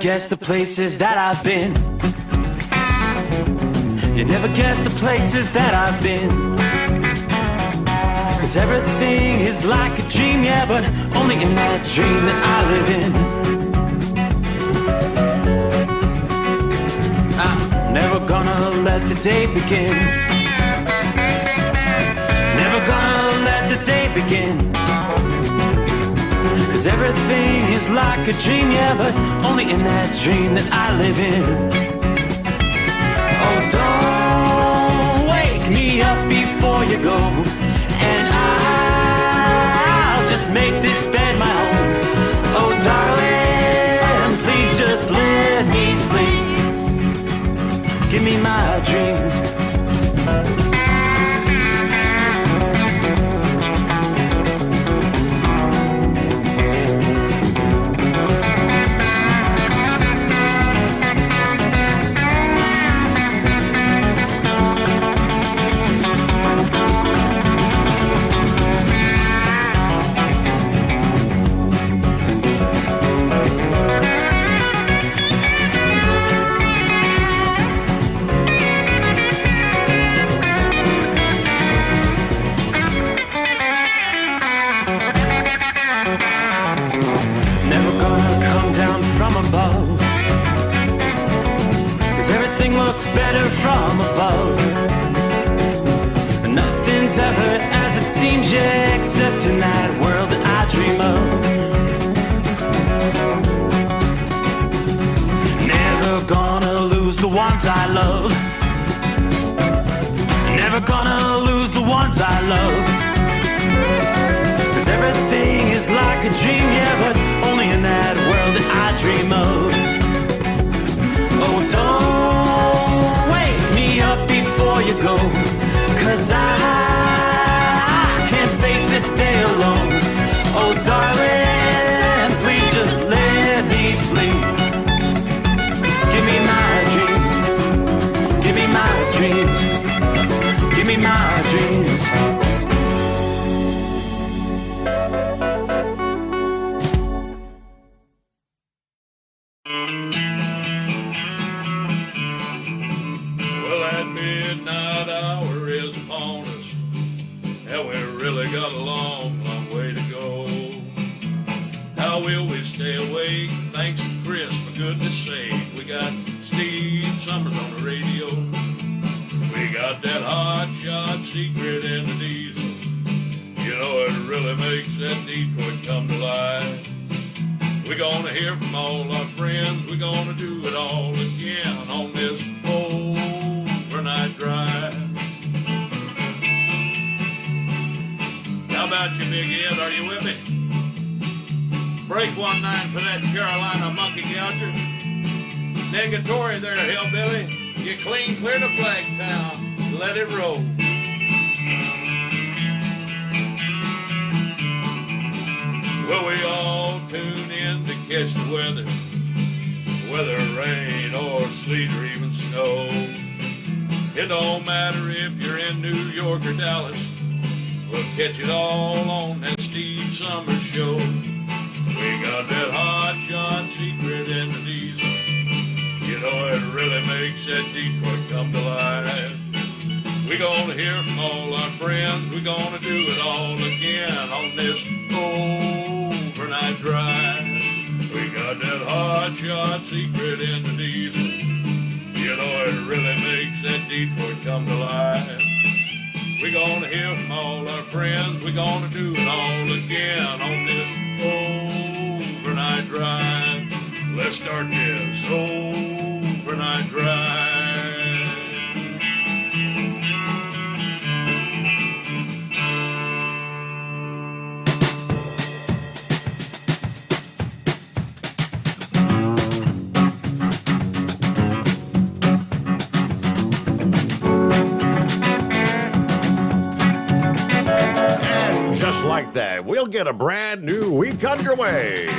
guess the places that I've been. You never guess the places that I've been. 'Cause everything is like a dream, yeah, but only in that dream that I live in. I'm never gonna let the day begin. Never gonna let the day begin. 'Cause everything is like a dream, yeah, but only in that dream that I live in. Oh, don't wake me up before you go, and I'll just make this bed my home. Oh, darling, please just let me sleep. Give me my dreams. Better from above. Nothing's ever as it seems, yeah, except in that world that I dream of. Never gonna lose the ones I love. Never gonna lose the ones I love. 'Cause everything is like a dream, yeah, but only in that world that I dream of. Oh, don't wake me up before you go, 'cause I can't face this day alone. Oh, darling, please just let me sleep. Give me my dreams. Give me my dreams. Give me my dreams. Sommers on the radio. We got that hot shot secret in the diesel. You know it really makes that Detroit come to life. We're gonna hear from all our friends. We're gonna do it all again on this overnight drive. How about you, Big Ed? Are you with me? Break 1-9 for that Carolina monkey gouger. Negatory there, hillbilly. You clean clear to Flagtown. Let it roll. Well, we all tune in to catch the weather. Whether rain or sleet or even snow. It don't matter if you're in New York or Dallas. We'll catch it all on that Steve Sommers show. We got that hot shot secret in the diesel. You know it really makes that Detroit come to life. We're gonna hear from all our friends. We're gonna do it all again on this overnight drive. We got that hot shot secret in the diesel. You know it really makes that Detroit come to life. We're gonna hear from all our friends. We're gonna do it all again on this overnight drive. Let's start this overnight drive. And just like that, we'll get a brand new week underway.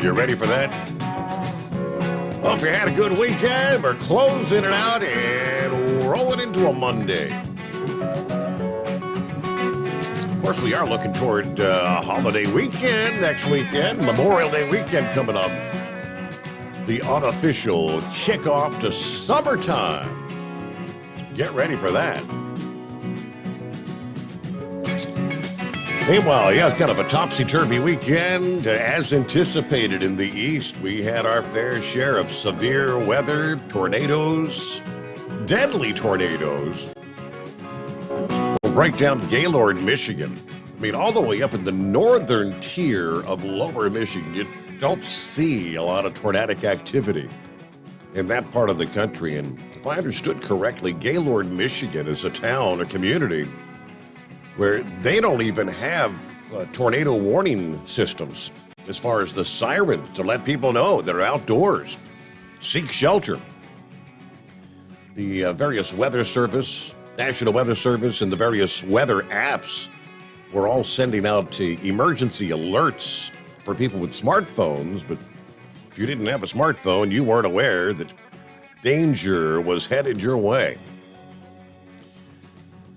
You ready for that? Hope you had a good weekend. We're closing it out and rolling into a Monday. Of course, we are looking toward holiday weekend next weekend, Memorial Day weekend coming up. The unofficial kickoff to summertime. Get ready for that. Meanwhile, yeah, it's kind of a topsy-turvy weekend. As anticipated in the east, we had our fair share of severe weather, tornadoes, deadly tornadoes. We'll break down Gaylord, Michigan. I mean, all the way up in the northern tier of lower Michigan, you don't see a lot of tornadic activity in that part of the country. And if I understood correctly, Gaylord, Michigan is a town, a community, where they don't even have tornado warning systems as far as the sirens to let people know they're outdoors. Seek shelter. The various weather service, National Weather Service, and the various weather apps were all sending out emergency alerts for people with smartphones, but if you didn't have a smartphone, you weren't aware that danger was headed your way.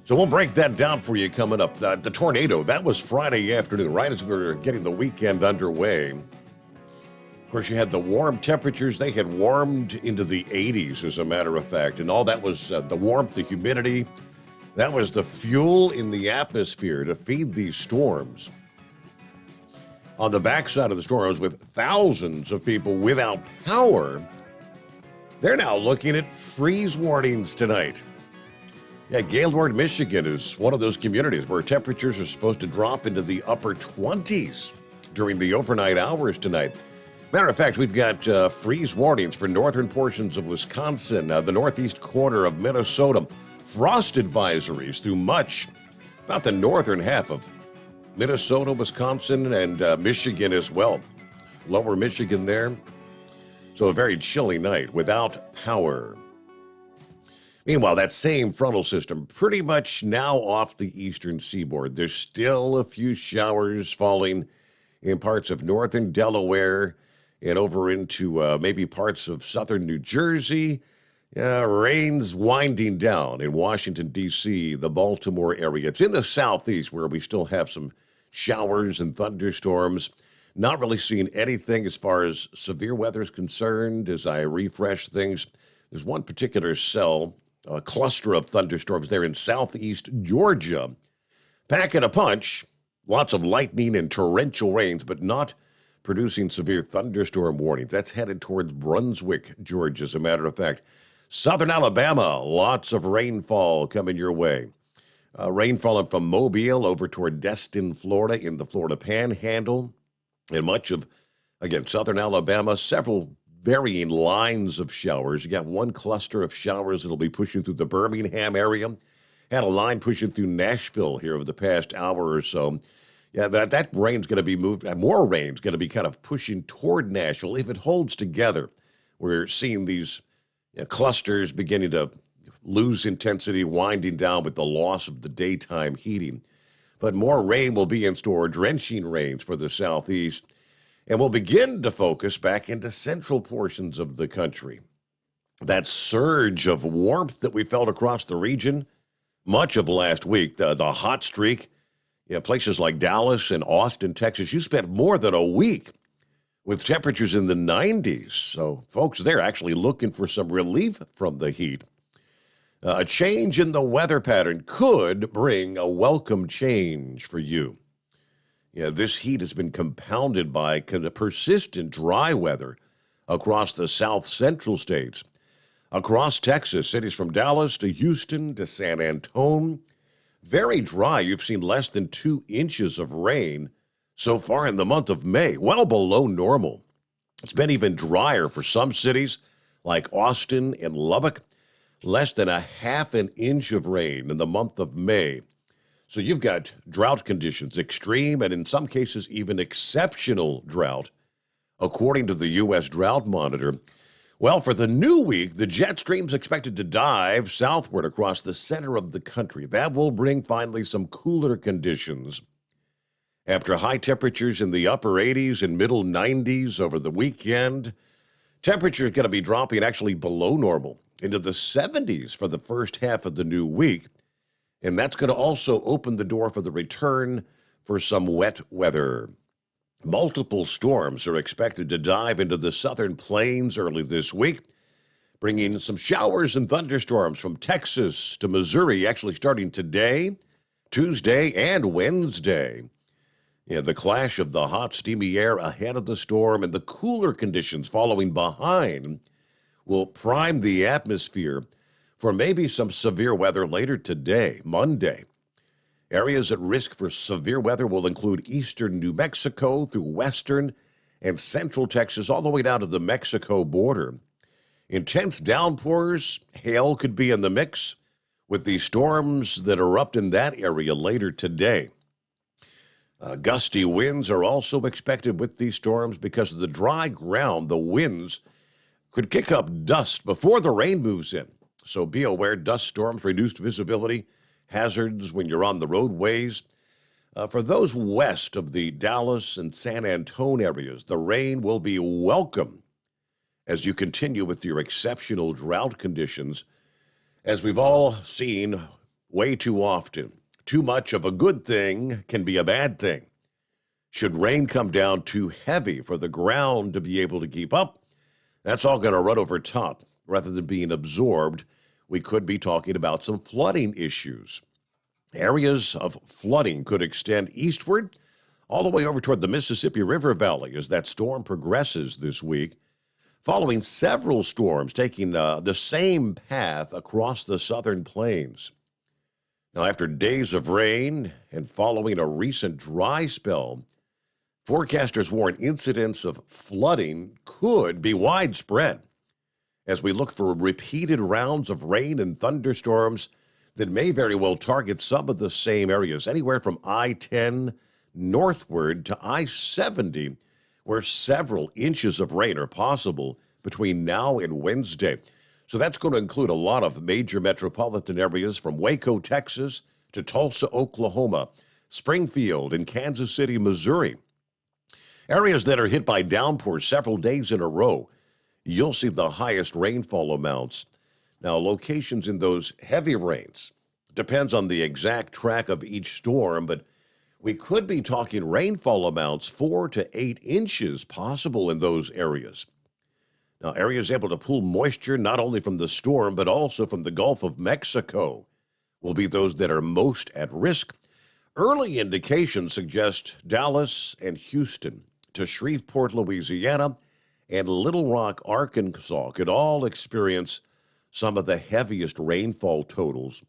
So we'll break that down for you coming up. The tornado, that was Friday afternoon, right as we were getting the weekend underway. Of course, you had the warm temperatures. They had warmed into the 80s, as a matter of fact. And all that was the warmth, the humidity. That was the fuel in the atmosphere to feed these storms. On the backside of the storms, with thousands of people without power, they're now looking at freeze warnings tonight. Yeah, Gaylord, Michigan is one of those communities where temperatures are supposed to drop into the upper 20s during the overnight hours tonight. Matter of fact, we've got freeze warnings for northern portions of Wisconsin, the northeast corner of Minnesota, frost advisories through about the northern half of Minnesota, Wisconsin, and Michigan as well. Lower Michigan there. So a very chilly night without power. Meanwhile, that same frontal system pretty much now off the eastern seaboard. There's still a few showers falling in parts of northern Delaware and over into maybe parts of southern New Jersey. Rain's winding down in Washington, D.C., the Baltimore area. It's in the southeast where we still have some showers and thunderstorms. Not really seeing anything as far as severe weather is concerned as I refresh things. There's one particular cell, a cluster of thunderstorms there in southeast Georgia. Packing a punch, lots of lightning and torrential rains, but not producing severe thunderstorm warnings. That's headed towards Brunswick, Georgia, as a matter of fact. Southern Alabama, lots of rainfall coming your way. Rain falling from Mobile over toward Destin, Florida, in the Florida Panhandle. And much of, again, southern Alabama, several varying lines of showers. You got one cluster of showers that'll be pushing through the Birmingham area. Had a line pushing through Nashville here over the past hour or so. Yeah, that rain's going to be moved. More rain's going to be kind of pushing toward Nashville. If it holds together, we're seeing these clusters beginning to lose intensity, winding down with the loss of the daytime heating. But more rain will be in store, drenching rains for the southeast. And we'll begin to focus back into central portions of the country. That surge of warmth that we felt across the region much of last week, the hot streak, places like Dallas and Austin, Texas, you spent more than a week with temperatures in the 90s. So folks, they're actually looking for some relief from the heat. A change in the weather pattern could bring a welcome change for you. This heat has been compounded by persistent dry weather across the south central states. Across Texas, cities from Dallas to Houston to San Antonio, very dry. You've seen less than 2 inches of rain so far in the month of May, well below normal. It's been even drier for some cities like Austin and Lubbock, less than a half an inch of rain in the month of May. So you've got drought conditions, extreme and in some cases even exceptional drought, according to the U.S. Drought Monitor. Well, for the new week, the jet stream's expected to dive southward across the center of the country. That will bring finally some cooler conditions. After high temperatures in the upper 80s and middle 90s over the weekend, temperatures going to be dropping actually below normal into the 70s for the first half of the new week. And that's going to also open the door for the return for some wet weather. Multiple storms are expected to dive into the southern plains early this week, bringing some showers and thunderstorms from Texas to Missouri, actually starting today, Tuesday, and Wednesday. Yeah, the clash of the hot, steamy air ahead of the storm and the cooler conditions following behind will prime the atmosphere for maybe some severe weather later today, Monday. Areas at risk for severe weather will include eastern New Mexico through western and central Texas, all the way down to the Mexico border. Intense downpours, hail could be in the mix with the storms that erupt in that area later today. Gusty winds are also expected with these storms because of the dry ground. The winds could kick up dust before the rain moves in. So be aware, dust storms, reduced visibility, hazards when you're on the roadways. For those west of the Dallas and San Antonio areas, the rain will be welcome as you continue with your exceptional drought conditions. As we've all seen way too often, too much of a good thing can be a bad thing. Should rain come down too heavy for the ground to be able to keep up, that's all going to run over top. Rather than being absorbed, we could be talking about some flooding issues. Areas of flooding could extend eastward all the way over toward the Mississippi River Valley as that storm progresses this week, following several storms taking the same path across the southern plains. Now, after days of rain and following a recent dry spell, forecasters warn incidents of flooding could be widespread as we look for repeated rounds of rain and thunderstorms that may very well target some of the same areas, anywhere from I-10 northward to I-70, where several inches of rain are possible between now and Wednesday. So that's going to include a lot of major metropolitan areas from Waco, Texas, to Tulsa, Oklahoma, Springfield, and Kansas City, Missouri. Areas that are hit by downpours several days in a row, you'll see the highest rainfall amounts. Now, locations in those heavy rains depends on the exact track of each storm, but we could be talking rainfall amounts 4 to 8 inches possible in those areas. Now, areas able to pull moisture not only from the storm, but also from the Gulf of Mexico will be those that are most at risk. Early indications suggest Dallas and Houston to Shreveport, Louisiana, and Little Rock, Arkansas could all experience some of the heaviest rainfall totals.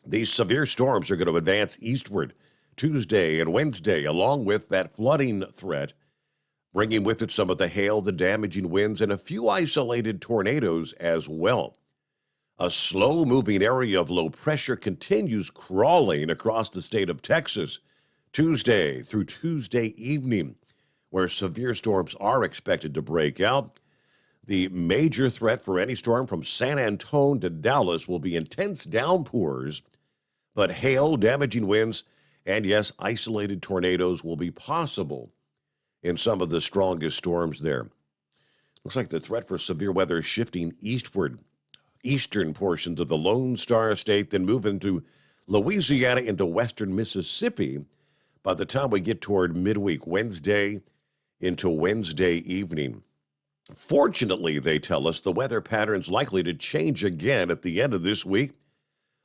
These severe storms are going to advance eastward Tuesday and Wednesday, along with that flooding threat, bringing with it some of the hail, the damaging winds, and a few isolated tornadoes as well. A slow-moving area of low pressure continues crawling across the state of Texas Tuesday through Tuesday evening, where severe storms are expected to break out. The major threat for any storm from San Antonio to Dallas will be intense downpours, but hail, damaging winds, and yes, isolated tornadoes will be possible in some of the strongest storms there. Looks like the threat for severe weather is shifting eastward, eastern portions of the Lone Star State, then move into Louisiana into western Mississippi by the time we get toward midweek Wednesday into Wednesday evening. Fortunately, they tell us, the weather pattern's likely to change again at the end of this week,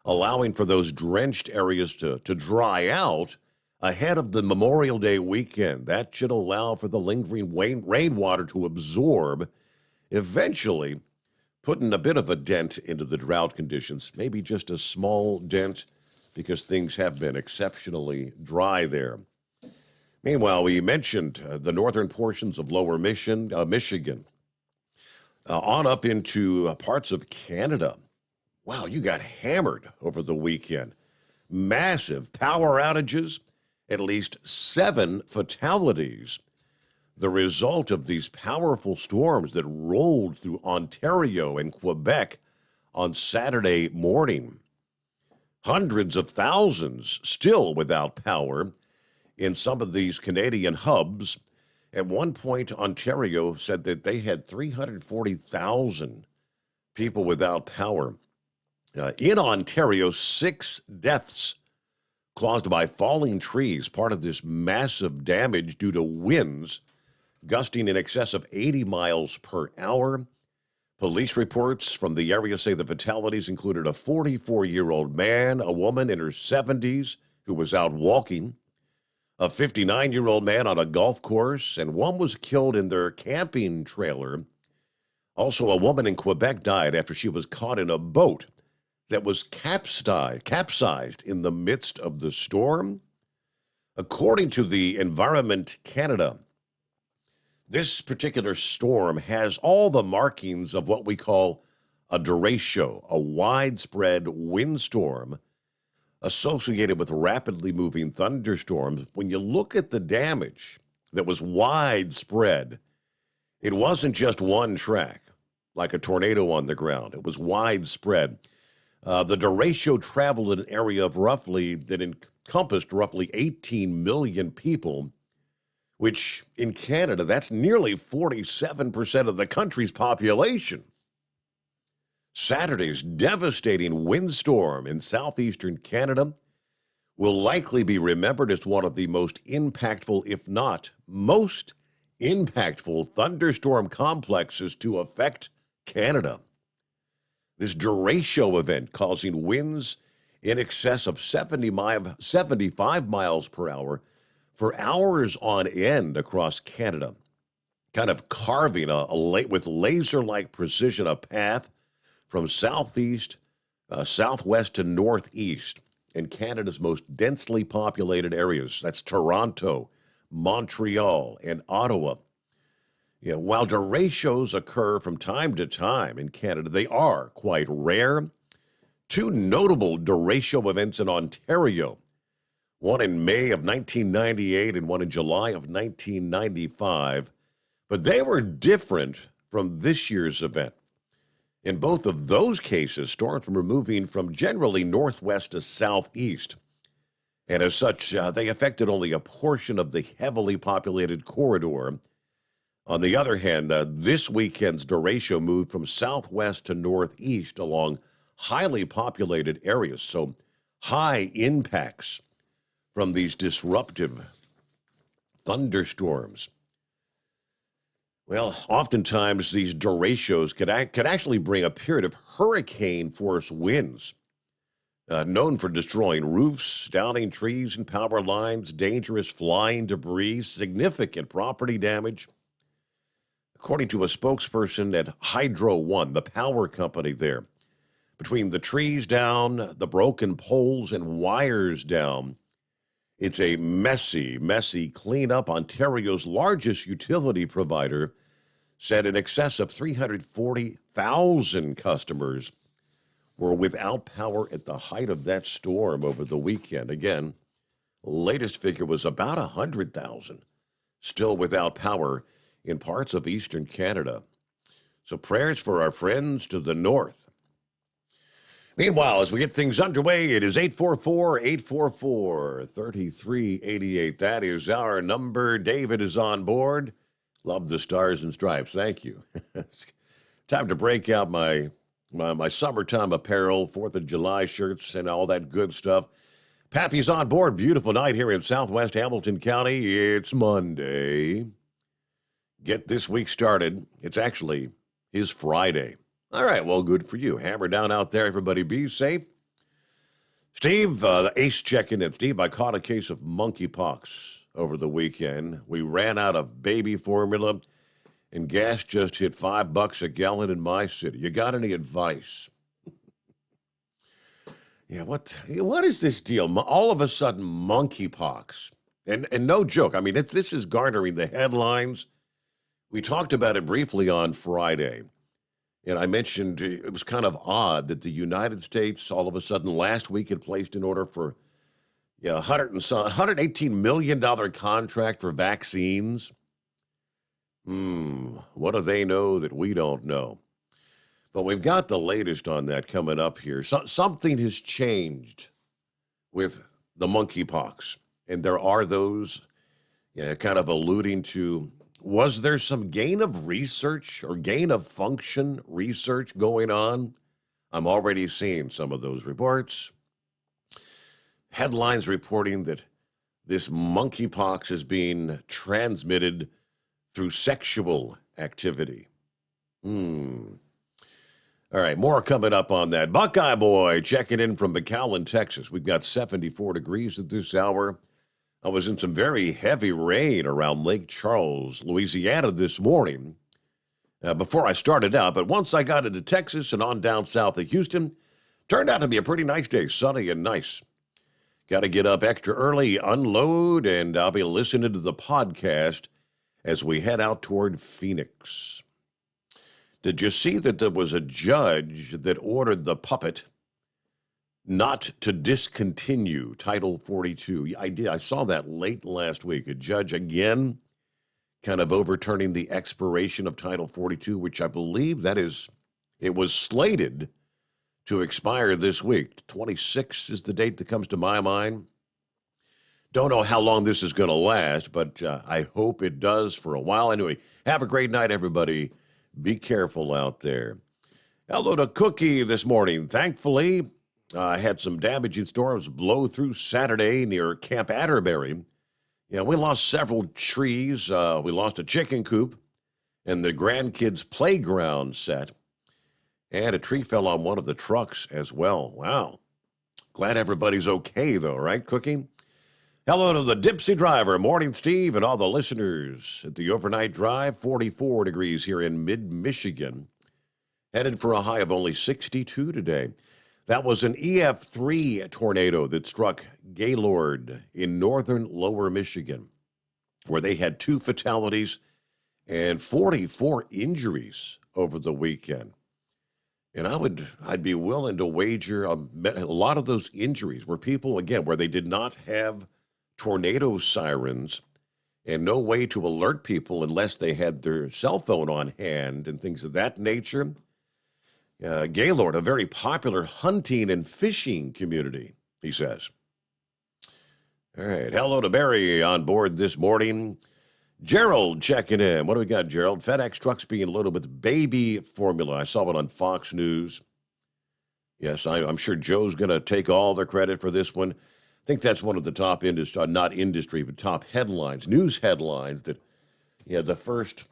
allowing for those drenched areas to dry out ahead of the Memorial Day weekend. That should allow for the lingering rainwater to absorb, eventually putting a bit of a dent into the drought conditions, maybe just a small dent because things have been exceptionally dry there. Meanwhile, we mentioned the northern portions of lower Michigan, on up into parts of Canada. Wow, you got hammered over the weekend. Massive power outages, at least 7 fatalities. The result of these powerful storms that rolled through Ontario and Quebec on Saturday morning. Hundreds of thousands still without power in some of these Canadian hubs. At one point, Ontario said that they had 340,000 people without power. In Ontario, 6 deaths caused by falling trees, part of this massive damage due to winds gusting in excess of 80 miles per hour. Police reports from the area say the fatalities included a 44-year-old man, a woman in her 70s who was out walking, a 59-year-old man on a golf course, and one was killed in their camping trailer. Also, a woman in Quebec died after she was caught in a boat that was capsized in the midst of the storm. According to the Environment Canada, this particular storm has all the markings of what we call a derecho, a widespread windstorm associated with rapidly moving thunderstorms. When you look at the damage that was widespread, it wasn't just one track, like a tornado on the ground. It was widespread. The derecho traveled in an area of that encompassed roughly 18 million people, which in Canada, that's nearly 47% of the country's population. Saturday's devastating windstorm in southeastern Canada will likely be remembered as one of the most impactful, if not most impactful, thunderstorm complexes to affect Canada. This derecho event causing winds in excess of 75 miles per hour for hours on end across Canada, kind of carving with laser-like precision a path from southeast, southwest to northeast in Canada's most densely populated areas. That's Toronto, Montreal, and Ottawa. While derechos occur from time to time in Canada, they are quite rare. 2 notable derecho events in Ontario, one in May of 1998 and one in July of 1995, but they were different from this year's event. In both of those cases, storms were moving from generally northwest to southeast, and as such, they affected only a portion of the heavily populated corridor. On the other hand, this weekend's derecho moved from southwest to northeast along highly populated areas, so high impacts from these disruptive thunderstorms. Well, oftentimes these derechos could actually bring a period of hurricane-force winds, known for destroying roofs, downing trees and power lines, dangerous flying debris, significant property damage. According to a spokesperson at Hydro One, the power company there, between the trees down, the broken poles and wires down, it's a messy, messy cleanup. Ontario's largest utility provider said in excess of 340,000 customers were without power at the height of that storm over the weekend. Again, latest figure was about 100,000 still without power in parts of eastern Canada. So prayers for our friends to the north. Meanwhile, as we get things underway, it is 844-844-3388. That is our number. David is on board. Love the stars and stripes. Thank you. It's time to break out my summertime apparel, 4th of July shirts, and all that good stuff. Pappy's on board. Beautiful night here in southwest Hamilton County. It's Monday. Get this week started. It's actually his Friday. All right, well, good for you. Hammer down out there, everybody. Be safe. Steve, the ace checking in. Steve, I caught a case of monkeypox over the weekend. We ran out of baby formula, and gas just hit $5 a gallon in my city. You got any advice? Yeah, what is this deal? All of a sudden, monkeypox. And no joke. I mean, this is garnering the headlines. We talked about it briefly on Friday. And I mentioned it was kind of odd that the United States all of a sudden last week had placed an order for $118 million contract for vaccines. What do they know that we don't know? But we've got the latest on that coming up here. Something has changed with the monkeypox. And there are those kind of alluding to, was there some gain of research or gain of function research going on? I'm already seeing some of those reports. Headlines reporting that this monkeypox is being transmitted through sexual activity. All right, more coming up on that. Buckeye Boy checking in from McAllen, Texas. We've got 74 degrees at this hour. I was in some very heavy rain around Lake Charles, Louisiana this morning before I started out. But once I got into Texas and on down south of Houston, turned out to be a pretty nice day, sunny and nice. Got to get up extra early, unload, and I'll be listening to the podcast as we head out toward Phoenix. Did you see that there was a judge that ordered the puppet not to discontinue Title 42? I did. I saw that late last week. A judge, again, kind of overturning the expiration of Title 42, which I believe it was slated to expire this week. 26 is the date that comes to my mind. Don't know how long this is going to last, but I hope it does for a while. Anyway, have a great night, everybody. Be careful out there. Hello to Cookie this morning. Thankfully, I had some damaging storms blow through Saturday near Camp Atterbury. Yeah, we lost several trees. We lost a chicken coop and the grandkids' playground set. And a tree fell on one of the trucks as well. Wow. Glad everybody's okay, though, right, Cookie? Hello to the Dipsy driver, Morning Steve, and all the listeners at the overnight drive. 44 degrees here in mid-Michigan. Headed for a high of only 62 today. That was an EF3 tornado that struck Gaylord in northern lower Michigan, where they had 2 fatalities and 44 injuries over the weekend. And I'd be willing to wager a lot of those injuries were people, again, where they did not have tornado sirens and no way to alert people unless they had their cell phone on hand and things of that nature. Gaylord, a very popular hunting and fishing community, he says. All right. Hello to Barry on board this morning. Gerald checking in. What do we got, Gerald? FedEx trucks being loaded with baby formula. I saw it on Fox News. Yes, I'm sure Joe's going to take all the credit for this one. I think that's one of the top but top headlines, news headlines that, the first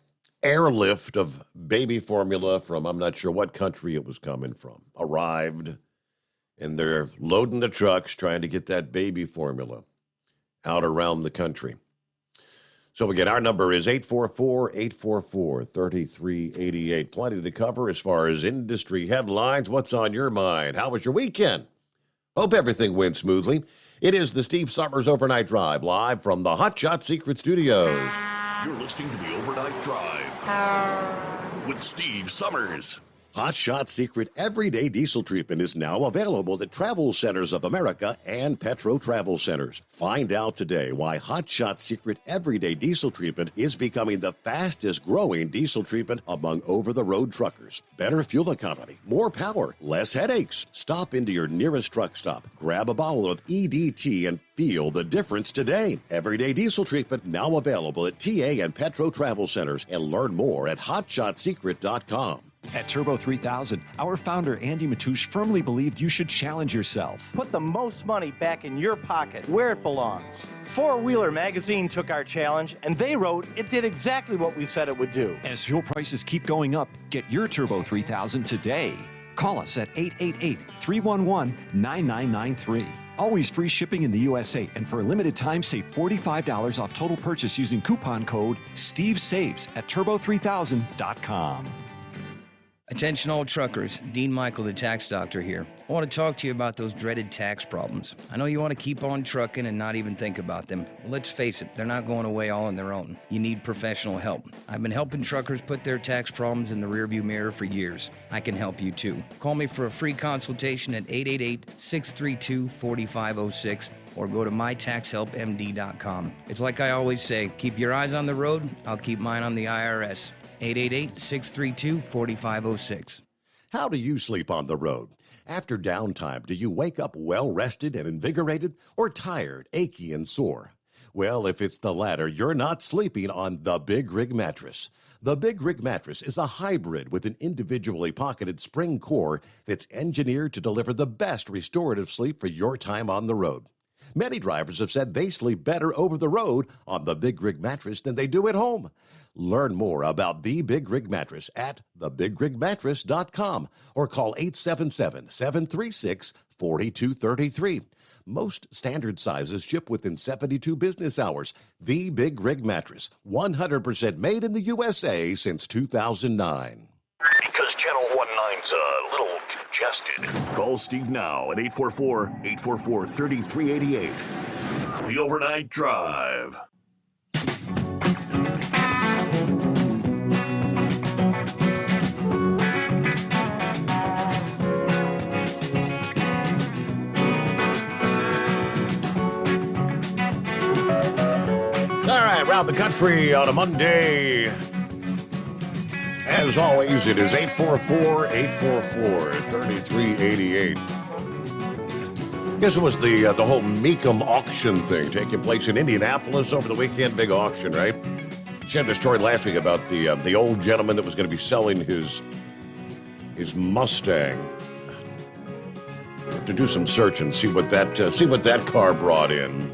airlift of baby formula from, I'm not sure what country it was coming from, arrived, and they're loading the trucks trying to get that baby formula out around the country. So again, our number is 844-844-3388. Plenty to cover as far as industry headlines. What's on your mind? How was your weekend? Hope everything went smoothly. It is the Steve Sommers Overnight Drive, live from the Hot Shot Secret Studios. You're listening to the Overnight Drive with Steve Sommers. Hot Shot Secret Everyday Diesel Treatment is now available at Travel Centers of America and Petro Travel Centers. Find out today why Hot Shot Secret Everyday Diesel Treatment is becoming the fastest growing diesel treatment among over-the-road truckers. Better fuel economy, more power, less headaches. Stop into your nearest truck stop, grab a bottle of EDT, and feel the difference today. Everyday Diesel Treatment now available at TA and Petro Travel Centers, and learn more at hotshotsecret.com. At Turbo 3000, our founder Andy Matouche firmly believed you should challenge yourself. Put the most money back in your pocket, where it belongs. Four Wheeler magazine took our challenge, and they wrote it did exactly what we said it would do. As fuel prices keep going up, get your Turbo 3000 today. Call us at 888-311-9993. Always free shipping in the USA, and for a limited time, save $45 off total purchase using coupon code STEVESAVES at turbo3000.com. Attention all truckers, Dean Michael, the tax doctor here. I want to talk to you about those dreaded tax problems. I know you want to keep on trucking and not even think about them. Well, let's face it, they're not going away all on their own. You need professional help. I've been helping truckers put their tax problems in the rearview mirror for years. I can help you too. Call me for a free consultation at 888-632-4506 or go to mytaxhelpmd.com. It's like I always say, keep your eyes on the road, I'll keep mine on the IRS. 888-632-4506. How do you sleep on the road? After downtime, do you wake up well-rested and invigorated, or tired, achy, and sore? Well, if it's the latter, you're not sleeping on the Big Rig Mattress. The Big Rig Mattress is a hybrid with an individually pocketed spring core that's engineered to deliver the best restorative sleep for your time on the road. Many drivers have said they sleep better over the road on the Big Rig Mattress than they do at home. Learn more about the Big Rig Mattress at thebigrigmattress.com or call 877-736-4233. Most standard sizes ship within 72 business hours. The Big Rig Mattress, 100% made in the USA since 2009. Because Channel 19's a little congested. Call Steve now at 844-844-3388. The Overnight Drive. All right, around the country on a Monday. As always, it is 844-844-3388. Guess it was the whole Meekum auction thing taking place in Indianapolis over the weekend. Big auction, right? Shared the story last week about the old gentleman that was going to be selling his Mustang. Have to do some search and see what that car brought in.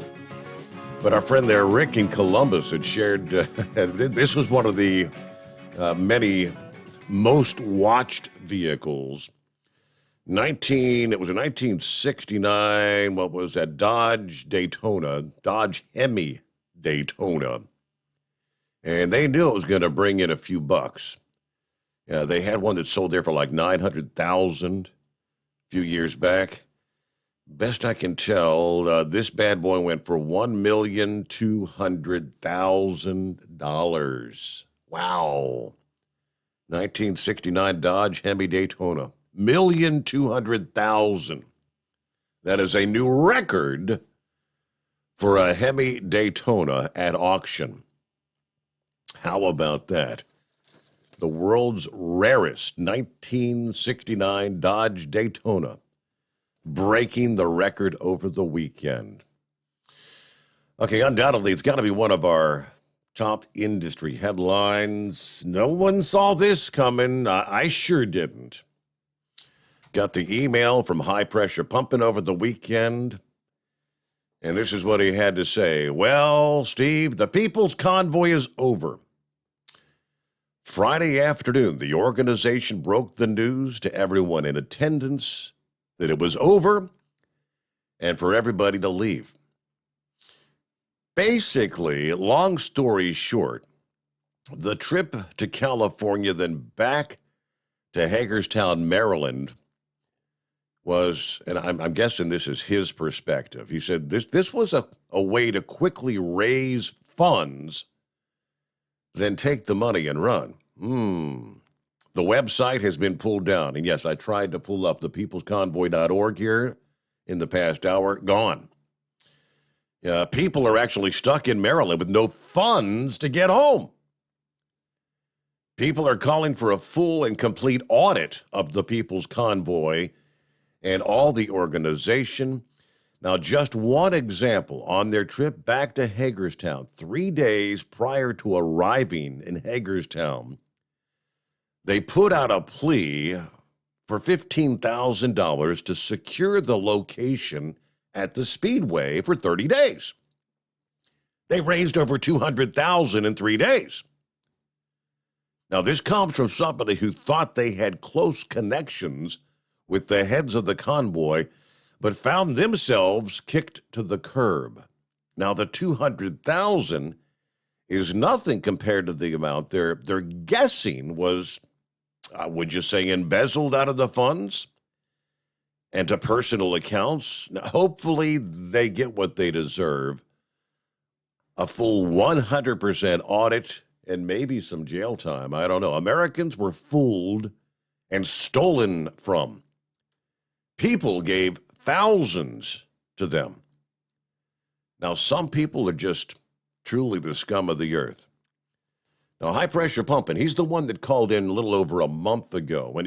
But our friend there, Rick in Columbus, had shared this was one of the many most watched vehicles. It was a 1969, what was that, Dodge Hemi Daytona. And they knew it was going to bring in a few bucks. They had one that sold there for like $900,000 a few years back. Best I can tell, this bad boy went for $1,200,000. Wow. 1969 Dodge Hemi Daytona. $1,200,000. That is a new record for a Hemi Daytona at auction. How about that? The world's rarest 1969 Dodge Daytona, breaking the record over the weekend. Okay, undoubtedly, it's got to be one of our top industry headlines. No one saw this coming. I sure didn't. Got the email from High Pressure Pumping over the weekend, and this is what he had to say. Well, Steve, the People's Convoy is over. Friday afternoon, the organization broke the news to everyone in attendance that it was over and for everybody to leave. Basically, long story short, the trip to California, then back to Hagerstown, Maryland, was, and I'm guessing this is his perspective. He said this was a way to quickly raise funds, then take the money and run. The website has been pulled down. And yes, I tried to pull up the peoplesconvoy.org here in the past hour. Gone. People are actually stuck in Maryland with no funds to get home. People are calling for a full and complete audit of the People's Convoy and all the organization. Now, just one example, on their trip back to Hagerstown, 3 days prior to arriving in Hagerstown, they put out a plea for $15,000 to secure the location at the Speedway for 30 days. They raised over $200,000 in 3 days. Now, this comes from somebody who thought they had close connections with the heads of the convoy, but found themselves kicked to the curb. Now, the $200,000 is nothing compared to the amount they're guessing was, would you say, embezzled out of the funds and to personal accounts. Now, hopefully they get what they deserve. A full 100% audit and maybe some jail time. I don't know. Americans were fooled and stolen from. People gave thousands to them. Now, some people are just truly the scum of the earth. Now, High Pressure Pumping, he's the one that called in a little over a month ago. When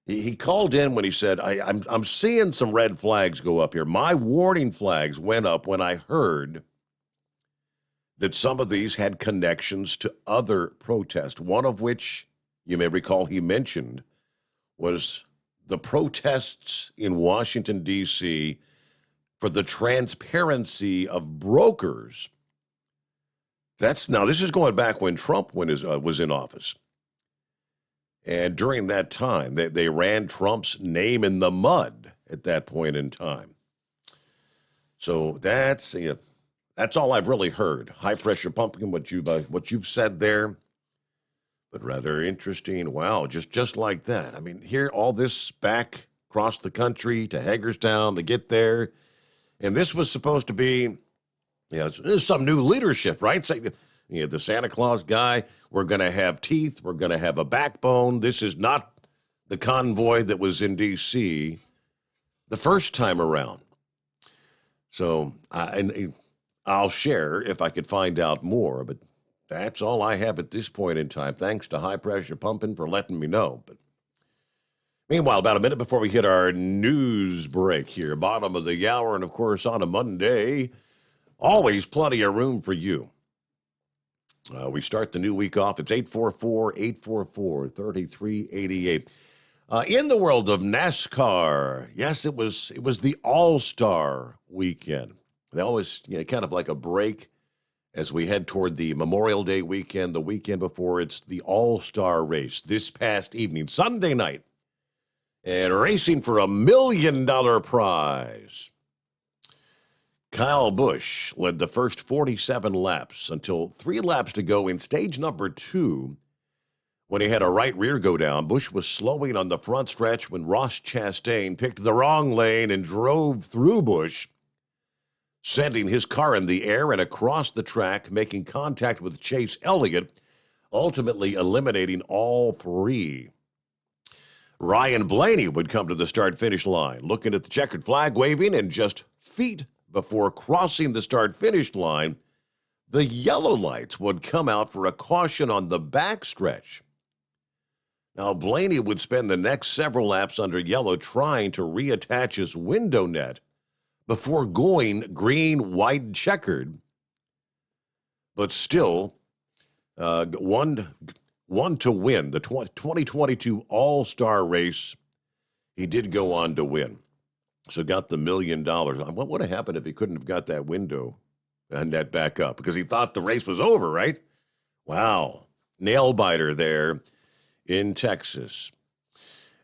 he called in when he said, I'm seeing some red flags go up here. My warning flags went up when I heard that some of these had connections to other protests, one of which you may recall he mentioned was the protests in Washington, D.C. for the transparency of brokers. Now, this is going back when Trump was in office. And during that time, they ran Trump's name in the mud at that point in time. So that's all I've really heard. High pressure pumping, what you've said there, but rather interesting. Wow, just like that. I mean, here all this back across the country to Hagerstown to get there, and this was supposed to be, there's some new leadership, right? So, the Santa Claus guy. We're going to have teeth. We're going to have a backbone. This is not the convoy that was in D.C. the first time around. So, I'll share if I could find out more, but that's all I have at this point in time. Thanks to High Pressure Pumping for letting me know. But meanwhile, about a minute before we hit our news break here, bottom of the hour, and of course on a Monday, always plenty of room for you. We start the new week off. It's 844-844-3388. In the world of NASCAR, yes, it was the All-Star weekend. They always, kind of like a break as we head toward the Memorial Day weekend. The weekend before, it's the All-Star race this past evening, Sunday night, and racing for $1 million prize. Kyle Busch led the first 47 laps until 3 laps to go in stage number 2. When he had a right rear go down, Busch was slowing on the front stretch when Ross Chastain picked the wrong lane and drove through Busch, sending his car in the air and across the track, making contact with Chase Elliott, ultimately eliminating all 3. Ryan Blaney would come to the start-finish line, looking at the checkered flag waving, and just feet before crossing the start-finish line, the yellow lights would come out for a caution on the backstretch. Now, Blaney would spend the next several laps under yellow trying to reattach his window net before going green, white, checkered. But still, one to win the 2022 All-Star race. He did go on to win. So got the $1 million. What would have happened if he couldn't have got that window and net back up? Because he thought the race was over, right? Wow. Nail biter there in Texas.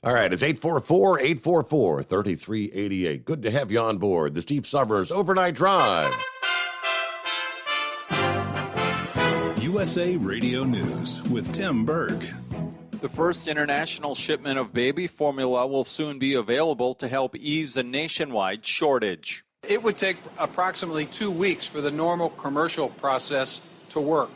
All right, it's 844-844-3388. Good to have you on board. The Steve Sommers Overnight Drive. USA Radio News with Tim Berg. The first international shipment of baby formula will soon be available to help ease a nationwide shortage. It would take approximately 2 weeks for the normal commercial process to work.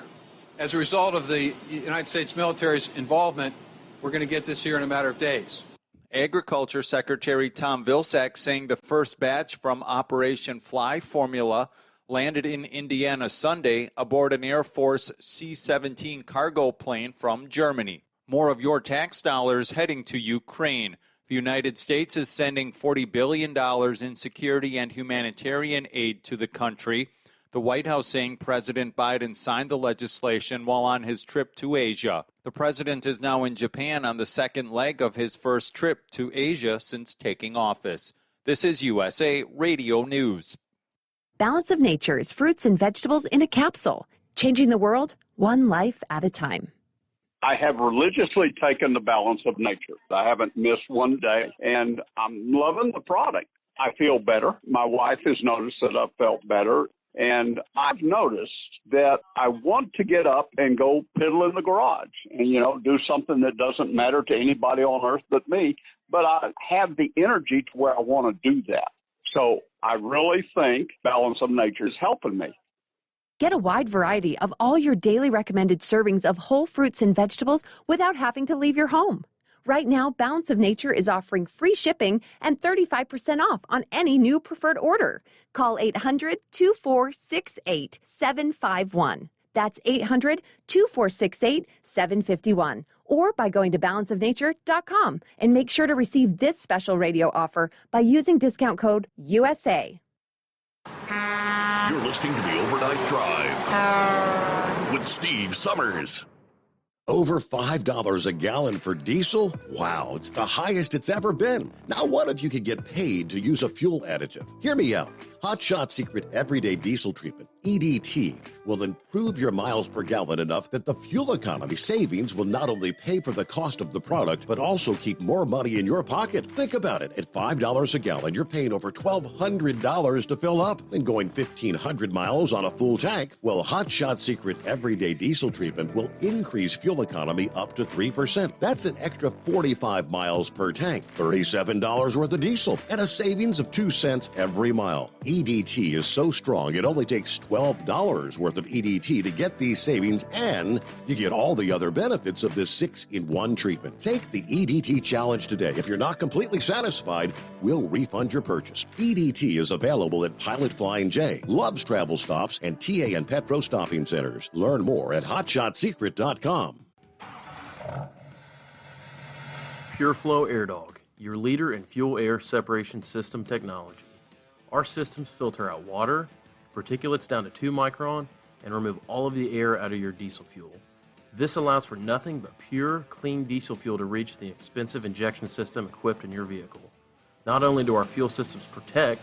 As a result of the United States military's involvement, we're going to get this here in a matter of days. Agriculture Secretary Tom Vilsack saying the first batch from Operation Fly Formula landed in Indiana Sunday aboard an Air Force C-17 cargo plane from Germany. More of your tax dollars heading to Ukraine. The United States is sending $40 billion in security and humanitarian aid to the country. The White House saying President Biden signed the legislation while on his trip to Asia. The president is now in Japan on the second leg of his first trip to Asia since taking office. This is USA Radio News. Balance of Nature's fruits and vegetables in a capsule, changing the world one life at a time. I have religiously taken the Balance of Nature. I haven't missed one day, and I'm loving the product. I feel better. My wife has noticed that I've felt better, and I've noticed that I want to get up and go piddle in the garage and, do something that doesn't matter to anybody on earth but me, but I have the energy to where I want to do that. So I really think Balance of Nature is helping me. Get a wide variety of all your daily recommended servings of whole fruits and vegetables without having to leave your home. Right now, Balance of Nature is offering free shipping and 35% off on any new preferred order. Call 800-2468-751. That's 800-2468-751. Or by going to balanceofnature.com and make sure to receive this special radio offer by using discount code USA. You're listening to the Overnight Drive with Steve Sommers. Over $5 a gallon for diesel? Wow, it's the highest it's ever been. Now what if you could get paid to use a fuel additive? Hear me out. Hot Shot Secret Everyday Diesel Treatment, EDT, will improve your miles per gallon enough that the fuel economy savings will not only pay for the cost of the product, but also keep more money in your pocket. Think about it. At $5 a gallon, you're paying over $1,200 to fill up and going 1,500 miles on a full tank. Well, Hot Shot Secret Everyday Diesel Treatment will increase fuel economy up to 3%. That's an extra 45 miles per tank, $37 worth of diesel, and a savings of 2 cents every mile. EDT is so strong, it only takes $12 worth of EDT to get these savings, and you get all the other benefits of this 6-in-1 treatment. Take the EDT challenge today. If you're not completely satisfied, we'll refund your purchase. EDT is available at Pilot Flying J, Love's Travel Stops, and TA and Petro Stopping Centers. Learn more at hotshotsecret.com. PureFlow Air Dog, your leader in fuel air separation system technology. Our systems filter out water, particulates down to 2 micron, and remove all of the air out of your diesel fuel. This allows for nothing but pure, clean diesel fuel to reach the expensive injection system equipped in your vehicle. Not only do our fuel systems protect,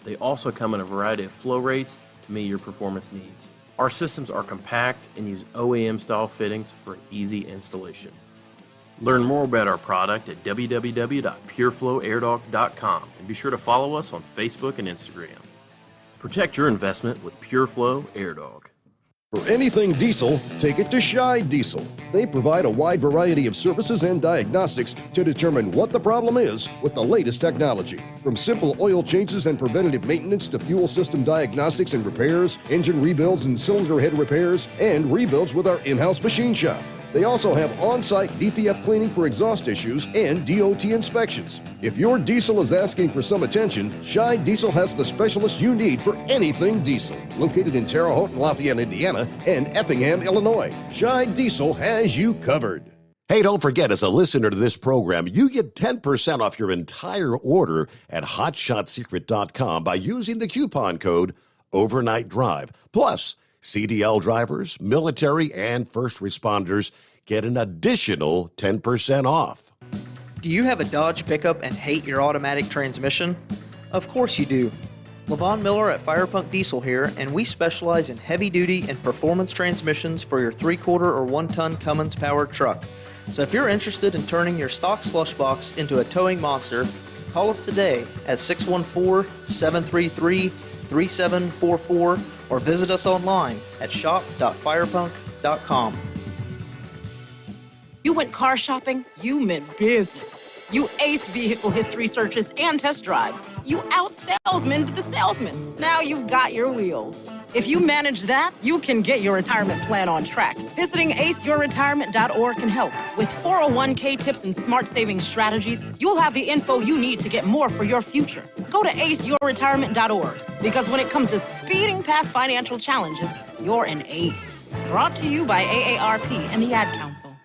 they also come in a variety of flow rates to meet your performance needs. Our systems are compact and use OEM-style fittings for an easy installation. Learn more about our product at www.pureflowairdog.com and be sure to follow us on Facebook and Instagram. Protect your investment with PureFlow Air Dog. For anything diesel, take it to Scheid Diesel. They provide a wide variety of services and diagnostics to determine what the problem is with the latest technology. From simple oil changes and preventative maintenance to fuel system diagnostics and repairs, engine rebuilds and cylinder head repairs, and rebuilds with our in-house machine shop. They also have on-site DPF cleaning for exhaust issues and DOT inspections. If your diesel is asking for some attention, Scheid Diesel has the specialist you need for anything diesel. Located in Terre Haute and Lafayette, Indiana, and Effingham, Illinois, Scheid Diesel has you covered. Hey, don't forget, as a listener to this program, you get 10% off your entire order at hotshotsecret.com by using the coupon code Overnight Drive. Plus, CDL drivers, military, and first responders get an additional 10% off. Do you have a Dodge pickup and hate your automatic transmission? Of course you do. LaVon Miller at Firepunk Diesel here, and we specialize in heavy-duty and performance transmissions for your 3/4 or 1-ton Cummins-powered truck. So if you're interested in turning your stock slush box into a towing monster, call us today at 614-733-3744 or visit us online at shop.firepunk.com. You went car shopping, you meant business. You ace vehicle history searches and test drives. You out-salesman the salesman. Now you've got your wheels. If you manage that, you can get your retirement plan on track. Visiting aceyourretirement.org can help. With 401k tips and smart savings strategies, you'll have the info you need to get more for your future. Go to aceyourretirement.org, because when it comes to speeding past financial challenges, you're an ace. Brought to you by AARP and the Ad Council.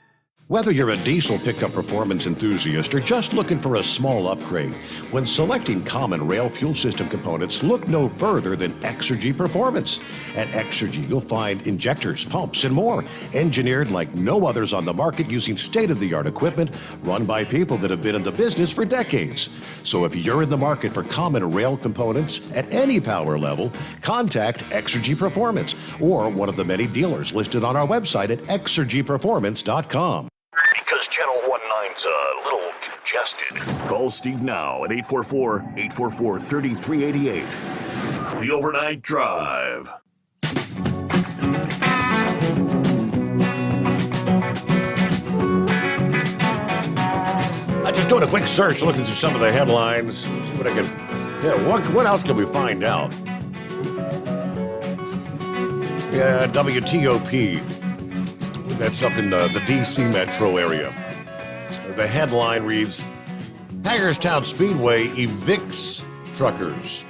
Whether you're a diesel pickup performance enthusiast or just looking for a small upgrade, when selecting common rail fuel system components, look no further than Exergy Performance. At Exergy, you'll find injectors, pumps, and more, engineered like no others on the market using state-of-the-art equipment run by people that have been in the business for decades. So if you're in the market for common rail components at any power level, contact Exergy Performance or one of the many dealers listed on our website at exergyperformance.com. Because Channel 19's a little congested. Call Steve now at 844-844-3388. The Overnight Drive. I just doing a quick search, looking through some of the headlines. See what I can. Yeah, what else can we find out? Yeah, WTOP. That's up in the D.C. metro area. The headline reads, Hagerstown Speedway evicts truckers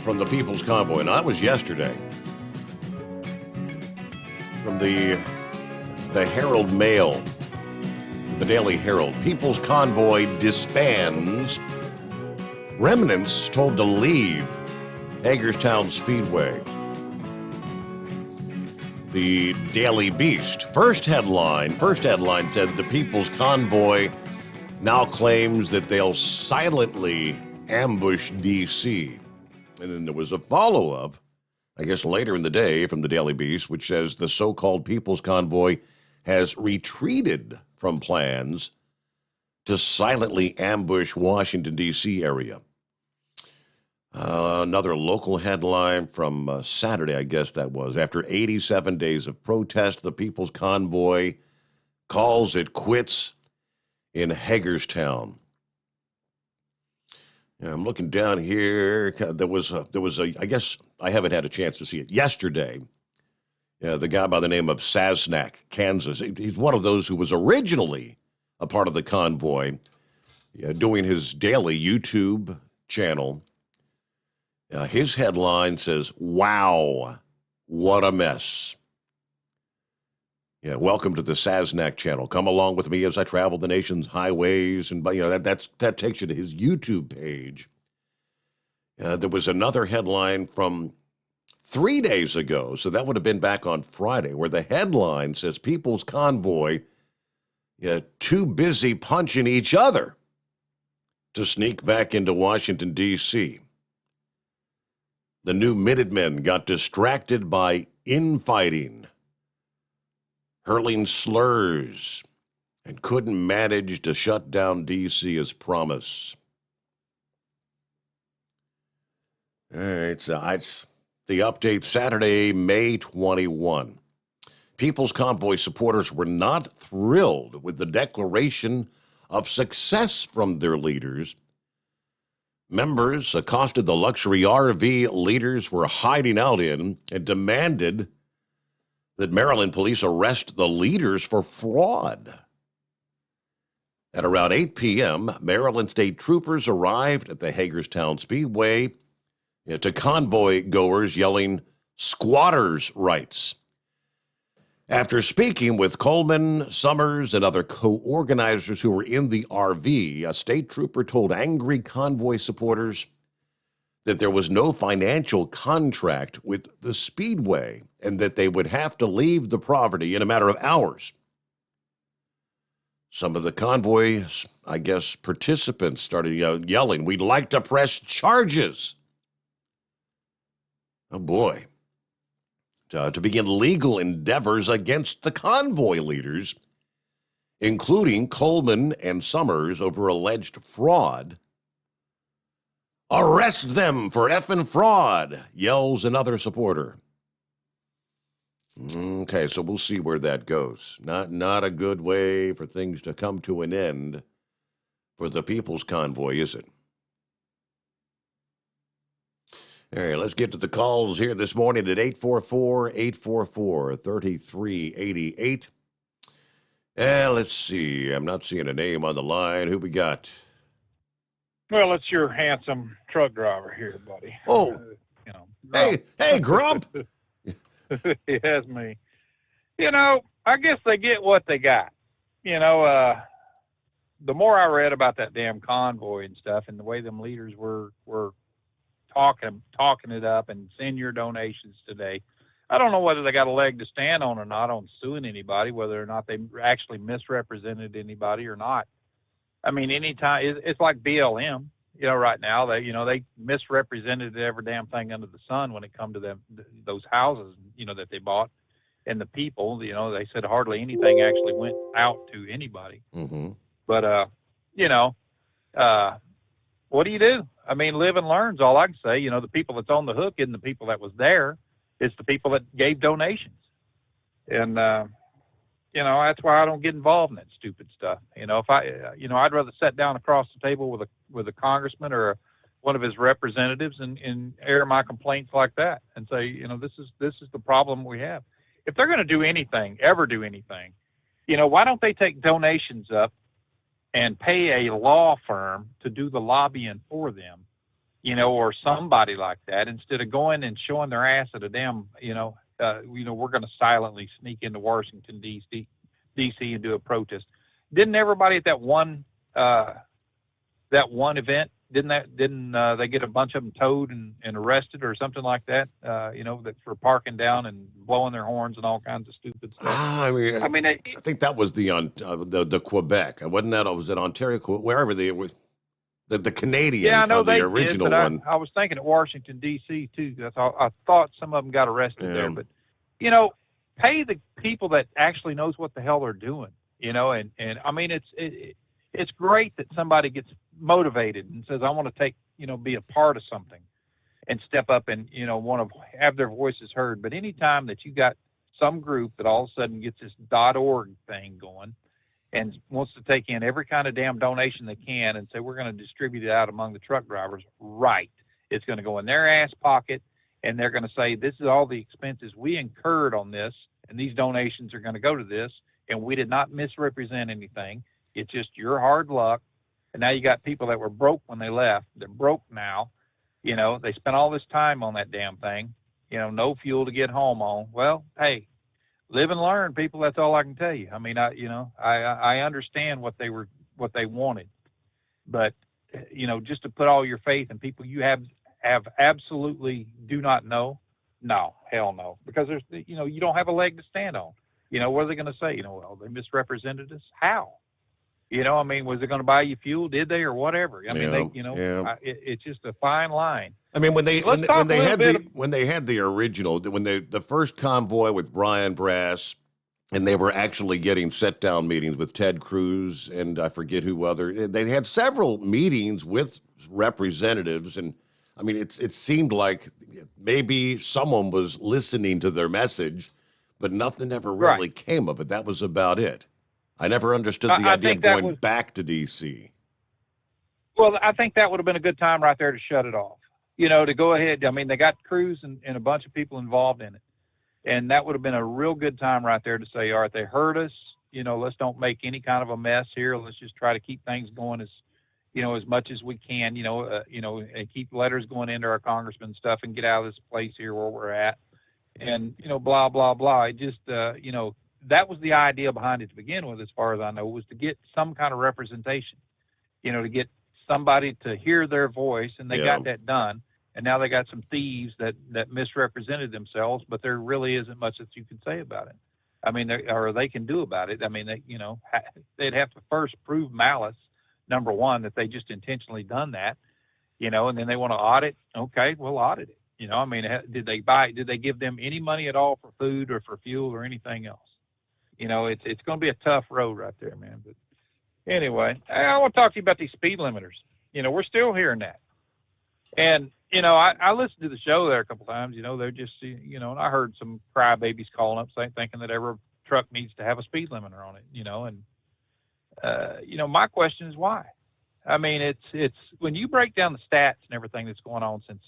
from the People's Convoy. Now, that was yesterday. From the Herald Mail, the Daily Herald. People's Convoy disbands. Remnants told to leave Hagerstown Speedway. the Daily Beast. First headline said the People's Convoy now claims that they'll silently ambush D.C. And then there was a follow-up, I guess later in the day, from the Daily Beast, which says the so-called People's Convoy has retreated from plans to silently ambush Washington, D.C. area. Another local headline from Saturday, I guess that was. After 87 days of protest, the People's Convoy calls it quits in Hagerstown. Yeah, I'm looking down here. There was a, I guess I haven't had a chance to see it. Yesterday, the guy by the name of Sasnak, Kansas, he's one of those who was originally a part of the convoy, doing his daily YouTube channel. His headline says, "Wow, what a mess." Yeah, welcome to the Sasnak channel. Come along with me as I travel the nation's highways, and that takes you to his YouTube page. There was another headline from 3 days ago, so that would have been back on Friday, where the headline says, "People's Convoy too busy punching each other to sneak back into Washington, D.C." The new Minutemen got distracted by infighting, hurling slurs, and couldn't manage to shut down D.C. as promised. All right, so it's the update Saturday, May 21. People's Convoy supporters were not thrilled with the declaration of success from their leaders. Members accosted the luxury RV leaders were hiding out in and demanded that Maryland police arrest the leaders for fraud. At around 8 p.m., Maryland state troopers arrived at the Hagerstown Speedway to convoy goers yelling, "Squatters' rights." After speaking with Coleman, Sommers, and other co-organizers who were in the RV, a state trooper told angry convoy supporters that there was no financial contract with the Speedway and that they would have to leave the property in a matter of hours. Some of the convoy's, I guess, participants started yelling, "We'd like to press charges." Oh, boy. To begin legal endeavors against the convoy leaders, including Coleman and Sommers over alleged fraud. "Arrest them for effing fraud," yells another supporter. Okay, so we'll see where that goes. Not a good way for things to come to an end for the People's Convoy, is it? All right, let's get to the calls here this morning at 844-844-3388. Let's see. I'm not seeing a name on the line. Who we got? Well, it's your handsome truck driver here, buddy. Oh, hey, Grump. Yes, me. I guess they get what they got. The more I read about that damn convoy and stuff, and the way them leaders were talking it up and send your donations today, I don't know whether they got a leg to stand on or not on suing anybody, whether or not they actually misrepresented anybody or not. I mean, anytime it's like BLM, right now they misrepresented every damn thing under the sun when it come to those houses, that they bought, and the people, they said hardly anything actually went out to anybody. Mm-hmm. But what do you do? I mean, live and learn's all I can say. The people that's on the hook isn't the people that was there. It's the people that gave donations. And, that's why I don't get involved in that stupid stuff. If I'd rather sit down across the table with a congressman or one of his representatives and air my complaints like that and say, this is the problem we have. If they're going to do anything, ever do anything, why don't they take donations up and pay a law firm to do the lobbying for them, or somebody like that, instead of going and showing their ass at a damn, we're going to silently sneak into Washington, D.C. and do a protest. Didn't everybody at that one event Didn't they get a bunch of them towed and arrested or something like that? That for parking down and blowing their horns and all kinds of stupid stuff. I think that was the Quebec. Wasn't that? Was it Ontario? Wherever they were, the Canadian. Yeah, I know they the original did, but one. I was thinking at Washington D.C. too. I thought some of them got arrested there, but pay the people that actually knows what the hell they're doing. And I mean it's great that somebody gets motivated and says, I want to be a part of something and step up and, want to have their voices heard. But anytime that you got some group that all of a sudden gets this .org thing going and wants to take in every kind of damn donation they can and say, we're going to distribute it out among the truck drivers, right. It's going to go in their ass pocket, and they're going to say, this is all the expenses we incurred on this, and these donations are going to go to this, and we did not misrepresent anything. It's just your hard luck. And now you got people that were broke when they left. They're broke now. They spent all this time on that damn thing. No fuel to get home on. Well, hey, live and learn, people. That's all I can tell you. I mean, I understand what they wanted, but just to put all your faith in people you have absolutely do not know. No, hell no, because there's you don't have a leg to stand on. What are they going to say? Well, they misrepresented us. How? Was it going to buy you fuel? Did they, or whatever? It's just a fine line. I mean, when they had the original, when the first Convoy with Brian Brass, and they were actually getting set down meetings with Ted Cruz and I forget who other. They had several meetings with representatives, and I mean, it seemed like maybe someone was listening to their message, but nothing ever really came of it. That was about it. I never understood the idea of going back to D.C. Well, I think that would have been a good time right there to shut it off. To go ahead. I mean, they got Cruz and a bunch of people involved in it. And that would have been a real good time right there to say, all right, they hurt us. Let's don't make any kind of a mess here. Let's just try to keep things going as much as we can, and keep letters going into our congressmen and stuff and get out of this place here where we're at. And, blah, blah, blah. It just, that was the idea behind it to begin with, as far as I know, was to get some kind of representation, to get somebody to hear their voice, and they got that done. And now they got some thieves that misrepresented themselves, but there really isn't much that you can say about it. I mean, or they can do about it. I mean, they'd have to first prove malice, number one, that they just intentionally done that, and then they want to audit. Okay, we'll audit it. Did they give them any money at all for food or for fuel or anything else? It's going to be a tough road right there, man. But anyway, I want to talk to you about these speed limiters. We're still hearing that. And, I listened to the show there a couple times, they're just, and I heard some crybabies calling up thinking that every truck needs to have a speed limiter on it, and, my question is why? I mean, it's when you break down the stats and everything that's going on since,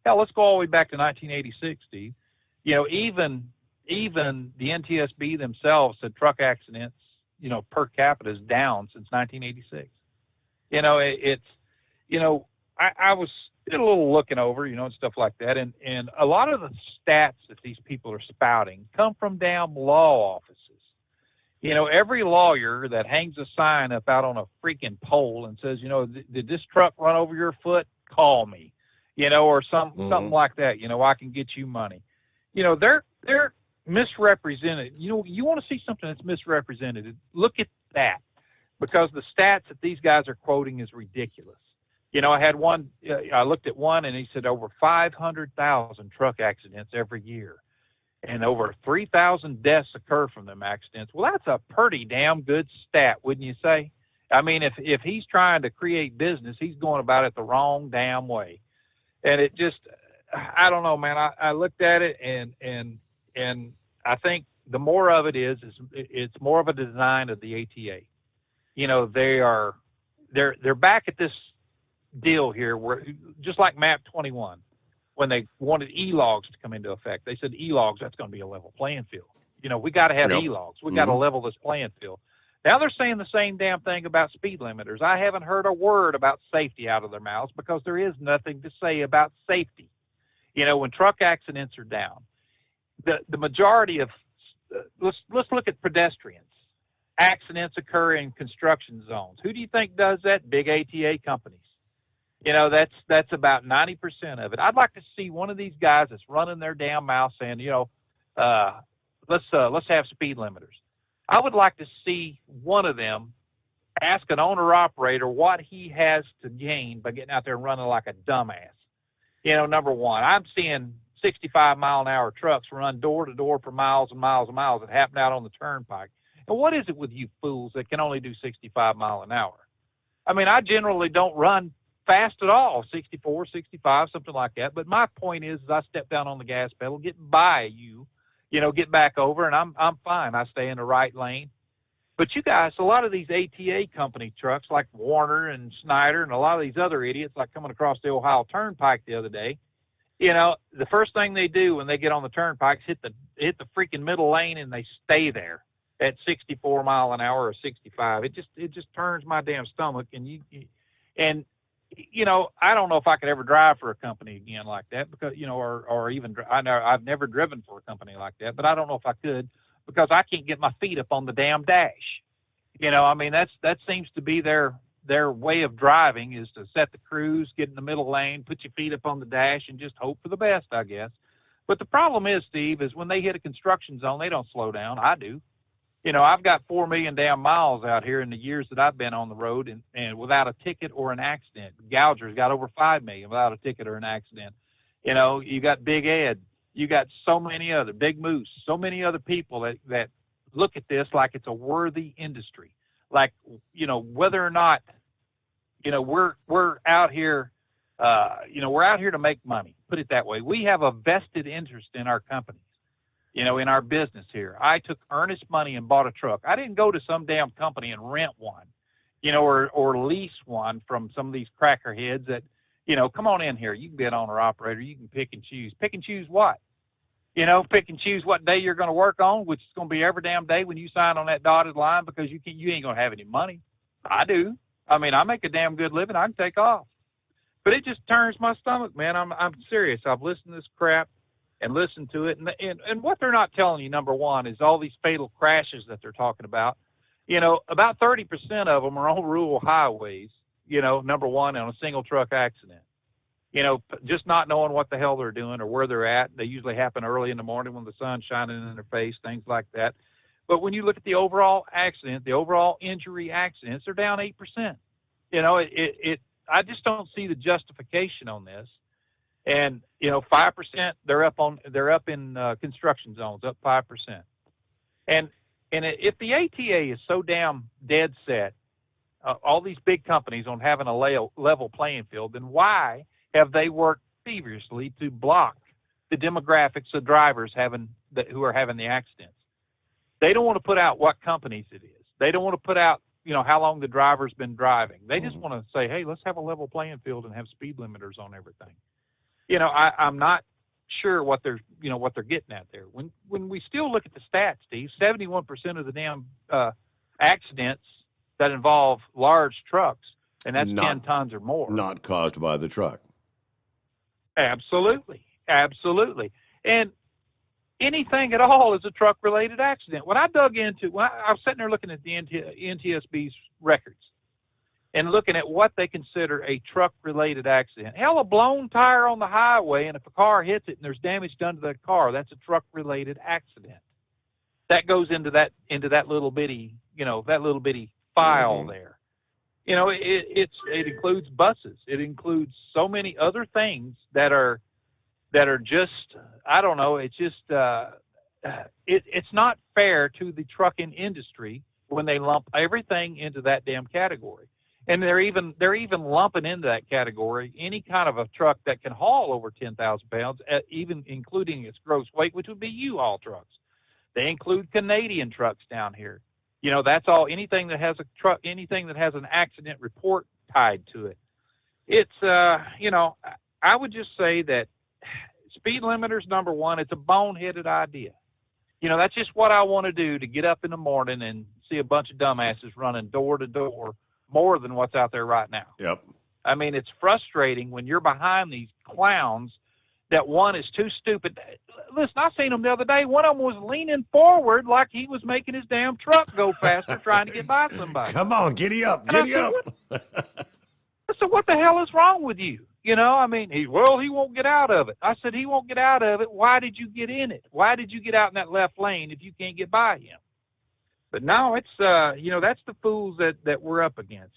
let's go all the way back to 1986, Steve. Even the NTSB themselves said truck accidents, per capita is down since 1986. I was did a little looking over, and stuff like that. And a lot of the stats that these people are spouting come from damn law offices. Every lawyer that hangs a sign up out on a freaking pole and says, did this truck run over your foot? Call me, or something like that. I can get you money. They're misrepresented. You want to see something that's misrepresented, look at that, because the stats that these guys are quoting is ridiculous. I had one, I looked at one, and he said over 500,000 truck accidents every year, and over 3,000 deaths occur from them accidents. Well, that's a pretty damn good stat, wouldn't you say? I mean, if he's trying to create business, he's going about it the wrong damn way. And it just, I don't know, man. I looked at it, and I think the more of it is it's more of a design of the ATA. They're back at this deal here where, just like MAP 21, when they wanted e-logs to come into effect, they said e-logs, that's going to be a level playing field. We got to have e-logs. We got to level this playing field. Now they're saying the same damn thing about speed limiters. I haven't heard a word about safety out of their mouths, because there is nothing to say about safety. When truck accidents are down, the majority of let's look at pedestrians. Accidents occur in construction zones. Who do you think does that? Big ATA companies. That's about 90% of it. I'd like to see one of these guys that's running their damn mouth saying, let's have speed limiters. I would like to see one of them ask an owner-operator what he has to gain by getting out there and running like a dumbass. Number one, I'm seeing 65-mile-an-hour trucks run door-to-door for miles and miles and miles that happen out on the turnpike. And what is it with you fools that can only do 65 mile an hour? I mean, I generally don't run fast at all, 64, 65, something like that. But my point is I step down on the gas pedal, get by you, get back over, and I'm fine. I stay in the right lane. But you guys, a lot of these ATA company trucks like Warner and Snyder and a lot of these other idiots like coming across the Ohio Turnpike the other day, the first thing they do when they get on the turnpike is hit the freaking middle lane and they stay there at 64 mile an hour or 65. It just turns my damn stomach. And I don't know if I could ever drive for a company again like that because, or even, I know I've never driven for a company like that, but I don't know if I could because I can't get my feet up on the damn dash. That seems to be their way of driving is to set the cruise, get in the middle lane, put your feet up on the dash and just hope for the best, I guess. But the problem is, Steve, is when they hit a construction zone, they don't slow down. I do. I've got 4 million damn miles out here in the years that I've been on the road and without a ticket or an accident. Gouger's got over 5 million without a ticket or an accident. You got Big Ed. You got so many other, Big Moose, so many other people that look at this like it's a worthy industry. Like, whether or not, we're out here, we're out here to make money. Put it that way. We have a vested interest in our company. In our business here. I took earnest money and bought a truck. I didn't go to some damn company and rent one, or lease one from some of these crackerheads that, come on in here. You can be an owner operator. You can pick and choose. Pick and choose what? Pick and choose what day you're going to work on, which is going to be every damn day when you sign on that dotted line because you ain't going to have any money. I do. I make a damn good living. I can take off. But it just turns my stomach, man. I'm serious. I've listened to this crap and listen to it. And what they're not telling you, number one, is all these fatal crashes that they're talking about. About 30% of them are on rural highways, number one, on a single truck accident. Just not knowing what the hell they're doing or where they're at. They usually happen early in the morning when the sun's shining in their face, things like that. But when you look at the overall accident, the overall injury accidents, they're down 8%. I just don't see the justification on this. And 5%, they're up in construction zones, up 5%. And if the ATA is so damn dead set, all these big companies on having a level playing field, then why have they worked feverishly to block the demographics of drivers who are having the accidents? They don't want to put out what companies it is. They don't want to put out how long the driver's been driving. They just want to say, hey, let's have a level playing field and have speed limiters on everything. I'm not sure what they're getting at there. When we still look at the stats, Steve, 71% of the damn accidents that involve large trucks, and that's 10 tons or more. Not caused by the truck. Absolutely. And anything at all is a truck-related accident. When I was sitting there looking at the NTSB's records, and looking at what they consider a truck-related accident. Hell, a blown tire on the highway, and if a car hits it and there's damage done to that car, that's a truck-related accident. That goes into that little bitty, file there. It includes buses. It includes so many other things that are just, I don't know. It's just it's not fair to the trucking industry when they lump everything into that damn category. And they're even lumping into that category any kind of a truck that can haul over 10,000 pounds, even including its gross weight, which would be U-Haul trucks. They include Canadian trucks down here. That's all. Anything that has a truck, anything that has an accident report tied to it. It's I would just say that speed limiters, number one, it's a boneheaded idea. That's just what I want to do, to get up in the morning and see a bunch of dumbasses running door to door more than what's out there right now. Yep. It's frustrating when you're behind these clowns that one is too stupid. Listen, I seen them the other day. One of them was leaning forward like he was making his damn truck go faster trying to get by somebody. Come on, giddy up. So what the hell is wrong with you? You know, I mean, he won't get out of it. I said, he won't get out of it. Why did you get in it? Why did you get out in that left lane if you can't get by him? But no, it's, that's the fools that we're up against.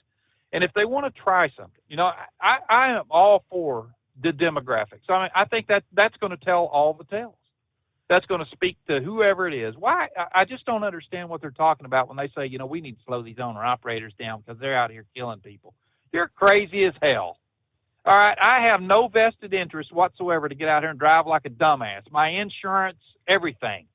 And if they want to try something, I am all for the demographics. I mean, I think that's going to tell all the tales. That's going to speak to whoever it is. Why? I just don't understand what they're talking about when they say, we need to slow these owner-operators down because they're out here killing people. You're crazy as hell. All right, I have no vested interest whatsoever to get out here and drive like a dumbass. My insurance, everything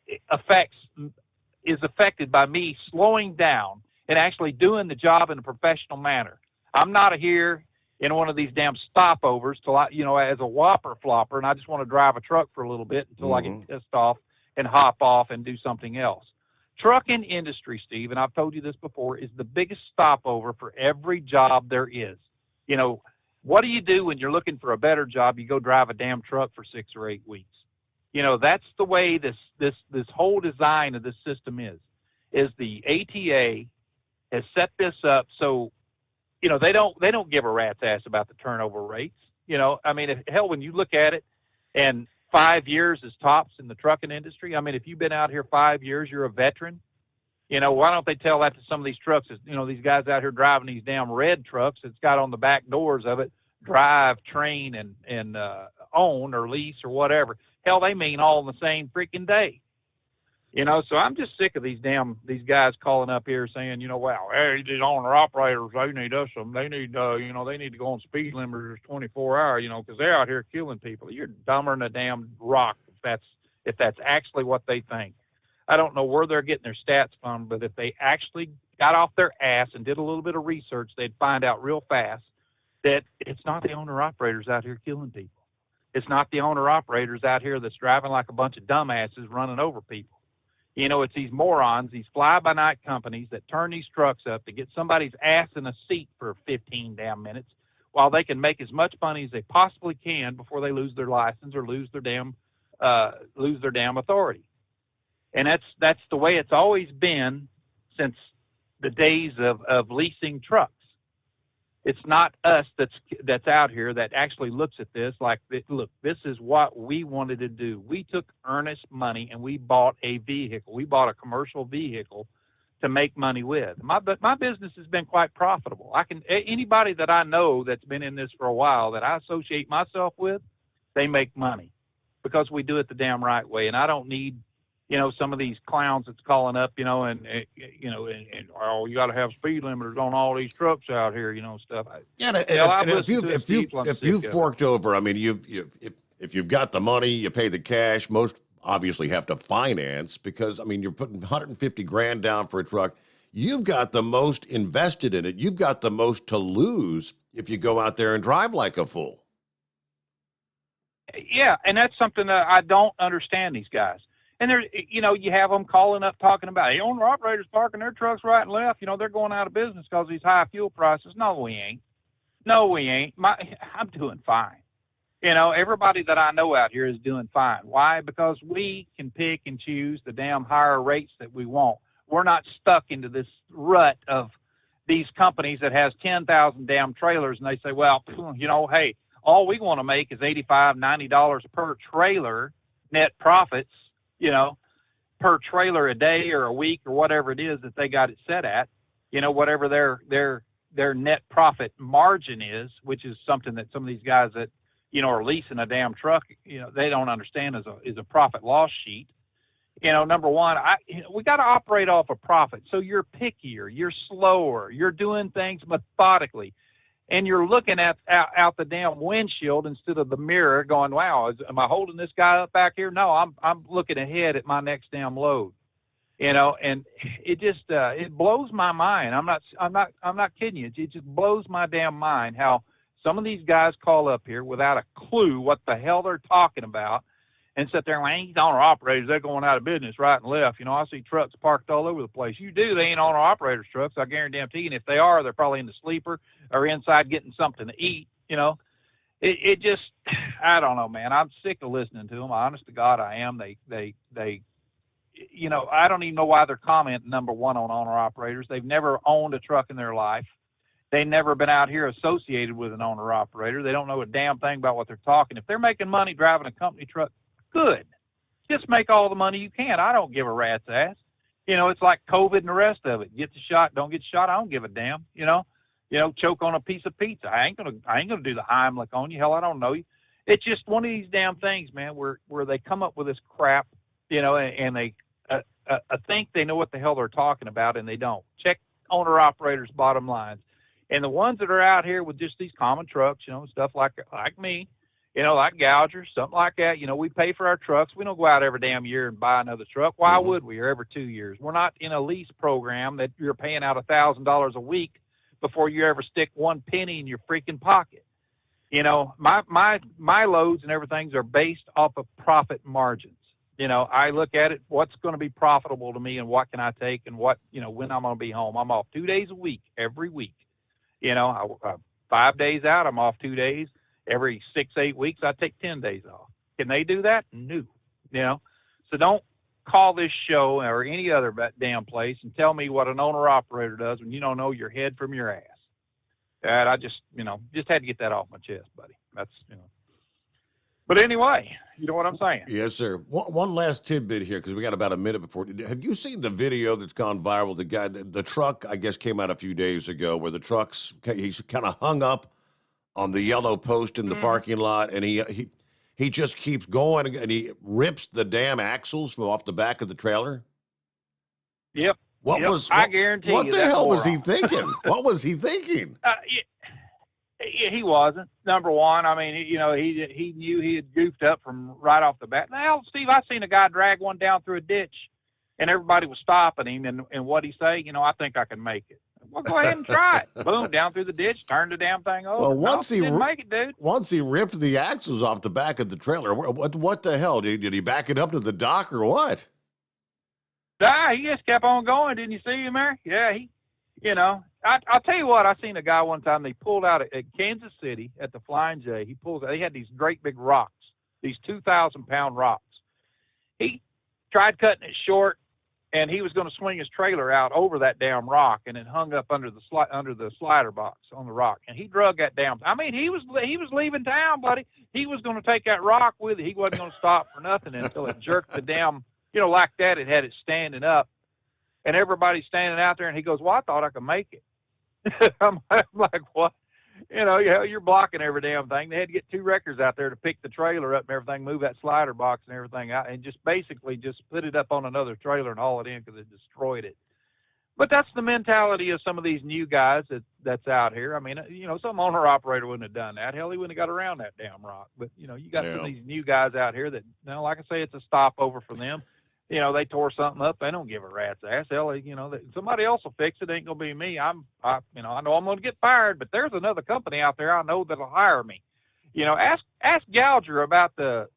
is affected by me slowing down and actually doing the job in a professional manner. I'm not here in one of these damn stopovers till as a whopper flopper, and I just want to drive a truck for a little bit until I get pissed off and hop off and do something else. Trucking industry, Steve, and I've told you this before, is the biggest stopover for every job there is. What do you do when you're looking for a better job? You go drive a damn truck for 6 or 8 weeks. That's the way this whole design of this system is the ATA has set this up so, they don't give a rat's ass about the turnover rates. Hell, when you look at it, and 5 years is tops in the trucking industry. I mean, if you've been out here 5 years, you're a veteran. Why don't they tell that to some of these trucks? These guys out here driving these damn red trucks that's got on the back doors of it, drive, train, and own or lease or whatever. Hell, they mean all in the same freaking day. So I'm just sick of these guys calling up here saying, wow, hey, these owner operators, they need to go on speed limiters 24 hours, because they're out here killing people. You're dumber than a damn rock if that's actually what they think. I don't know where they're getting their stats from, but if they actually got off their ass and did a little bit of research, they'd find out real fast that it's not the owner-operators out here killing people. It's not the owner-operators out here that's driving like a bunch of dumbasses running over people. It's these morons, these fly-by-night companies that turn these trucks up to get somebody's ass in a seat for 15 damn minutes while they can make as much money as they possibly can before they lose their license or lose their damn authority. And that's the way it's always been since the days of leasing trucks. It's not us that's out here that actually looks at this like, look, this is what we wanted to do. We took earnest money and we bought a vehicle. We bought a commercial vehicle to make money with. My business has been quite profitable. Anybody that I know that's been in this for a while that I associate myself with, they make money because we do it the damn right way. And I don't need some of these clowns that's calling up, and you got to have speed limiters on all these trucks out here, stuff. Yeah, and if you've forked over, I mean, if you've got the money, you pay the cash. Most obviously have to finance because, I mean, you're putting 150 grand down for a truck. You've got the most invested in it. You've got the most to lose if you go out there and drive like a fool. Yeah, and that's something that I don't understand these guys. And there's, you have them calling up talking about, hey, owner operators parking their trucks right and left. They're going out of business because of these high fuel prices. No, we ain't. I'm doing fine. Everybody that I know out here is doing fine. Why? Because we can pick and choose the damn higher rates that we want. We're not stuck into this rut of these companies that has 10,000 damn trailers, and they say, well, hey, all we want to make is $85, $90 per trailer net profits. Per trailer a day or a week or whatever it is that they got it set at, whatever their net profit margin is, which is something that some of these guys that, are leasing a damn truck, they don't understand is a profit loss sheet. Number one, we got to operate off a profit. So you're pickier, you're slower, you're doing things methodically. And you're looking out the damn windshield instead of the mirror going, wow, am I holding this guy up back here? No, I'm looking ahead at my next damn load, and it just, it blows my mind. I'm not kidding you. It just blows my damn mind how some of these guys call up here without a clue what the hell they're talking about and sit there and like, these owner operators, they're going out of business right and left. I see trucks parked all over the place. You do, they ain't owner operators trucks, I guarantee you. And if they are, they're probably in the sleeper or inside getting something to eat, It just, I don't know, man. I'm sick of listening to them. Honest to God, I am. They I don't even know why they're commenting, number one, on owner operators. They've never owned a truck in their life. They've never been out here associated with an owner-operator. They don't know a damn thing about what they're talking. If they're making money driving a company truck, good. Just make all the money you can. I don't give a rat's ass. You know, it's like COVID and the rest of it. Get the shot, don't get the shot. I don't give a damn. You know, choke on a piece of pizza. I ain't gonna do the Heimlich on you. Hell, I don't know you. It's just one of these damn things, man, where they come up with this crap, you know, and they think they know what the hell they're talking about, and they don't. Check owner-operators' bottom lines. And the ones that are out here with just these common trucks, you know, stuff like me, you know, like gougers, something like that. You know, we pay for our trucks. We don't go out every damn year and buy another truck. Why would we? Or every 2 years. We're not in a lease program that you're paying out $1,000 a week before you ever stick one penny in your freaking pocket. You know, my loads and everything are based off of profit margins. You know, I look at it, what's going to be profitable to me and what can I take and what, you know, when I'm going to be home. I'm off 2 days a week, every week. You know, 5 days out, I'm off 2 days. Every 6-8 weeks, I take 10 days off. Can they do that? No. You know, so don't call this show or any other damn place and tell me what an owner-operator does when you don't know your head from your ass. And I just, you know, just had to get that off my chest, buddy. That's, you know. But anyway, you know what I'm saying? Yes, sir. One last tidbit here, because we got about a minute before. Have you seen the video that's gone viral? The guy, the truck, I guess, came out a few days ago where he's kind of hung up on the yellow post in the parking lot, and he just keeps going, and he rips the damn axles from off the back of the trailer. Yep. I guarantee what you. What the hell was he thinking? What was he thinking? He wasn't. Number one, I mean, you know, he knew he had goofed up from right off the bat. Now, Steve, I seen a guy drag one down through a ditch, and everybody was stopping him. And what'd he say? You know, I think I can make it. Well, go ahead and try it. Boom, down through the ditch, turned the damn thing over. Well, once he didn't make it, dude. Once he ripped the axles off the back of the trailer, what the hell? Did he back it up to the dock or what? Nah, he just kept on going. Didn't you see him there? Yeah, you know, I'll tell you what, I seen a guy one time, they pulled out at Kansas City at the Flying J. They had these great big rocks, these 2,000-pound rocks. He tried cutting it short, and he was going to swing his trailer out over that damn rock, and it hung up under the slider box on the rock. And he drug that down. I mean, he was leaving town, buddy. He was going to take that rock with it. He wasn't going to stop for nothing until it jerked the damn, you know, like that. It had it standing up. And everybody's standing out there, and he goes, well, I thought I could make it. I'm like, what? You know, you're blocking every damn thing. They had to get 2 wreckers out there to pick the trailer up and everything, move that slider box and everything out, and just basically just put it up on another trailer and haul it in because it destroyed it. But that's the mentality of some of these new guys that's out here. I mean, you know, some owner-operator wouldn't have done that. Hell, he wouldn't have got around that damn rock. But, you know, you got some of these new guys out here that, you know, like I say, it's a stopover for them. You know, they tore something up. They don't give a rat's ass. Hell, you know, somebody else will fix it. It ain't gonna be me. You know, I know I'm gonna get fired, but there's another company out there I know that'll hire me. You know, ask Gouger about the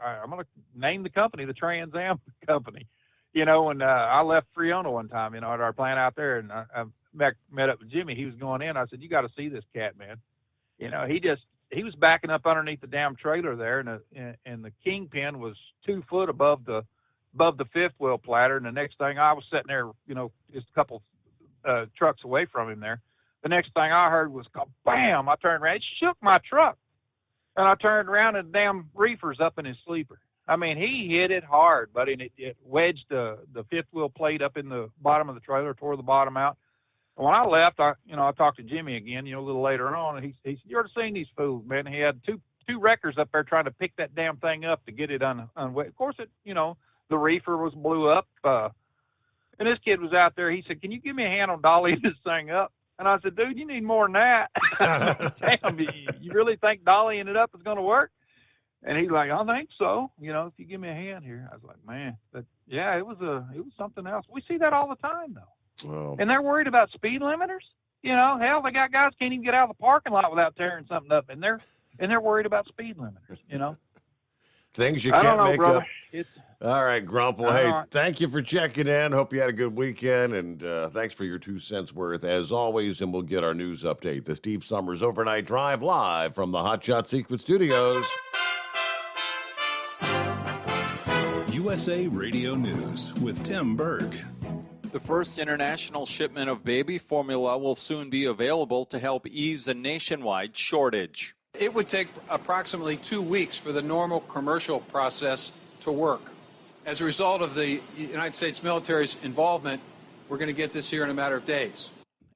I'm gonna name the company, the Trans Am company. You know, when I left Friona one time, you know, at our plant out there, and I met up with Jimmy. He was going in. I said, "You got to see this cat, man." You know, he was backing up underneath the damn trailer there, and the kingpin was 2 foot above the fifth wheel platter, and the next thing I was sitting there, you know, just a couple trucks away from him there. The next thing I heard was, bam! I turned around. It shook my truck, and I turned around, and the damn reefer's up in his sleeper. I mean, he hit it hard, buddy, and it wedged the fifth wheel plate up in the bottom of the trailer, tore the bottom out. And when I left, I talked to Jimmy again, you know, a little later on, and he said, "You ever seen these fools, man?" He had two wreckers up there trying to pick that damn thing up to get it unwet. Of course, the reefer was blew up, and this kid was out there. He said, "Can you give me a hand on dollying this thing up?" And I said, "Dude, you need more than that." Damn, you really think dollying it up is going to work? And he's like, "I think so. You know, if you give me a hand here." I was like, "Man, it was something else." We see that all the time, though. Well, and they're worried about speed limiters. You know, hell, they got guys can't even get out of the parking lot without tearing something up, and they're worried about speed limiters. You know, things you can't make brother. up. All right, Grump. Well, hey, thank you for checking in. Hope you had a good weekend, and thanks for your 2 cents worth, as always, and we'll get our news update. The Steve Sommers Overnight Drive live from the Hot Shot Secret Studios. USA Radio News with Tim Berg. The first international shipment of baby formula will soon be available to help ease a nationwide shortage. It would take approximately 2 weeks for the normal commercial process to work. As a result of the United States military's involvement, we're going to get this here in a matter of days.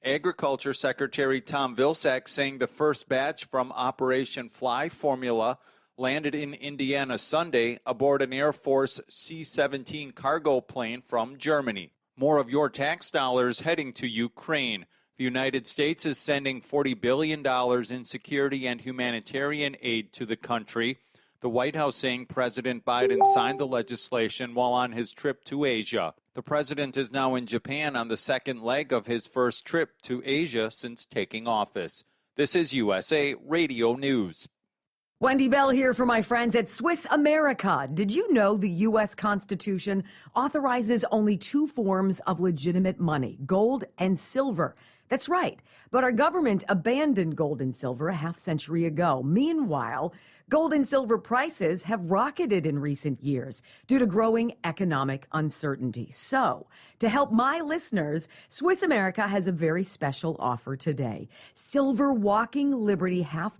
Agriculture Secretary Tom Vilsack saying the first batch from Operation Fly Formula landed in Indiana Sunday aboard an Air Force C-17 cargo plane from Germany. More of your tax dollars heading to Ukraine. The United States is sending $40 billion in security and humanitarian aid to the country. The White House saying President Biden signed the legislation while on his trip to Asia. The president is now in Japan on the second leg of his first trip to Asia since taking office. This is USA Radio News. Wendy Bell here for my friends at Swiss America. Did you know the U.S. Constitution authorizes only 2 forms of legitimate money, gold and silver? That's right. But our government abandoned gold and silver a half-century ago. Meanwhile, gold and silver prices have rocketed in recent years due to growing economic uncertainty. So, to help my listeners, Swiss America has a very special offer today. Silver Walking Liberty $half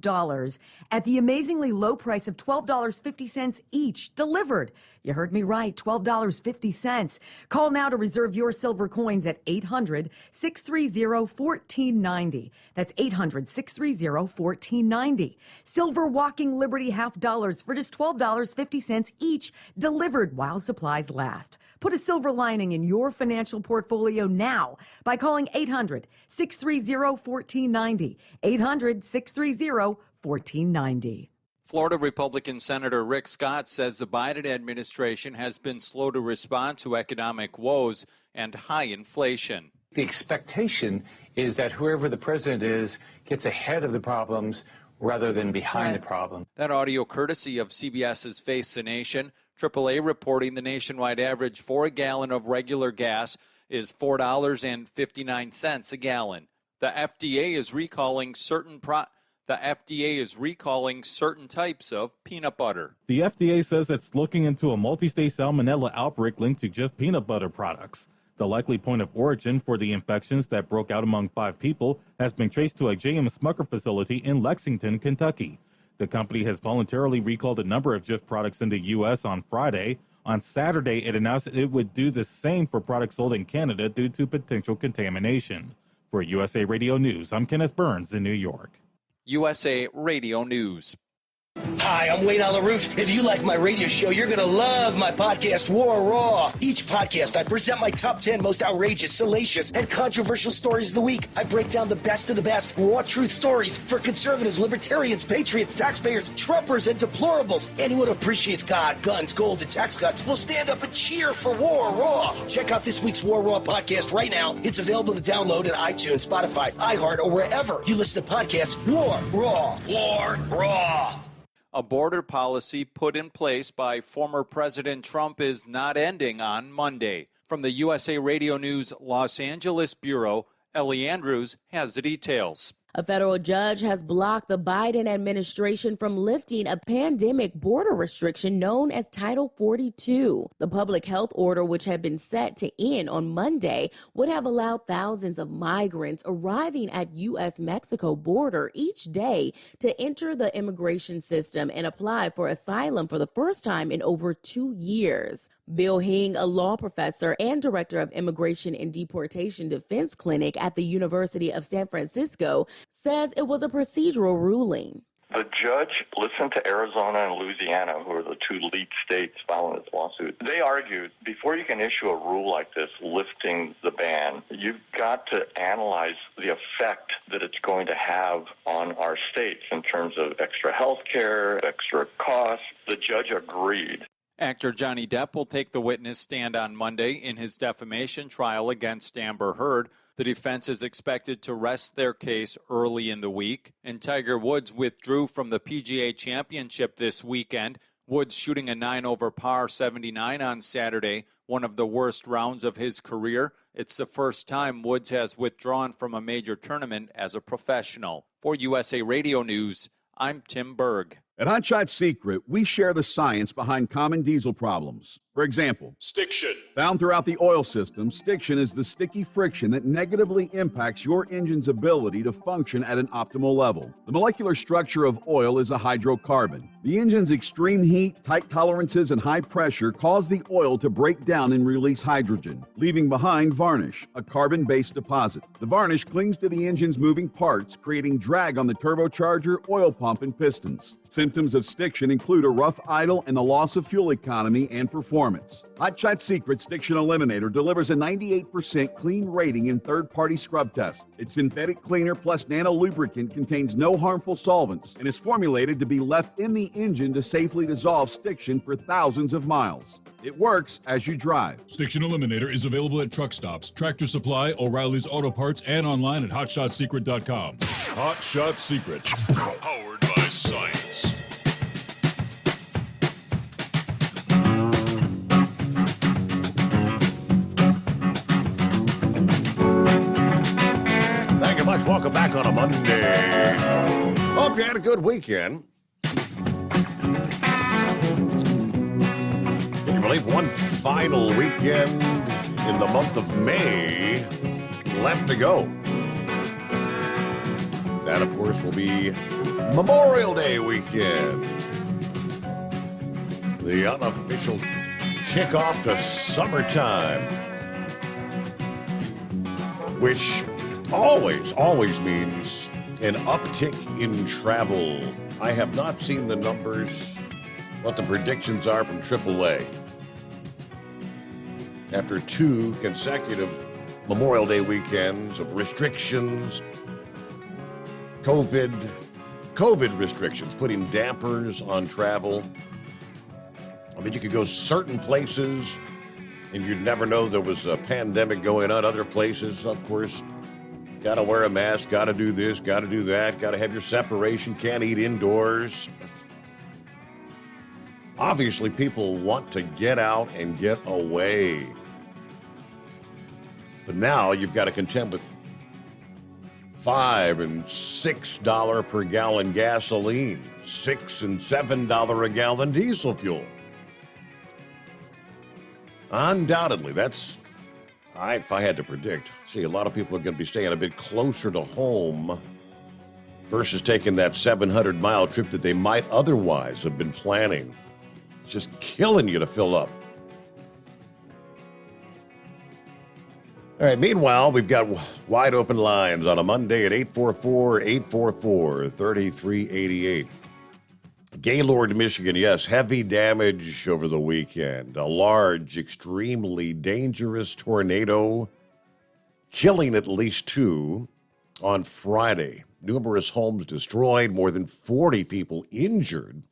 at the amazingly low price of $12.50 each, delivered. You heard me right, $12.50. Call now to reserve your silver coins at 800-630-1490. That's 800-630-1490. Silver Walking Liberty $half for just $12.50 each, delivered while supplies last. Put a silver lining in your financial portfolio now by calling 800-630-1490. 800-630-1490. Florida Republican Senator Rick Scott says the Biden administration has been slow to respond to economic woes and high inflation. The expectation is that whoever the president is gets ahead of the problems rather than behind the problem. That audio courtesy of CBS's Face the Nation. AAA reporting the nationwide average for a gallon of regular gas is $4.59 a gallon. The FDA is recalling certain types of peanut butter. The FDA says it's looking into a multi-state salmonella outbreak linked to just peanut butter products. The likely point of origin for the infections that broke out among 5 people has been traced to a J.M. Smucker facility in Lexington, Kentucky. The company has voluntarily recalled a number of Jif products in the U.S. on Friday. On Saturday, it announced it would do the same for products sold in Canada due to potential contamination. For USA Radio News, I'm Kenneth Burns in New York. USA Radio News. Hi, I'm Wayne LaRoute. If you like my radio show, you're going to love my podcast, War Raw. Each podcast, I present my top 10 most outrageous, salacious, and controversial stories of the week. I break down the best of the best, raw truth stories for conservatives, libertarians, patriots, taxpayers, Trumpers, and deplorables. Anyone who appreciates God, guns, gold, and tax cuts will stand up and cheer for War Raw. Check out this week's War Raw podcast right now. It's available to download on iTunes, Spotify, iHeart, or wherever you listen to podcasts. War Raw. War Raw. A border policy put in place by former President Trump is not ending on Monday. From the USA Radio News Los Angeles Bureau, Ellie Andrews has the details. A federal judge has blocked the Biden administration from lifting a pandemic border restriction known as Title 42. The public health order, which had been set to end on Monday, would have allowed thousands of migrants arriving at U.S.-Mexico border each day to enter the immigration system and apply for asylum for the first time in over 2 years. Bill Hing, a law professor and director of Immigration and Deportation Defense Clinic at the University of San Francisco, says it was a procedural ruling. The judge listened to Arizona and Louisiana, who are the 2 lead states following this lawsuit. They argued before you can issue a rule like this lifting the ban, you've got to analyze the effect that it's going to have on our states in terms of extra health care, extra costs. The judge agreed. Actor Johnny Depp will take the witness stand on Monday in his defamation trial against Amber Heard. The defense is expected to rest their case early in the week. And Tiger Woods withdrew from the PGA Championship this weekend. Woods shooting a 9-over par 79 on Saturday, one of the worst rounds of his career. It's the first time Woods has withdrawn from a major tournament as a professional. For USA Radio News, I'm Tim Berg. At Hot Shot Secret, we share the science behind common diesel problems. For example, Stiction. found throughout the oil system, stiction is the sticky friction that negatively impacts your engine's ability to function at an optimal level. The molecular structure of oil is a hydrocarbon. The engine's extreme heat, tight tolerances, and high pressure cause the oil to break down and release hydrogen, leaving behind varnish, a carbon-based deposit. The varnish clings to the engine's moving parts, creating drag on the turbocharger, oil pump, and pistons. Symptoms of stiction include a rough idle and the loss of fuel economy and performance. Hot Shot Secret Stiction Eliminator delivers a 98% clean rating in third-party scrub tests. Its synthetic cleaner plus nano lubricant contains no harmful solvents and is formulated to be left in the engine to safely dissolve stiction for thousands of miles. It works as you drive. Stiction Eliminator is available at truck stops, Tractor Supply, O'Reilly's Auto Parts, and online at HotShotSecret.com. Hot Shot Secret. Powered by science. Thank you much. Welcome back on a Monday. Hope you had a good weekend. Can you believe one final weekend in the month of May left to go? That, of course, will be Memorial Day weekend. The unofficial kickoff to summertime, which always means an uptick in travel. I have not seen the numbers, what the predictions are from AAA. After 2 consecutive Memorial Day weekends of restrictions, COVID restrictions, putting dampers on travel. I mean, you could go certain places and you'd never know there was a pandemic going on. Other places, of course, got to wear a mask, got to do this, got to do that, got to have your separation, can't eat indoors. Obviously, people want to get out and get away. But now you've got to contend with $5 and $6 per gallon gasoline, $6 and $7 a gallon diesel fuel. Undoubtedly, that's, if I had to predict, see, a lot of people are going to be staying a bit closer to home versus taking that 700-mile trip that they might otherwise have been planning. It's just killing you to fill up. All right, meanwhile, we've got wide open lines on a Monday at 844-844-3388. Gaylord, Michigan, yes, heavy damage over the weekend. A large, extremely dangerous tornado, killing at least 2 on Friday. Numerous homes destroyed, more than 40 people injured.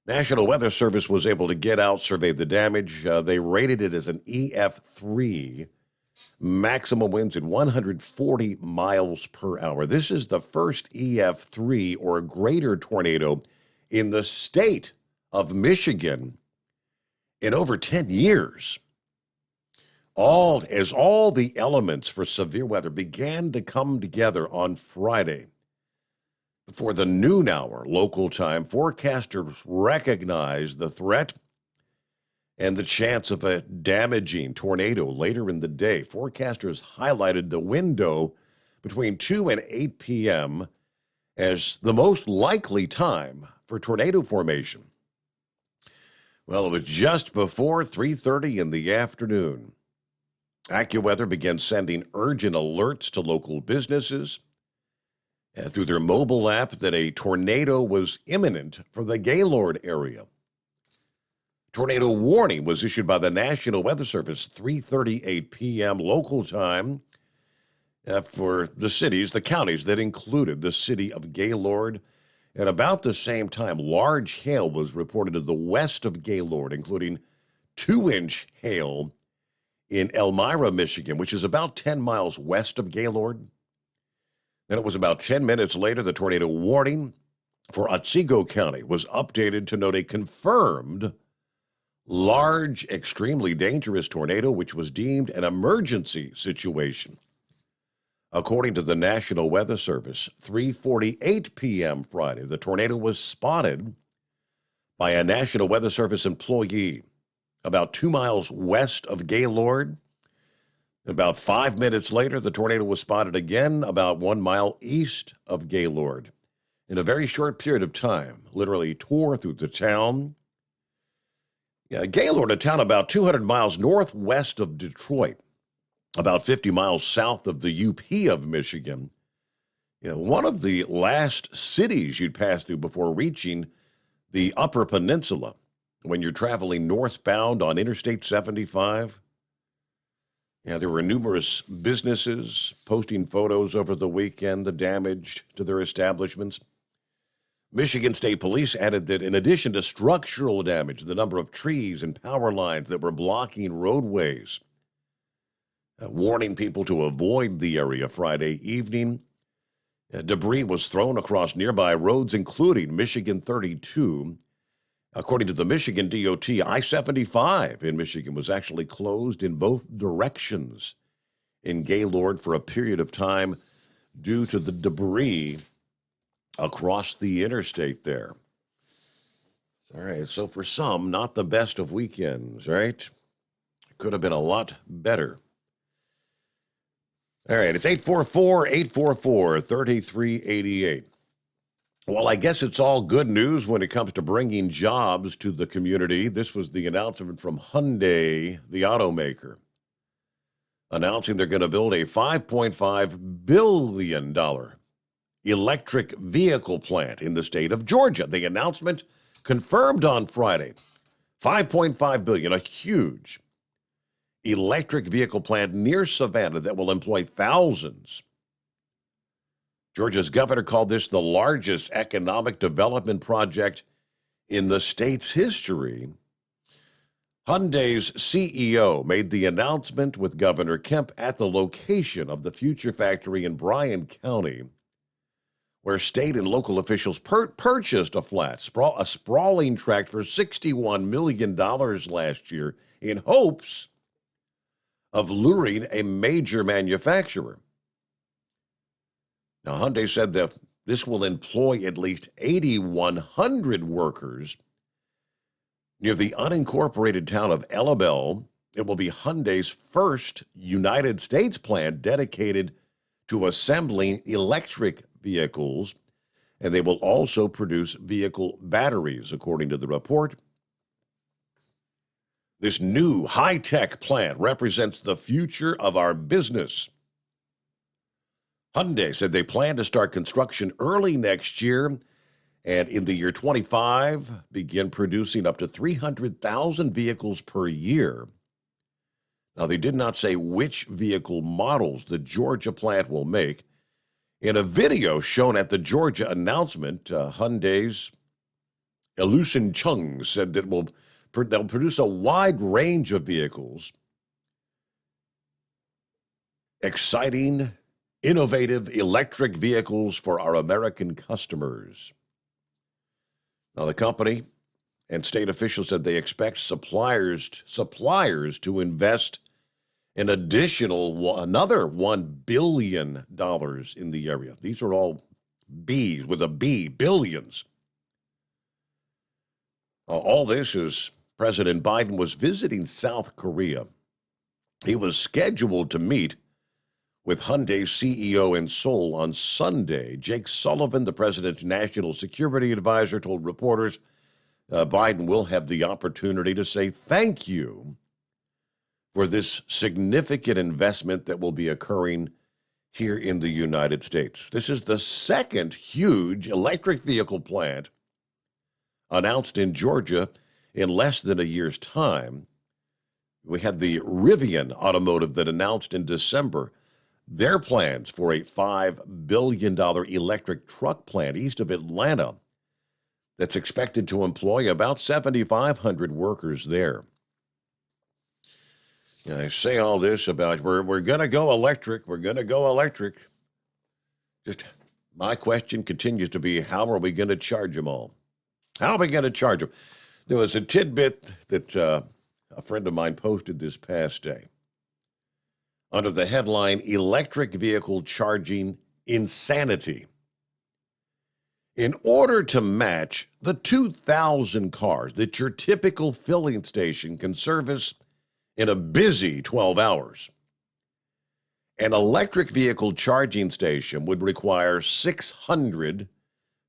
National Weather Service was able to get out, survey the damage. They rated it as an EF3. Maximum winds at 140 miles per hour. This is the first EF3 or greater tornado in the state of Michigan in over 10 years. As all the elements for severe weather began to come together on Friday. Before the noon hour local time, forecasters recognized the threat and the chance of a damaging tornado later in the day. Forecasters highlighted the window between 2 and 8 p.m. as the most likely time for tornado formation. Well, it was just before 3:30 in the afternoon. AccuWeather began sending urgent alerts to local businesses through their mobile app that a tornado was imminent for the Gaylord area. Tornado warning was issued by the National Weather Service 3:38 p.m. local time for the counties that included the city of Gaylord. At about the same time, large hail was reported to the west of Gaylord, including 2-inch hail in Elmira, Michigan, which is about 10 miles west of Gaylord. Then it was about 10 minutes later, the tornado warning for Otsego County was updated to note a confirmed large, extremely dangerous tornado, which was deemed an emergency situation. According to the National Weather Service, 3:48 p.m. Friday, the tornado was spotted by a National Weather Service employee about 2 miles west of Gaylord. About 5 minutes later, the tornado was spotted again about 1 mile east of Gaylord. In a very short period of time, literally tore through the town. Gaylord, a town about 200 miles northwest of Detroit, about 50 miles south of the UP of Michigan. One of the last cities you'd pass through before reaching the Upper Peninsula when you're traveling northbound on Interstate 75. There were numerous businesses posting photos over the weekend, the damage to their establishments. Michigan State Police added that in addition to structural damage, the number of trees and power lines that were blocking roadways, warning people to avoid the area Friday evening. Debris was thrown across nearby roads, including Michigan 32. According to the Michigan DOT, I-75 in Michigan was actually closed in both directions in Gaylord for a period of time due to the debris across the interstate there. All right, so for some, not the best of weekends, right? Could have been a lot better. All right, it's 844-844-3388. Well, I guess it's all good news when it comes to bringing jobs to the community. This was the announcement from Hyundai, the automaker, announcing they're going to build a $5.5 billion electric vehicle plant in the state of Georgia. The announcement confirmed on Friday. $5.5 billion, a huge electric vehicle plant near Savannah that will employ thousands. Georgia's governor called this the largest economic development project in the state's history. Hyundai's CEO made the announcement with Governor Kemp at the location of the future factory in Bryan County, where state and local officials purchased a sprawling tract for $61 million last year in hopes of luring a major manufacturer. Now, Hyundai said that this will employ at least 8,100 workers near the unincorporated town of Ellabelle. It will be Hyundai's first United States plant dedicated to assembling electric vehicles, and they will also produce vehicle batteries, according to the report. This new high-tech plant represents the future of our business. Hyundai said they plan to start construction early next year, and in the year 25, begin producing up to 300,000 vehicles per year. Now, they did not say which vehicle models the Georgia plant will make. In a video shown at the Georgia announcement, Hyundai's Elusen Chung said that they'll produce a wide range of vehicles. Exciting, innovative electric vehicles for our American customers. Now, the company and state officials said they expect suppliers to invest an additional another $1 billion in the area. These are all B's with a B, billions. All this is President Biden was visiting South Korea. He was scheduled to meet with Hyundai's CEO in Seoul on Sunday. Jake Sullivan, the president's national security advisor, told reporters Biden will have the opportunity to say thank you for this significant investment that will be occurring here in the United States. This is the second huge electric vehicle plant announced in Georgia in less than a year's time. We had the Rivian Automotive that announced in December their plans for a $5 billion electric truck plant east of Atlanta that's expected to employ about 7,500 workers there. I say all this about we're going to go electric. We're going to go electric. Just my question continues to be, how are we going to charge them all? How are we going to charge them? There was a tidbit that a friend of mine posted this past day under the headline, Electric Vehicle Charging Insanity. In order to match the 2,000 cars that your typical filling station can service in a busy 12 hours, an electric vehicle charging station would require 600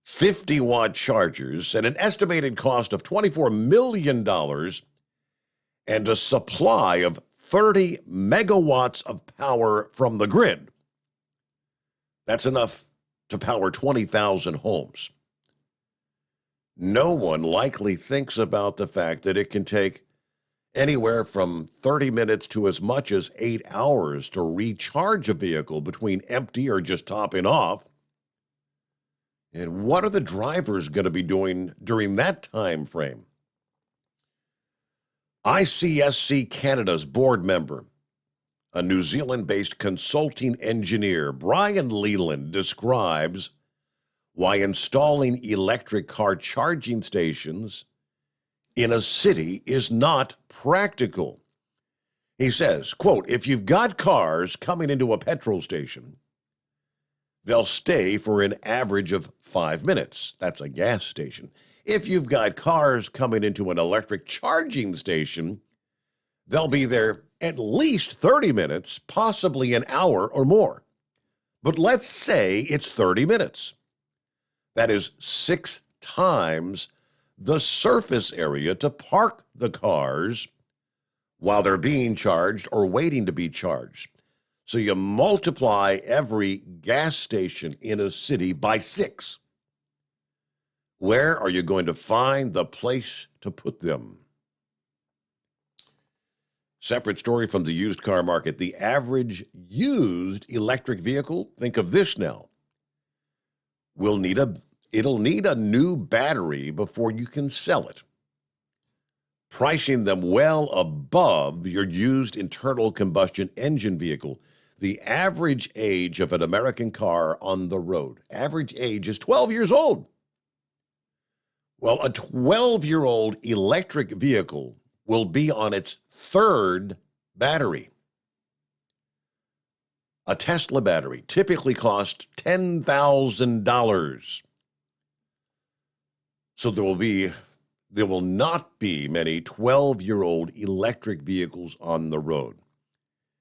50-watt chargers at an estimated cost of $24 million and a supply of 30 megawatts of power from the grid. That's enough to power 20,000 homes. No one likely thinks about the fact that it can take anywhere from 30 minutes to as much as 8 hours to recharge a vehicle between empty or just topping off. And what are the drivers going to be doing during that time frame? ICSC Canada's board member, a New Zealand-based consulting engineer, Brian Leland, describes why installing electric car charging stations in a city is not practical. He says, quote, if you've got cars coming into a petrol station, they'll stay for an average of 5 minutes. That's a gas station. If you've got cars coming into an electric charging station, they'll be there at least 30 minutes, possibly an hour or more. But let's say it's 30 minutes. That is 6 times the surface area to park the cars while they're being charged or waiting to be charged. So you multiply every gas station in a city by 6. Where are you going to find the place to put them? Separate story from the used car market. The average used electric vehicle, think of this now, it'll need a new battery before you can sell it, pricing them well above your used internal combustion engine vehicle. The average age of an American car on the road, average age is 12 years old. Well, a 12-year-old electric vehicle will be on its 3rd battery. A Tesla battery typically costs $10,000. So there will not be many 12-year-old electric vehicles on the road.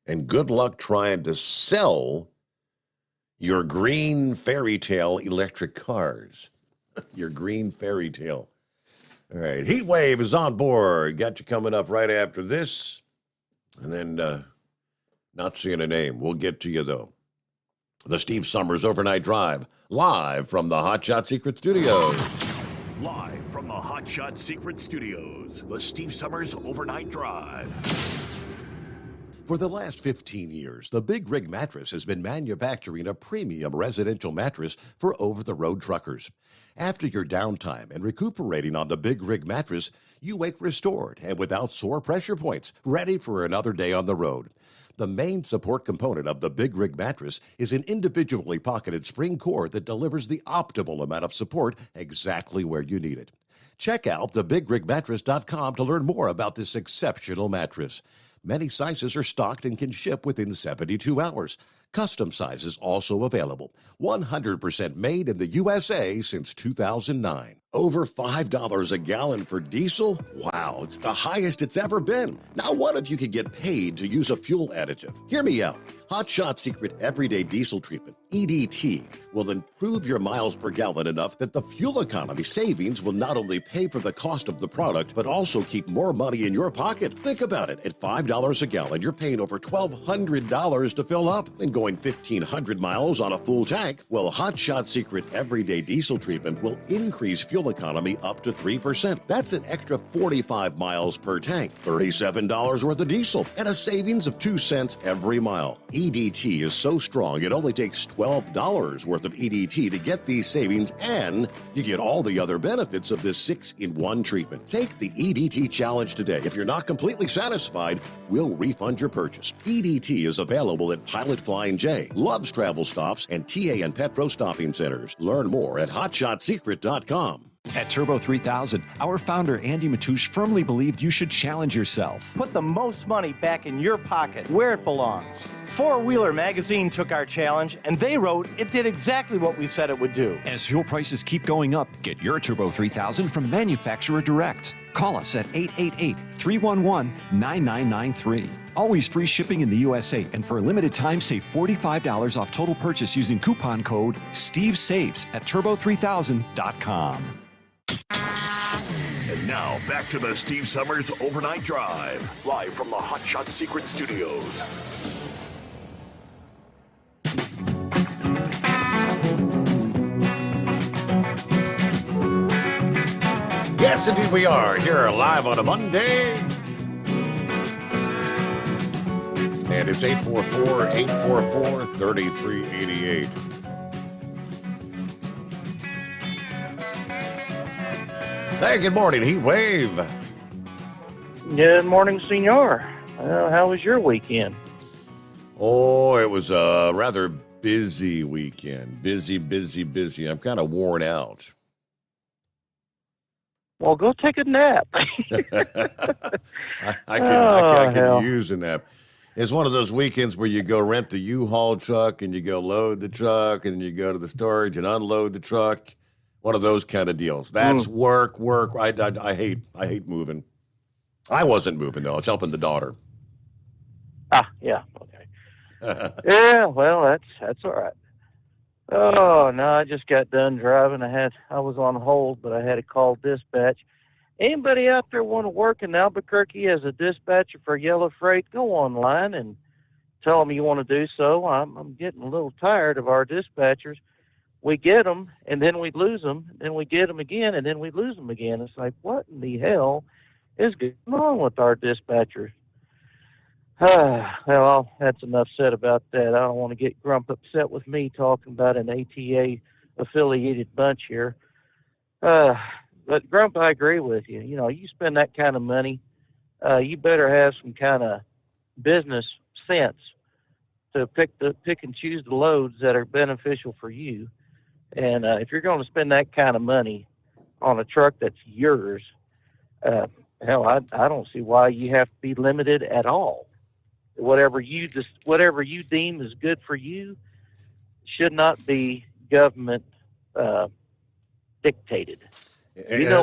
And good luck trying to sell your green fairy tale electric cars. Your green fairy tale. All right, Heat Wave is on board. Got you coming up right after this. And then not seeing a name. We'll get to you, though. The Steve Sommers Overnight Drive, live from the Hot Shot Secret Studios. Live from the Hot Shot Secret Studios, the Steve Sommers Overnight Drive. For the last 15 years, the Big Rig Mattress has been manufacturing a premium residential mattress for over-the-road truckers. After your downtime and recuperating on the Big Rig Mattress, you wake restored and without sore pressure points, ready for another day on the road. The main support component of the Big Rig Mattress is an individually pocketed spring cord that delivers the optimal amount of support exactly where you need it. Check out thebigrigmattress.com to learn more about this exceptional mattress. Many sizes are stocked and can ship within 72 hours. Custom sizes also available. 100% made in the USA since 2009. Over $5 a gallon for diesel? Wow, it's the highest it's ever been. Now what if you could get paid to use a fuel additive? Hear me out. Hot Shot Secret Everyday Diesel Treatment, EDT, will improve your miles per gallon enough that the fuel economy savings will not only pay for the cost of the product, but also keep more money in your pocket. Think about it. At $5 a gallon, you're paying over $1,200 to fill up and going 1,500 miles on a full tank. Well, Hot Shot Secret Everyday Diesel Treatment will increase fuel economy up to 3%. That's an extra 45 miles per tank, $37 worth of diesel, and a savings of 2 cents every mile. EDT is so strong, it only takes $12 worth of EDT to get these savings, and you get all the other benefits of this 6-in-1 treatment. Take the EDT challenge today. If you're not completely satisfied, we'll refund your purchase. EDT is available at Pilot Flying J, Love's Travel Stops, and TA and Petro Stopping Centers. Learn more at hotshotsecret.com. At Turbo 3000, our founder Andy Matouche firmly believed you should challenge yourself. Put the most money back in your pocket, where it belongs. Four Wheeler Magazine took our challenge, and they wrote it did exactly what we said it would do. As fuel prices keep going up, get your Turbo 3000 from manufacturer direct. Call us at 888-311-9993. Always free shipping in the USA, and for a limited time, save $45 off total purchase using coupon code STEVESAVES at turbo3000.com. And now, back to the Steve Summers Overnight Drive, live from the Hot Shot Secret Studios. Yes, indeed we are, here live on a Monday. And it's 844-844-3388. Hey, good morning, Heat Wave. Good morning, senor. How was your weekend? Oh, it was a rather busy weekend. Busy. I'm kind of worn out. Well, go take a nap. I can use a nap. It's one of those weekends where you go rent the U-Haul truck and you go load the truck and then you go to the storage and unload the truck. One of those kind of deals. That's work. I hate moving. I wasn't moving though. I was helping the daughter. Yeah. Okay. Yeah. Well, that's all right. Oh no, I just got done driving. I was on hold, but I had to call dispatch. Anybody out there want to work in Albuquerque as a dispatcher for Yellow Freight? Go online and tell them you want to do so. I'm getting a little tired of our dispatchers. We get them, and then we lose them, and we get them again, and then we lose them again. It's like, what in the hell is going on with our dispatchers? Well, that's enough said about that. I don't want to get Grump upset with me talking about an ATA-affiliated bunch here. But, Grump, I agree with you. You know, you spend that kind of money, you better have some kind of business sense to pick and choose the loads that are beneficial for you. And if you're going to spend that kind of money on a truck that's yours, hell, I don't see why you have to be limited at all. Whatever you deem is good for you should not be government dictated. And, I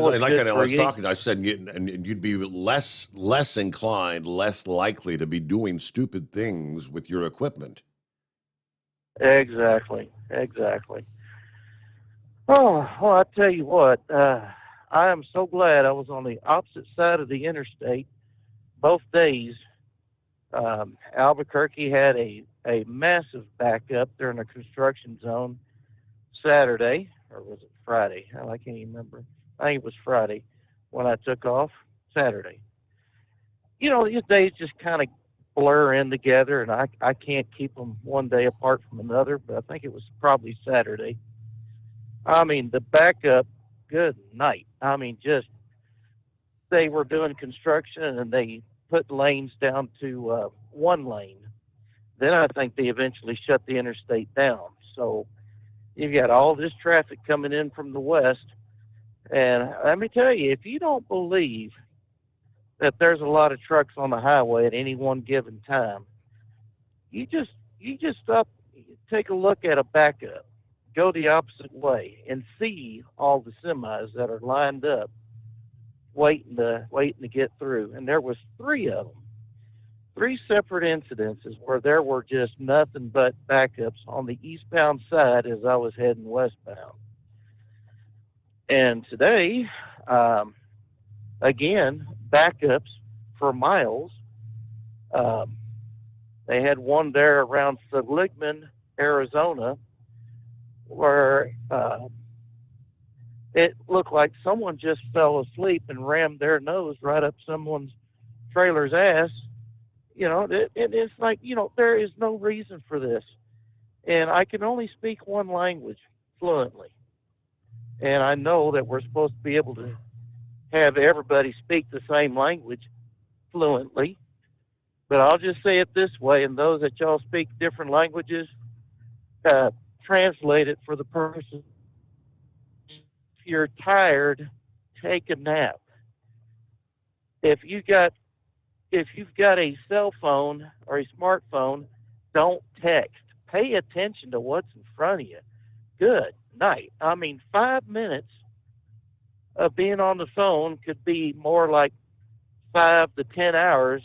was talking, I said, and you'd be less inclined, less likely to be doing stupid things with your equipment. Exactly. Oh, well, I tell you what, I am so glad I was on the opposite side of the interstate both days. Albuquerque had a massive backup during the construction zone Saturday, or was it Friday? I can't even remember. I think it was Friday when I took off. Saturday. You know, these days just kind of blur in together, and I can't keep them one day apart from another, but I think it was probably Saturday. I mean, the backup, good night. I mean, just they were doing construction, and they put lanes down to one lane. Then I think they eventually shut the interstate down. So you've got all this traffic coming in from the west. And let me tell you, if you don't believe that there's a lot of trucks on the highway at any one given time, you just stop, take a look at a backup, go the opposite way, and see all the semis that are lined up waiting to get through. And there was 3 of them, 3 separate incidences where there were just nothing but backups on the eastbound side as I was heading westbound. And today, again, backups for miles. They had one there around Seligman, Arizona, where it looked like someone just fell asleep and rammed their nose right up someone's trailer's ass. You know, it's like, you know, there is no reason for this. And I can only speak one language fluently. And I know that we're supposed to be able to have everybody speak the same language fluently. But I'll just say it this way, and those that y'all speak different languages, translate it for the person you're tired, take a nap. If you've got a cell phone or a smartphone, don't text. Pay attention to what's in front of you. Good night. I mean, 5 minutes of being on the phone could be more like 5 to 10 hours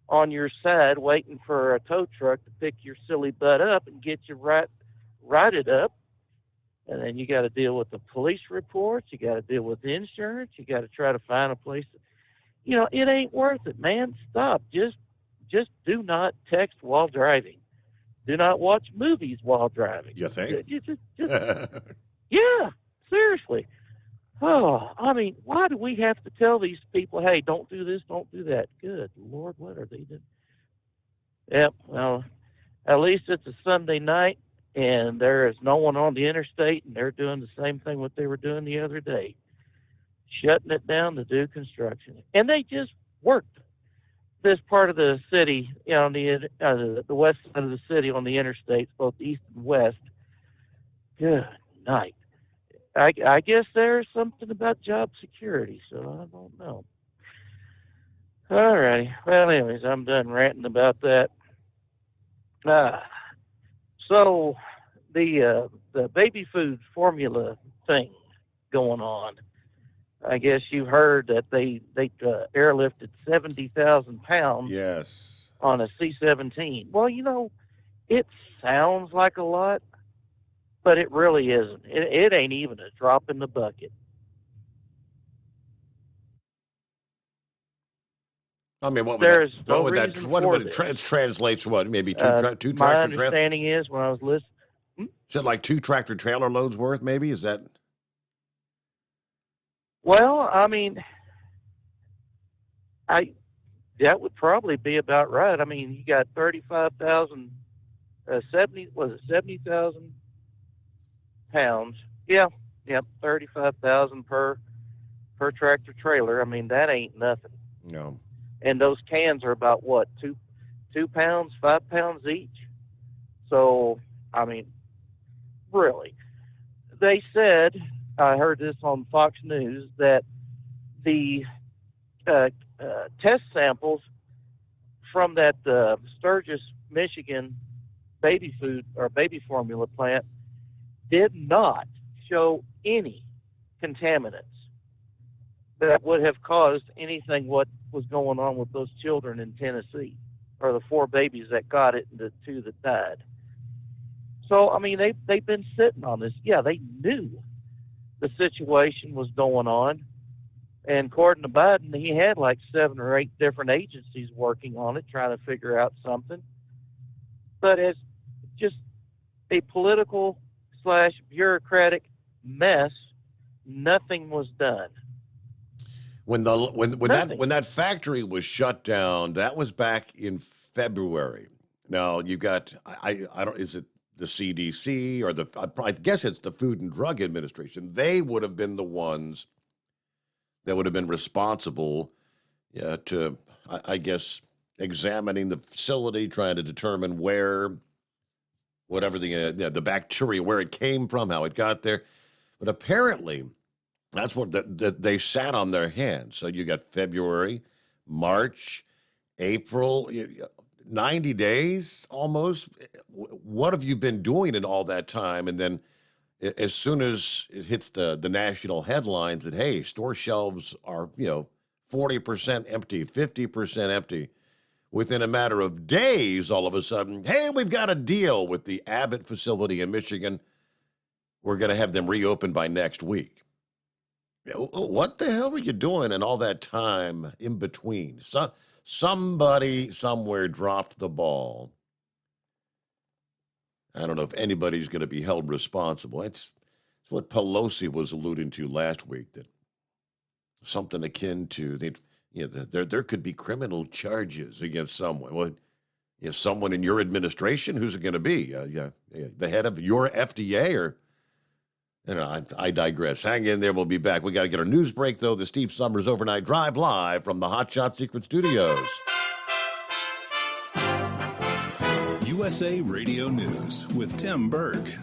on your side waiting for a tow truck to pick your silly butt up and get you righted up. And then you got to deal with the police reports. You got to deal with insurance. You got to try to find a place. It ain't worth it, man. Stop. Just do not text while driving. Do not watch movies while driving. You think? Yeah, seriously. Oh, I mean, why do we have to tell these people, hey, don't do this, don't do that? Good Lord, what are they doing? Yep, well, at least it's a Sunday night, and there is no one on the interstate, and they're doing the same thing what they were doing the other day, shutting it down to do construction. And they just worked this part of the city, on the west side of the city on the interstates, both east and west. Good night. I guess there's something about job security, so I don't know. All righty. Well, anyways, I'm done ranting about that. So the baby food formula thing going on. I guess you heard that they airlifted 70,000 pounds. Yes. On a C-17. Well, it sounds like a lot, but it really isn't. It ain't even a drop in the bucket. I mean, what would that translates what? Maybe two tractor trailers? My understanding is when I was listening. Is it like 2 tractor trailer loads worth, maybe? Is that? Well, I mean, that would probably be about right. I mean, you got 35,000, 70,000 pounds? Yeah, 35,000 per tractor trailer. I mean, that ain't nothing. No. And those cans are about what, 2 pounds, 5 pounds each? So, I mean, really. They said, I heard this on Fox News, that the test samples from that Sturgis, Michigan baby food or baby formula plant did not show any contaminants that would have caused anything what was going on with those children in Tennessee, or the 4 babies that got it and the 2 that died. So, I mean, they've been sitting on this. Yeah, they knew the situation was going on. And according to Biden, he had like 7 or 8 different agencies working on it, trying to figure out something. But as just a political / bureaucratic mess, nothing was done. When that factory was shut down, that was back in February. Now you've got is it the CDC or I guess it's the Food and Drug Administration. They would have been the ones that would have been responsible to, I guess, examining the facility, trying to determine whatever the bacteria, where it came from, how it got there. But apparently, that's what they sat on their hands. So you got February, March, April, 90 days almost. What have you been doing in all that time? And then as soon as it hits the national headlines that, hey, store shelves are, 40% empty, 50% empty, within a matter of days, all of a sudden, hey, we've got a deal with the Abbott facility in Michigan. We're going to have them reopened by next week. What the hell were you doing in all that time in between? Somebody somewhere dropped the ball. I don't know if anybody's going to be held responsible. It's what Pelosi was alluding to last week, that something akin to there could be criminal charges against someone. Well, someone in your administration, who's it going to be? The head of your FDA or? I digress. Hang in there. We'll be back. We got to get our news break, though. The Steve Sommers Overnight Drive live from the Hot Shot Secret Studios. USA Radio News with Tim Berg.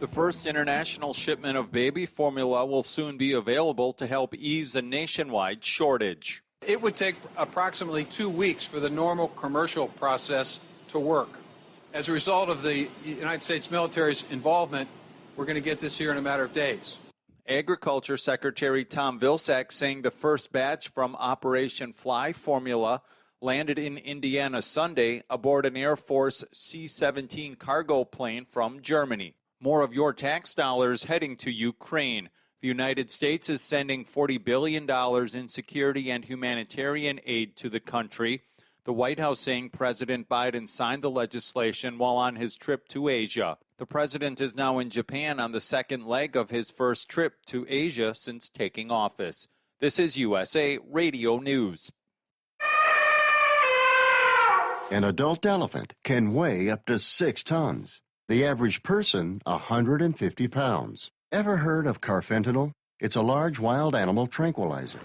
The first international shipment of baby formula will soon be available to help ease a nationwide shortage. It would take approximately 2 weeks for the normal commercial process to work. As a result of the United States military's involvement, we're going to get this here in a matter of days. Agriculture Secretary Tom Vilsack saying the first batch from Operation Fly Formula landed in Indiana Sunday aboard an Air Force C-17 cargo plane from Germany. More of your tax dollars heading to Ukraine. The United States is sending $40 billion in security and humanitarian aid to the country. The White House saying President Biden signed the legislation while on his trip to Asia. The president is now in Japan on the second leg of his first trip to Asia since taking office. This is USA Radio News. An adult elephant can weigh up to 6 tons. The average person, 150 pounds. Ever heard of carfentanil? It's a large wild animal tranquilizer.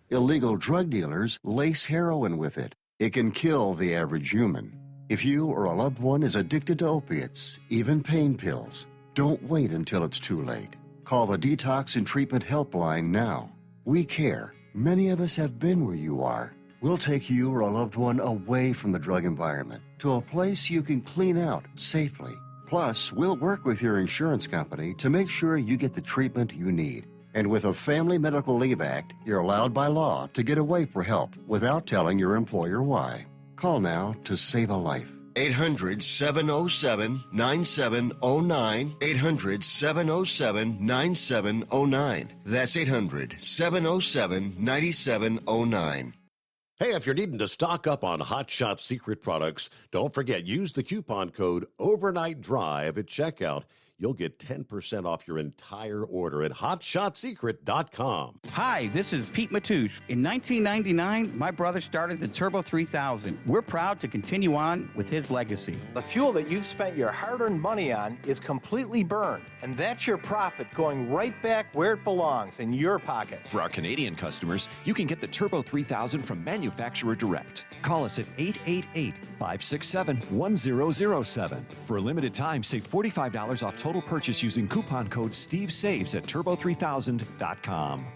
Illegal drug dealers lace heroin with it. It can kill the average human. If you or a loved one is addicted to opiates, even pain pills, don't wait until it's too late. Call the Detox and Treatment Helpline now. We care. Many of us have been where you are. We'll take you or a loved one away from the drug environment to a place you can clean out safely. Plus, we'll work with your insurance company to make sure you get the treatment you need. And with a Family Medical Leave Act, you're allowed by law to get away for help without telling your employer why. Call now to save a life. 800-707-9709. 800-707-9709. That's 800-707-9709. Hey, if you're needing to stock up on Hot Shot Secret products, don't forget, use the coupon code Overnight Drive at checkout. You'll get 10% off your entire order at hotshotsecret.com. Hi, this is Pete Matouche. In 1999, my brother started the Turbo 3000. We're proud to continue on with his legacy. The fuel that you've spent your hard-earned money on is completely burned, and that's your profit going right back where it belongs, in your pocket. For our Canadian customers, you can get the Turbo 3000 from manufacturer direct. Call us at 888-567-1007. For a limited time, save $45 off total purchase using coupon code SteveSaves at turbo3000.com.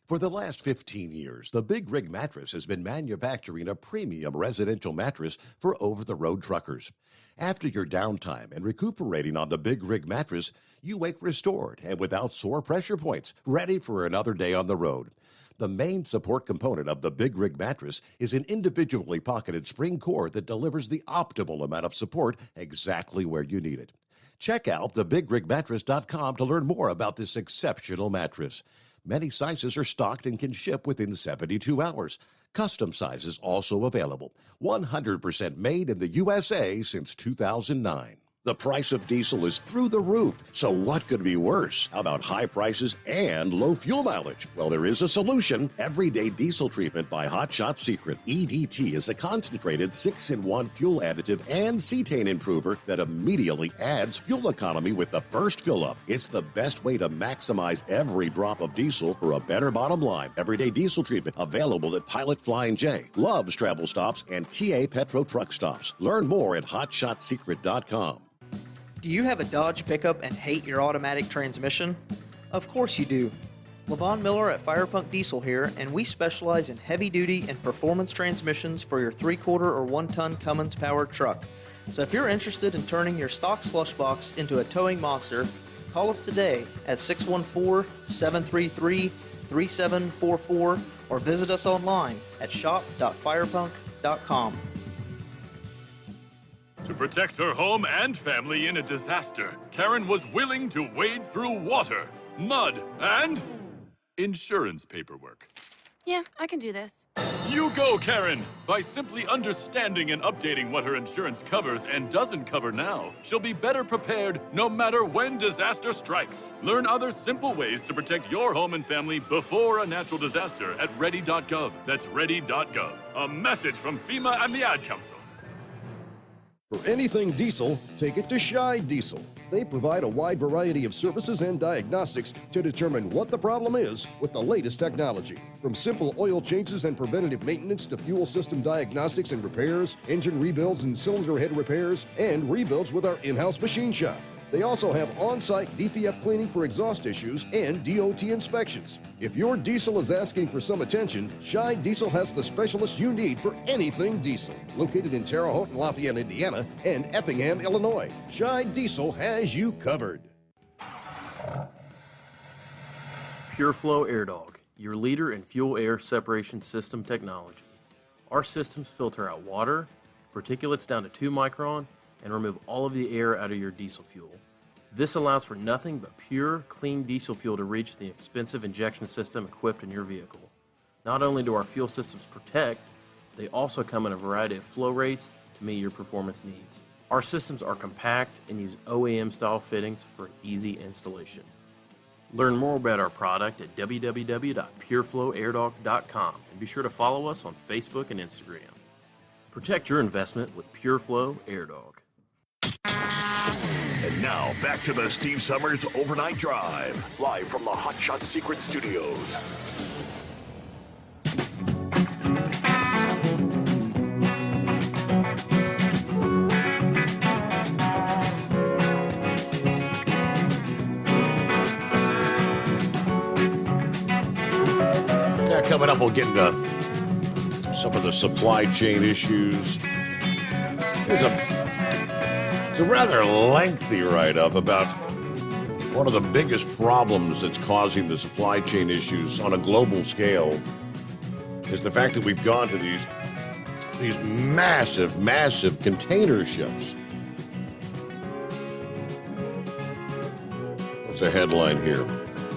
For the last 15 years, the Big Rig Mattress has been manufacturing a premium residential mattress for over-the-road truckers. After your downtime and recuperating on the Big Rig Mattress, you wake restored and without sore pressure points, ready for another day on the road. The main support component of the Big Rig Mattress is an individually pocketed spring cord that delivers the optimal amount of support exactly where you need it. Check out thebigrigmattress.com to learn more about this exceptional mattress. Many sizes are stocked and can ship within 72 hours. Custom sizes also available. 100% made in the USA since 2009. The price of diesel is through the roof, so what could be worse? How about high prices and low fuel mileage? Well, there is a solution. Everyday Diesel Treatment by Hot Shot Secret. EDT is a concentrated 6-in-1 fuel additive and cetane improver that immediately adds fuel economy with the first fill-up. It's the best way to maximize every drop of diesel for a better bottom line. Everyday Diesel Treatment available at Pilot Flying J, Love's Travel Stops, and TA Petro Truck Stops. Learn more at hotshotsecret.com. Do you have a Dodge pickup and hate your automatic transmission? Of course you do. Levon Miller at Firepunk Diesel here, and we specialize in heavy-duty and performance transmissions for your 3-quarter or 1-ton Cummins-powered truck. So if you're interested in turning your stock slush box into a towing monster, call us today at 614-733-3744 or visit us online at shop.firepunk.com. To protect her home and family in a disaster, Karen was willing to wade through water, mud, and insurance paperwork. Yeah, I can do this. You go, Karen! By simply understanding and updating what her insurance covers and doesn't cover now, she'll be better prepared no matter when disaster strikes. Learn other simple ways to protect your home and family before a natural disaster at ready.gov. That's ready.gov. A message from FEMA and the Ad Council. For anything diesel, take it to Shy Diesel. They provide a wide variety of services and diagnostics to determine what the problem is with the latest technology. From simple oil changes and preventative maintenance to fuel system diagnostics and repairs, engine rebuilds and cylinder head repairs, and rebuilds with our in-house machine shop. They also have on-site DPF cleaning for exhaust issues and DOT inspections. If your diesel is asking for some attention, Scheid Diesel has the specialist you need for anything diesel. Located in Terre Haute and Lafayette, Indiana, and Effingham, Illinois, Scheid Diesel has you covered. PureFlow Air Dog, your leader in fuel air separation system technology. Our systems filter out water, particulates down to 2 micron, and remove all of the air out of your diesel fuel. This allows for nothing but pure, clean diesel fuel to reach the expensive injection system equipped in your vehicle. Not only do our fuel systems protect, they also come in a variety of flow rates to meet your performance needs. Our systems are compact and use OEM-style fittings for easy installation. Learn more about our product at www.pureflowairdog.com and be sure to follow us on Facebook and Instagram. Protect your investment with PureFlow Air Dog. And now, back to the Steve Summers Overnight Drive, live from the Hot Shot Secret Studios. Now, coming up, we'll get into some of the supply chain issues. It's a rather lengthy write-up about one of the biggest problems that's causing the supply chain issues on a global scale is the fact that we've gone to these massive container ships. What's a headline here?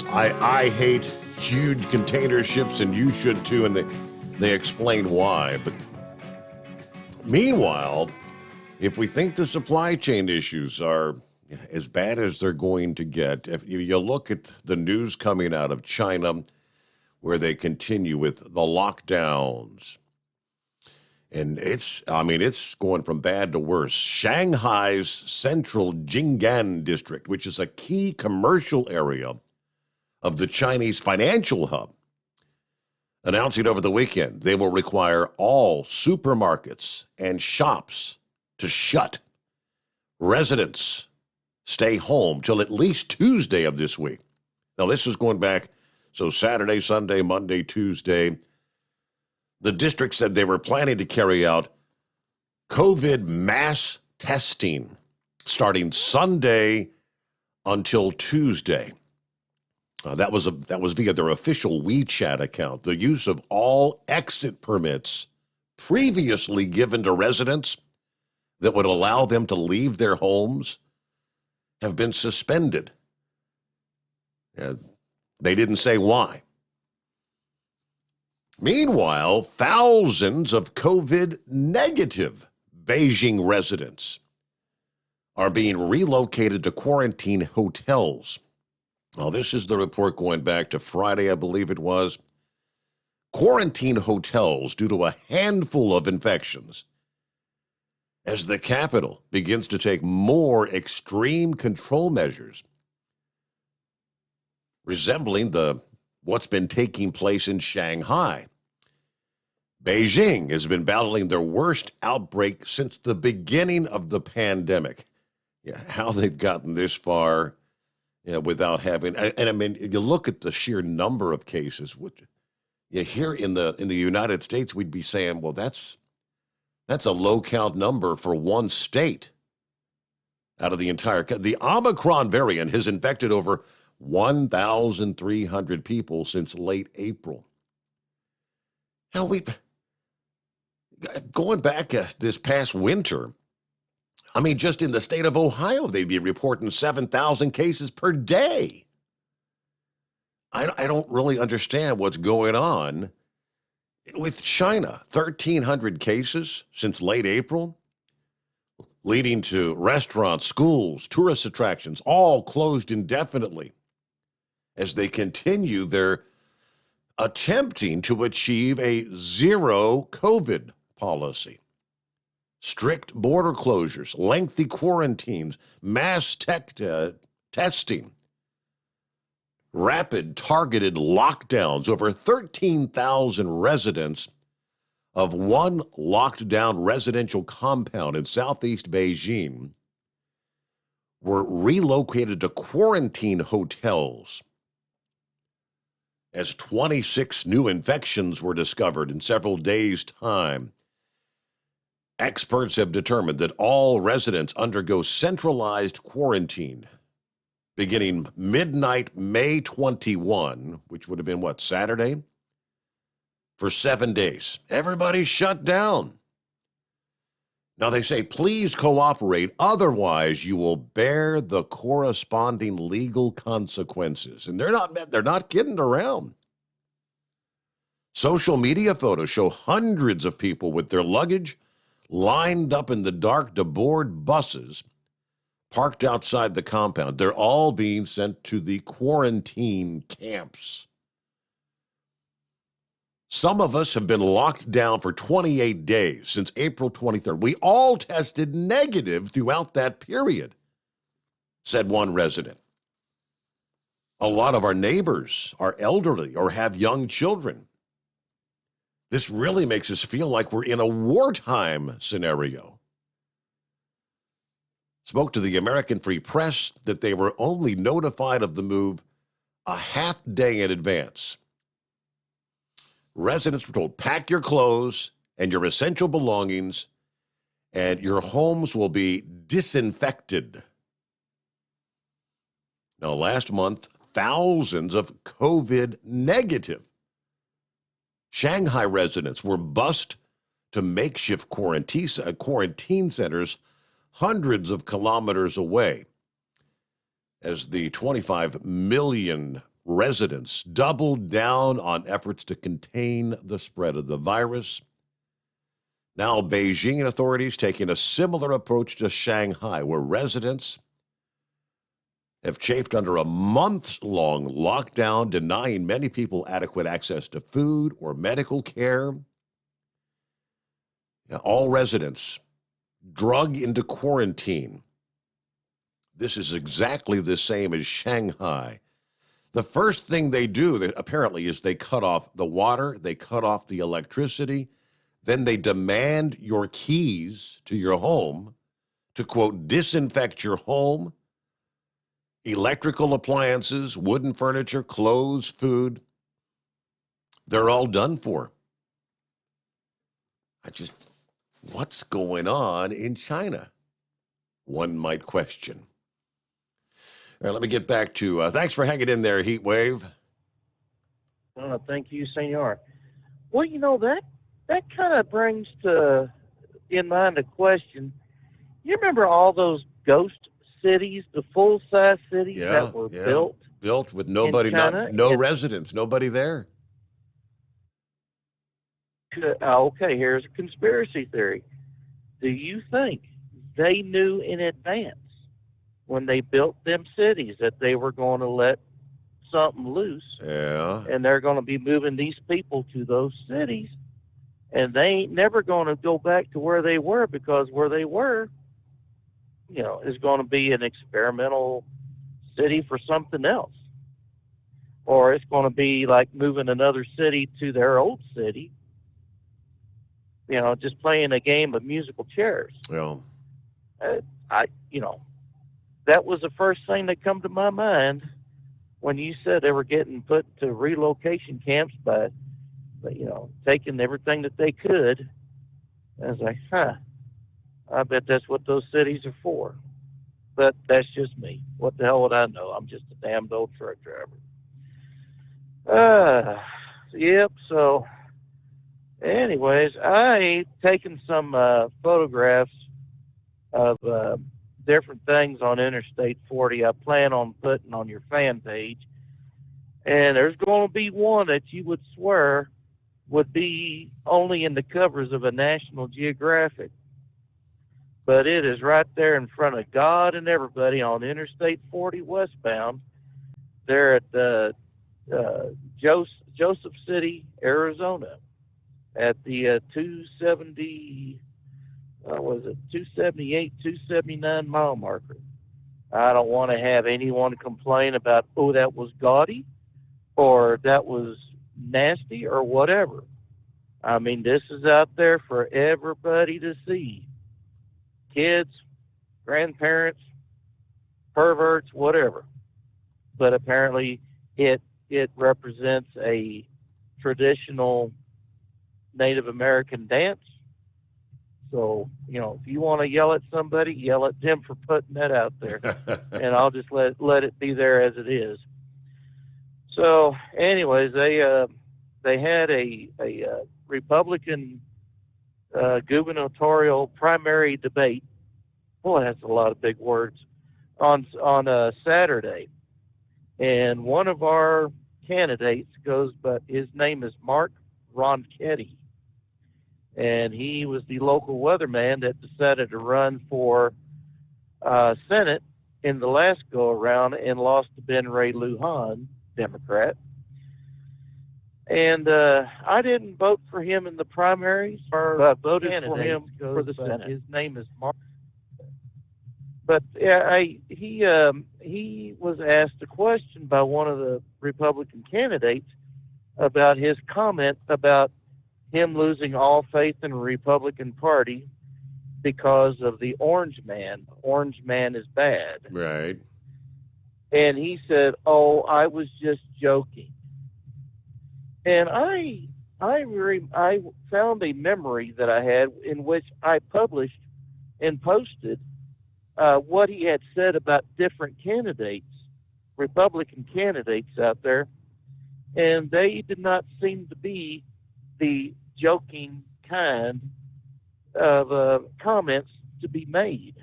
I hate huge container ships, and you should too, and they explain why. But meanwhile, if we think the supply chain issues are as bad as they're going to get, if you look at the news coming out of China, where they continue with the lockdowns, and it's going from bad to worse. Shanghai's central Jing'an district, which is a key commercial area of the Chinese financial hub, announcing over the weekend they will require all supermarkets and shops to shut. Residents stay home till at least Tuesday of this week. Now, this is going back, so Saturday, Sunday, Monday, Tuesday. The district said they were planning to carry out COVID mass testing starting Sunday until Tuesday. That was via their official WeChat account. The use of all exit permits previously given to residents that would allow them to leave their homes have been suspended. They didn't say why. Meanwhile, thousands of COVID-negative Beijing residents are being relocated to quarantine hotels. Now, this is the report going back to Friday, I believe it was. Quarantine hotels due to a handful of infections as the capital begins to take more extreme control measures, resembling what's been taking place in Shanghai. Beijing has been battling their worst outbreak since the beginning of the pandemic. Yeah, how they've gotten this far without having, and I mean, you look at the sheer number of cases. Here in the United States, we'd be saying, well, that's a low count number for one state out of the entire. The Omicron variant has infected over 1,300 people since late April. Now, going back this past winter, I mean, just in the state of Ohio, they'd be reporting 7,000 cases per day. I don't really understand what's going on with China. 1,300 cases since late April, leading to restaurants, schools, tourist attractions, all closed indefinitely as they continue their attempting to achieve a zero COVID policy. Strict border closures, lengthy quarantines, mass testing, rapid targeted lockdowns. Over 13,000 residents of one locked down residential compound in southeast Beijing were relocated to quarantine hotels as 26 new infections were discovered in several days' time. Experts have determined that all residents undergo centralized quarantine beginning midnight May 21, which would have been what, Saturday? For 7 days. Everybody's shut down. Now they say, please cooperate, otherwise you will bear the corresponding legal consequences. And they're not kidding around. Social media photos show hundreds of people with their luggage lined up in the dark to board buses parked outside the compound. They're all being sent to the quarantine camps. Some of us have been locked down for 28 days since April 23rd. We all tested negative throughout that period, said one resident. A lot of our neighbors are elderly or have young children. This really makes us feel like we're in a wartime scenario. Spoke to the American Free Press that they were only notified of the move a half day in advance. Residents were told, pack your clothes and your essential belongings, and your homes will be disinfected. Now, last month, thousands of COVID negative Shanghai residents were bused to makeshift quarantine centers hundreds of kilometers away as the 25 million residents doubled down on efforts to contain the spread of the virus. Now, Beijing authorities taking a similar approach to Shanghai, where residents have chafed under a month-long lockdown, denying many people adequate access to food or medical care. Now, all residents drug into quarantine. This is exactly the same as Shanghai. The first thing they do, apparently, is they cut off the water, they cut off the electricity, then they demand your keys to your home to, quote, disinfect your home, electrical appliances, wooden furniture, clothes, food. They're all done for. What's going on in China? One might question. All right, let me get back to, thanks for hanging in there, Heat Wave. Thank you, Senor. Well, you know, that kind of brings in mind a question. You remember all those ghost cities, the full-size cities that were built? Built with nobody, no residents, nobody there. Okay, here's a conspiracy theory. Do you think they knew in advance when they built them cities that they were going to let something loose? Yeah. And they're going to be moving these people to those cities, and they ain't never going to go back to where they were, because where they were, you know, is going to be an experimental city for something else. Or it's going to be like moving another city to their old city. You know, just playing a game of musical chairs. Yeah. That was the first thing that come to my mind when you said they were getting put to relocation camps by taking everything that they could. I was like, I bet that's what those cities are for. But that's just me. What the hell would I know? I'm just a damned old truck driver. Yep, so anyways, I taken some photographs of different things on Interstate 40 I plan on putting on your fan page. And there's going to be one that you would swear would be only in the covers of a National Geographic. But it is right there in front of God and everybody on Interstate 40 westbound. They're at Joseph City, Arizona, at the 278, 279 mile marker. I don't want to have anyone complain about, oh, that was gaudy or that was nasty or whatever. I mean, this is out there for everybody to see. Kids, grandparents, perverts, whatever. But apparently it represents a traditional Native American dance. So, you know, if you want to yell at somebody, yell at them for putting that out there. And I'll just let it be there as it is. So, anyways, they had a Republican gubernatorial primary debate. Boy, that's a lot of big words. On Saturday, and one of our candidates but his name is Mark Ronchetti, and he was the local weatherman that decided to run for Senate in the last go around and lost to Ben Ray Lujan, Democrat. And I didn't vote for him in the primaries, but I voted for him for the Senate. His name is Mark. But yeah, he was asked a question by one of the Republican candidates about his comment about him losing all faith in the Republican Party because of the Orange Man. Orange Man is bad. Right. And he said, "Oh, I was just joking." And I found a memory that I had in which I published and posted what he had said about different candidates, Republican candidates out there, and they did not seem to be the joking kind of comments to be made.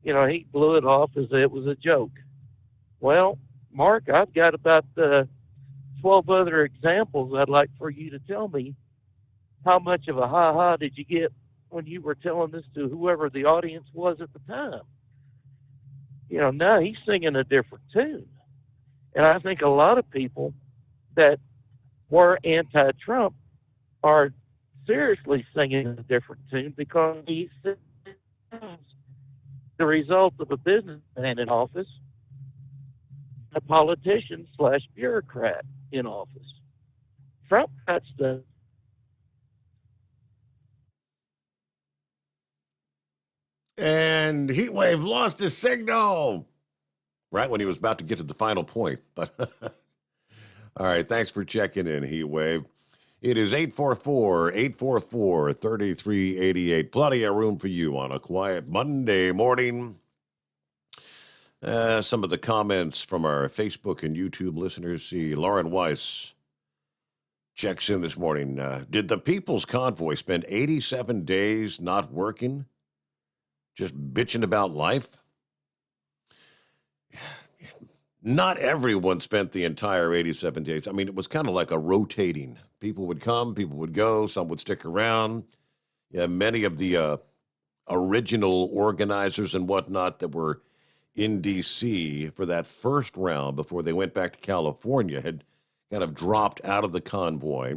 You know, he blew it off as it was a joke. Well, Mark, I've got about 12 other examples I'd like for you to tell me how much of a ha-ha did you get when you were telling this to whoever the audience was at the time. You know, now he's singing a different tune. And I think a lot of people that were anti-Trump are seriously singing a different tune because he's the result of a businessman in office, a politician / bureaucrat in office. Trump got stuff. And Heatwave lost his signal right when he was about to get to the final point. But all right, thanks for checking in, Heatwave. It is 844-844-3388. Plenty of room for you on a quiet Monday morning. Some of the comments from our Facebook and YouTube listeners. See, Lauren Weiss checks in this morning. Did the People's Convoy spend 87 days not working? Just bitching about life? Not everyone spent the entire 87 days. I mean, it was kind of like a rotating. People would come, people would go, some would stick around. Yeah, many of the original organizers and whatnot that were in D.C. for that first round before they went back to California had kind of dropped out of the convoy.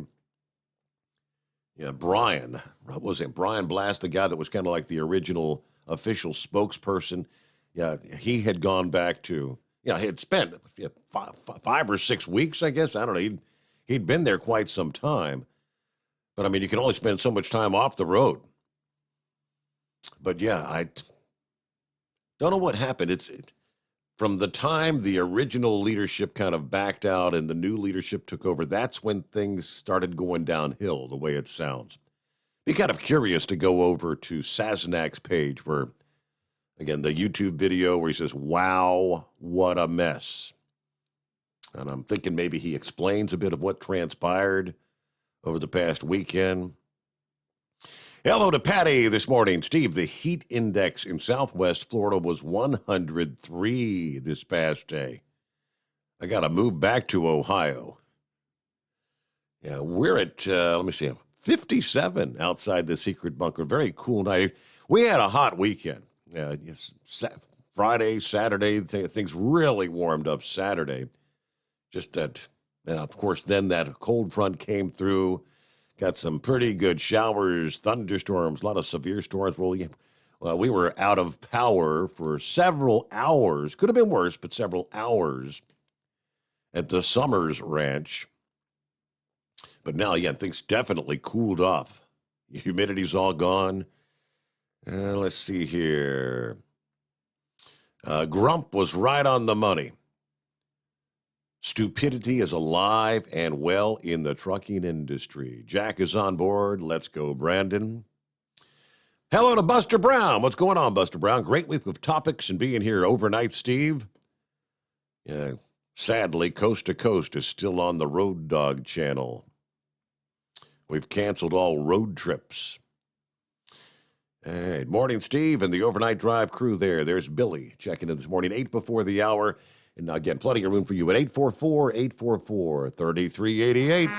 Yeah, Brian Blast, the guy that was kind of like the original official spokesperson? Yeah, he had gone back to, he had spent 5 or 6 weeks, I guess. I don't know. He'd been there quite some time. But, I mean, you can only spend so much time off the road. But, yeah, I don't know what happened. From the time the original leadership kind of backed out and the new leadership took over, that's when things started going downhill, the way it sounds. Be kind of curious to go over to Sassenach's page where, again, the YouTube video where he says, "Wow, what a mess." And I'm thinking maybe he explains a bit of what transpired over the past weekend. Hello to Patty this morning. Steve, the heat index in Southwest Florida was 103 this past day. I got to move back to Ohio. Yeah, we're at, let me see, 57 outside the secret bunker. Very cool night. We had a hot weekend. Friday, Saturday, things really warmed up Saturday. Just that, and of course, then that cold front came through. Got some pretty good showers, thunderstorms, a lot of severe storms. Well, we were out of power for several hours. Could have been worse, but several hours at the Sommers ranch. But now, yeah, things definitely cooled off. Humidity's all gone. Let's see here. Grump was right on the money. Stupidity is alive and well in the trucking industry. Jack is on board. Let's go, Brandon. Hello to Buster Brown. What's going on, Buster Brown? Great week of topics and being here overnight, Steve. Yeah, sadly, Coast to Coast is still on the Road Dog channel. We've canceled all road trips. All right, morning, Steve, and the overnight drive crew there. There's Billy checking in this morning, 8 before the hour. And again, plenty of room for you at 844-844-3388.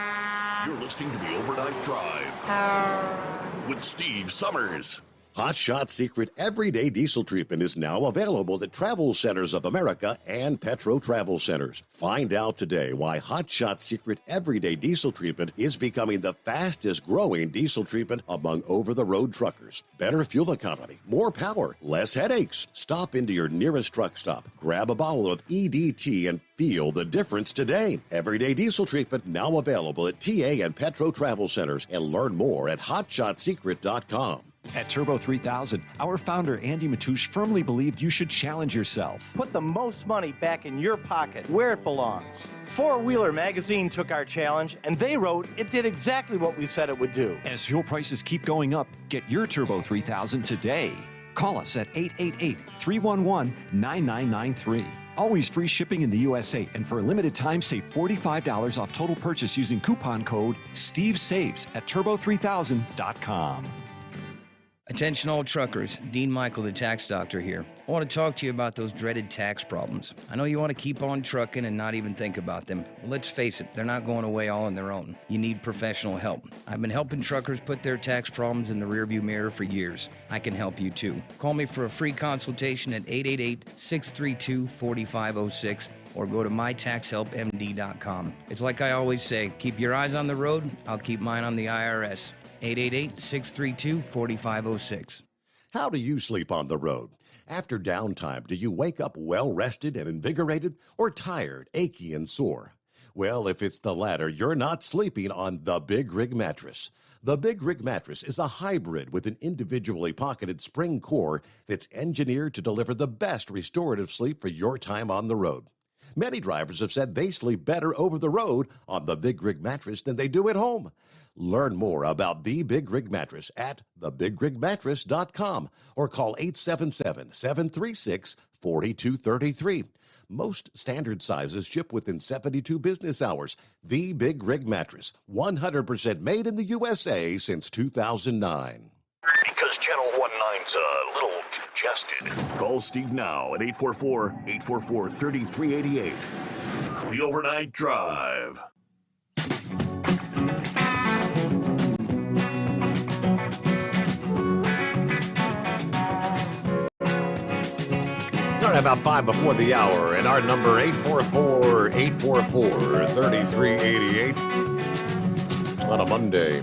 You're listening to the Overnight Drive with Steve Summers. Hot Shot Secret Everyday Diesel Treatment is now available at Travel Centers of America and Petro Travel Centers. Find out today why Hot Shot Secret Everyday Diesel Treatment is becoming the fastest growing diesel treatment among over-the-road truckers. Better fuel economy, more power, less headaches. Stop into your nearest truck stop, grab a bottle of EDT, and feel the difference today. Everyday Diesel Treatment now available at TA and Petro Travel Centers, and learn more at hotshotsecret.com. At Turbo 3000, our founder Andy Matoush firmly believed you should challenge yourself. Put the most money back in your pocket, where it belongs. Four Wheeler Magazine took our challenge, and they wrote it did exactly what we said it would do. As fuel prices keep going up, get your Turbo 3000 today. Call us at 888-311-9993. Always free shipping in the USA, and for a limited time, save $45 off total purchase using coupon code STEVESAVES at turbo3000.com. Attention all truckers, Dean Michael, the tax doctor here. I want to talk to you about those dreaded tax problems. I know you want to keep on trucking and not even think about them. Well, let's face it, they're not going away all on their own. You need professional help. I've been helping truckers put their tax problems in the rearview mirror for years. I can help you too. Call me for a free consultation at 888-632-4506 or go to mytaxhelpmd.com. It's like I always say, keep your eyes on the road, I'll keep mine on the IRS. 888-632-4506. How do you sleep on the road? After downtime, do you wake up well-rested and invigorated, or tired, achy, and sore? Well, if it's the latter, you're not sleeping on the Big Rig Mattress. The Big Rig Mattress is a hybrid with an individually pocketed spring core that's engineered to deliver the best restorative sleep for your time on the road. Many drivers have said they sleep better over the road on the Big Rig Mattress than they do at home. Learn more about the Big Rig Mattress at thebigrigmattress.com or call 877-736-4233. Most standard sizes ship within 72 business hours. The Big Rig Mattress, 100% made in the USA since 2009. Because Channel 19's a little congested. Call Steve now at 844-844-3388. The Overnight Drive. About 5 before the hour, and our number 844-844-3388 on a Monday.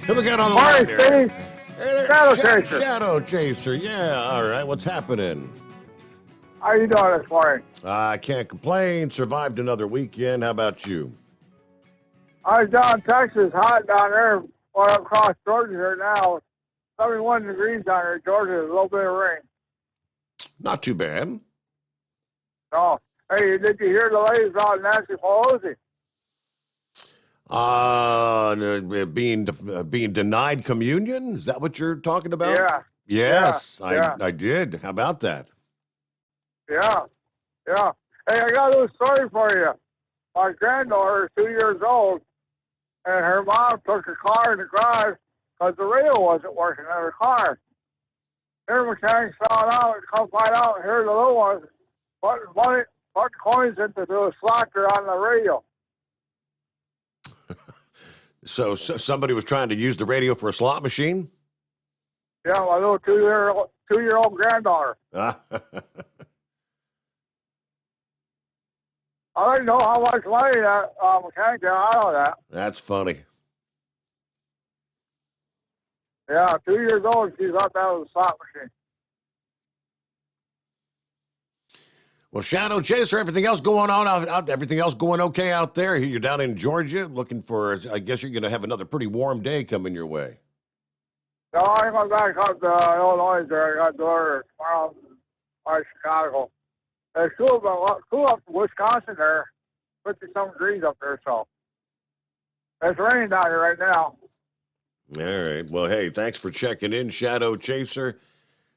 Who we got on the line here? Steve. Hey, Shadow Chaser. Shadow Chaser, yeah, all right. What's happening? How you doing this morning? I can't complain. Survived another weekend. How about you? I was down in Texas, hot down there. Well, across Georgia here now. 71 degrees down there in Georgia. A little bit of rain. Not too bad. Oh, hey, did you hear the latest about Nancy Pelosi? Being denied communion? Is that what you're talking about? Yeah. Yes, Yeah. I did. How about that? Yeah. Hey, I got a little story for you. My granddaughter is 2 years old, and her mom took her car in the garage because the radio wasn't working in her car. Her mechanics found out, come find out, and here's the little ones putting coins into the slot on the radio. So somebody was trying to use the radio for a slot machine? Yeah, my little two-year-old granddaughter. I don't know how much money that mechanic got out of that. That's funny. Yeah, 2 years old, she thought that was a slot machine. Well, Shadow Chaser, everything else going on everything else going okay out there? You're down in Georgia looking for, I guess you're going to have another pretty warm day coming your way. No, I'm going back up to Illinois there. I got to order tomorrow. by Chicago. It's cool up in Wisconsin there, 50-some degrees up there, so. It's raining down here right now. All right. Well, hey, thanks for checking in, Shadow Chaser.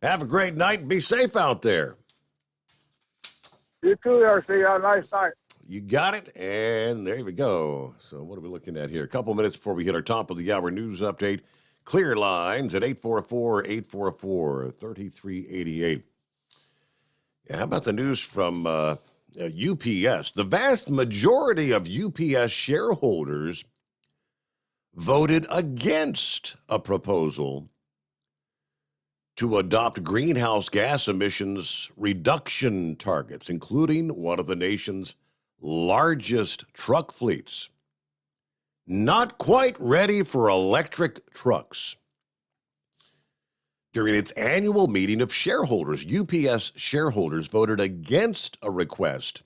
Have a great night. Be safe out there. You too, RC. Have a nice night. You got it. And there we go. So what are we looking at here? A couple minutes before we hit our top of the hour news update. Clear lines at 844-844-3388. Yeah, how about the news from UPS? The vast majority of UPS shareholders voted against a proposal to adopt greenhouse gas emissions reduction targets, including one of the nation's largest truck fleets. Not quite ready for electric trucks. During its annual meeting of shareholders, UPS shareholders voted against a request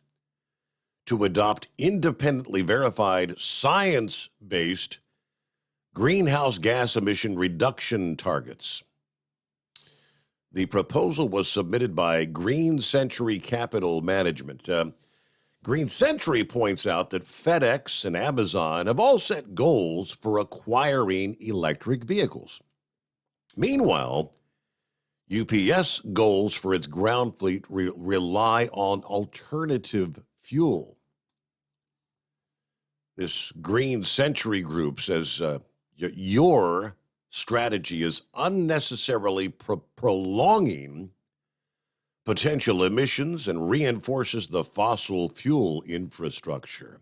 to adopt independently verified, science-based greenhouse gas emission reduction targets. The proposal was submitted by Green Century Capital Management. Green Century points out that FedEx and Amazon have all set goals for acquiring electric vehicles. Meanwhile, UPS goals for its ground fleet rely on alternative fuel. This Green Century group says your strategy is unnecessarily prolonging potential emissions and reinforces the fossil fuel infrastructure.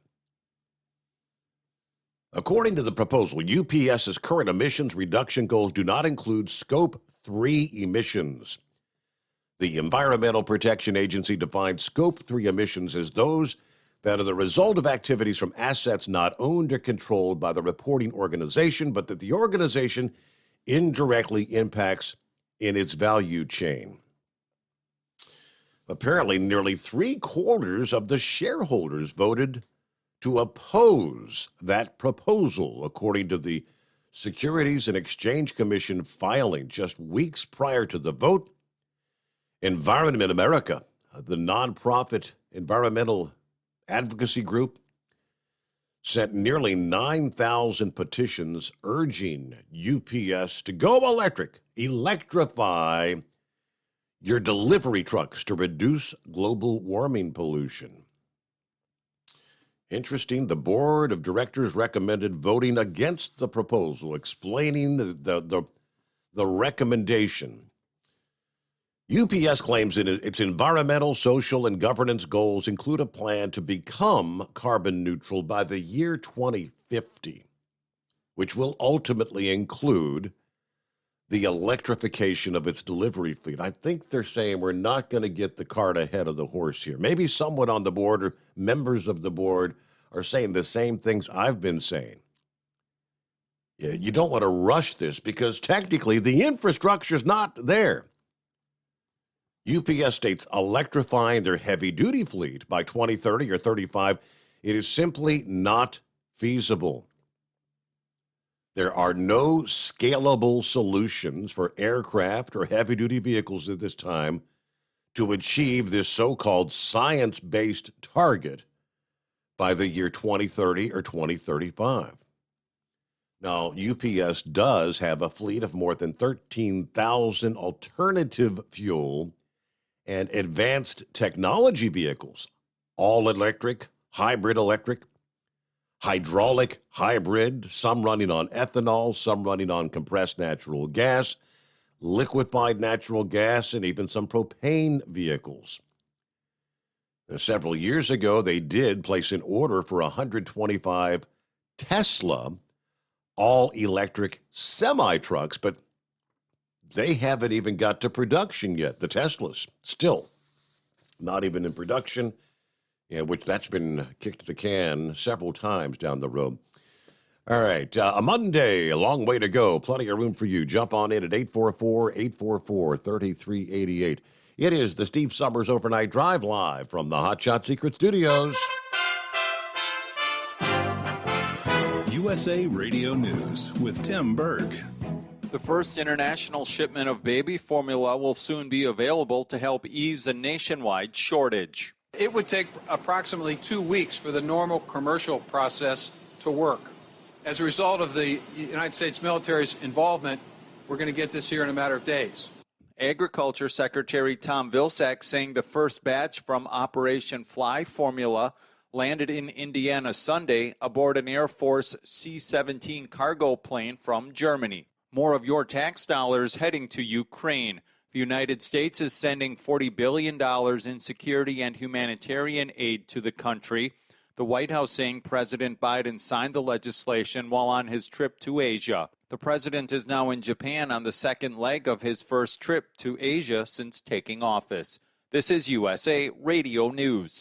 According to the proposal, UPS's current emissions reduction goals do not include Scope 3 emissions. The Environmental Protection Agency defines Scope 3 emissions as those that are the result of activities from assets not owned or controlled by the reporting organization, but that the organization indirectly impacts in its value chain. Apparently, nearly 3/4 of the shareholders voted to oppose that proposal, according to the Securities and Exchange Commission filing just weeks prior to the vote. Environment America, the nonprofit environmental advocacy group, sent nearly 9,000 petitions urging UPS to go electric, electrify your delivery trucks to reduce global warming pollution. Interesting, the board of directors recommended voting against the proposal, explaining the recommendation. UPS claims that its environmental, social, and governance goals include a plan to become carbon neutral by the year 2050, which will ultimately include the electrification of its delivery fleet. I think they're saying we're not going to get the cart ahead of the horse here. Maybe someone on the board or members of the board are saying the same things I've been saying. Yeah, you don't want to rush this because technically the infrastructure's not there. UPS states electrifying their heavy-duty fleet by 2030 or 35, it is simply not feasible. There are no scalable solutions for aircraft or heavy-duty vehicles at this time to achieve this so-called science-based target by the year 2030 or 2035. Now, UPS does have a fleet of more than 13,000 alternative fuel and advanced technology vehicles, all electric, hybrid electric, hydraulic hybrid, some running on ethanol, some running on compressed natural gas, liquefied natural gas, and even some propane vehicles. Now, several years ago, they did place an order for 125 Tesla all-electric semi-trucks, but they haven't even got to production yet. The Teslas, still not even in production, which that's been kicked to the can several times down the road. All right, a Monday, a long way to go. Plenty of room for you. Jump on in at 844-844-3388. It is the Steve Sommers Overnight Drive live from the Hot Shot Secret Studios. USA Radio News with Tim Berg. The first international shipment of baby formula will soon be available to help ease a nationwide shortage. It would take approximately 2 weeks for the normal commercial process to work. As a result of the United States military's involvement, we're going to get this here in a matter of days. Agriculture Secretary Tom Vilsack saying the first batch from Operation Fly Formula landed in Indiana Sunday aboard an Air Force C-17 cargo plane from Germany. More of your tax dollars heading to Ukraine. The United States is sending $40 billion in security and humanitarian aid to the country. The White House saying President Biden signed the legislation while on his trip to Asia. The president is now in Japan on the second leg of his first trip to Asia since taking office. This is USA Radio News.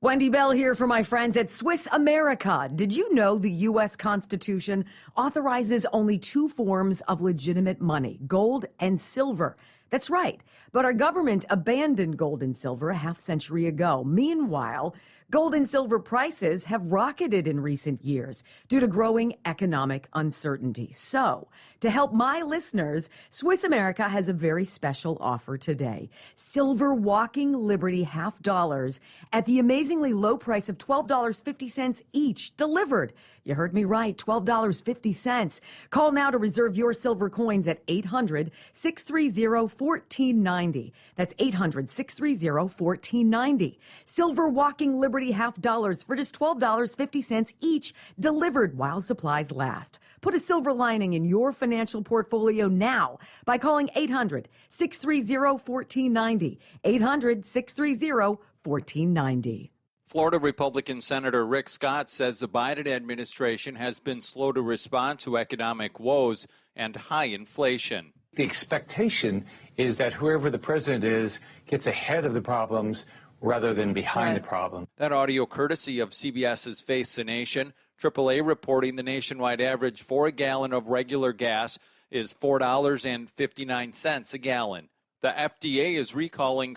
Wendy Bell here for my friends at Swiss America. Did you know the U.S. Constitution authorizes only 2 forms of legitimate money, gold and silver? That's right. But our government abandoned gold and silver a half-century ago. Meanwhile, gold and silver prices have rocketed in recent years due to growing economic uncertainty. So, to help my listeners, Swiss America has a very special offer today. Silver Walking Liberty $half at the amazingly low price of $12.50 each, delivered. You heard me right, $12.50. Call now to reserve your silver coins at 800-630-1490. That's 800-630-1490. Silver Walking Liberty $half for just $12.50 each, delivered while supplies last. Put a silver lining in your financial portfolio now by calling 800-630-1490. 800-630-1490. Florida Republican Senator Rick Scott says the Biden administration has been slow to respond to economic woes and high inflation. The expectation is that whoever the president is gets ahead of the problems rather than behind the problem. That audio courtesy of CBS's Face the Nation. AAA reporting the nationwide average for a gallon of regular gas is $4.59 a gallon. The FDA is recalling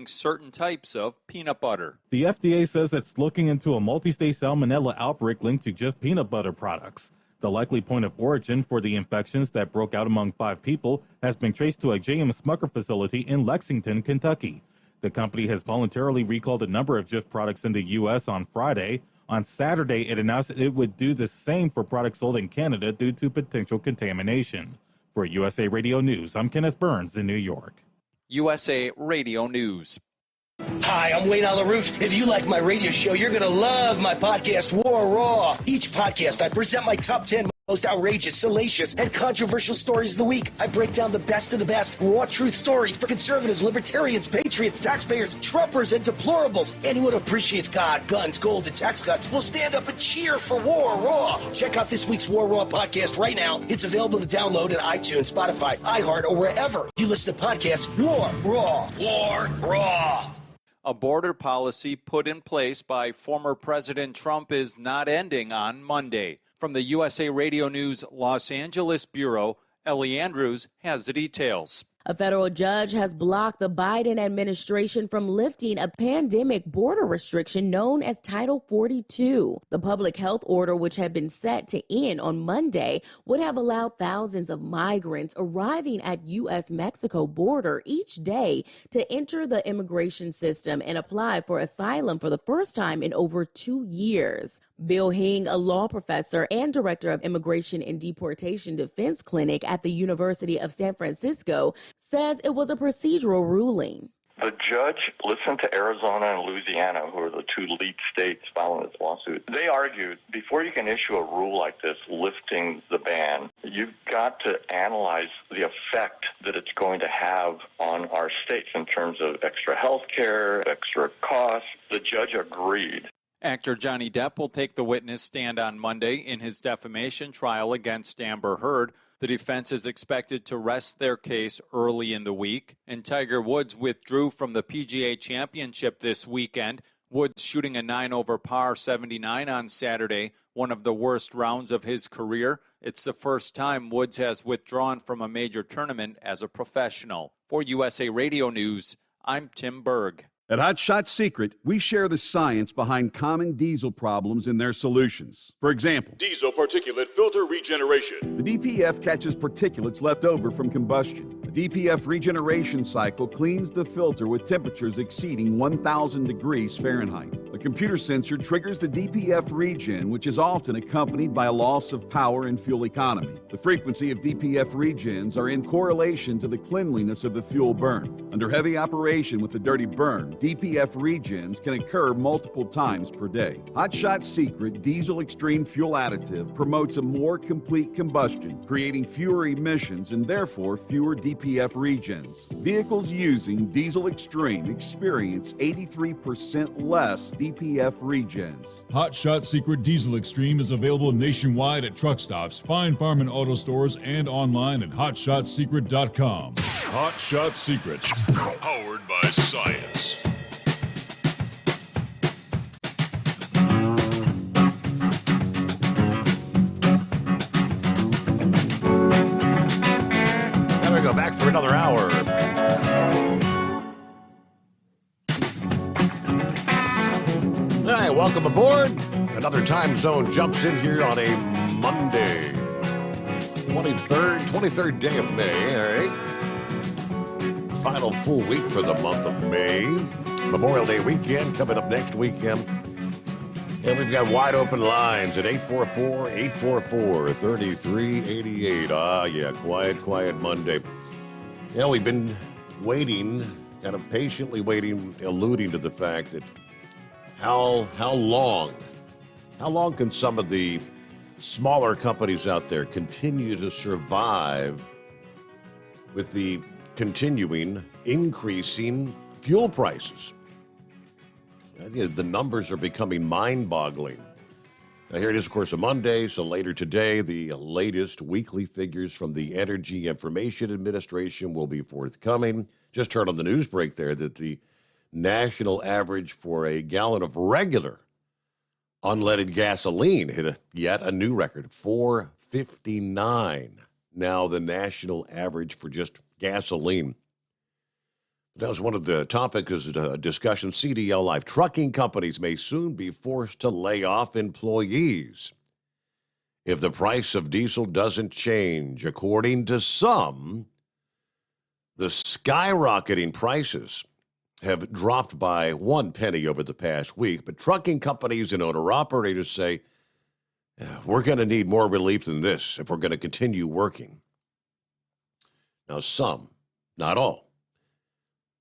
certain types of peanut butter. The FDA says it's looking into a multi-state salmonella outbreak linked to Jif peanut butter products. The likely point of origin for the infections that broke out among 5 people has been traced to a J.M. Smucker facility in Lexington, Kentucky. The company has voluntarily recalled a number of Jif products in the U.S. on Friday. On Saturday, it announced that it would do the same for products sold in Canada due to potential contamination. For USA Radio News, I'm Kenneth Burns in New York. USA Radio News. Hi, I'm Wayne Alaroot. If you like my radio show, you're going to love my podcast, War Raw. Each podcast, I present my top 10 most outrageous, salacious, and controversial stories of the week. I break down the best of the best raw truth stories for conservatives, libertarians, patriots, taxpayers, Trumpers, and deplorables. Anyone who appreciates God, guns, gold, and tax cuts will stand up and cheer for War Raw. Check out this week's War Raw podcast right now. It's available to download at iTunes, Spotify, iHeart, or wherever you listen to podcasts. War Raw. War Raw. A border policy put in place by former President Trump is not ending on Monday. From the USA Radio News Los Angeles Bureau, Ellie Andrews has the details. A federal judge has blocked the Biden administration from lifting a pandemic border restriction known as Title 42. The public health order, which had been set to end on Monday, would have allowed thousands of migrants arriving at U.S.-Mexico border each day to enter the immigration system and apply for asylum for the first time in over 2 years. Bill Hing, a law professor and director of Immigration and Deportation Defense Clinic at the University of San Francisco, says it was a procedural ruling. The judge listened to Arizona and Louisiana, who are the 2 lead states following this lawsuit. They argued before you can issue a rule like this lifting the ban, you've got to analyze the effect that it's going to have on our states in terms of extra health care, extra costs. The judge agreed. Actor Johnny Depp will take the witness stand on Monday in his defamation trial against Amber Heard. The defense is expected to rest their case early in the week. And Tiger Woods withdrew from the PGA Championship this weekend. Woods shooting a 9-over par 79 on Saturday, one of the worst rounds of his career. It's the first time Woods has withdrawn from a major tournament as a professional. For USA Radio News, I'm Tim Berg. At Hot Shot Secret, we share the science behind common diesel problems and their solutions. For example, diesel particulate filter regeneration. the DPF catches particulates left over from combustion. The DPF regeneration cycle cleans the filter with temperatures exceeding 1,000 degrees Fahrenheit. A computer sensor triggers the DPF regen, which is often accompanied by a loss of power and fuel economy. The frequency of DPF regens are in correlation to the cleanliness of the fuel burn. Under heavy operation with the dirty burn, DPF regens can occur multiple times per day. Hot Shot Secret Diesel Extreme Fuel Additive promotes a more complete combustion, creating fewer emissions and therefore fewer DPF regens. Vehicles using Diesel Extreme experience 83% less DPF regens. Hot Shot Secret Diesel Extreme is available nationwide at truck stops, fine farm and auto stores, and online at hotshotsecret.com. Hot Shot Secret, powered by science. There we go, back for another hour. All right, welcome aboard. Another time zone jumps in here on a Monday. 23rd day of May, all right? Final full week for the month of May. Memorial Day weekend coming up next weekend. And we've got wide open lines at 844-844-3388. Ah, yeah, quiet Monday. Yeah, we've been waiting, kind of patiently waiting, alluding to the fact that how long can some of the smaller companies out there continue to survive with the continuing increasing fuel prices? The numbers are becoming mind-boggling. Now, here it is, of course, a Monday, so later today, the latest weekly figures from the Energy Information Administration will be forthcoming. Just heard on the news break there that the national average for a gallon of regular unleaded gasoline hit yet a new record, $4.59. Now the national average for just gasoline. That was one of the topics of discussion. CDL Live. Trucking companies may soon be forced to lay off employees if the price of diesel doesn't change. According to some, the skyrocketing prices have dropped by 1 penny over the past week, but trucking companies and owner-operators say, we're going to need more relief than this if we're going to continue working. Now, some, not all,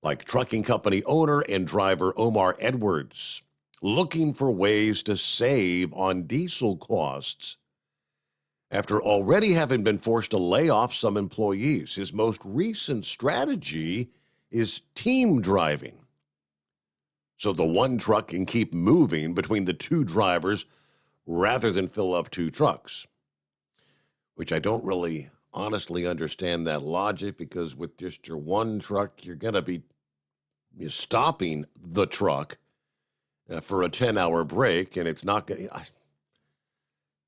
like trucking company owner and driver Omar Edwards, looking for ways to save on diesel costs after already having been forced to lay off some employees. His most recent strategy is team driving, so the one truck can keep moving between the two drivers rather than fill up two trucks, which I don't really honestly understand that logic, because with just your one truck, you're going to be stopping the truck for a 10-hour break, and it's not going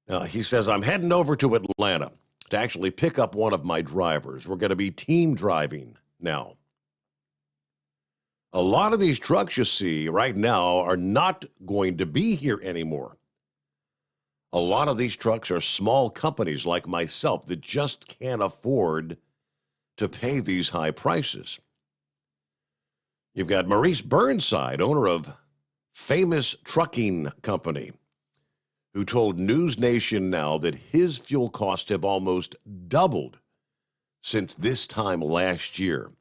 to... He says, I'm heading over to Atlanta to actually pick up one of my drivers. We're going to be team driving now. A lot of these trucks you see right now are not going to be here anymore. A lot of these trucks are small companies like myself that just can't afford to pay these high prices. You've got Maurice Burnside, owner of Famous Trucking Company, who told News Nation Now that his fuel costs have almost doubled since this time last year,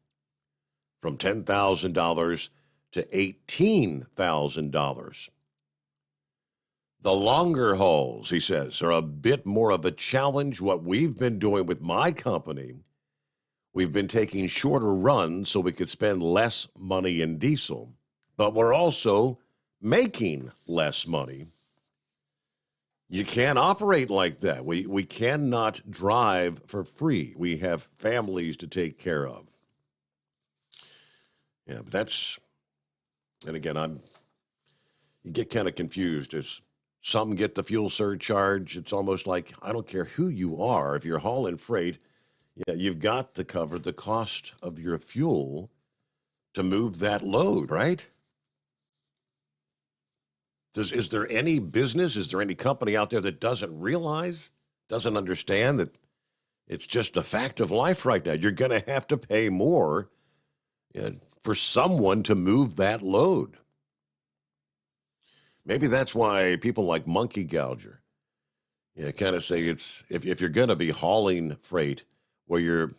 from $10,000 to $18,000. The longer hauls, he says, are a bit more of a challenge. What we've been doing with my company, we've been taking shorter runs so we could spend less money in diesel, but we're also making less money. You can't operate like that. We cannot drive for free. We have families to take care of. Yeah, but that's, and again, you get kind of confused as some get the fuel surcharge. It's almost like, I don't care who you are, if you're hauling freight, yeah, you've got to cover the cost of your fuel to move that load, right? Is there any business, is there any company out there that doesn't realize, doesn't understand that it's just a fact of life right now? You're going to have to pay more for someone to move that load. Maybe that's why people like Monkey Gouger kind of say it's if you're going to be hauling freight where you're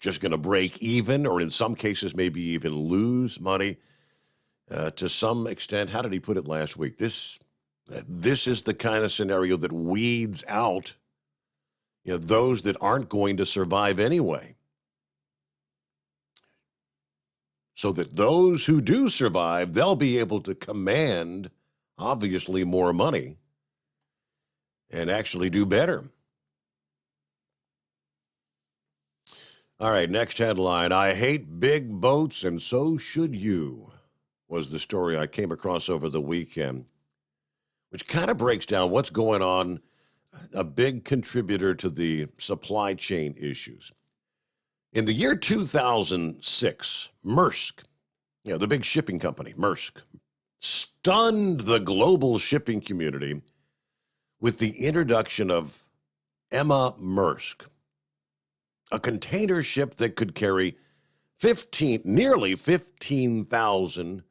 just going to break even, or in some cases maybe even lose money to some extent. How did he put it last week? This is the kind of scenario that weeds out those that aren't going to survive anyway, so that those who do survive, they'll be able to command obviously more money and actually do better. All right, next headline. I hate big boats, and so should you, was the story I came across over the weekend, which kind of breaks down what's going on, a big contributor to the supply chain issues. In the year 2006, Maersk, the big shipping company, Maersk, stunned the global shipping community with the introduction of Emma Maersk, a container ship that could carry nearly 15,000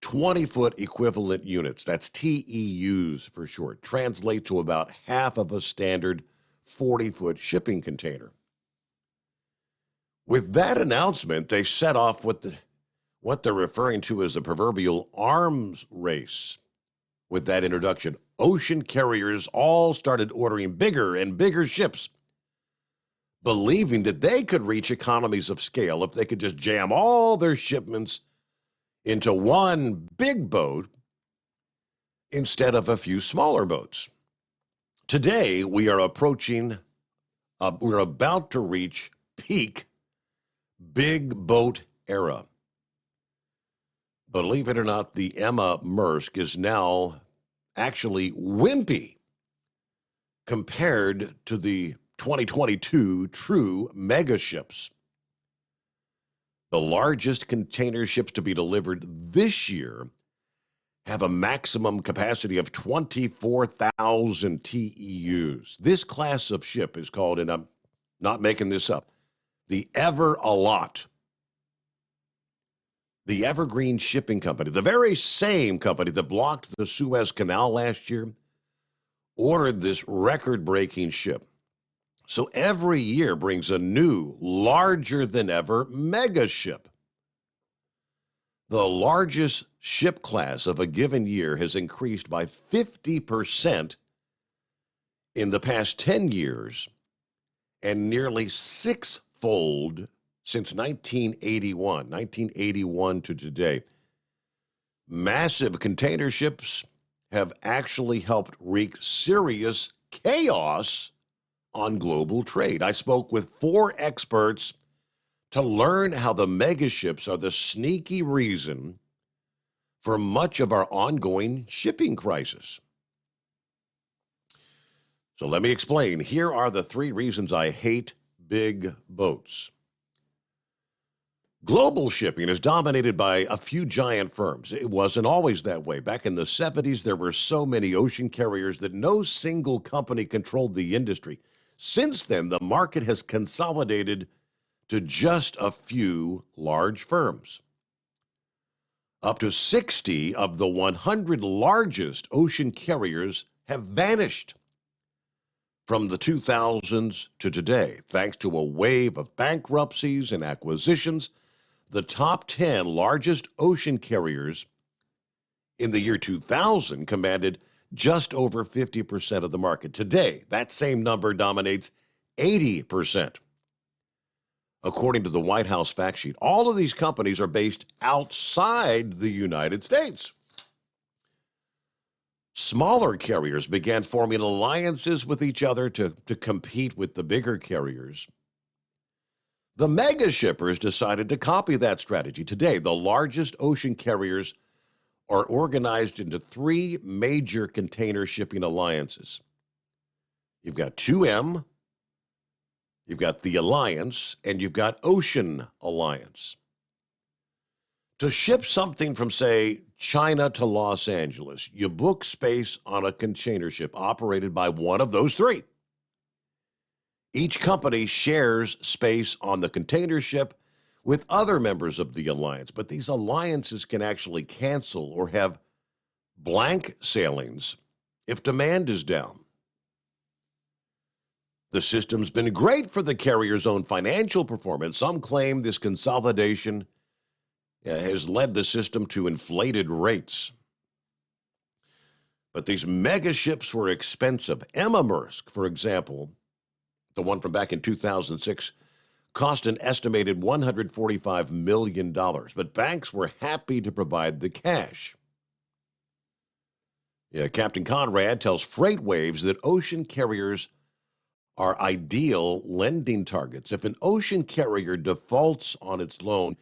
20-foot equivalent units. That's TEUs for short. Translate to about half of a standard 40-foot shipping container. With that announcement, they set off what they're referring to as a proverbial arms race. With that introduction, ocean carriers all started ordering bigger and bigger ships, believing that they could reach economies of scale if they could just jam all their shipments into one big boat instead of a few smaller boats. Today, we are we're about to reach peak big boat era. Believe it or not, the Emma Maersk is now actually wimpy compared to the 2022 true mega ships. The largest container ships to be delivered this year have a maximum capacity of 24,000 TEUs. This class of ship is called, and I'm not making this up, the Ever-A-Lot. The Evergreen Shipping Company, the very same company that blocked the Suez Canal last year, ordered this record-breaking ship. So every year brings a new, larger-than-ever mega ship. The largest ship class of a given year has increased by 50% in the past 10 years and nearly sixfold since 1981 to today. Massive container ships have actually helped wreak serious chaos on global trade. I spoke with 4 experts to learn how the megaships are the sneaky reason for much of our ongoing shipping crisis. So let me explain. Here are the 3 reasons I hate big boats. Global shipping is dominated by a few giant firms. It wasn't always that way. Back in the 70s, there were so many ocean carriers that no single company controlled the industry. Since then, the market has consolidated to just a few large firms. Up to 60 of the 100 largest ocean carriers have vanished from the 2000s to today. Thanks to a wave of bankruptcies and acquisitions, the top 10 largest ocean carriers in the year 2000 commanded just over 50% of the market. Today, that same number dominates 80%. According to the White House fact sheet, all of these companies are based outside the United States. Smaller carriers began forming alliances with each other to compete with the bigger carriers. The mega shippers decided to copy that strategy. Today, the largest ocean carriers are organized into 3 major container shipping alliances. You've got 2M, you've got the Alliance, and you've got Ocean Alliance. To ship something from, say, China to Los Angeles, you book space on a container ship operated by one of those three. Each company shares space on the container ship with other members of the alliance, but these alliances can actually cancel or have blank sailings if demand is down. The system's been great for the carrier's own financial performance. Some claim this consolidation has led the system to inflated rates. But these mega ships were expensive. Emma Maersk, for example, the one from back in 2006, cost an estimated $145 million, but banks were happy to provide the cash. Captain Conrad tells FreightWaves that ocean carriers are ideal lending targets. If an ocean carrier defaults on its loan,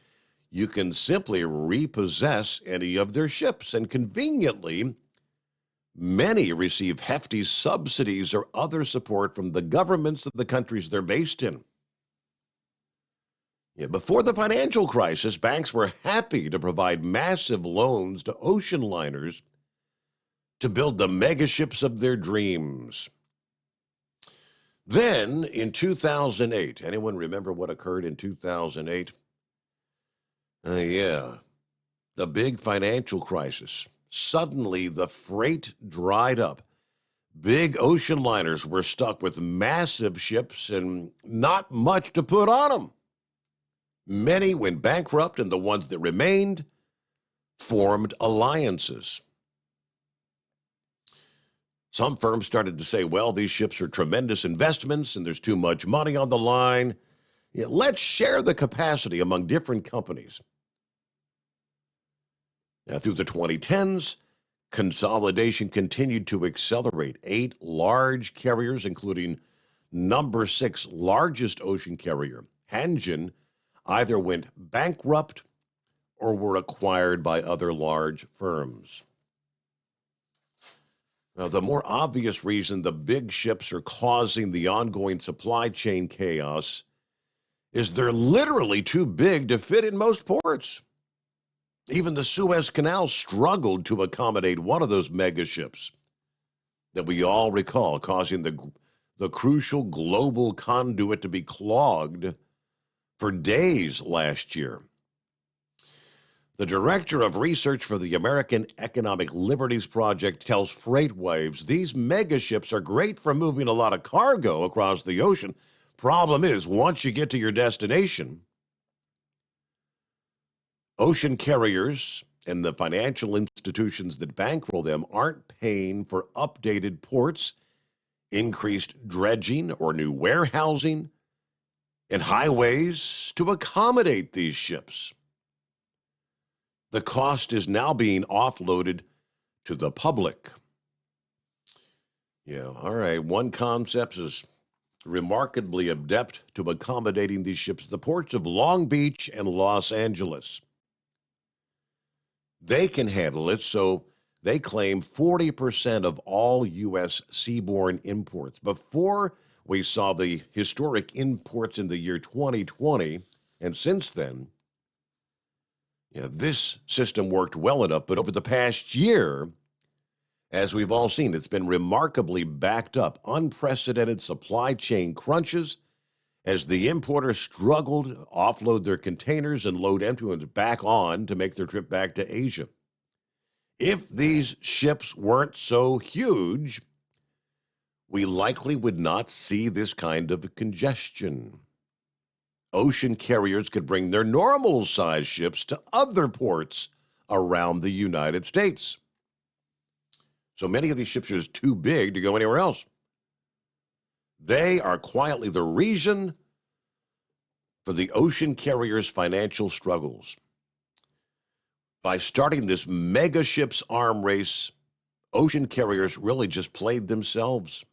you can simply repossess any of their ships, and conveniently, many receive hefty subsidies or other support from the governments of the countries they're based in. Before the financial crisis, banks were happy to provide massive loans to ocean liners to build the megaships of their dreams. Then, in 2008, anyone remember what occurred in 2008? The big financial crisis. Suddenly, the freight dried up. Big ocean liners were stuck with massive ships and not much to put on them. Many went bankrupt, and the ones that remained formed alliances. Some firms started to say, well, these ships are tremendous investments and there's too much money on the line. Let's share the capacity among different companies. Now, through the 2010s, consolidation continued to accelerate. 8 large carriers, including number 6 largest ocean carrier, Hanjin, either went bankrupt or were acquired by other large firms. Now, the more obvious reason the big ships are causing the ongoing supply chain chaos is they're literally too big to fit in most ports. Even the Suez Canal struggled to accommodate one of those mega ships that we all recall, causing the crucial global conduit to be clogged for days last year. The director of research for the American Economic Liberties Project tells FreightWaves these megaships are great for moving a lot of cargo across the ocean. Problem is, once you get to your destination, ocean carriers and the financial institutions that bankroll them aren't paying for updated ports, increased dredging, or new warehousing and highways to accommodate these ships. The cost is now being offloaded to the public. All right. One concept is remarkably adept to accommodating these ships, the ports of Long Beach and Los Angeles. They can handle it, so they claim 40% of all U.S. seaborne imports. Before we saw the historic imports in the year 2020, and since then, this system worked well enough, but over the past year, as we've all seen, it's been remarkably backed up. Unprecedented supply chain crunches as the importers struggled to offload their containers and load empty ones back on to make their trip back to Asia. If these ships weren't so huge, we likely would not see this kind of congestion. Ocean carriers could bring their normal-sized ships to other ports around the United States. So many of these ships are just too big to go anywhere else. They are quietly the reason for the ocean carriers' financial struggles. By starting this mega ships arm race, ocean carriers really just played themselves.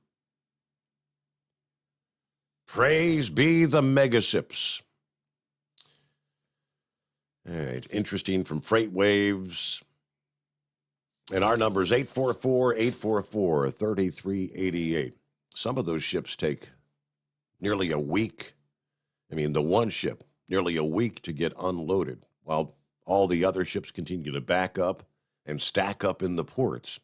Praise be the megaships. All right, interesting from FreightWaves. And our number is 844-844-3388. Some of those ships take nearly a week. The one ship, nearly a week to get unloaded, while all the other ships continue to back up and stack up in the ports.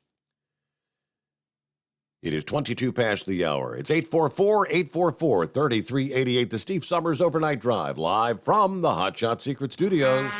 It is 22 past the hour. It's 844-844-3388, the Steve Summers Overnight Drive, live from the Hot Shot Secret Studios.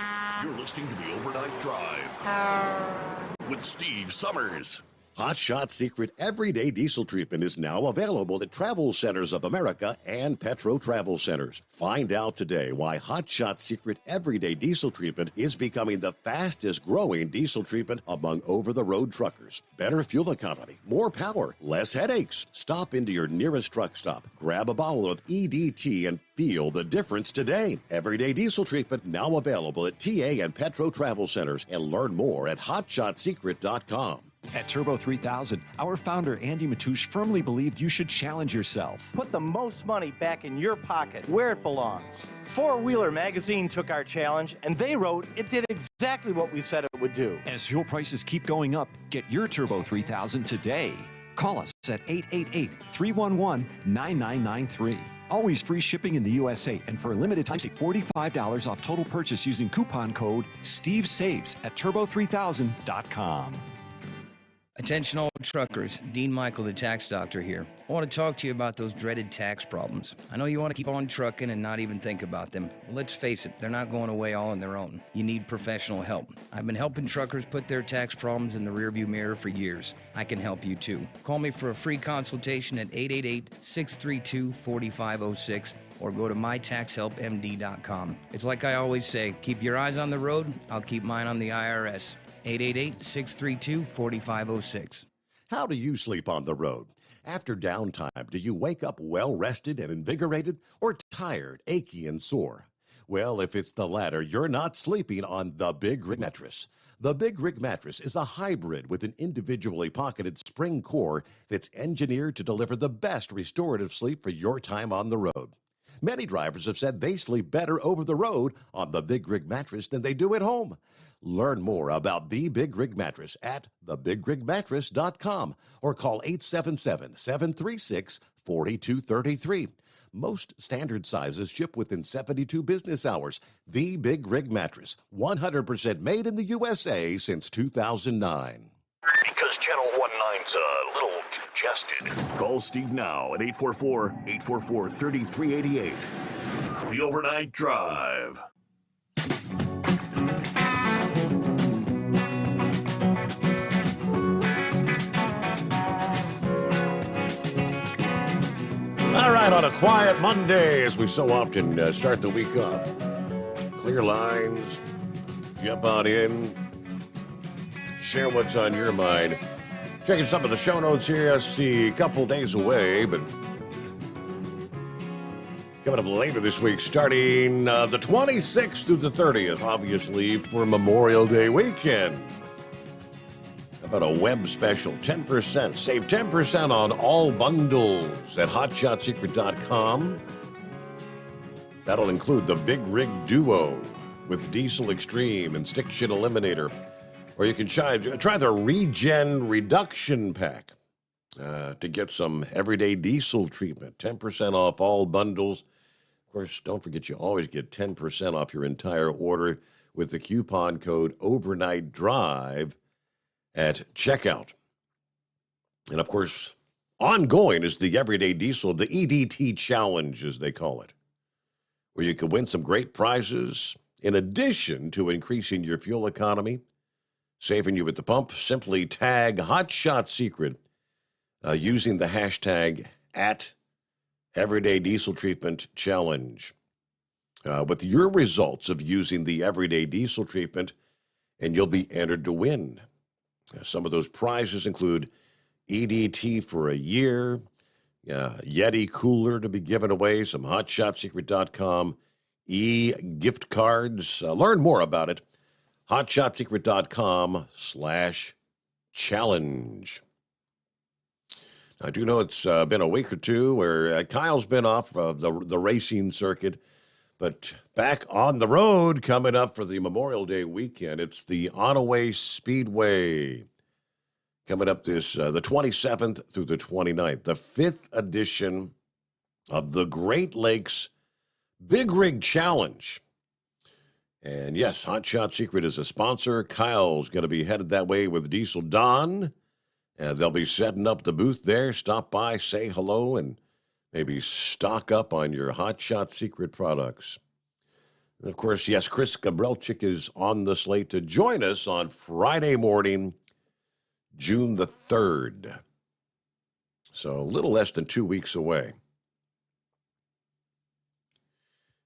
You're listening to the Overnight Drive with Steve Summers. Hot Shot Secret Everyday Diesel Treatment is now available at Travel Centers of America and Petro Travel Centers. Find out today why Hot Shot Secret Everyday Diesel Treatment is becoming the fastest growing diesel treatment among over-the-road truckers. Better fuel economy, more power, less headaches. Stop into your nearest truck stop, grab a bottle of EDT, and feel the difference today. Everyday Diesel Treatment now available at TA and Petro Travel Centers, and learn more at hotshotsecret.com. At Turbo 3000, our founder Andy Matouche firmly believed you should challenge yourself. Put the most money back in your pocket, where it belongs. Four Wheeler Magazine took our challenge, and they wrote it did exactly what we said it would do. As fuel prices keep going up, get your Turbo 3000 today. Call us at 888-311-9993. Always free shipping in the USA, and for a limited time, save $45 off total purchase using coupon code STEVESAVES at turbo3000.com. Attention all truckers, Dean Michael, the tax doctor here. I want to talk to you about those dreaded tax problems. I know you want to keep on trucking and not even think about them. Well, let's face it, they're not going away all on their own. You need professional help. I've been helping truckers put their tax problems in the rearview mirror for years. I can help you too. Call me for a free consultation at 888-632-4506 or go to mytaxhelpmd.com. It's like I always say, keep your eyes on the road, I'll keep mine on the IRS. 888-632-4506. How do you sleep on the road? After downtime, do you wake up well-rested and invigorated, or tired, achy, and sore? Well, if it's the latter, you're not sleeping on the Big Rig Mattress. The Big Rig Mattress is a hybrid with an individually pocketed spring core that's engineered to deliver the best restorative sleep for your time on the road. Many drivers have said they sleep better over the road on the Big Rig Mattress than they do at home. Learn more about the Big Rig Mattress at thebigrigmattress.com or call 877-736-4233. Most standard sizes ship within 72 business hours. The Big Rig Mattress, 100% made in the USA since 2009. Because Channel 19's a little congested. Call Steve now at 844-844-3388. The Overnight Drive. All right, on a quiet Monday, as we so often start the week off. Clear lines, jump on in, share what's on your mind. Checking some of the show notes here. I see a couple days away, but coming up later this week, starting the 26th through the 30th, obviously, for Memorial Day weekend. How about a web special, 10%. Save 10% on all bundles at hotshotsecret.com. That'll include the Big Rig Duo with Diesel Extreme and Stick Shit Eliminator. Or you can try the Regen Reduction Pack to get some everyday diesel treatment. 10% off all bundles. Of course, don't forget you always get 10% off your entire order with the coupon code Overnight Drive at checkout. And of course, ongoing is the Everyday Diesel, the EDT Challenge, as they call it, where you can win some great prizes in addition to increasing your fuel economy, saving you at the pump. Simply tag Hot Shot Secret using the hashtag at Everyday Diesel Treatment Challenge. With your results of using the Everyday Diesel Treatment, and you'll be entered to win. Some of those prizes include EDT for a year, Yeti cooler to be given away, some hotshotsecret.com gift cards. Learn more about it. hotshotsecret.com/challenge. I do know it's been a week or two where Kyle's been off of the racing circuit, but back on the road coming up for the Memorial Day weekend. It's the Onaway Speedway coming up this the 27th through the 29th, the 5th edition of the Great Lakes Big Rig Challenge. And yes, Hot Shot Secret is a sponsor. Kyle's going to be headed that way with Diesel Don. And they'll be setting up the booth there. Stop by, say hello, and maybe stock up on your Hot Shot Secret products. And of course, yes, Chris Gabrelchik is on the slate to join us on Friday morning, June the 3rd. So a little less than 2 weeks away.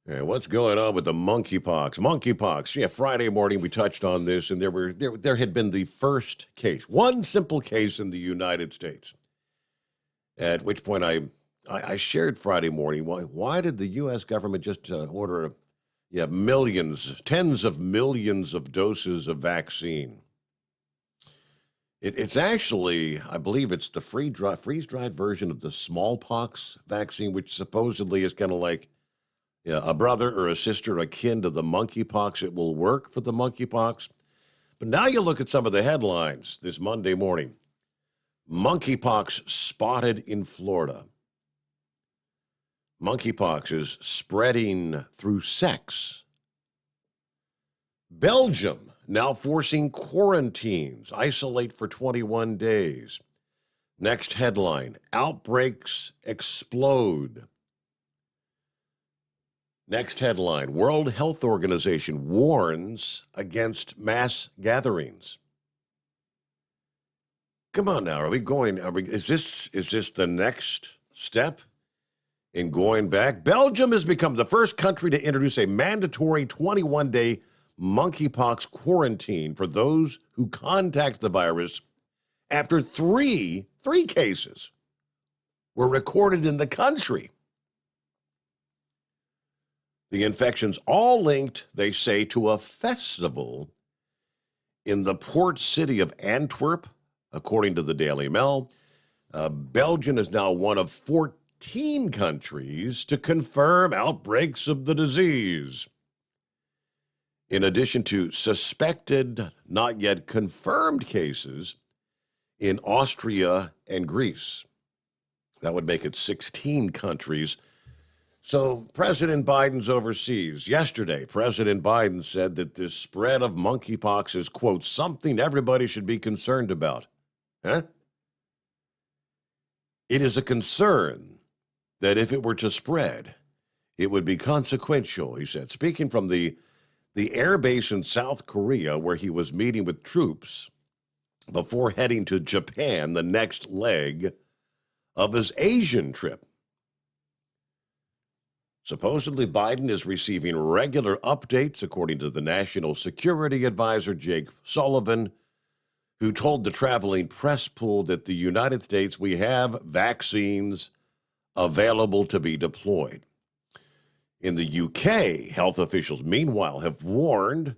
And what's going on with the monkeypox? Monkeypox, yeah, Friday morning we touched on this, and there had been the first case, one simple case in the United States. At which point I shared Friday morning, why did the U.S. government just order millions, tens of millions of doses of vaccine? It's actually, I believe it's the freeze-dried version of the smallpox vaccine, which supposedly is kind of like a brother or a sister akin to the monkeypox. It will work for the monkeypox. But now you look at some of the headlines this Monday morning. Monkeypox spotted in Florida. Monkeypox is spreading through sex. Belgium now forcing quarantines, isolate for 21 days. Next headline, outbreaks explode. Next headline, World Health Organization warns against mass gatherings. Come on now, is this the next step in going back? Belgium has become the first country to introduce a mandatory 21-day monkeypox quarantine for those who contact the virus after three cases were recorded in the country. The infections all linked, they say, to a festival in the port city of Antwerp, according to the Daily Mail. Belgium is now one of 14 countries to confirm outbreaks of the disease. In addition to suspected, not yet confirmed cases in Austria and Greece. That would make it 16 countries. So President Biden's overseas. Yesterday, President Biden said that this spread of monkeypox is, quote, something everybody should be concerned about. Huh? It is a concern that if it were to spread, it would be consequential, he said. Speaking from the air base in South Korea, where he was meeting with troops before heading to Japan, the next leg of his Asian trip. Supposedly, Biden is receiving regular updates, according to the National Security Advisor, Jake Sullivan, who told the traveling press pool that the United States, we have vaccines available to be deployed. In the UK, health officials, meanwhile, have warned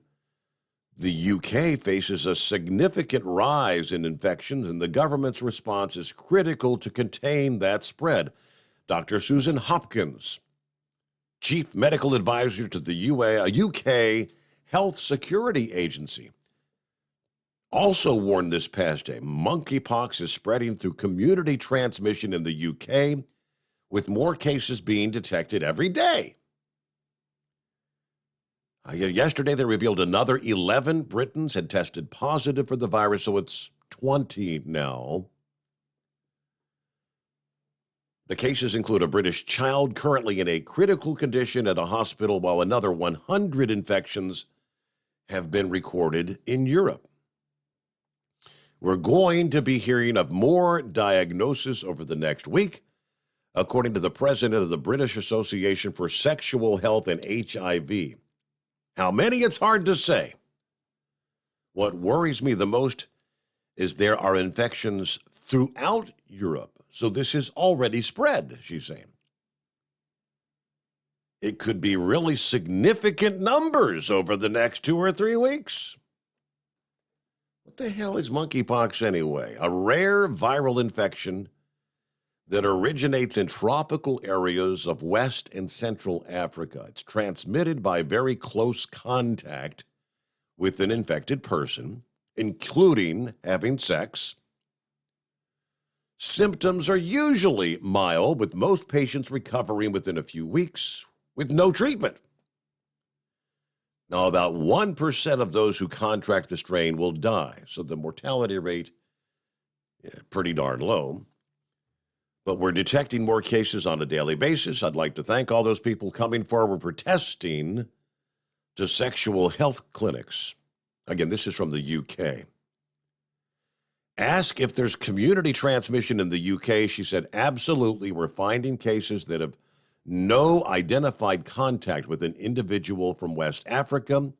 the UK faces a significant rise in infections, and the government's response is critical to contain that spread. Dr. Susan Hopkins, Chief Medical Advisor to the UK Health Security Agency, also warned this past day, monkeypox is spreading through community transmission in the UK, with more cases being detected every day. Yesterday, they revealed another 11 Britons had tested positive for the virus, so it's 20 now. The cases include a British child currently in a critical condition at a hospital, while another 100 infections have been recorded in Europe. We're going to be hearing of more diagnosis over the next week, according to the president of the British Association for Sexual Health and HIV. How many? It's hard to say. What worries me the most is there are infections throughout Europe. So this is already spread, she's saying. It could be really significant numbers over the next 2 or 3 weeks. What the hell is monkeypox anyway? A rare viral infection that originates in tropical areas of West and Central Africa. It's transmitted by very close contact with an infected person, including having sex. Symptoms are usually mild, with most patients recovering within a few weeks with no treatment. Now, about 1% of those who contract the strain will die, so the mortality rate pretty darn low. But we're detecting more cases on a daily basis. I'd like to thank all those people coming forward for testing to sexual health clinics. Again, this is from the UK. Ask if there's community transmission in the UK. She said, absolutely. We're finding cases that have no identified contact with an individual from West Africa,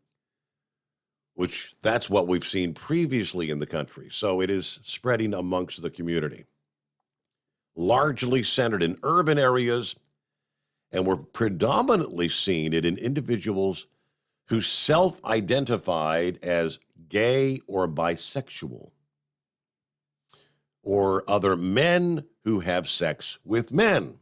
which that's what we've seen previously in the country. So it is spreading amongst the community. Largely centered in urban areas, and we're predominantly seeing it in individuals who self-identified as gay or bisexual, or other men who have sex with men.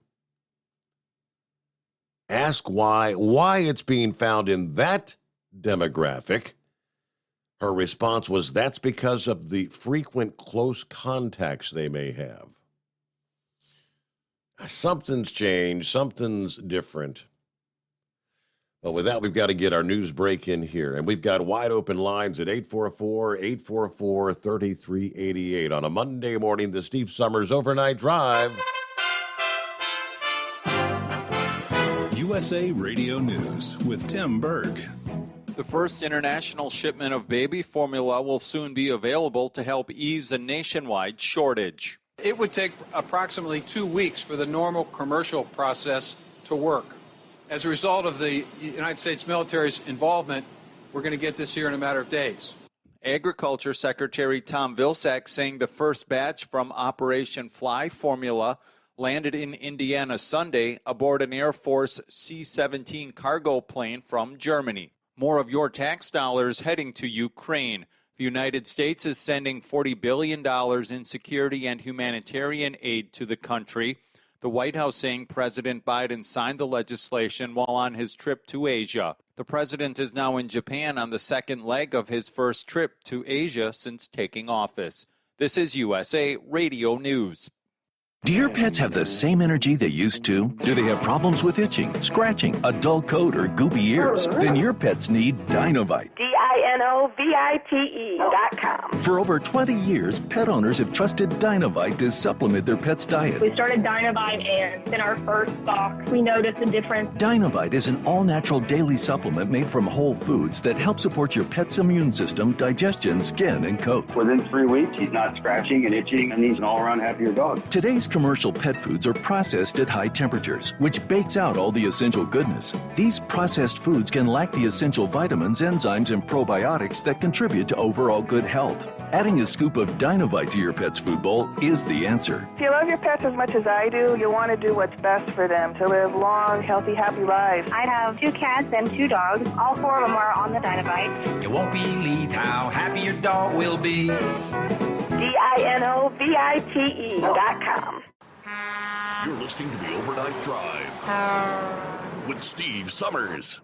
Ask why it's being found in that demographic. Her response was, that's because of the frequent close contacts they may have. Something's changed, something's different. But with that, we've got to get our news break in here. And we've got wide open lines at 844-844-3388 on a Monday morning, the Steve Sommers Overnight Drive. USA Radio News with Tim Berg. The first international shipment of baby formula will soon be available to help ease a nationwide shortage. It would take approximately 2 weeks for the normal commercial process to work. As a result of the United States military's involvement, we're going to get this here in a matter of days. Agriculture Secretary Tom Vilsack saying the first batch from Operation Fly Formula landed in Indiana Sunday aboard an Air Force C-17 cargo plane from Germany. More of your tax dollars heading to Ukraine. The United States is sending $40 billion in security and humanitarian aid to the country. The White House saying President Biden signed the legislation while on his trip to Asia. The president is now in Japan on the second leg of his first trip to Asia since taking office. This is USA Radio News. Do your pets have the same energy they used to? Do they have problems with itching, scratching, a dull coat, or goopy ears? Then your pets need Dinovite. DINOVITE.com. For over 20 years, pet owners have trusted Dinovite to supplement their pet's diet. We started Dinovite, and in our first box, we noticed a difference. Dinovite is an all-natural daily supplement made from whole foods that help support your pet's immune system, digestion, skin, and coat. Within 3 weeks, he's not scratching and itching, and he's an all-around happier dog. Today's commercial pet foods are processed at high temperatures, which bakes out all the essential goodness. These processed foods can lack the essential vitamins, enzymes, and probiotics that contribute to overall good health. Adding a scoop of Dinovite to your pet's food bowl is the answer. If you love your pets as much as I do, you want to do what's best for them to live long, healthy, happy lives. I have 2 cats and 2 dogs. All 4 of them are on the Dinovite. You won't believe how happy your dog will be. DINOVITE.com. You're listening to the Overnight Drive with Steve Sommers.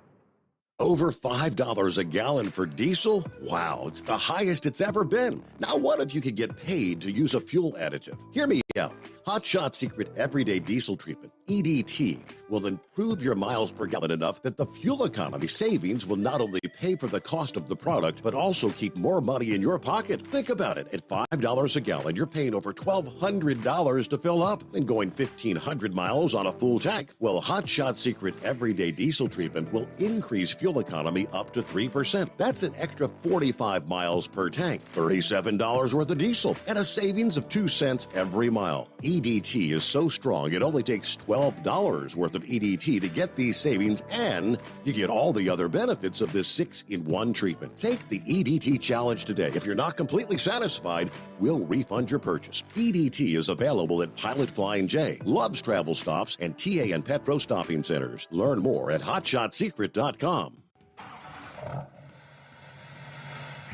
Over $5 a gallon for diesel? Wow, it's the highest it's ever been. Now, what if you could get paid to use a fuel additive? Hear me out. Hot Shot Secret Everyday Diesel Treatment, EDT, will improve your miles per gallon enough that the fuel economy savings will not only pay for the cost of the product, but also keep more money in your pocket. Think about it. At $5 a gallon, you're paying over $1,200 to fill up and going 1,500 miles on a full tank. Well, Hot Shot Secret Everyday Diesel Treatment will increase fuel economy up to 3%. That's an extra 45 miles per tank, $37 worth of diesel, and a savings of 2 cents every mile. EDT is so strong, it only takes $12 worth of EDT to get these savings, and you get all the other benefits of this 6-in-1 treatment. Take the EDT challenge today. If you're not completely satisfied, we'll refund your purchase. EDT is available at Pilot Flying J, Love's Travel Stops, and TA and Petro Stopping Centers. Learn more at hotshotsecret.com.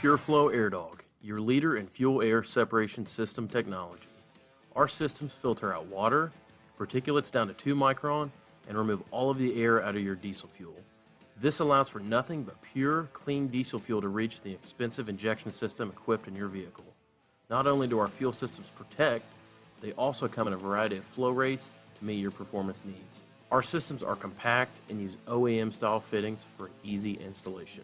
PureFlow Air Dog, your leader in fuel air separation system technology. Our systems filter out water, particulates down to 2 micron, and remove all of the air out of your diesel fuel. This allows for nothing but pure, clean diesel fuel to reach the expensive injection system equipped in your vehicle. Not only do our fuel systems protect, they also come in a variety of flow rates to meet your performance needs. Our systems are compact and use OEM-style fittings for easy installation.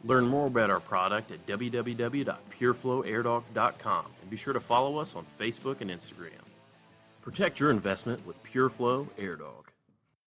Learn more about our product at www.pureflowairdog.com and be sure to follow us on Facebook and Instagram. Protect your investment with PureFlow Air Dog.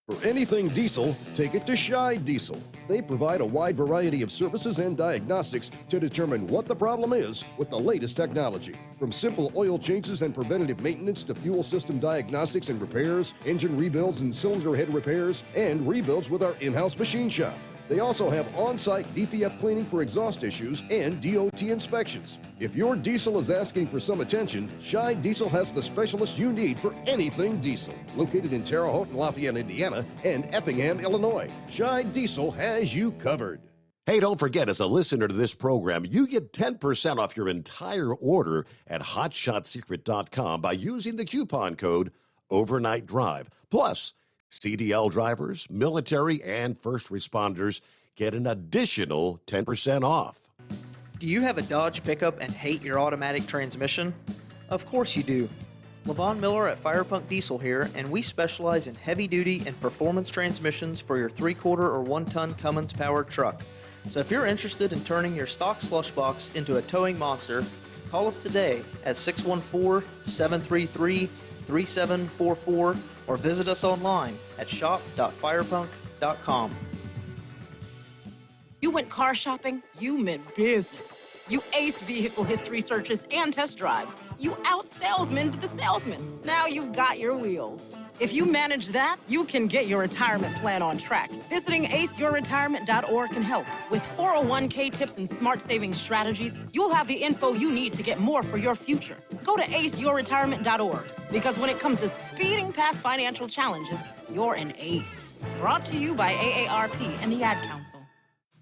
For anything diesel, take it to Scheid Diesel. They provide a wide variety of services and diagnostics to determine what the problem is with the latest technology. From simple oil changes and preventative maintenance to fuel system diagnostics and repairs, engine rebuilds and cylinder head repairs, and rebuilds with our in-house machine shop. They also have on-site DPF cleaning for exhaust issues and DOT inspections. If your diesel is asking for some attention, Scheid Diesel has the specialist you need for anything diesel. Located in Terre Haute and Lafayette, Indiana, and Effingham, Illinois, Scheid Diesel has you covered. Hey, don't forget, as a listener to this program, you get 10% off your entire order at hotshotsecret.com by using the coupon code Overnight Drive. Plus, CDL drivers, military, and first responders get an additional 10% off. Do you have a Dodge pickup and hate your automatic transmission? Of course you do. Levon Miller at Firepunk Diesel here, and we specialize in heavy-duty and performance transmissions for your 3-quarter or 1-ton Cummins-powered truck. So if you're interested in turning your stock slush box into a towing monster, call us today at 614-733-3744 or visit us online at shop.firepunk.com. You went car shopping, you meant business. You ace vehicle history searches and test drives. You out-salesman to the salesman. Now you've got your wheels. If you manage that, you can get your retirement plan on track. Visiting aceyourretirement.org can help. With 401k tips and smart saving strategies, you'll have the info you need to get more for your future. Go to aceyourretirement.org, because when it comes to speeding past financial challenges, you're an ace. Brought to you by AARP and the Ad Council.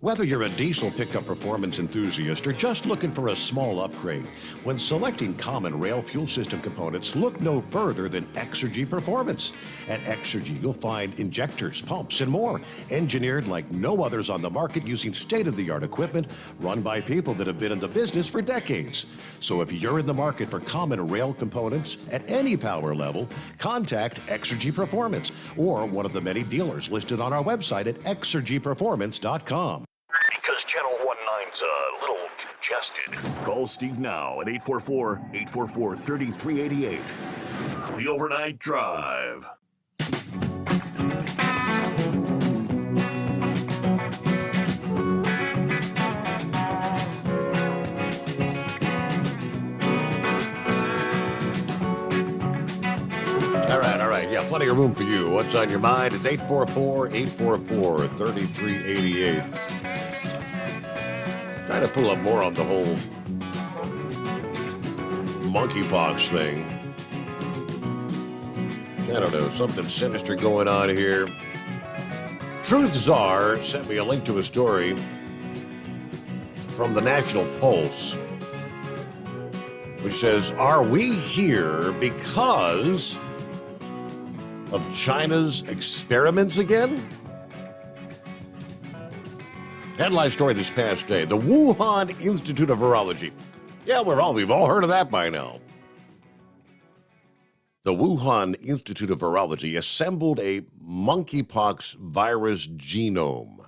Whether you're a diesel pickup performance enthusiast or just looking for a small upgrade, when selecting common rail fuel system components, look no further than Exergy Performance. At Exergy, you'll find injectors, pumps, and more, engineered like no others on the market using state-of-the-art equipment run by people that have been in the business for decades. So if you're in the market for common rail components at any power level, contact Exergy Performance or one of the many dealers listed on our website at exergyperformance.com. Because Channel 19's a little congested. Call Steve now at 844-844-3388. The Overnight Drive. All right. Yeah, plenty of room for you. What's on your mind? It's 844-844-3388. Trying to pull up more on the whole monkeypox thing. I don't know, something sinister going on here. Truth Czar sent me a link to a story from the National Pulse, which says, are we here because of China's experiments again? Headline story this past day, the Wuhan Institute of Virology. Yeah, we've all heard of that by now. The Wuhan Institute of Virology assembled a monkeypox virus genome,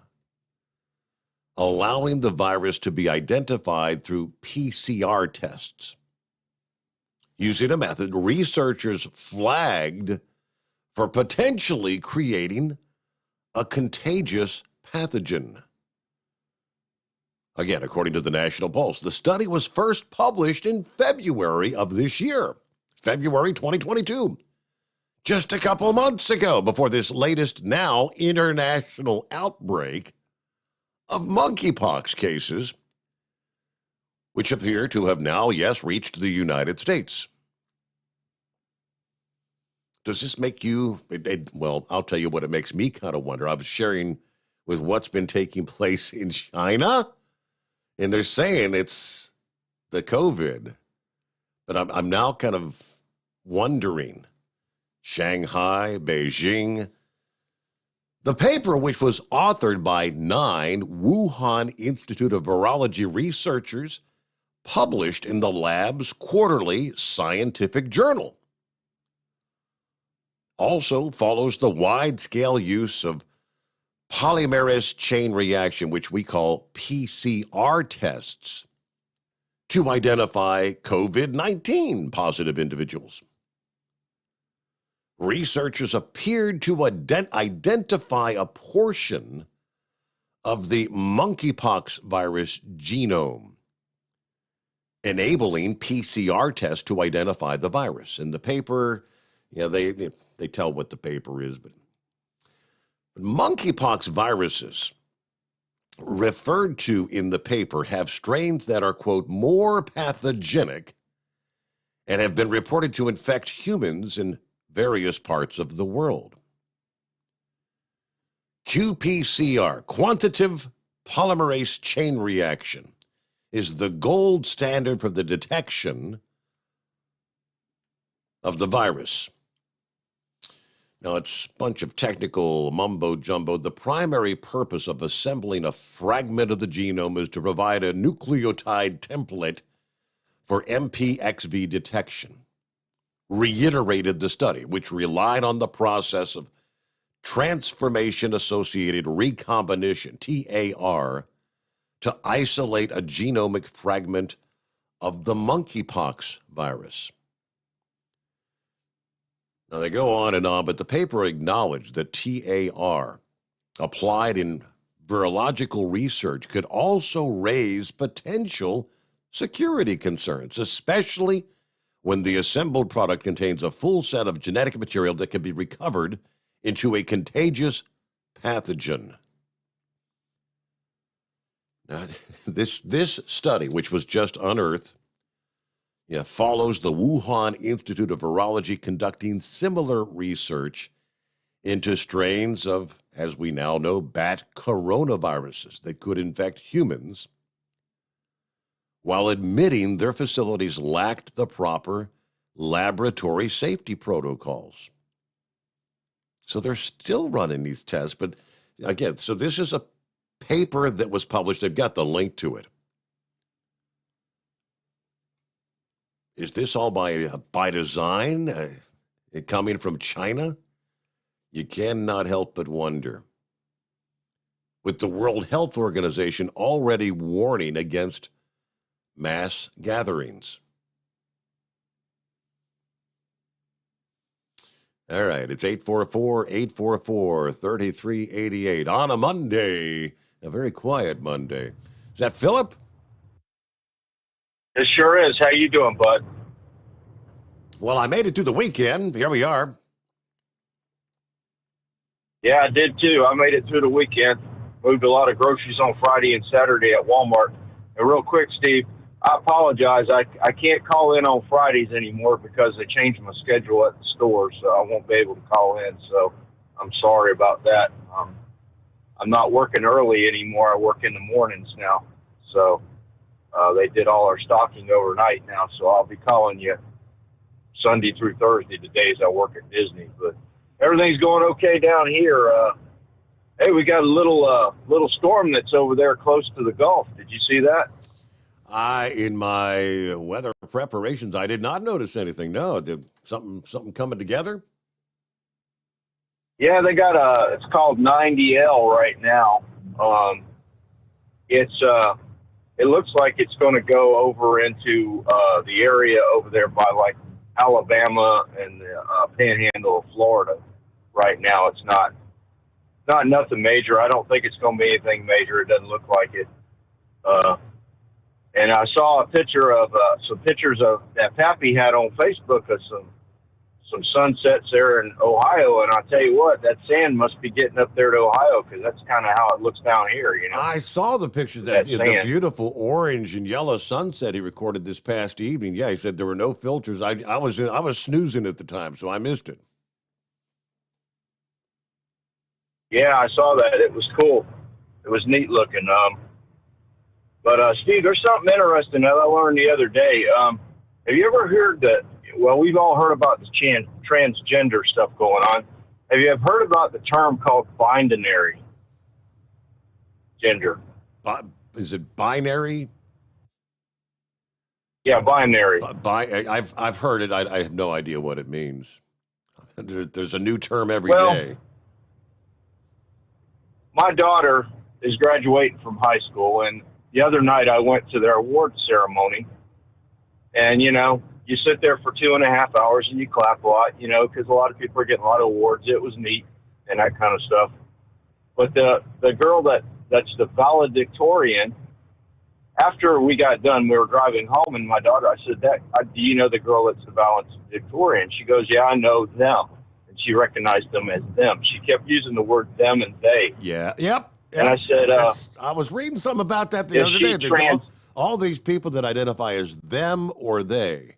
allowing the virus to be identified through PCR tests. Using a method researchers flagged for potentially creating a contagious pathogen. Again, according to the National Pulse, the study was first published in February of this year, February 2022, just a couple months ago, before this latest now international outbreak of monkeypox cases, which appear to have now, yes, reached the United States. Does this make you, well, I'll tell you what it makes me kind of wonder. I was sharing with what's been taking place in China, and they're saying it's the COVID. But I'm now kind of wondering, Shanghai, Beijing. The paper, which was authored by 9 Wuhan Institute of Virology researchers, published in the lab's quarterly scientific journal, also follows the wide-scale use of polymerase chain reaction, which we call PCR tests, to identify COVID-19 positive individuals. Researchers appeared to identify a portion of the monkeypox virus genome, enabling PCR tests to identify the virus. In the paper, they tell what the paper is, but monkeypox viruses referred to in the paper have strains that are, quote, more pathogenic and have been reported to infect humans in various parts of the world. qPCR, quantitative polymerase chain reaction, is the gold standard for the detection of the virus. Now, it's a bunch of technical mumbo-jumbo. The primary purpose of assembling a fragment of the genome is to provide a nucleotide template for MPXV detection, reiterated the study, which relied on the process of transformation-associated recombination, TAR, to isolate a genomic fragment of the monkeypox virus. Now, they go on, but the paper acknowledged that TAR, applied in virological research, could also raise potential security concerns, especially when the assembled product contains a full set of genetic material that can be recovered into a contagious pathogen. Now, this study, which was just unearthed, follows the Wuhan Institute of Virology conducting similar research into strains of, as we now know, bat coronaviruses that could infect humans, while admitting their facilities lacked the proper laboratory safety protocols. So they're still running these tests, but again, so this is a paper that was published. They've got the link to it. Is this all by design? Coming from China? You cannot help but wonder. With the World Health Organization already warning against mass gatherings. All right, it's 844-844-3388 on a Monday, a very quiet Monday. Is that Philip? It sure is. How you doing, bud? Well, I made it through the weekend. Here we are. Yeah, I did too. I made it through the weekend. Moved a lot of groceries on Friday and Saturday at Walmart. And real quick, Steve, I apologize. I can't call in on Fridays anymore because they changed my schedule at the store, so I won't be able to call in. So I'm sorry about that. I'm not working early anymore. I work in the mornings now. So they did all our stocking overnight now, so I'll be calling you Sunday through Thursday, the days I work at Disney. But everything's going okay down here. Hey, we got a little storm that's over there close to the Gulf. Did you see that? In my weather preparations, I did not notice anything. No, did something coming together? Yeah, they got it's called 90L right now. It looks like it's going to go over into the area over there by like Alabama and the panhandle of Florida. Right now, it's not nothing major. I don't think it's going to be anything major. It doesn't look like it. And I saw a picture of some pictures of that Pappy had on Facebook of some sunsets there in Ohio, and I tell you what, that sand must be getting up there to Ohio because that's kind of how it looks down here. You know, I saw the pictures that the beautiful orange and yellow sunset he recorded this past evening. Yeah, he said there were no filters. I was snoozing at the time, so I missed it. Yeah, I saw that. It was cool. It was neat looking. But Steve, there's something interesting that I learned the other day. Have you ever heard that? Well, we've all heard about the transgender stuff going on. Have you ever heard about the term called binary gender? Is it binary? Yeah, binary. I've heard it. I have no idea what it means. There's a new term every day. my daughter is graduating from high school, and the other night I went to their award ceremony, and, you know, you sit there for 2.5 hours and you clap a lot, you know, because a lot of people are getting a lot of awards. It was neat and that kind of stuff. But the girl that's the valedictorian, after we got done, we were driving home, and my daughter, I said, do you know the girl that's the valedictorian? She goes, yeah, I know them. And she recognized them as them. She kept using the word them and they. Yeah. Yep. And I said, I was reading something about that the other day. All these people that identify as them or they,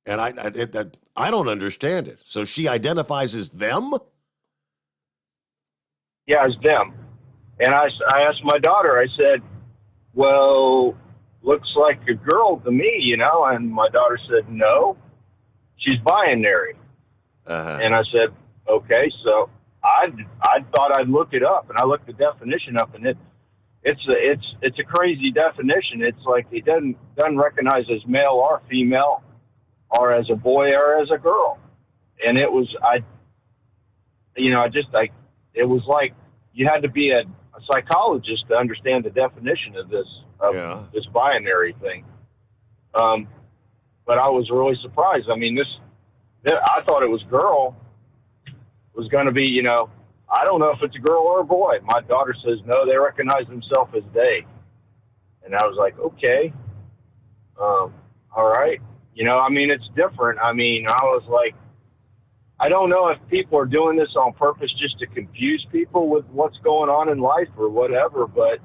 and I don't understand it. So she identifies as them? Yeah, as them. And I asked my daughter, I said, well, looks like a girl to me, you know? And my daughter said, no, she's binary. And I said, okay, so I thought I'd look it up, and I looked the definition up, and it's a crazy definition. It's like it doesn't recognize as male or female, or as a boy or as a girl. And it was it was like you had to be a psychologist to understand the definition of this binary thing. But I was really surprised. I mean, I thought it was girl was going to be, you know, I don't know if it's a girl or a boy. My daughter says, no, they recognize themselves as they. And I was like, okay, all right. You know, I mean, it's different. I mean, I was like, I don't know if people are doing this on purpose just to confuse people with what's going on in life or whatever, but,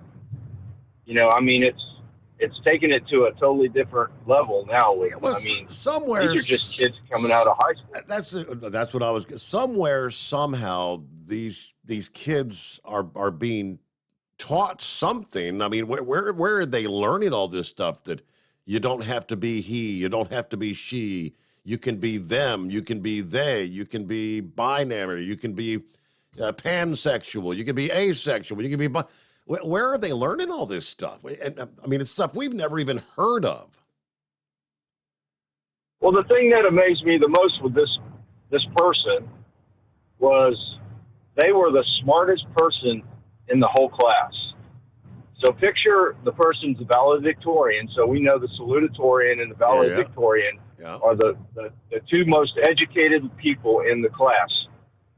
you know, I mean, it's taken it to a totally different level now. Somewhere, these are just kids coming out of high school. That's what I was. Somewhere, somehow, these kids are being taught something. I mean, where are they learning all this stuff that you don't have to be he, you don't have to be she, you can be them, you can be they, you can be binary, you can be pansexual, you can be asexual, you can be. Where are they learning all this stuff? And I mean, it's stuff we've never even heard of. Well, the thing that amazed me the most with this person was they were the smartest person in the whole class. So picture the person's the valedictorian. So we know the salutatorian and the valedictorian are the two most educated people in the class,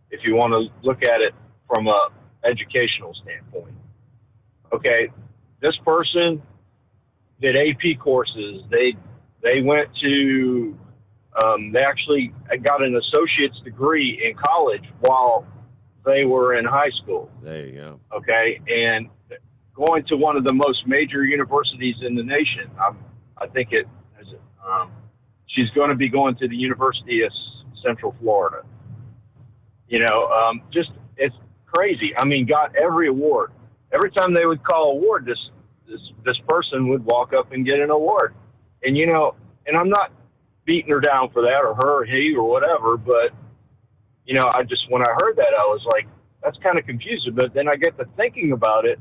if you want to look at it from a educational standpoint. Okay, this person did AP courses. They went to, they actually got an associate's degree in college while they were in high school. There you go. Okay, and going to one of the most major universities in the nation. I think she's going to be going to the University of Central Florida. You know, just it's crazy. I mean, got every award. Every time they would call award, this person would walk up and get an award. And, you know, and I'm not beating her down for that or her or he or whatever, but, you know, when I heard that, I was like, that's kind of confusing. But then I get to thinking about it.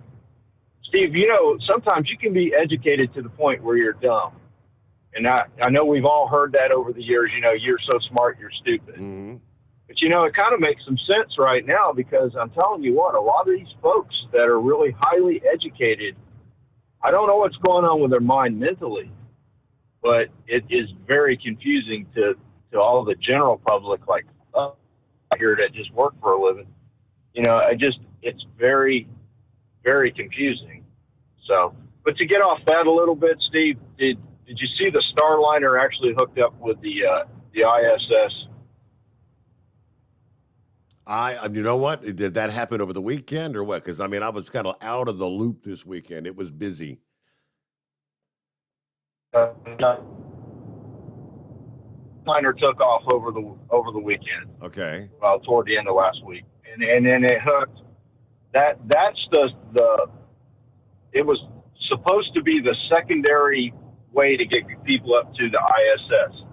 Steve, you know, sometimes you can be educated to the point where you're dumb. And I know we've all heard that over the years, you know, you're so smart, you're stupid. Mm-hmm. But, you know, it kind of makes some sense right now because I'm telling you what, a lot of these folks that are really highly educated, I don't know what's going on with their mind mentally, but it is very confusing to all the general public like here that just work for a living. You know, it's very, very confusing. So, but to get off that a little bit, Steve, did you see the Starliner actually hooked up with the ISS? You know what? Did that happen over the weekend or what? Because, I mean, I was kind of out of the loop this weekend. It was busy. Liner took off over the weekend. Okay. Well, toward the end of last week, and then it hooked. That's it was supposed to be the secondary way to get people up to the ISS.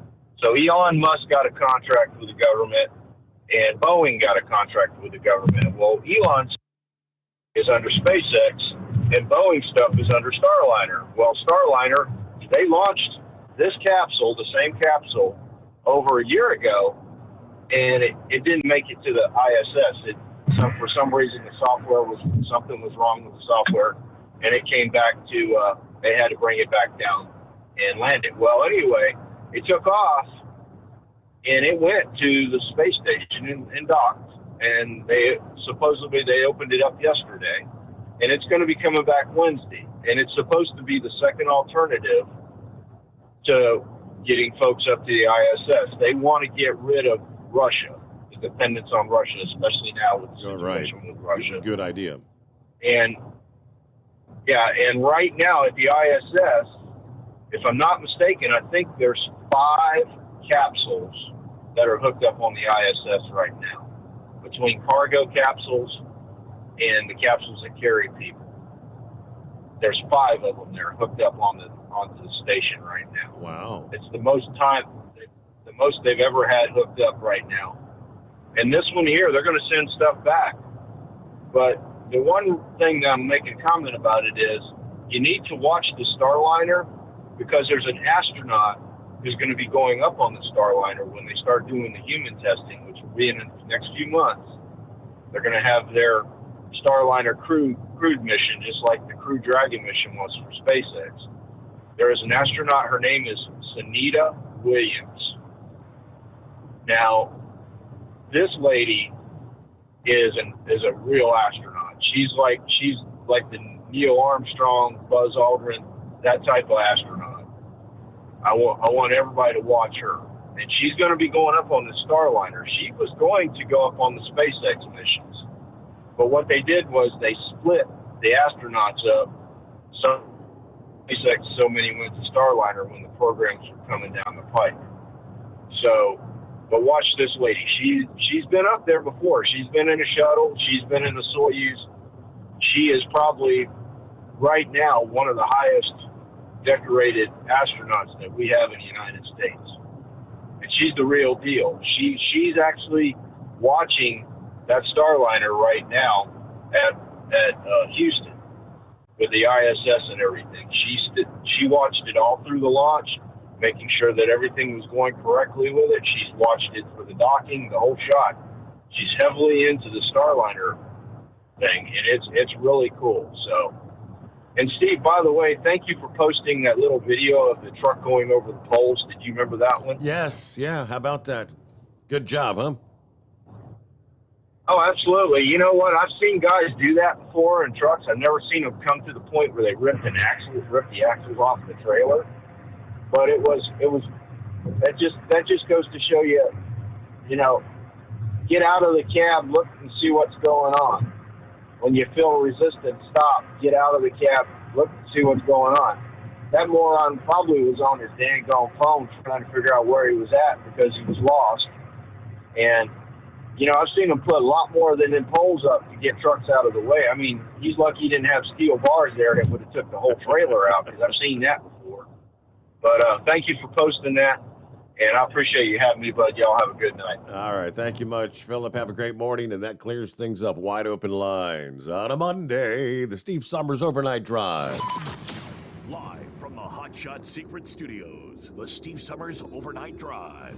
So Elon Musk got a contract with the government, and Boeing got a contract with the government. Well, Elon is under SpaceX, and Boeing stuff is under Starliner. Well, Starliner, they launched this capsule, the same capsule, over a year ago, and it didn't make it to the ISS. For some reason, something was wrong with the software, and it came back to they had to bring it back down and land it. Well, anyway, it took off, and it went to the space station and docked, and supposedly they opened it up yesterday, and it's going to be coming back Wednesday, and it's supposed to be the second alternative to getting folks up to the ISS. They want to get rid of Russia, the dependence on Russia, especially now with the situation with Russia. Good idea. And right now at the ISS, if I'm not mistaken, I think there's 5 capsules that are hooked up on the ISS right now, between cargo capsules and the capsules that carry people. There's 5 of them that are hooked up onto the station right now. Wow. It's the most they've ever had hooked up right now. And this one here, they're going to send stuff back. But the one thing that I'm making a comment about it is you need to watch the Starliner, because there's an astronaut who's going to be going up on the Starliner when they start doing the human testing, which will be in the next few months. They're going to have their Starliner crewed mission, just like the Crew Dragon mission was for SpaceX. There is an astronaut. Her name is Sunita Williams. Now, this lady is a real astronaut. She's like the Neil Armstrong, Buzz Aldrin, that type of astronaut. I want everybody to watch her. And she's going to be going up on the Starliner. She was going to go up on the SpaceX missions. But what they did was they split the astronauts up. So SpaceX, so many went to Starliner when the programs were coming down the pipe. So, but watch this lady. She's been up there before. She's been in a shuttle. She's been in the Soyuz. She is probably right now one of the highest decorated astronauts that we have in the United States. And she's the real deal. She's actually watching that Starliner right now at Houston with the ISS and everything. She watched it all through the launch, making sure that everything was going correctly with it. She's watched it for the docking, the whole shot. She's heavily into the Starliner thing, and it's really cool. So, and Steve, by the way, thank you for posting that little video of the truck going over the poles. Did you remember that one? Yes, yeah. How about that? Good job, huh? Oh, absolutely. You know what? I've seen guys do that before in trucks. I've never seen them come to the point where they ripped the axles off the trailer. But that just goes to show you, get out of the cab, look and see what's going on. When you feel resistance, stop, get out of the cab, look and see what's going on. That moron probably was on his dang phone trying to figure out where he was at because he was lost. And I've seen him put a lot more than them poles up to get trucks out of the way. I mean, he's lucky he didn't have steel bars there that would have took the whole trailer out, because I've seen that before. But thank you for posting that, and I appreciate you having me, bud. Y'all have a good night. All right. Thank you much, Philip. Have a great morning, and that clears things up. Wide open lines. On a Monday, the Steve Sommers Overnight Drive. Live from the Hot Shot Secret Studios, the Steve Sommers Overnight Drive.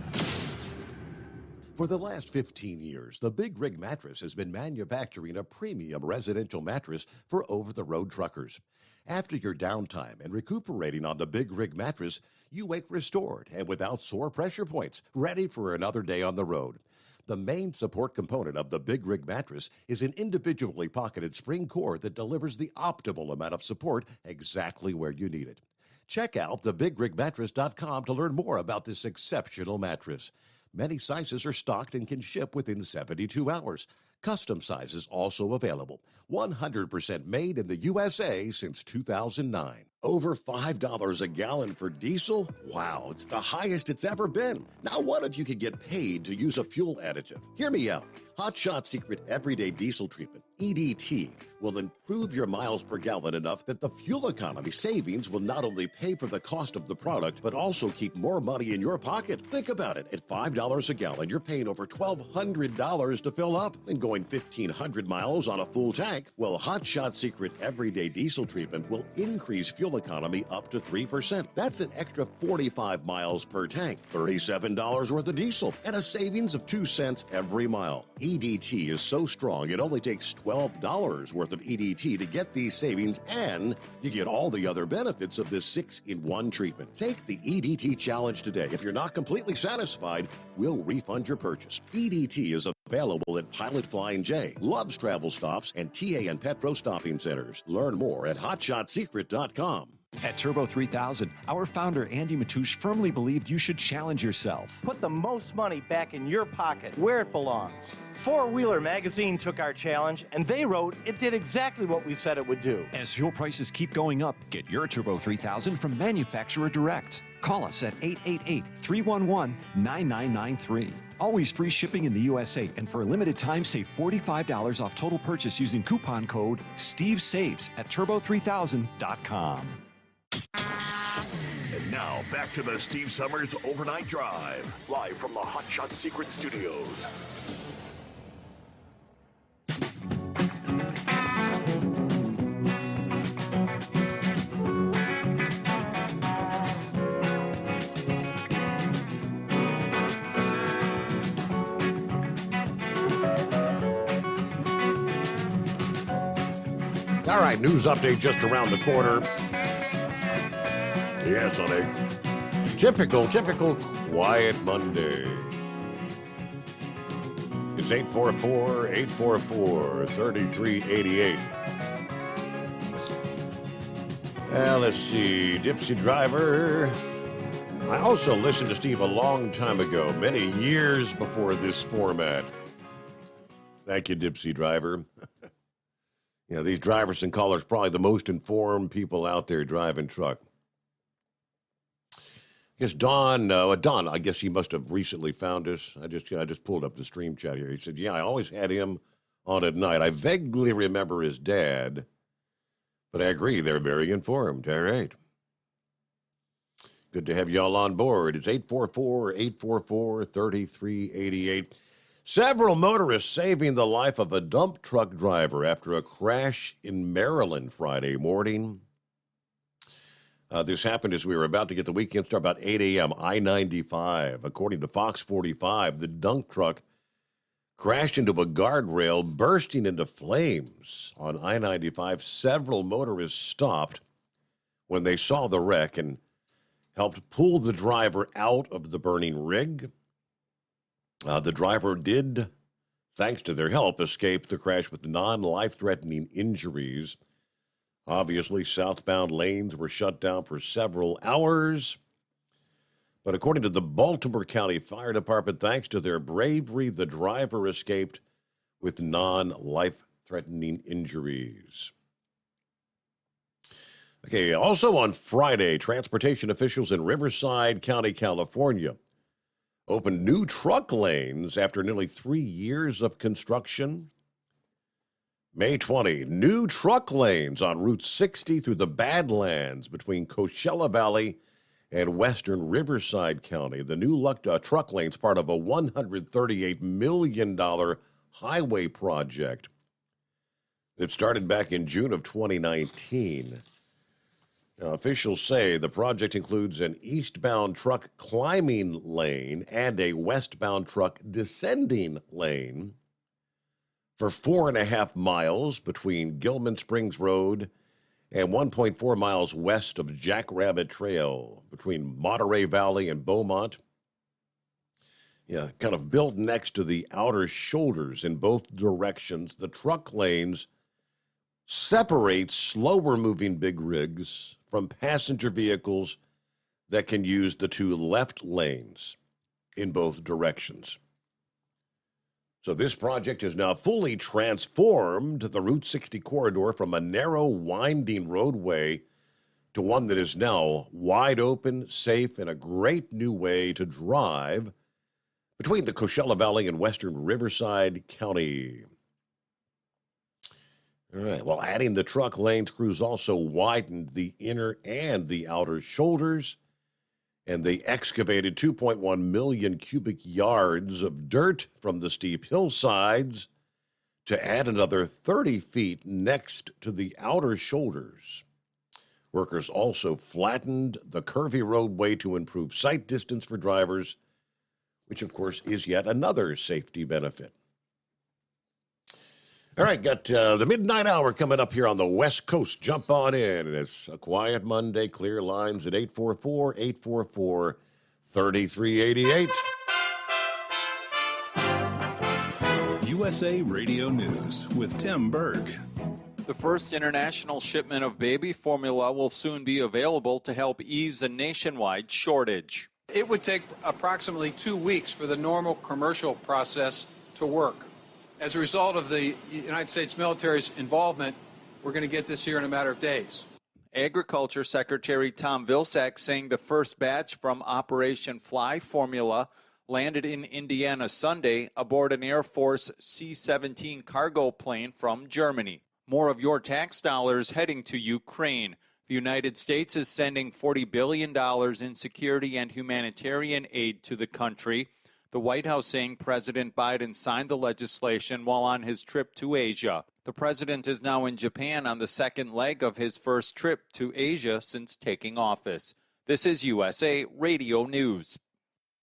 For the last 15 years, the Big Rig Mattress has been manufacturing a premium residential mattress for over-the-road truckers. After your downtime and recuperating on the Big Rig Mattress, you wake restored and without sore pressure points, ready for another day on the road. The main support component of the Big Rig Mattress is an individually pocketed spring cord that delivers the optimal amount of support exactly where you need it. Check out thebigrigmattress.com to learn more about this exceptional mattress. Many sizes are stocked and can ship within 72 hours. Custom sizes also available. 100% made in the USA since 2009. Over $5 a gallon for diesel? Wow, it's the highest it's ever been. Now what if you could get paid to use a fuel additive? Hear me out. Hot Shot Secret Everyday Diesel Treatment, EDT, will improve your miles per gallon enough that the fuel economy savings will not only pay for the cost of the product, but also keep more money in your pocket. Think about it. At $5 a gallon, you're paying over $1,200 to fill up and going 1,500 miles on a full tank. Well, Hot Shot Secret Everyday Diesel Treatment will increase fuel economy up to 3%. That's an extra 45 miles per tank, $37 worth of diesel, and a savings of 2 cents every mile. EDT is so strong, it only takes $12 worth of EDT to get these savings, and you get all the other benefits of this 6-in-1 treatment. Take the EDT challenge today. If you're not completely satisfied, we'll refund your purchase. EDT is available at Pilot Flying J, Love's Travel Stops, and TA and Petro Stopping Centers. Learn more at hotshotsecret.com. At Turbo 3000, our founder Andy Matouche firmly believed you should challenge yourself. Put the most money back in your pocket, where it belongs. Four Wheeler Magazine took our challenge, and they wrote it did exactly what we said it would do. As fuel prices keep going up, get your Turbo 3000 from manufacturer direct. Call us at 888-311-9993. Always free shipping in the USA, and for a limited time, save $45 off total purchase using coupon code STEVESAVES at turbo3000.com. And now, back to the Steve Summers Overnight Drive, live from the Hot Shot Secret Studios. All right, news update just around the corner. Yes, on a typical quiet Monday. It's 844-844-3388. Let's see, Dipsy Driver. I also listened to Steve a long time ago, many years before this format. Thank you, Dipsy Driver. You know, these drivers and callers probably the most informed people out there driving truck. I guess Don, I guess he must have recently found us. I just pulled up the stream chat here. He said, yeah, I always had him on at night. I vaguely remember his dad, but I agree, they're very informed. All right. Good to have y'all on board. It's 844-844-3388. Several motorists saving the life of a dump truck driver after a crash in Maryland Friday morning. This happened as we were about to get the weekend start, about 8 a.m., I-95. According to Fox 45, the dump truck crashed into a guardrail, bursting into flames on I-95. Several motorists stopped when they saw the wreck and helped pull the driver out of the burning rig. The driver did, thanks to their help, escape the crash with non-life-threatening injuries. Obviously, southbound lanes were shut down for several hours. But according to the Baltimore County Fire Department, thanks to their bravery, the driver escaped with non-life-threatening injuries. Okay, also on Friday, transportation officials in Riverside County, California, opened new truck lanes after nearly 3 years of construction. May 20, new truck lanes on Route 60 through the Badlands between Coachella Valley and western Riverside County. The new truck lanes, part of a $138 million highway project that started back in June of 2019. Now, officials say the project includes an eastbound truck climbing lane and a westbound truck descending lane for 4.5 miles between Gilman Springs Road and 1.4 miles west of Jackrabbit Trail between Monterey Valley and Beaumont. Yeah, kind of built next to the outer shoulders in both directions. The truck lanes separate slower-moving big rigs from passenger vehicles that can use the two left lanes in both directions. So this project has now fully transformed the Route 60 corridor from a narrow, winding roadway to one that is now wide open, safe, and a great new way to drive between the Coachella Valley and western Riverside County. All right, well, adding the truck lanes, crews also widened the inner and the outer shoulders, and they excavated 2.1 million cubic yards of dirt from the steep hillsides to add another 30 feet next to the outer shoulders. Workers also flattened the curvy roadway to improve sight distance for drivers, which, of course, is yet another safety benefit. All right, got the midnight hour coming up here on the West Coast. Jump on in. It's a quiet Monday. Clear lines at 844-844-3388. USA Radio News with Tim Berg. The first international shipment of baby formula will soon be available to help ease a nationwide shortage. It would take approximately 2 weeks for the normal commercial process to work. As a result of the United States military's involvement, we're going to get this here in a matter of days. Agriculture Secretary Tom Vilsack saying the first batch from Operation Fly Formula landed in Indiana Sunday aboard an Air Force C-17 cargo plane from Germany. More of your tax dollars heading to Ukraine. The United States is sending $40 billion in security and humanitarian aid to the country. The White House saying President Biden signed the legislation while on his trip to Asia. The president is now in Japan on the second leg of his first trip to Asia since taking office. This is USA Radio News.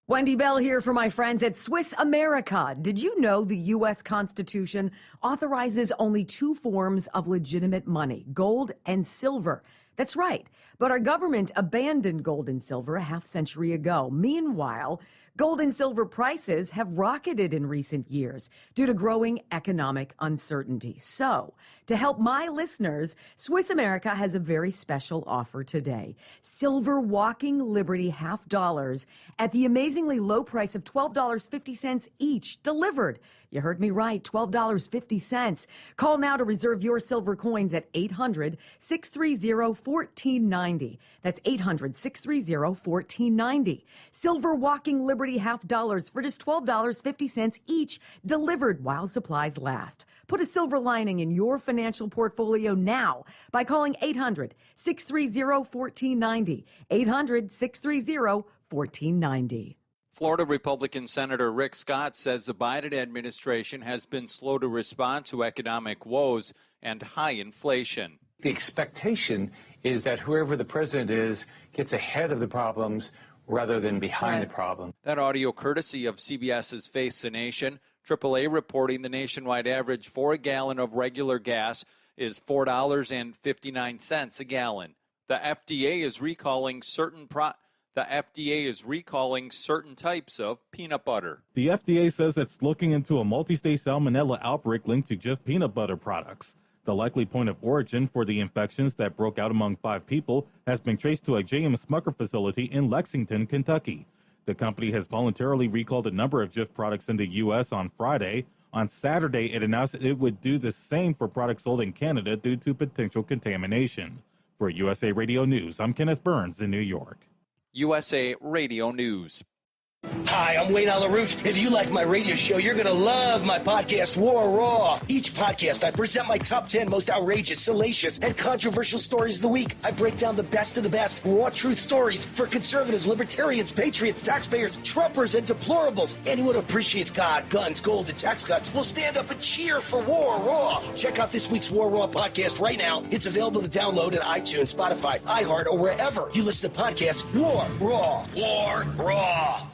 Wendy Bell here for my friends at Swiss America. Did you know the U.S. Constitution authorizes only 2 forms of legitimate money, gold and silver? That's right. But our government abandoned gold and silver a half-century ago. Meanwhile, gold and silver prices have rocketed in recent years due to growing economic uncertainty. So, to help my listeners, Swiss America has a very special offer today. Silver Walking Liberty $half at the amazingly low price of $12.50 each, delivered. You heard me right, $12.50. Call now to reserve your silver coins at 800-630-1490. That's 800-630-1490. Silver Walking Liberty $half for just $12.50 each, delivered while supplies last. Put a silver lining in your financial portfolio now by calling 800-630-1490. 800-630-1490. Florida Republican Senator Rick Scott says the Biden administration has been slow to respond to economic woes and high inflation. The expectation is that whoever the president is gets ahead of the problems rather than behind the problem. That audio courtesy of CBS's Face the Nation. AAA reporting the nationwide average for a gallon of regular gas is $4.59 a gallon. The FDA is recalling certain types of peanut butter. The FDA says it's looking into a multi-state salmonella outbreak linked to just peanut butter products. The likely point of origin for the infections that broke out among 5 people has been traced to a J.M. Smucker facility in Lexington, Kentucky. The company has voluntarily recalled a number of Jif products in the U.S. on Friday. On Saturday, it announced it would do the same for products sold in Canada due to potential contamination. For USA Radio News, I'm Kenneth Burns in New York. USA Radio News. Hi, I'm Wayne Alaroot. If you like my radio show, you're going to love my podcast, War Raw. Each podcast, I present my top 10 most outrageous, salacious, and controversial stories of the week. I break down the best of the best raw truth stories for conservatives, libertarians, patriots, taxpayers, Trumpers, and deplorables. Anyone who appreciates God, guns, gold, and tax cuts will stand up and cheer for War Raw. Check out this week's War Raw podcast right now. It's available to download at iTunes, Spotify, iHeart, or wherever you listen to podcasts. War Raw. War Raw.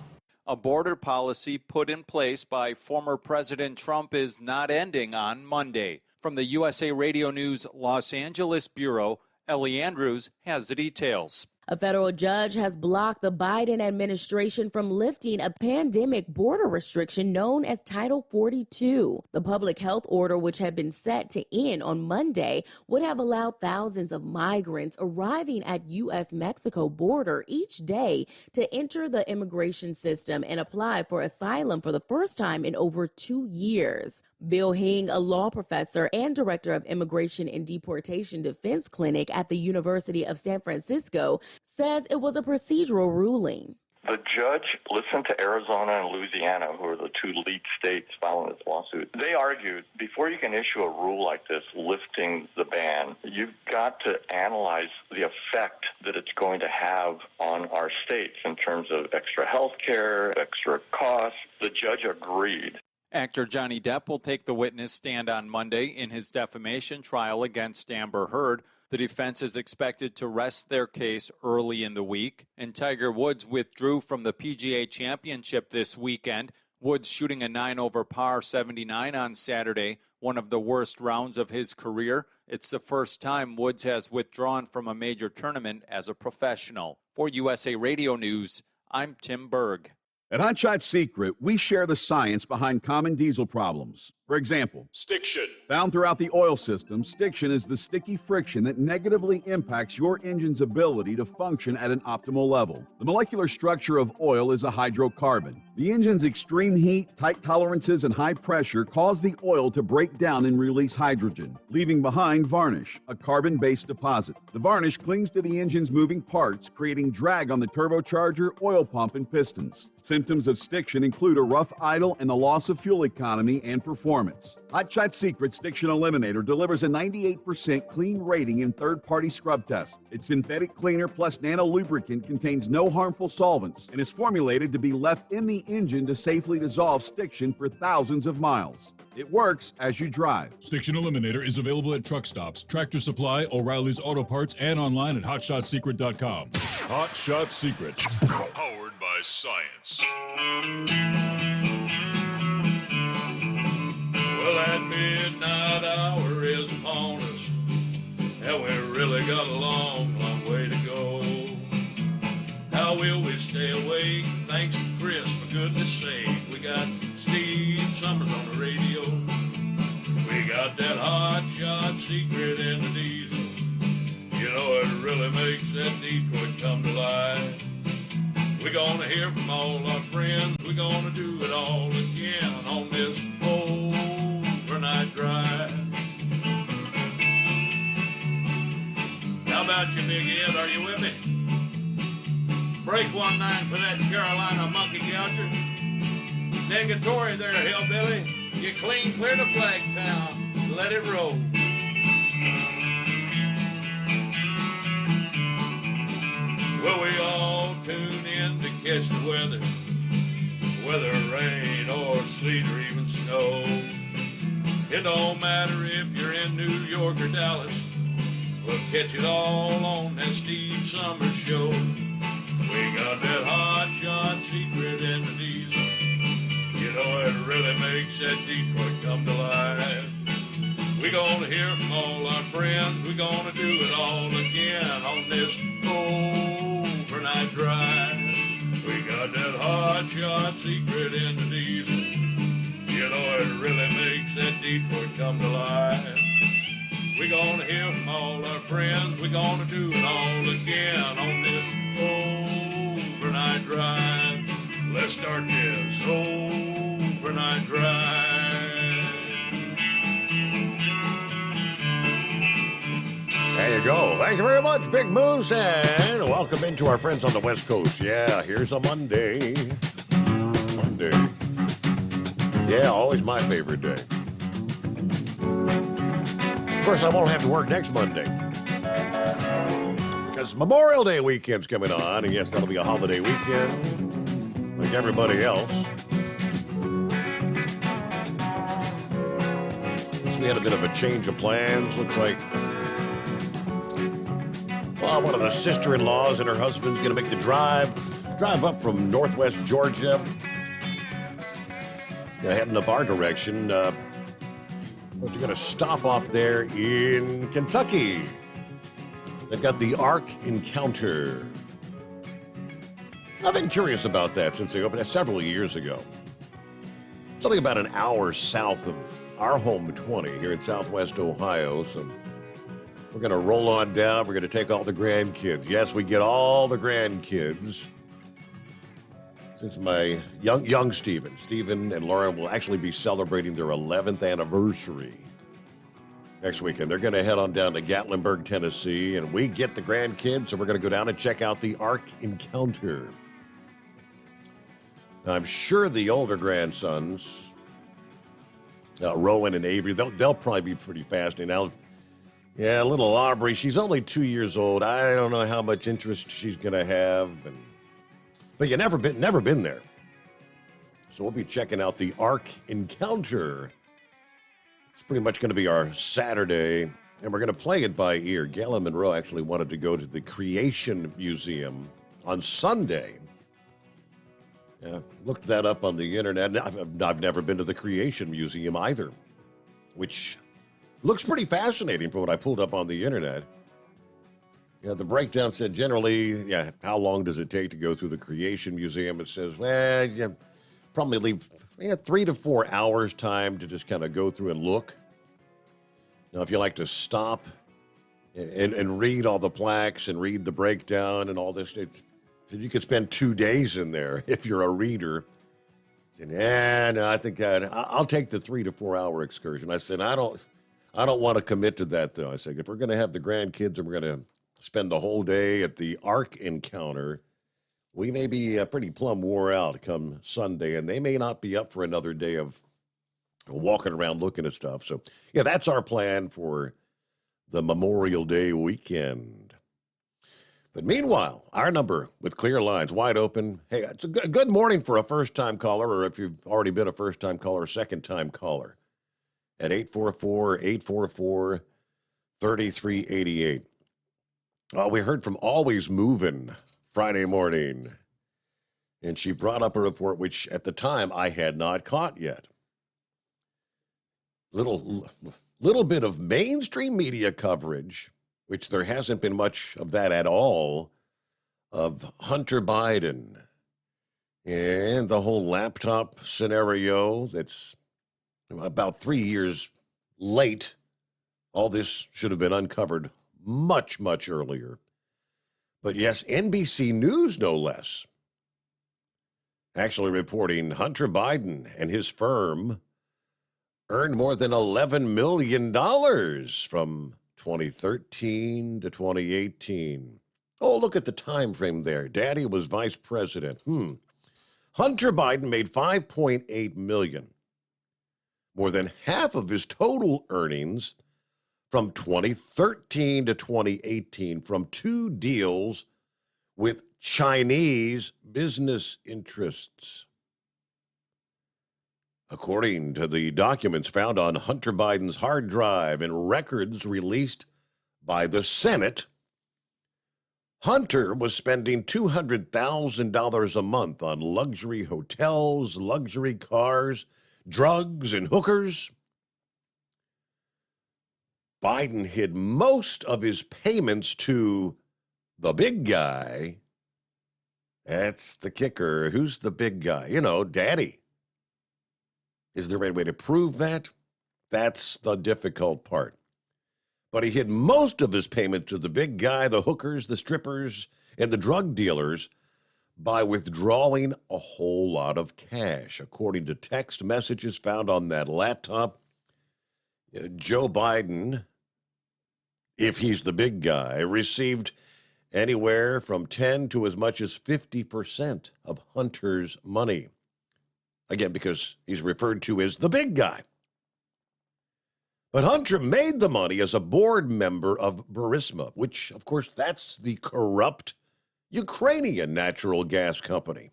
A border policy put in place by former President Trump is not ending on Monday. From the USA Radio News Los Angeles Bureau, Ellie Andrews has the details. A federal judge has blocked the Biden administration from lifting a pandemic border restriction known as Title 42. The public health order, which had been set to end on Monday, would have allowed thousands of migrants arriving at U.S.-Mexico border each day to enter the immigration system and apply for asylum for the first time in over 2 years. Bill Hing, a law professor and director of Immigration and Deportation Defense Clinic at the University of San Francisco, says it was a procedural ruling. The judge listened to Arizona and Louisiana, who are the 2 lead states filing this lawsuit. They argued before you can issue a rule like this, lifting the ban, you've got to analyze the effect that it's going to have on our states in terms of extra health care, extra costs. The judge agreed. Actor Johnny Depp will take the witness stand on Monday in his defamation trial against Amber Heard. The defense is expected to rest their case early in the week. And Tiger Woods withdrew from the PGA Championship this weekend Woods shooting a 9 over par 79 on Saturday, one of the worst rounds of his career. It's the first time Woods has withdrawn from a major tournament as a professional. For USA Radio News, I'm Tim Berg. At Hot Shot Secret, we share the science behind common diesel problems. For example, stiction. Found throughout the oil system, stiction is the sticky friction that negatively impacts your engine's ability to function at an optimal level. The molecular structure of oil is a hydrocarbon. The engine's extreme heat, tight tolerances, and high pressure cause the oil to break down and release hydrogen, leaving behind varnish, a carbon-based deposit. The varnish clings to the engine's moving parts, creating drag on the turbocharger, oil pump, and pistons. Symptoms of stiction include a rough idle and the loss of fuel economy and performance. Hot Shot Secret Stiction Eliminator delivers a 98% clean rating in third-party scrub tests. Its synthetic cleaner plus nano lubricant contains no harmful solvents and is formulated to be left in the engine to safely dissolve stiction for thousands of miles. It works as you drive. Stiction Eliminator is available at truck stops, Tractor Supply, O'Reilly's Auto Parts, and online at HotShotSecret.com. Hot Shot Secret, powered by science. Well, that midnight hour is upon us, and we really got a long, long way to go. How will we stay awake? Thanks to Chris, for goodness sake. We got Steve Sommers on the radio. We got that hot shot secret in the diesel. You know, it really makes that Detroit come to life. We're gonna hear from all our friends. We're gonna do it all again on this overnight drive. How about you, Big Ed? Are you with me? Break 1-9 for that Carolina monkey gouger. Negatory there, hillbilly. You clean clear to Flagtown. Let it roll. Well, we all tune in to catch the weather, whether rain or sleet or even snow. It don't matter if you're in New York or Dallas, we'll catch it all on that Steve Sommers show. We got that hot shot secret in the diesel. You know, it really makes that Detroit come to life. We're gonna hear from all our friends. We're gonna do it all again on this overnight drive. We got that hot shot secret in the diesel. You know, it really makes that Detroit come to life. We're gonna hear from all our friends. We're gonna do it all again on this overnight drive. Let's start this overnight drive. There you go. Thank you very much, Big Moose, and welcome into our friends on the West Coast. Yeah, here's a Monday. Monday. Yeah, always my favorite day. Of course, I won't have to work next Monday, because Memorial Day weekend's coming on, and yes, that'll be a holiday weekend, like everybody else. So we had a bit of a change of plans. Looks like one of the sister-in-laws and her husband's going to make the drive up from northwest Georgia, heading up our direction. But they're going to stop off there in Kentucky. They've got the Ark Encounter. I've been curious about that since they opened it several years ago. It's only about an hour south of our home 20 here in southwest Ohio, so we're going to roll on down. We're going to take all the grandkids. Yes, we get all the grandkids. Since my young Stephen and Lauren will actually be celebrating their 11th anniversary next weekend. They're going to head on down to Gatlinburg, Tennessee, and we get the grandkids, so we're going to go down and check out the Ark Encounter. Now, I'm sure the older grandsons, Rowan and Avery, they'll probably be pretty fascinating. Now, yeah, little Aubrey, she's only 2 years old. I don't know how much interest she's going to have. But you never been there. So we'll be checking out the Ark Encounter. It's pretty much going to be our Saturday, and we're going to play it by ear. Gail and Monroe actually wanted to go to the Creation Museum on Sunday. Looked that up on the internet. I've never been to the Creation Museum either, which looks pretty fascinating from what I pulled up on the internet. Yeah, the breakdown said generally, how long does it take to go through the Creation Museum? It says, well, you probably leave 3 to 4 hours time to just kind of go through and look. Now, if you like to stop and read all the plaques and read the breakdown and all this, you could spend 2 days in there if you're a reader. I said, no, I think I'll take the 3 to 4 hour excursion. I said, I don't want to commit to that, though. I said, if we're going to have the grandkids and we're going to spend the whole day at the Ark encounter, we may be pretty plumb wore out come Sunday, and they may not be up for another day of walking around looking at stuff. So, that's our plan for the Memorial Day weekend. But meanwhile, our number with clear lines wide open. Hey, it's a good morning for a first-time caller, or if you've already been a first-time caller, second-time caller, at 844-844-3388. We heard from Always Movin' Friday morning, and she brought up a report which at the time I had not caught yet. Little bit of mainstream media coverage, which there hasn't been much of that at all, of Hunter Biden and the whole laptop scenario that's about 3 years late. All this should have been uncovered much, much earlier. But yes, NBC News, no less, actually reporting Hunter Biden and his firm earned more than $11 million from 2013 to 2018. Oh, look at the time frame there. Daddy was vice president. Hunter Biden made $5.8 million, more than half of his total earnings from 2013 to 2018 from 2 deals with Chinese business interests. According to the documents found on Hunter Biden's hard drive and records released by the Senate, Hunter was spending $200,000 a month on luxury hotels, luxury cars, drugs, and hookers. Biden hid most of his payments to the big guy. That's the kicker. Who's the big guy? Daddy. Is there any way to prove that? That's the difficult part. But he hid most of his payment to the big guy, the hookers, the strippers, and the drug dealers by withdrawing a whole lot of cash. According to text messages found on that laptop, Joe Biden, if he's the big guy, received anywhere from 10 to as much as 50% of Hunter's money. Again, because he's referred to as the big guy. But Hunter made the money as a board member of Burisma, which, of course, that's the corrupt Ukrainian natural gas company.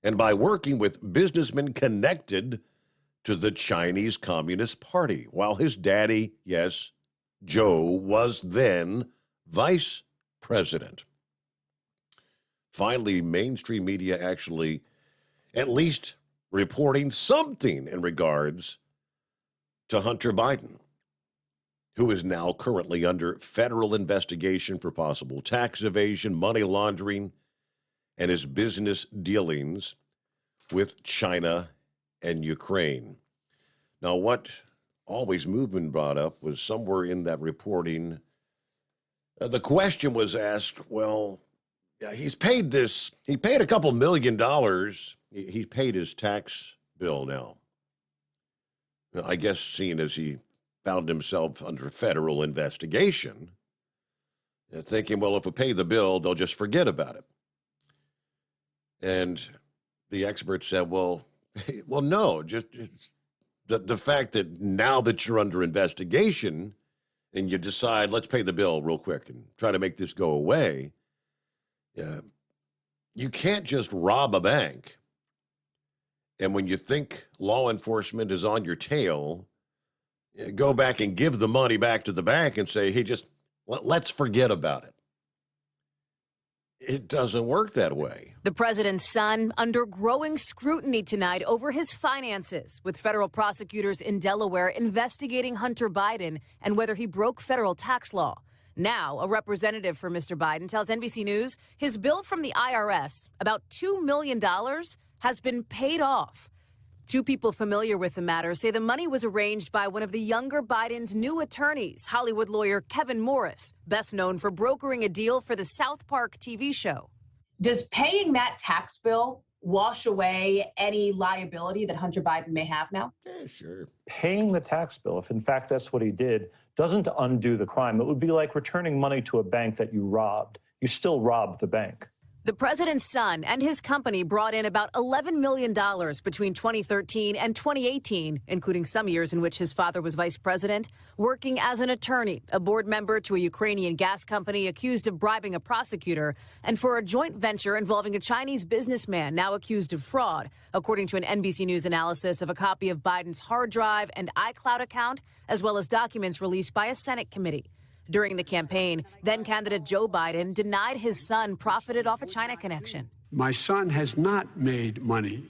And by working with businessmen connected to the Chinese Communist Party, while his daddy, yes, Joe, was then vice president. Finally, mainstream media actually at least reporting something in regards to Hunter Biden, who is now currently under federal investigation for possible tax evasion, money laundering, and his business dealings with China and Ukraine. Now, what Always Movement brought up was somewhere in that reporting, the question was asked, well, he paid a couple $1 million. He paid his tax bill now. I guess seeing as he found himself under federal investigation, thinking, well, if we pay the bill, they'll just forget about it. And the expert said, well, no, just the fact that now that you're under investigation and you decide, let's pay the bill real quick and try to make this go away, you can't just rob a bank. And when you think law enforcement is on your tail, go back and give the money back to the bank and say, hey, just let's forget about it. It doesn't work that way. The president's son under growing scrutiny tonight over his finances, with federal prosecutors in Delaware investigating Hunter Biden and whether he broke federal tax law. Now, a representative for Mr. Biden tells NBC News his bill from the IRS, about $2 million, has been paid off. Two people familiar with the matter say the money was arranged by one of the younger Biden's new attorneys, Hollywood lawyer Kevin Morris, best known for brokering a deal for the South Park TV show. Does paying that tax bill wash away any liability that Hunter Biden may have now? Yeah, sure. Paying the tax bill, if in fact that's what he did, doesn't undo the crime. It would be like returning money to a bank that you robbed. You still robbed the bank. The president's son and his company brought in about $11 million between 2013 and 2018, including some years in which his father was vice president, working as an attorney, a board member to a Ukrainian gas company accused of bribing a prosecutor, and for a joint venture involving a Chinese businessman now accused of fraud, according to an NBC News analysis of a copy of Biden's hard drive and iCloud account, as well as documents released by a Senate committee. During the campaign, then-candidate Joe Biden denied his son profited off a China connection. My son has not made money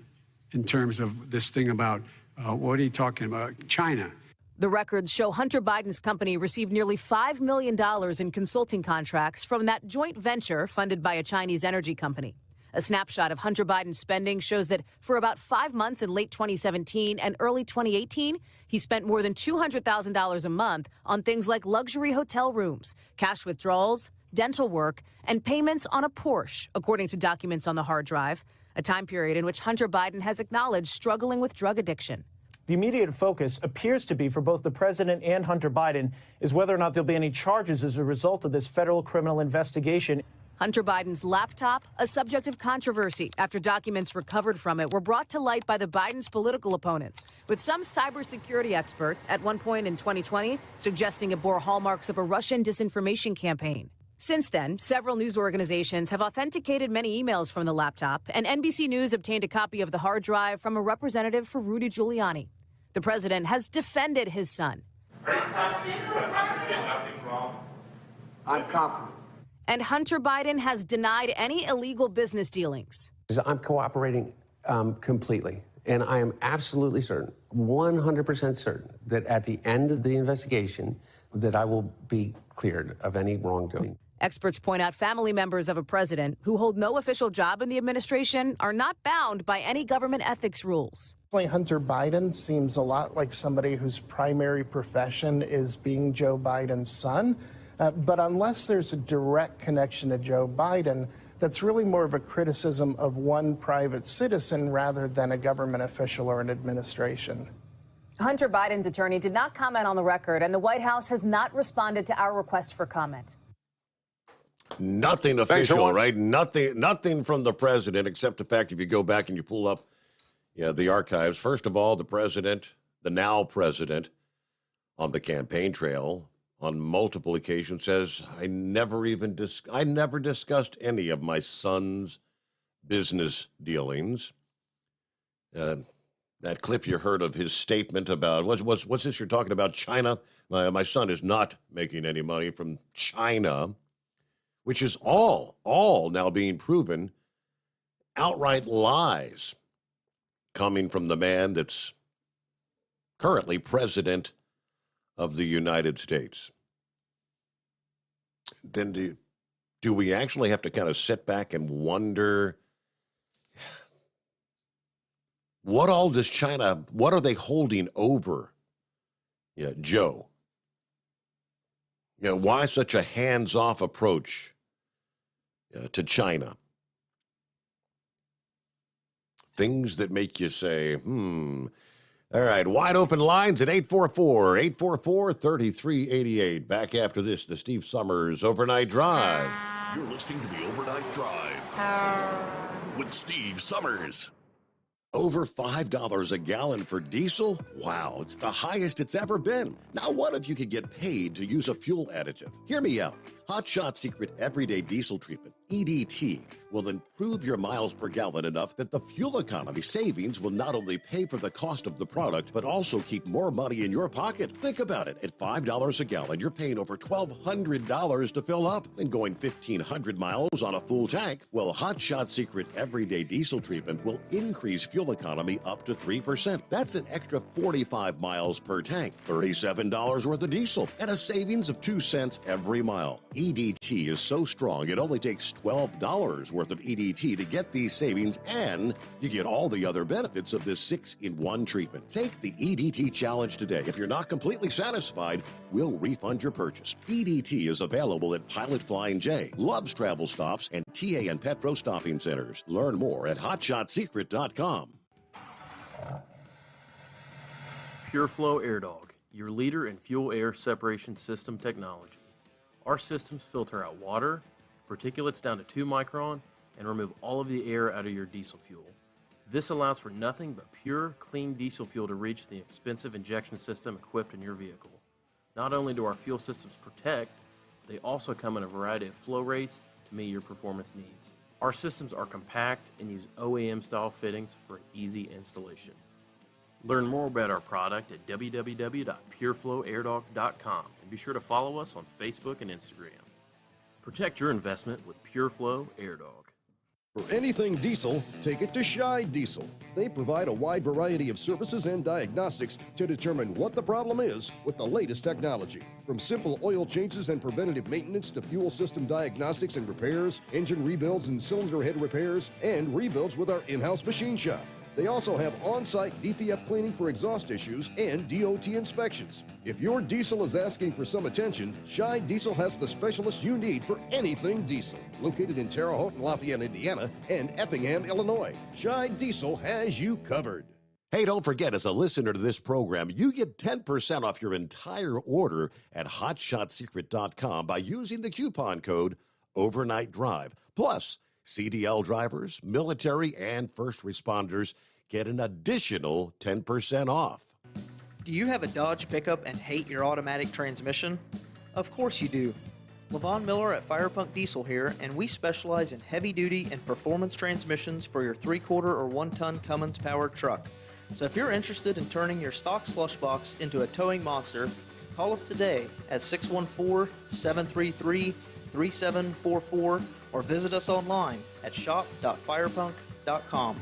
in terms of this thing about, what are you talking about, China. The records show Hunter Biden's company received nearly $5 million in consulting contracts from that joint venture funded by a Chinese energy company. A snapshot of Hunter Biden's spending shows that for about 5 months in late 2017 and early 2018, he spent more than $200,000 a month on things like luxury hotel rooms, cash withdrawals, dental work, and payments on a Porsche, according to documents on the hard drive, a time period in which Hunter Biden has acknowledged struggling with drug addiction. The immediate focus appears to be for both the president and Hunter Biden is whether or not there'll be any charges as a result of this federal criminal investigation. Hunter Biden's laptop, a subject of controversy after documents recovered from it were brought to light by the Biden's political opponents, with some cybersecurity experts at one point in 2020 suggesting it bore hallmarks of a Russian disinformation campaign. Since then, several news organizations have authenticated many emails from the laptop, and NBC News obtained a copy of the hard drive from a representative for Rudy Giuliani. The president has defended his son. I'm confident. And Hunter Biden has denied any illegal business dealings. I'm cooperating completely, and I am absolutely certain, 100% certain, that at the end of the investigation, that I will be cleared of any wrongdoing. Experts point out family members of a president who hold no official job in the administration are not bound by any government ethics rules. Hunter Biden seems a lot like somebody whose primary profession is being Joe Biden's son. But unless there's a direct connection to Joe Biden, that's really more of a criticism of one private citizen rather than a government official or an administration. Hunter Biden's attorney did not comment on the record, and the White House has not responded to our request for comment. Nothing official, right? Nothing from the president, except the fact if you go back and you pull up the archives. First of all, the president, the now president, on the campaign trail, on multiple occasions says, I never discussed any of my son's business dealings. That clip you heard of his statement about, what's this you're talking about, China? My son is not making any money from China, which is all now being proven outright lies coming from the man that's currently president of the United States. Then do we actually have to kind of sit back and wonder what all does China, what are they holding over Joe? Why such a hands-off approach to China? Things that make you say, All right, wide open lines at 844-3388. Back after this, the Steve Sommers Overnight Drive. You're listening to the Overnight Drive with Steve Sommers. Over $5 a gallon for diesel? Wow, it's the highest it's ever been. Now, what if you could get paid to use a fuel additive? Hear me out. Hot Shot Secret Everyday Diesel Treatment. EDT will improve your miles per gallon enough that the fuel economy savings will not only pay for the cost of the product, but also keep more money in your pocket. Think about it. At $5 a gallon, you're paying over $1,200 to fill up, and going 1,500 miles on a full tank. Well, Hot Shot Secret Everyday Diesel Treatment will increase fuel economy up to 3%. That's an extra 45 miles per tank, $37 worth of diesel, and a savings of 2 cents every mile. EDT is so strong, it only takes $12 worth of EDT to get these savings, and you get all the other benefits of this 6-in-1 treatment. Take the EDT challenge today. If you're not completely satisfied, we'll refund your purchase. EDT is available at Pilot Flying J, Love's Travel Stops, and TA and Petro Stopping Centers. Learn more at hotshotsecret.com. PureFlow Air Dog, your leader in fuel air separation system technology. Our systems filter out water, particulates down to 2 micron, and remove all of the air out of your diesel fuel. This allows for nothing but pure, clean diesel fuel to reach the expensive injection system equipped in your vehicle. Not only do our fuel systems protect, they also come in a variety of flow rates to meet your performance needs. Our systems are compact and use OEM-style fittings for an easy installation. Learn more about our product at www.pureflowairdog.com and be sure to follow us on Facebook and Instagram. Protect your investment with PureFlow Air Dog. For anything diesel, take it to Scheid Diesel. They provide a wide variety of services and diagnostics to determine what the problem is with the latest technology. From simple oil changes and preventative maintenance to fuel system diagnostics and repairs, engine rebuilds and cylinder head repairs, and rebuilds with our in-house machine shop. They also have on-site DPF cleaning for exhaust issues and DOT inspections. If your diesel is asking for some attention, Scheid Diesel has the specialist you need for anything diesel. Located in Terre Haute and Lafayette, Indiana, and Effingham, Illinois, Scheid Diesel has you covered. Hey, don't forget, as a listener to this program, you get 10% off your entire order at hotshotsecret.com by using the coupon code Overnight Drive. Plus, CDL drivers, military, and first responders get an additional 10% off. Do you have a Dodge pickup and hate your automatic transmission? Of course you do. LaVon Miller at Firepunk Diesel here, and we specialize in heavy-duty and performance transmissions for your 3-quarter or 1-ton Cummins-powered truck. So if you're interested in turning your stock slush box into a towing monster, call us today at 614-733-3744 or visit us online at shop.firepunk.com.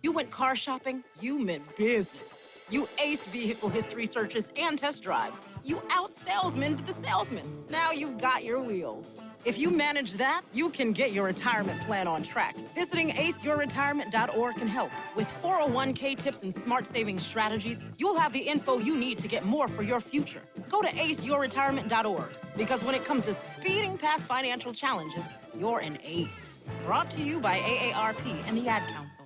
You went car shopping, you meant business. You ace vehicle history searches and test drives. You out-salesman the salesman. Now you've got your wheels. If you manage that, you can get your retirement plan on track. Visiting aceyourretirement.org can help. With 401k tips and smart saving strategies, you'll have the info you need to get more for your future. Go to aceyourretirement.org, because when it comes to speeding past financial challenges, you're an ace. Brought to you by AARP and the Ad Council.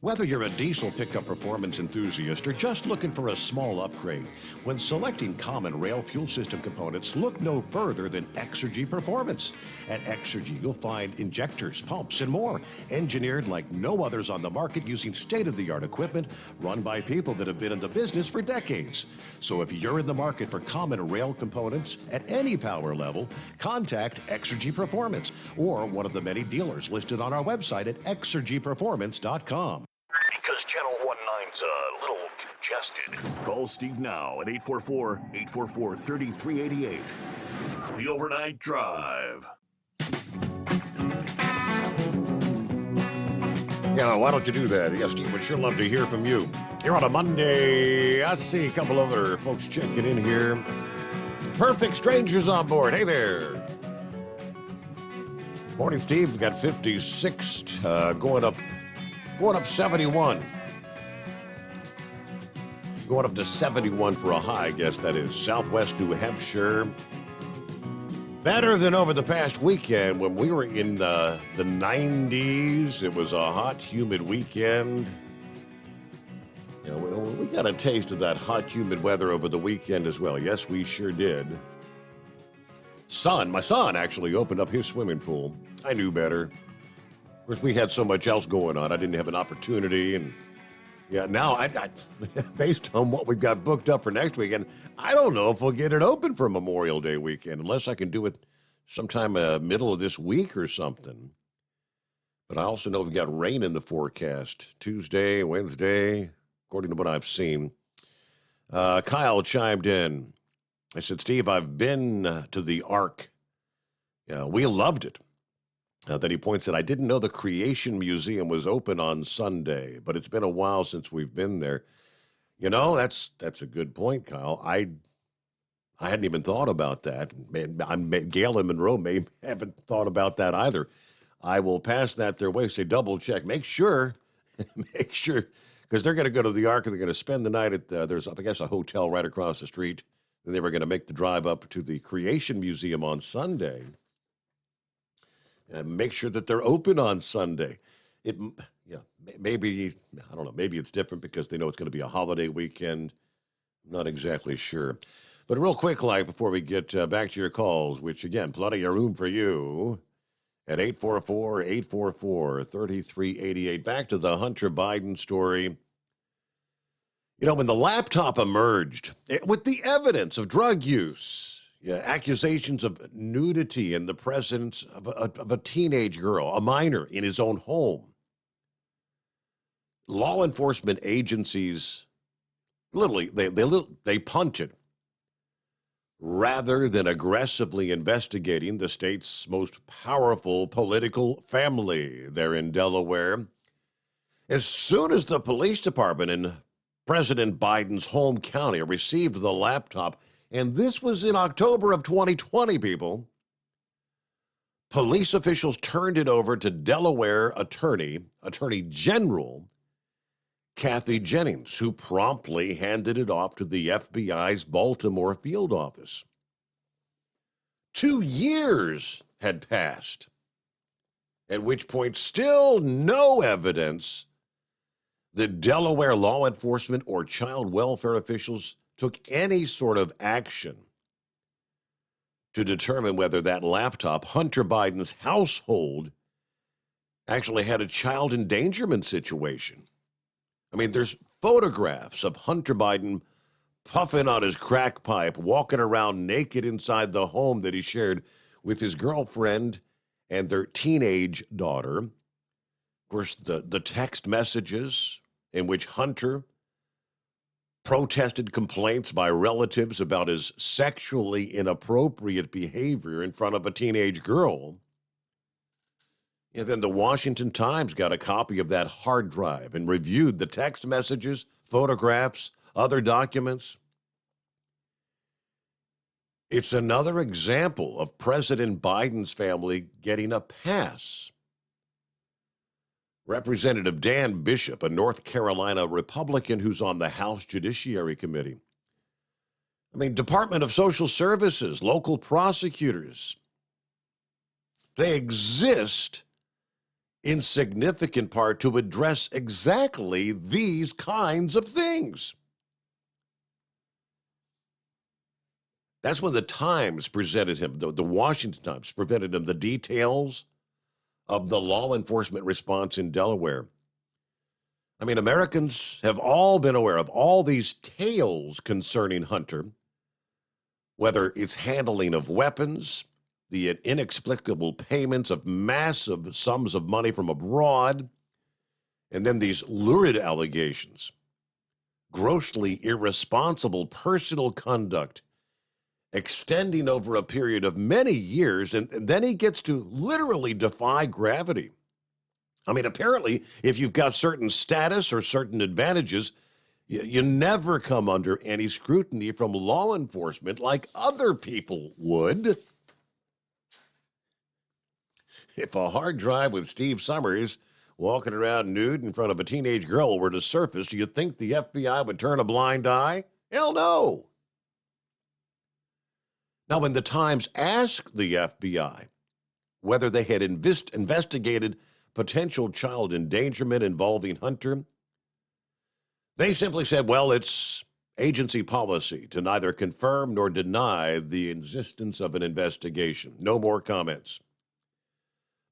Whether you're a diesel pickup performance enthusiast or just looking for a small upgrade, when selecting common rail fuel system components, look no further than Exergy Performance. At Exergy, you'll find injectors, pumps, and more, engineered like no others on the market using state-of-the-art equipment run by people that have been in the business for decades. So if you're in the market for common rail components at any power level, contact Exergy Performance or one of the many dealers listed on our website at exergyperformance.com. Because Channel 19's a little congested. Call Steve now at 844-844-3388. The Overnight Drive. Yeah, why don't you do that? Yeah, Steve, would sure love to hear from you. Here on a Monday, I see a couple other folks checking in here. Perfect Strangers on board. Hey there. Morning, Steve. We've got 56 going up 71. Going up to 71 for a high, I guess that is. Southwest New Hampshire. Better than over the past weekend when we were in the 90s. It was a hot, humid weekend. You know, we got a taste of that hot, humid weather over the weekend as well. Yes, we sure did. My son actually opened up his swimming pool. I knew better. Of course, we had so much else going on. I didn't have an opportunity. And yeah, now, I based on what we've got booked up for next weekend, I don't know if we'll get it open for Memorial Day weekend unless I can do it sometime middle of this week or something. But I also know we've got rain in the forecast Tuesday, Wednesday, according to what I've seen. Kyle chimed in. I said, Steve, I've been to the Ark. We loved it. Then he points out, I didn't know the Creation Museum was open on Sunday, but it's been a while since we've been there. You know, that's a good point, Kyle. I hadn't even thought about that. Gail and Monroe haven't thought about that either. I will pass that their way, say double check, make sure, because they're going to go to the Ark and they're going to spend the night at, there's, I guess, a hotel right across the street. And they were going to make the drive up to the Creation Museum on Sunday and make sure that they're open on Sunday. Maybe, I don't know, maybe it's different because they know it's going to be a holiday weekend. Not exactly sure. But real quick, before we get back to your calls, which, again, plenty of room for you at 844-844-3388. Back to the Hunter Biden story. You know, when the laptop emerged with the evidence of drug use, accusations of nudity in the presence of a teenage girl, a minor, in his own home, law enforcement agencies literally, they punted rather than aggressively investigating the state's most powerful political family there in Delaware. As soon as the police department in President Biden's home county received the laptop, and this was in October of 2020, people, police officials turned it over to Delaware Attorney General Kathy Jennings, who promptly handed it off to the FBI's Baltimore field office. 2 years had passed, at which point still no evidence that Delaware law enforcement or child welfare officials took any sort of action to determine whether that laptop, Hunter Biden's household, actually had a child endangerment situation. I mean, there's photographs of Hunter Biden puffing on his crack pipe, walking around naked inside the home that he shared with his girlfriend and their teenage daughter. Of course, the text messages in which Hunter protested complaints by relatives about his sexually inappropriate behavior in front of a teenage girl. And then the Washington Times got a copy of that hard drive and reviewed the text messages, photographs, other documents. It's another example of President Biden's family getting a pass. Representative Dan Bishop, a North Carolina Republican who's on the House Judiciary Committee. I mean, Department of Social Services, local prosecutors, they exist in significant part to address exactly these kinds of things. That's when the Times presented him, the Washington Times presented him the details of the law enforcement response in Delaware. I mean, Americans have all been aware of all these tales concerning Hunter, whether it's handling of weapons, the inexplicable payments of massive sums of money from abroad, and then these lurid allegations, grossly irresponsible personal conduct, extending over a period of many years, and then he gets to literally defy gravity. I mean, apparently, if you've got certain status or certain advantages, you never come under any scrutiny from law enforcement like other people would. If a hard drive with Steve Sommers walking around nude in front of a teenage girl were to surface, do you think the FBI would turn a blind eye? Hell no. Now, when the Times asked the FBI whether they had investigated potential child endangerment involving Hunter, they simply said, well, it's agency policy to neither confirm nor deny the existence of an investigation. No more comments.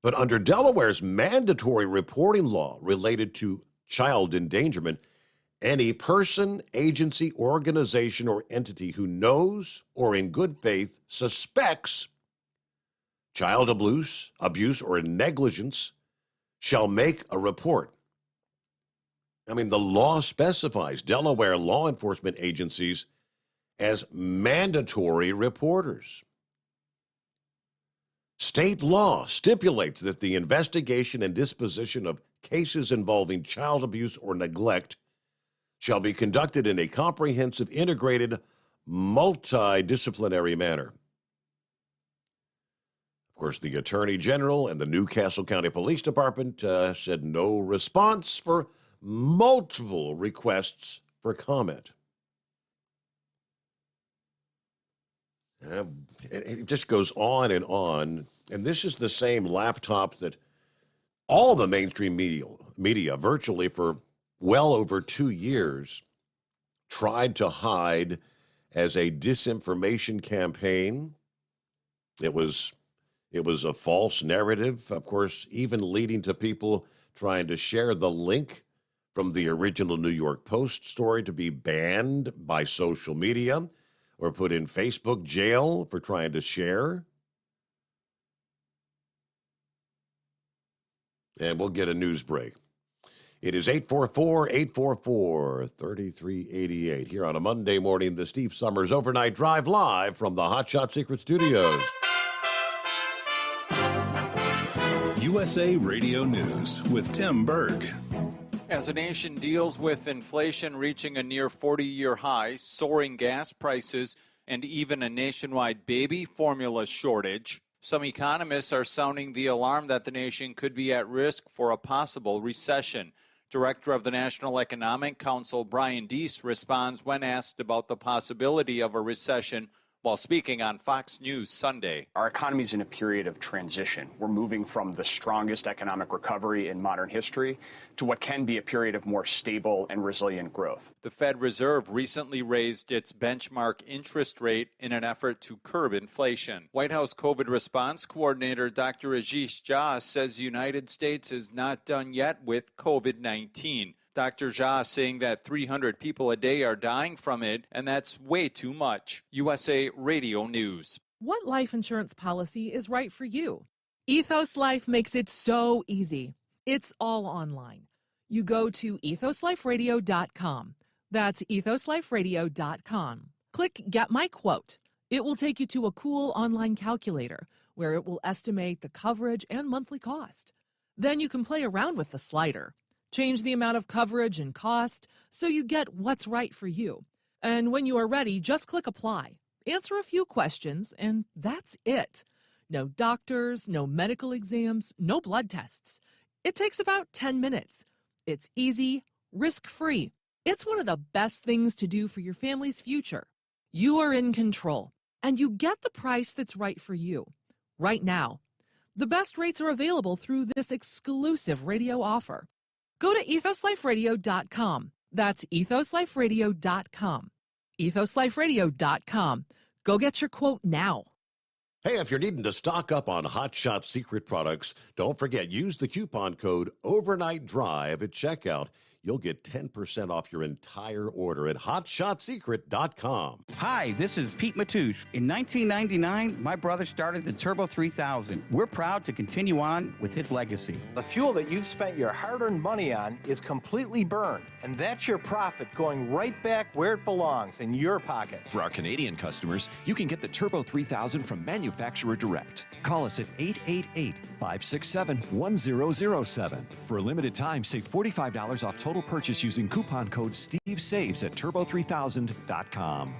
But under Delaware's mandatory reporting law related to child endangerment, any person, agency, organization, or entity who knows or in good faith suspects child abuse, or negligence shall make a report. I mean, the law specifies Delaware law enforcement agencies as mandatory reporters. State law stipulates that the investigation and disposition of cases involving child abuse or neglect shall be conducted in a comprehensive, integrated, multidisciplinary manner. Of course, the Attorney General and the Newcastle County Police Department said no response for multiple requests for comment. It just goes on, and this is the same laptop that all the mainstream media virtually for well over 2 years tried to hide as a disinformation campaign. It was a false narrative, of course, even leading to people trying to share the link from the original New York Post story to be banned by social media or put in Facebook jail for trying to share. And we'll get a news break. It is 844-844-3388 here on a Monday morning, the Steve Summers Overnight Drive live from the Hot Shot Secret Studios. USA Radio News with Tim Berg. As the nation deals with inflation reaching a near 40-year high, soaring gas prices, and even a nationwide baby formula shortage, some economists are sounding the alarm that the nation could be at risk for a possible recession. Director of the National Economic Council, Brian Deese, responds when asked about the possibility of a recession while speaking on Fox News Sunday. Our economy is in a period of transition. We're moving from the strongest economic recovery in modern history to what can be a period of more stable and resilient growth. The Fed Reserve recently raised its benchmark interest rate in an effort to curb inflation. White House COVID response coordinator Dr. Ashish Jha says the United States is not done yet with COVID-19. Dr. Jha saying that 300 people a day are dying from it, and that's way too much. USA Radio News. What life insurance policy is right for you? Ethos Life makes it so easy. It's all online. You go to ethosliferadio.com. That's ethosliferadio.com. Click Get My Quote. It will take you to a cool online calculator where it will estimate the coverage and monthly cost. Then you can play around with the slider. Change the amount of coverage and cost so you get what's right for you. And when you are ready, just click Apply. Answer a few questions, and that's it. No doctors, no medical exams, no blood tests. It takes about 10 minutes. It's easy, risk-free. It's one of the best things to do for your family's future. You are in control, and you get the price that's right for you. Right now. The best rates are available through this exclusive radio offer. Go to ethosliferadio.com. That's ethosliferadio.com. ethosliferadio.com. Go get your quote now. Hey, if you're needing to stock up on Hot Shot Secret products, don't forget, use the coupon code Overnight Drive at checkout. You'll get 10% off your entire order at hotshotsecret.com. Hi, this is Pete Matouche. In 1999, my brother started the Turbo 3000. We're proud to continue on with his legacy. The fuel that you've spent your hard-earned money on is completely burned, and that's your profit going right back where it belongs, in your pocket. For our Canadian customers, you can get the Turbo 3000 from manufacturer direct. Call us at 888-567-1007. For a limited time, save $45 off total purchase using coupon code SteveSaves at turbo3000.com.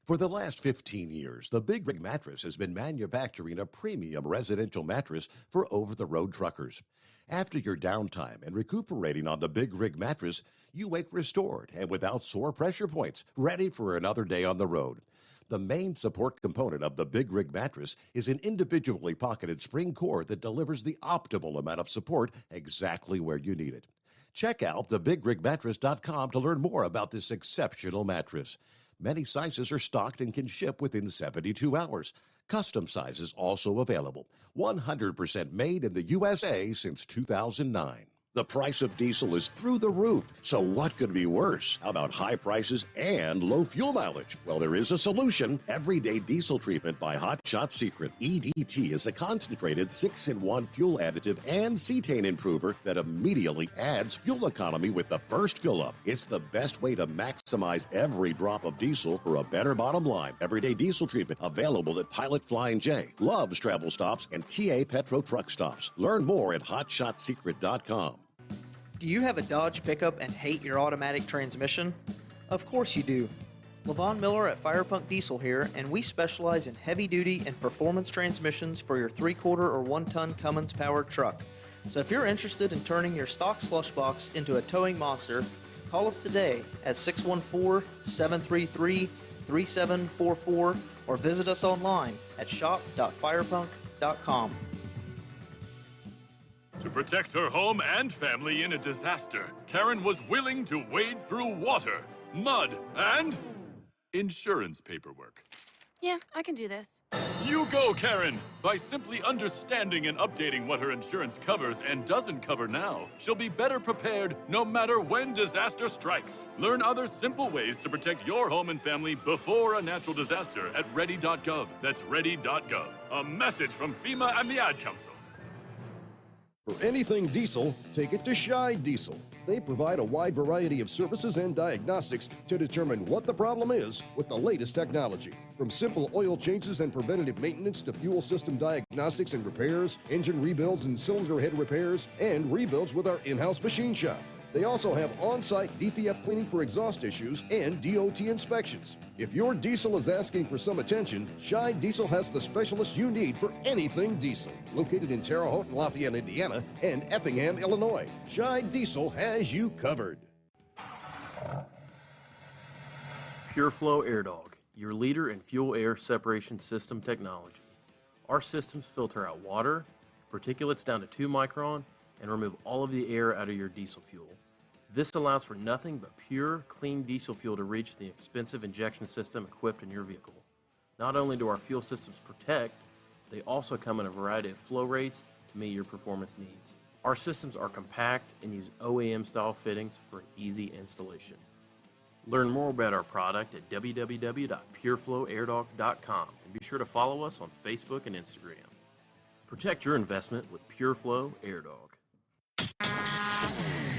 For the last 15 years, the Big Rig Mattress has been manufacturing a premium residential mattress for over-the-road truckers. After your downtime and recuperating on the Big Rig Mattress, you wake restored and without sore pressure points, ready for another day on the road. The main support component of the Big Rig Mattress is an individually pocketed spring core that delivers the optimal amount of support exactly where you need it. Check out thebigrigmattress.com to learn more about this exceptional mattress. Many sizes are stocked and can ship within 72 hours. Custom sizes also available. 100% made in the USA since 2009. The price of diesel is through the roof, so what could be worse? How about high prices and low fuel mileage? Well, there is a solution. Everyday Diesel Treatment by Hot Shot Secret. EDT is a concentrated 6-in-1 fuel additive and cetane improver that immediately adds fuel economy with the first fill-up. It's the best way to maximize every drop of diesel for a better bottom line. Everyday Diesel Treatment, available at Pilot Flying J, Love's Travel Stops, and TA Petro Truck Stops. Learn more at hotshotsecret.com. Do you have a Dodge pickup and hate your automatic transmission? Of course you do. Levon Miller at Firepunk Diesel here, and we specialize in heavy-duty and performance transmissions for your 3-quarter or 1-ton Cummins-powered truck. So if you're interested in turning your stock slush box into a towing monster, call us today at 614-733-3744 or visit us online at shop.firepunk.com. To protect her home and family in a disaster, Karen was willing to wade through water, mud, and insurance paperwork. Yeah, I can do this. You go, Karen! By simply understanding and updating what her insurance covers and doesn't cover now, she'll be better prepared no matter when disaster strikes. Learn other simple ways to protect your home and family before a natural disaster at ready.gov. That's ready.gov. A message from FEMA and the Ad Council. For anything diesel, take it to Shy Diesel. They provide a wide variety of services and diagnostics to determine what the problem is with the latest technology. From simple oil changes and preventative maintenance to fuel system diagnostics and repairs, engine rebuilds and cylinder head repairs, and rebuilds with our in-house machine shop. They also have on-site DPF cleaning for exhaust issues and DOT inspections. If your diesel is asking for some attention, Shy Diesel has the specialist you need for anything diesel. Located in Terre Haute and Lafayette, Indiana, and Effingham, Illinois, Shy Diesel has you covered. Pure Flow Air Dog, your leader in fuel air separation system technology. Our systems filter out water, particulates down to 2 micron, and remove all of the air out of your diesel fuel. This allows for nothing but pure, clean diesel fuel to reach the expensive injection system equipped in your vehicle. Not only do our fuel systems protect, they also come in a variety of flow rates to meet your performance needs. Our systems are compact and use OEM-style fittings for an easy installation. Learn more about our product at www.pureflowairdog.com and be sure to follow us on Facebook and Instagram. Protect your investment with Pure Flow Air Dog.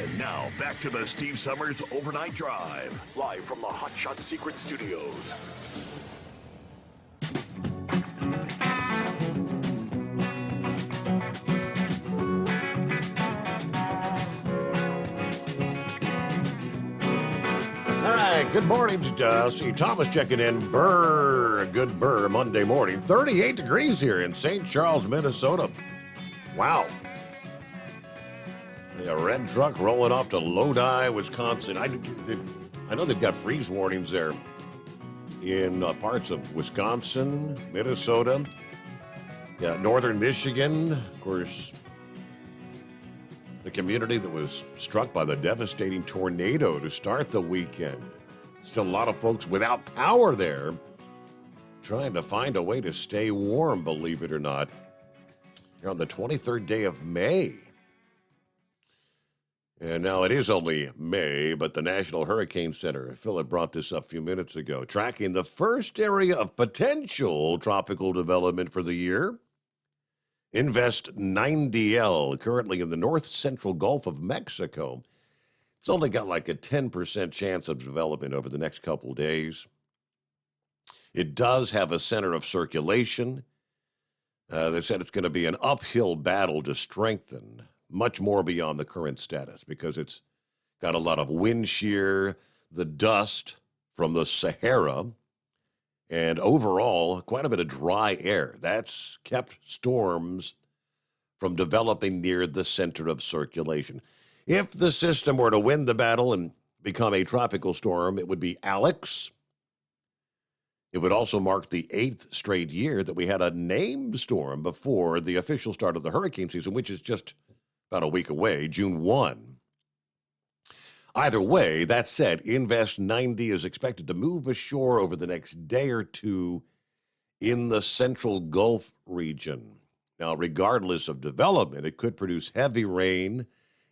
And now, back to the Steve Summers Overnight Drive, live from the Hot Shot Secret Studios. All right, good morning. See Thomas checking in. Good Monday morning. 38 degrees here in St. Charles, Minnesota. Wow. A red truck rolling off to Lodi, Wisconsin. I know they've got freeze warnings there in parts of Wisconsin, Minnesota, northern Michigan. Of course, the community that was struck by the devastating tornado to start the weekend. Still a lot of folks without power there, trying to find a way to stay warm, believe it or not. You're on the 23rd day of May. And now it is only May, but the National Hurricane Center, Philip brought this up a few minutes ago, tracking the first area of potential tropical development for the year. Invest 9DL, currently in the north central Gulf of Mexico. It's only got like a 10% chance of development over the next couple of days. It does have a center of circulation. They said it's going to be an uphill battle to strengthen, much more beyond the current status, because it's got a lot of wind shear, the dust from the Sahara, and overall, quite a bit of dry air. That's kept storms from developing near the center of circulation. If the system were to win the battle and become a tropical storm, it would be Alex. It would also mark the 8th straight year that we had a named storm before the official start of the hurricane season, which is just about a week away, June 1. Either way, that said, Invest 90 is expected to move ashore over the next day or two in the central Gulf region. Now, regardless of development, it could produce heavy rain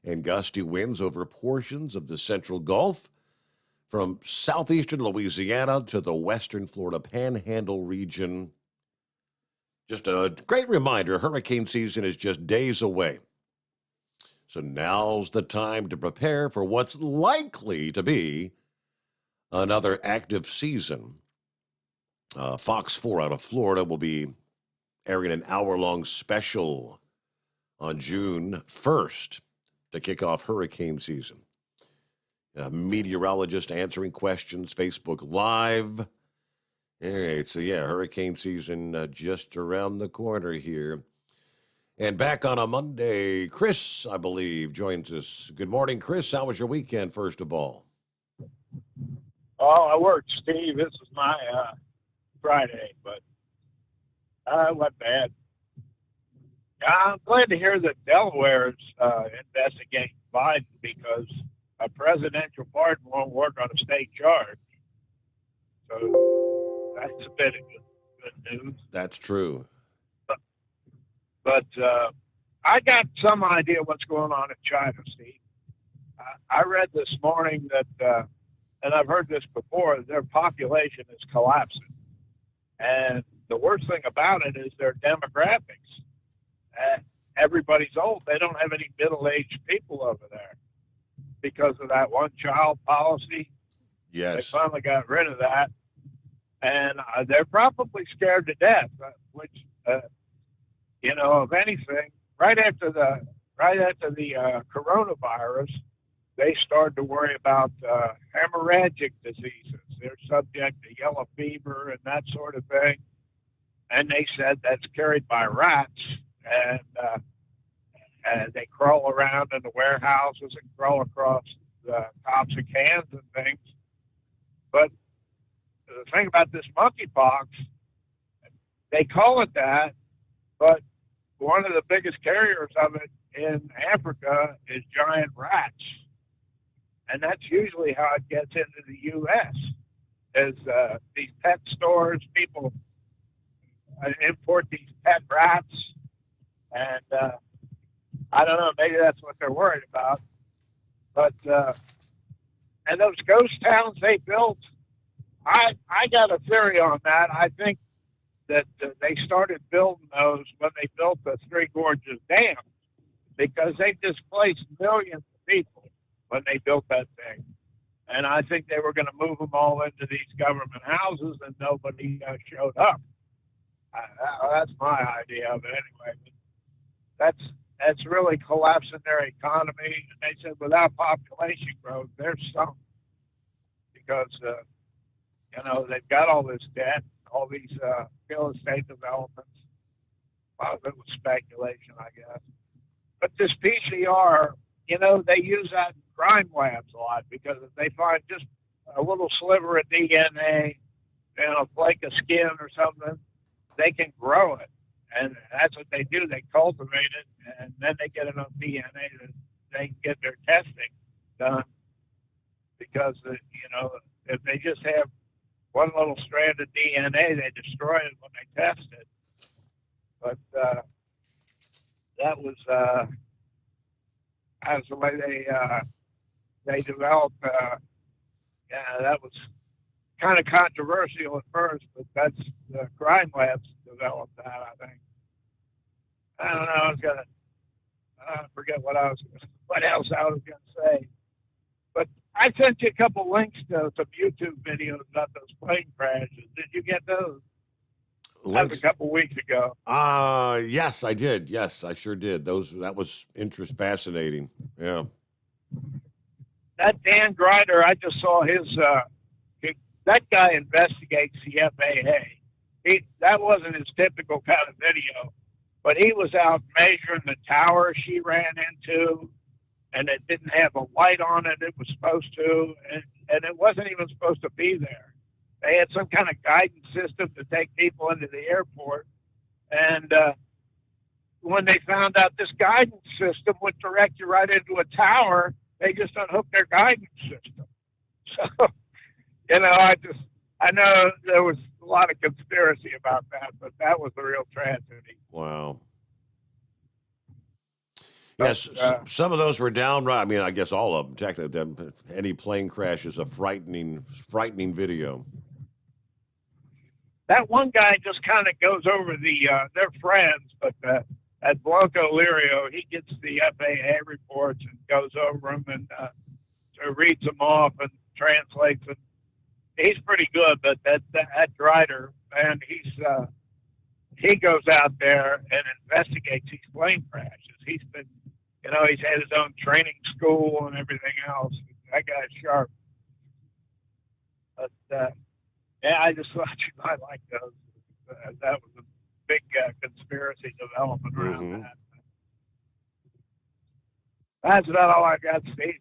and gusty winds over portions of the central Gulf from southeastern Louisiana to the western Florida Panhandle region. Just a great reminder, hurricane season is just days away. So now's the time to prepare for what's likely to be another active season. Fox 4 out of Florida will be airing an hour-long special on June 1st to kick off hurricane season. Meteorologist answering questions, Facebook Live. All right, so yeah, hurricane season just around the corner here. And back on a Monday, Chris, I believe, joins us. Good morning, Chris. How was your weekend, first of all? Oh, I worked, Steve. This is my Friday, but it wasn't bad. I'm glad to hear that Delaware is investigating Biden because a presidential pardon won't work on a state charge. So that's a bit of good news. That's true. But I got some idea what's going on in China, Steve. I read this morning that, and I've heard this before, their population is collapsing. And the worst thing about it is their demographics. Everybody's old. They don't have any middle-aged people over there because of that one-child policy. Yes. They finally got rid of that. And they're probably scared to death, which, if anything, right after the coronavirus, they started to worry about hemorrhagic diseases. They're subject to yellow fever and that sort of thing. And they said that's carried by rats. And they crawl around in the warehouses and crawl across the tops of cans and things. But the thing about this monkeypox, they call it that, but one of the biggest carriers of it in Africa is giant rats. And that's usually how it gets into the U.S. is these pet stores, people import these pet rats. And I don't know, maybe that's what they're worried about. But, and those ghost towns they built, I got a theory on that. I think that they started building those when they built the Three Gorges Dam because they displaced millions of people when they built that thing. And I think they were going to move them all into these government houses and nobody showed up. That's my idea of it anyway. That's really collapsing their economy. And they said without population growth, they're sunk because, they've got all this debt, all these real estate developments. A lot of it was speculation, I guess. But this PCR, they use that in crime labs a lot because if they find just a little sliver of DNA in a flake of skin or something, they can grow it. And that's what they do. They cultivate it, and then they get enough DNA that they can get their testing done. Because, if they just have one little strand of DNA, they destroy it when they test it. But that was the way they developed. That was kind of controversial at first, but that's the crime labs developed that, I think. I don't know. I forget what else I was going to say. But I sent you a couple links to some YouTube videos about those plane crashes. Did you get those? That was a couple weeks ago. Yes, I did. Yes, I sure did. That was fascinating. Yeah. That Dan Grider, I just saw his. That guy investigates the FAA. That wasn't his typical kind of video, but he was out measuring the tower she ran into, and it didn't have a light on it. It was supposed to, and it wasn't even supposed to be there. They had some kind of guidance system to take people into the airport, and when they found out this guidance system would direct you right into a tower, they just unhooked their guidance system. So, I know there was a lot of conspiracy about that, but that was the real tragedy. Wow. Yes, some of those were downright. I mean, I guess all of them. Technically, any plane crash is a frightening video. That one guy just kind of goes over they're friends, but at Blanco Lirio, he gets the FAA reports and goes over them and reads them off and translates them. He's pretty good, but that Drider, man, he goes out there and investigates these plane crashes. He's been, he's had his own training school and everything else. That guy's sharp. But yeah, I just thought you might like those. That was a big conspiracy development around that. That's about all I got, Steve.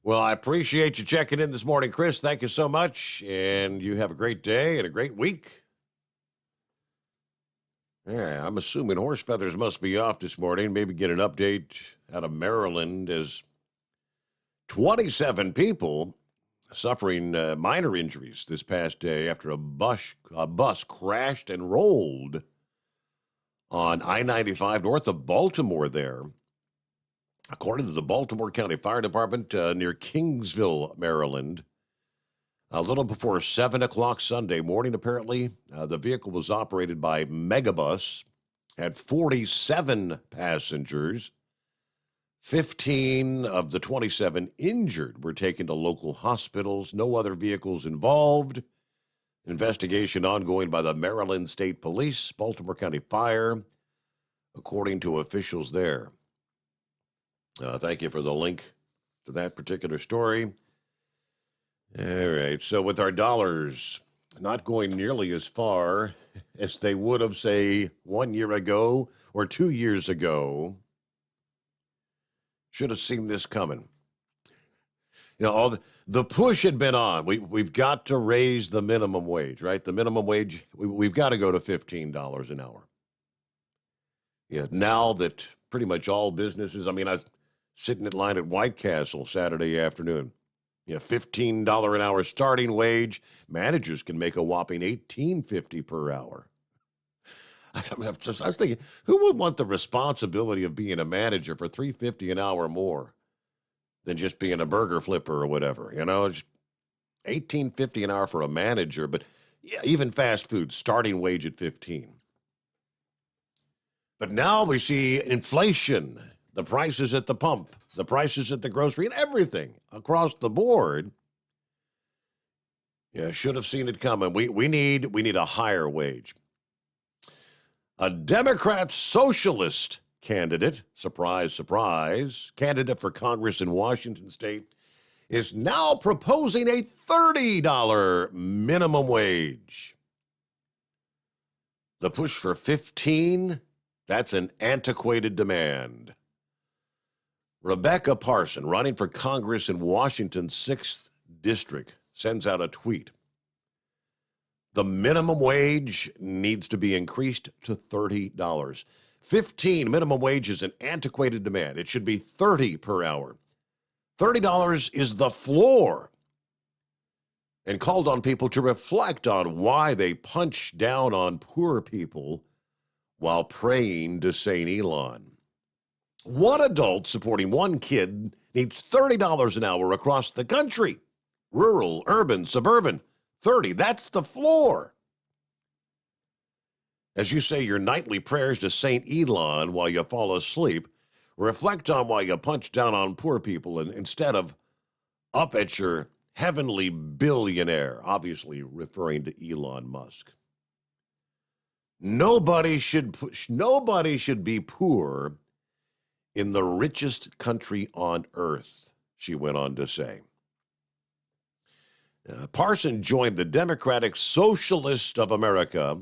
Well, I appreciate you checking in this morning, Chris. Thank you so much, and you have a great day and a great week. Yeah, I'm assuming horse feathers must be off this morning. Maybe get an update out of Maryland as 27 people suffering minor injuries this past day after a bus crashed and rolled on I-95 north of Baltimore there. According to the Baltimore County Fire Department near Kingsville, Maryland, a little before 7 o'clock Sunday morning, apparently, the vehicle was operated by Megabus, had 47 passengers. 15 of the 27 injured were taken to local hospitals. No other vehicles involved. Investigation ongoing by the Maryland State Police, Baltimore County Fire, according to officials there. Thank you for the link to that particular story. All right, so with our dollars not going nearly as far as they would have, say, 1 year ago or 2 years ago, should have seen this coming. All the push had been on. We've got to raise the minimum wage, right? The minimum wage, we've got to go to $15 an hour. Yeah, now that pretty much all businesses, I was sitting in line at White Castle Saturday afternoon. $15 an hour starting wage. Managers can make a whopping $18.50 per hour. I was thinking, who would want the responsibility of being a manager for $3.50 an hour more than just being a burger flipper or whatever? Just $18.50 an hour for a manager, but yeah, even fast food starting wage at $15. But now we see inflation. The prices at the pump, the prices at the grocery, and everything across the board. Yeah, should have seen it coming. We need a higher wage. A Democrat socialist candidate, surprise, surprise, candidate for Congress in Washington State, is now proposing a $30 minimum wage. The push for 15, that's an antiquated demand. Rebecca Parson, running for Congress in Washington's 6th District, sends out a tweet. The minimum wage needs to be increased to $30. 15 minimum wage is an antiquated demand. It should be $30 per hour. $30 is the floor. And called on people to reflect on why they punch down on poor people while praying to St. Elon. One adult supporting one kid needs $30 an hour across the country. Rural, urban, suburban, 30. That's the floor. As you say your nightly prayers to St. Elon while you fall asleep, reflect on why you punch down on poor people instead of up at your heavenly billionaire, obviously referring to Elon Musk. Nobody should be poor in the richest country on earth, she went on to say. Parson joined the Democratic Socialist of America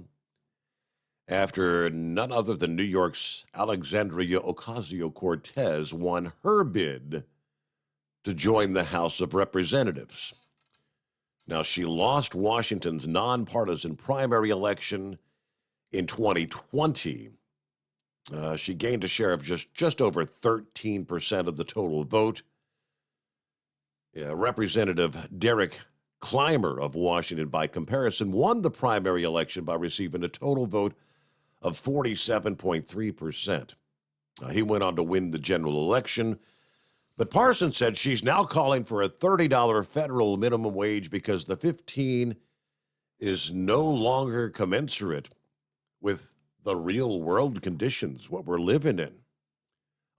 after none other than New York's Alexandria Ocasio-Cortez won her bid to join the House of Representatives. Now, she lost Washington's nonpartisan primary election in 2020. She gained a share of just over 13% of the total vote. Representative Derek Clymer of Washington, by comparison, won the primary election by receiving a total vote of 47.3%. He went on to win the general election. But Parsons said she's now calling for a $30 federal minimum wage because the 15 is no longer commensurate with the real world conditions, what we're living in.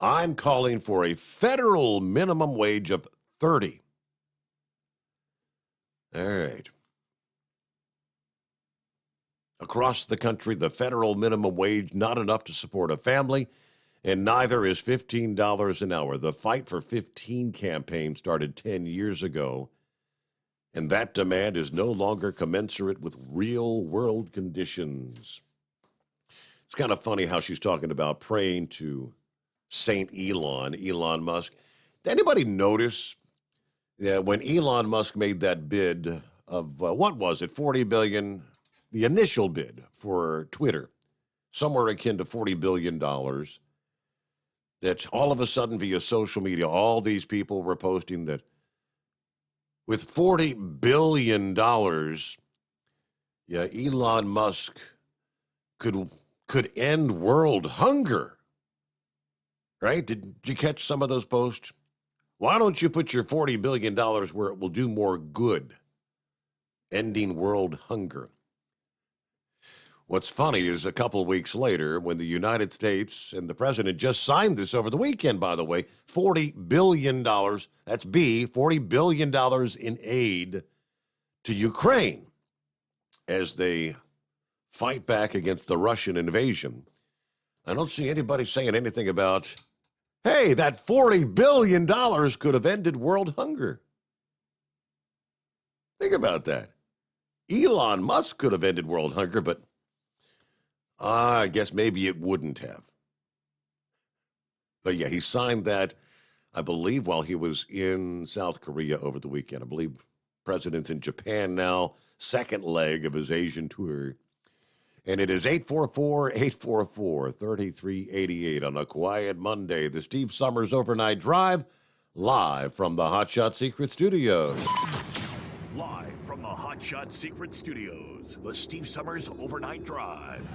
I'm calling for a federal minimum wage of 30. All right. Across the country, the federal minimum wage, not enough to support a family, and neither is $15 an hour. The Fight for 15 campaign started 10 years ago, and that demand is no longer commensurate with real-world conditions. It's kind of funny how she's talking about praying to Saint Elon Musk. Did anybody notice that when Elon Musk made that bid of, what was it, $40 billion, the initial bid for Twitter, somewhere akin to $40 billion, that all of a sudden via social media, all these people were posting that with $40 billion, Elon Musk could end world hunger. Right? Did you catch some of those posts? Why don't you put your $40 billion where it will do more good? Ending world hunger. What's funny is a couple of weeks later, when the United States and the president just signed this over the weekend, by the way, $40 billion, that's B, $40 billion in aid to Ukraine as they fight back against the Russian invasion. I don't see anybody saying anything about, hey, that $40 billion could have ended world hunger. Think about that. Elon Musk could have ended world hunger, but I guess maybe it wouldn't have. But yeah, he signed that, I believe, while he was in South Korea over the weekend. I believe president's in Japan now, second leg of his Asian tour. And it is 844-844-3388 on a quiet Monday. The Steve Summers Overnight Drive, live from the Hot Shot Secret Studios. Live from the Hot Shot Secret Studios, the Steve Summers Overnight Drive.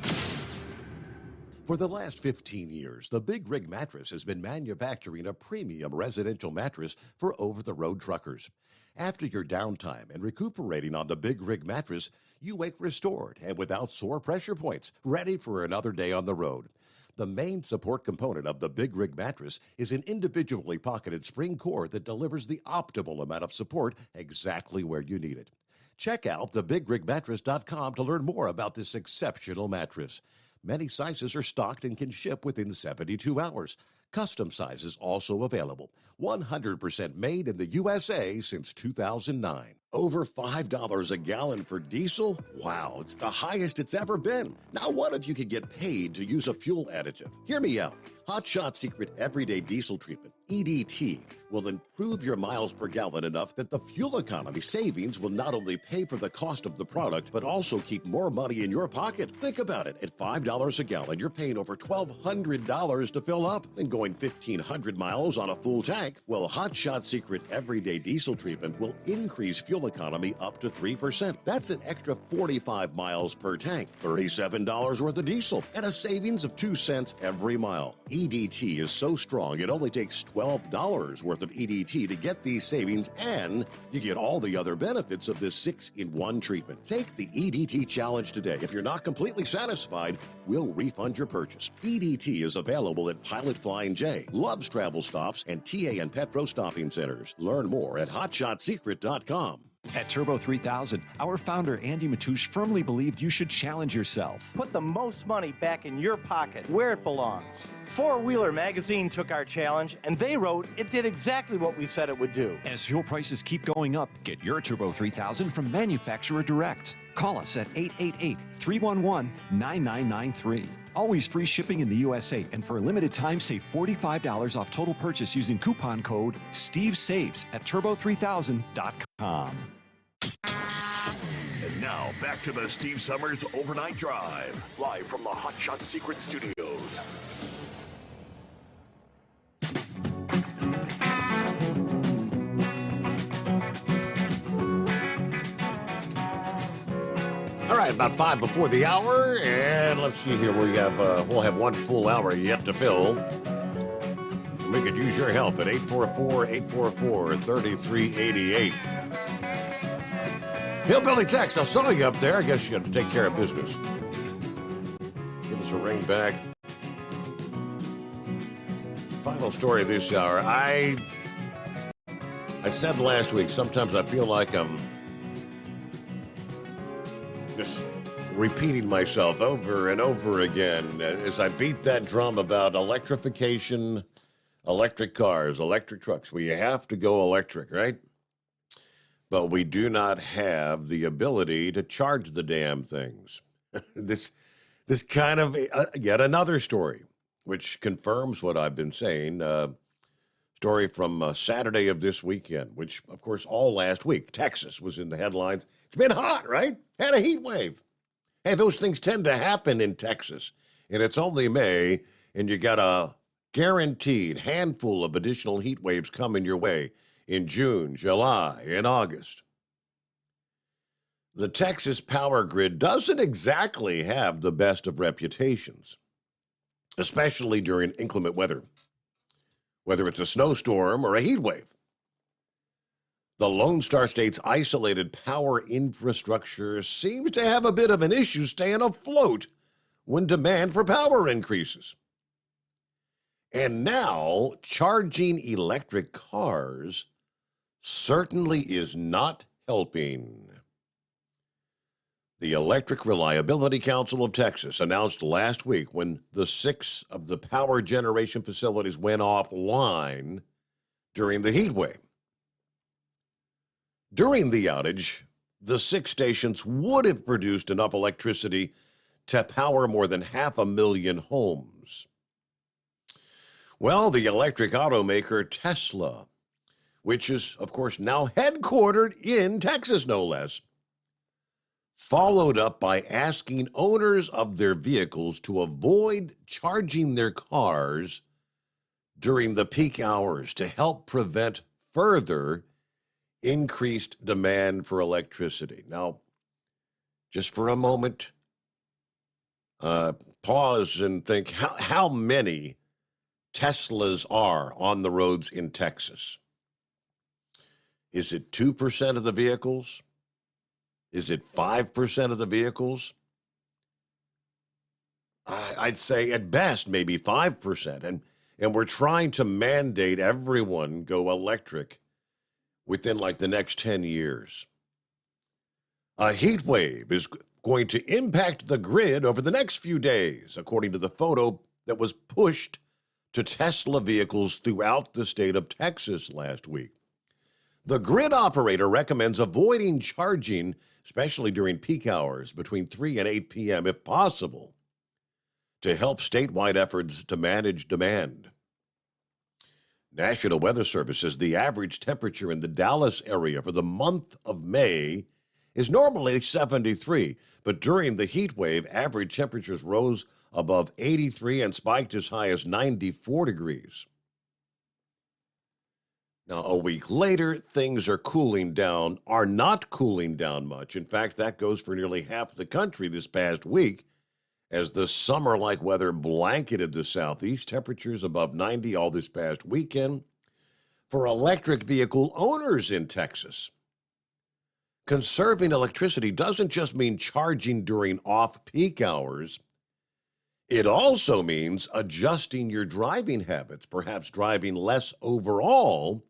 For the last 15 years, the Big Rig Mattress has been manufacturing a premium residential mattress for over-the-road truckers. After your downtime and recuperating on the Big Rig Mattress, you wake restored and without sore pressure points, ready for another day on the road. The main support component of the Big Rig Mattress is an individually pocketed spring core that delivers the optimal amount of support exactly where you need it. Check out thebigrigmattress.com to learn more about this exceptional mattress. Many sizes are stocked and can ship within 72 hours. Custom sizes also available. 100% made in the USA since 2009. Over $5 a gallon for diesel? Wow, it's the highest it's ever been. Now what if you could get paid to use a fuel additive? Hear me out. Hot Shot Secret Everyday Diesel Treatment, EDT, will improve your miles per gallon enough that the fuel economy savings will not only pay for the cost of the product, but also keep more money in your pocket. Think about it. At $5 a gallon, you're paying over $1,200 to fill up and going 1,500 miles on a full tank. Well, Hot Shot Secret Everyday Diesel Treatment will increase fuel economy up to 3%. That's an extra 45 miles per tank, $37 worth of diesel, and a savings of 2 cents every mile. EDT is so strong, it only takes $12 worth of EDT to get these savings, and you get all the other benefits of this 6-in-1 treatment. Take the EDT challenge today. If you're not completely satisfied, we'll refund your purchase. EDT is available at Pilot Flying J, Love's Travel Stops, and TA and Petro Stopping Centers. Learn more at hotshotsecret.com. At Turbo 3000, our founder Andy Matoush firmly believed you should challenge yourself. Put the most money back in your pocket, where it belongs. Four Wheeler magazine took our challenge, and they wrote it did exactly what we said it would do. As fuel prices keep going up, get your Turbo 3000 from manufacturer direct. Call us at 888-311-9993. Always free shipping in the USA, and for a limited time, save $45 off total purchase using coupon code STEVESAVES at turbo3000.com. And now, back to the Steve Summers Overnight Drive, live from the Hot Shot Secret Studios. All right, about 5 before the hour, and let's see here. We'll have one full hour yet to fill. We could use your help at 844-844-3388. Hillbilly Tex, I saw you up there. I guess you got to take care of business. Give us a ring back. Final story this hour. I said last week, sometimes I feel like I'm just repeating myself over and over again as I beat that drum about electrification, electric cars, electric trucks. We have to go electric, right? But we do not have the ability to charge the damn things. This kind of yet another story, which confirms what I've been saying. Story from Saturday of this weekend, which, of course, all last week. Texas was in the headlines. It's been hot, right? Had a heat wave. Hey, those things tend to happen in Texas, and it's only May, and you got a guaranteed handful of additional heat waves coming your way in June, July, and August. The Texas power grid doesn't exactly have the best of reputations, especially during inclement weather, whether it's a snowstorm or a heat wave. The Lone Star State's isolated power infrastructure seems to have a bit of an issue staying afloat when demand for power increases. And now, charging electric cars certainly is not helping. The Electric Reliability Council of Texas announced last week when the 6 of the power generation facilities went offline during the heat wave. During the outage, the 6 stations would have produced enough electricity to power more than 500,000 homes. Well, the electric automaker Tesla, which is, of course, now headquartered in Texas, no less, followed up by asking owners of their vehicles to avoid charging their cars during the peak hours to help prevent further increased demand for electricity. Now, just for a moment, pause and think how many Teslas are on the roads in Texas. Is it 2% of the vehicles? Is it 5% of the vehicles? I'd say at best maybe 5%. And we're trying to mandate everyone go electric within like the next 10 years. A heat wave is going to impact the grid over the next few days, according to the photo that was pushed to Tesla vehicles throughout the state of Texas last week. The grid operator recommends avoiding charging, especially during peak hours between 3 and 8 p.m. if possible, to help statewide efforts to manage demand. National Weather Service says the average temperature in the Dallas area for the month of May is normally 73, but during the heat wave, average temperatures rose above 83 and spiked as high as 94 degrees. Now, a week later, things are not cooling down much. In fact, that goes for nearly half the country this past week, as the summer-like weather blanketed the southeast. Temperatures above 90 all this past weekend for electric vehicle owners in Texas. Conserving electricity doesn't just mean charging during off-peak hours. It also means adjusting your driving habits, perhaps driving less overall,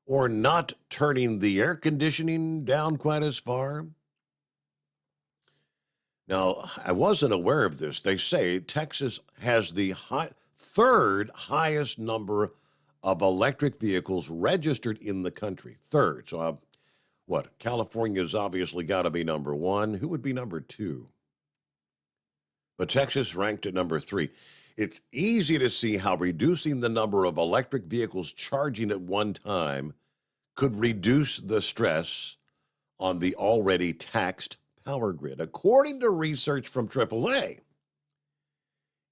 or not turning the air conditioning down quite as far. Now, I wasn't aware of this. They say Texas has the third highest number of electric vehicles registered in the country. Third. So, California's obviously got to be number 1. Who would be number 2? But Texas ranked at number 3. It's easy to see how reducing the number of electric vehicles charging at one time could reduce the stress on the already taxed power grid. According to research from AAA,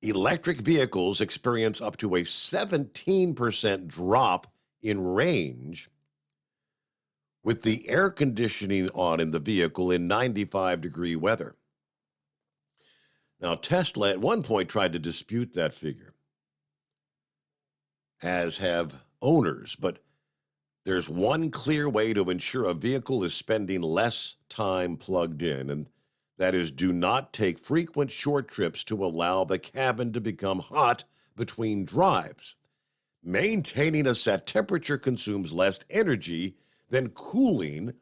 electric vehicles experience up to a 17% drop in range with the air conditioning on in the vehicle in 95-degree weather. Now, Tesla at one point tried to dispute that figure. as have owners. But there's one clear way to ensure a vehicle is spending less time plugged in, and that is, do not take frequent short trips to allow the cabin to become hot between drives. Maintaining a set temperature consumes less energy than cooling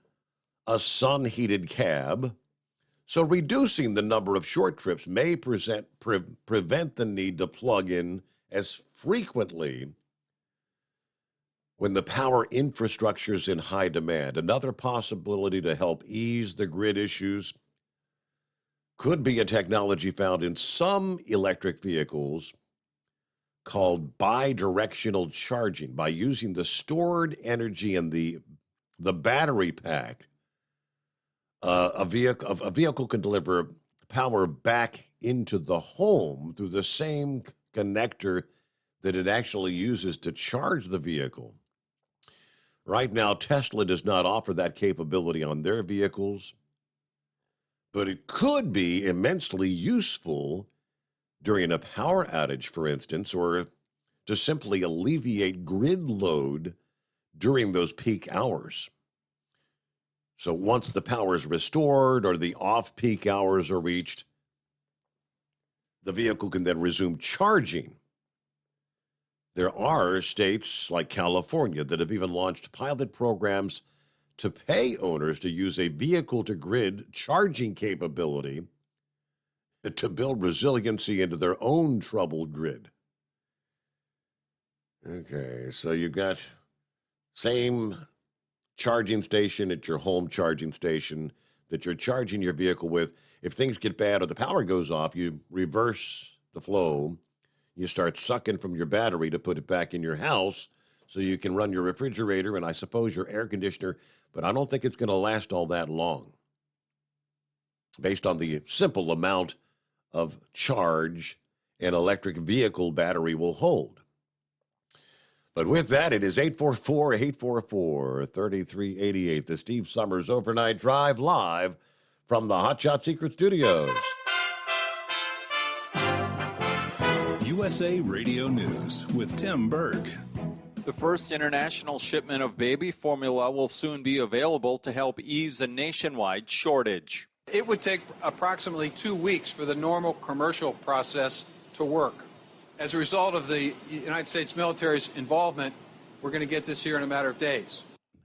a sun-heated cab, so reducing the number of short trips may prevent the need to plug in as frequently when the power infrastructure is in high demand. Another possibility to help ease the grid issues could be a technology found in some electric vehicles called bidirectional charging. By using the stored energy in the battery pack, a vehicle can deliver power back into the home through the same connector that it actually uses to charge the vehicle. Right now, Tesla does not offer that capability on their vehicles, but it could be immensely useful during a power outage, for instance, or to simply alleviate grid load during those peak hours. So once the power is restored or the off-peak hours are reached, the vehicle can then resume charging. There are states like California that have even launched pilot programs to pay owners to use a vehicle-to-grid charging capability to build resiliency into their own troubled grid. Okay, so you got same charging station at your home charging station that you're charging your vehicle with. If things get bad or the power goes off, you reverse the flow. You start sucking from your battery to put it back in your house so you can run your refrigerator and I suppose your air conditioner, but I don't think it's going to last all that long based on the simple amount of charge an electric vehicle battery will hold. But with that, it is 844-844-3388, the Steve Sommers Overnight Drive, live from the Hot Shot Secret Studios. USA Radio News with Tim Berg. The first international shipment of baby formula will soon be available to help ease a nationwide shortage. It would take approximately 2 weeks for the normal commercial process to work. As a result of the United States military's involvement, we're going to get this here in a matter of days.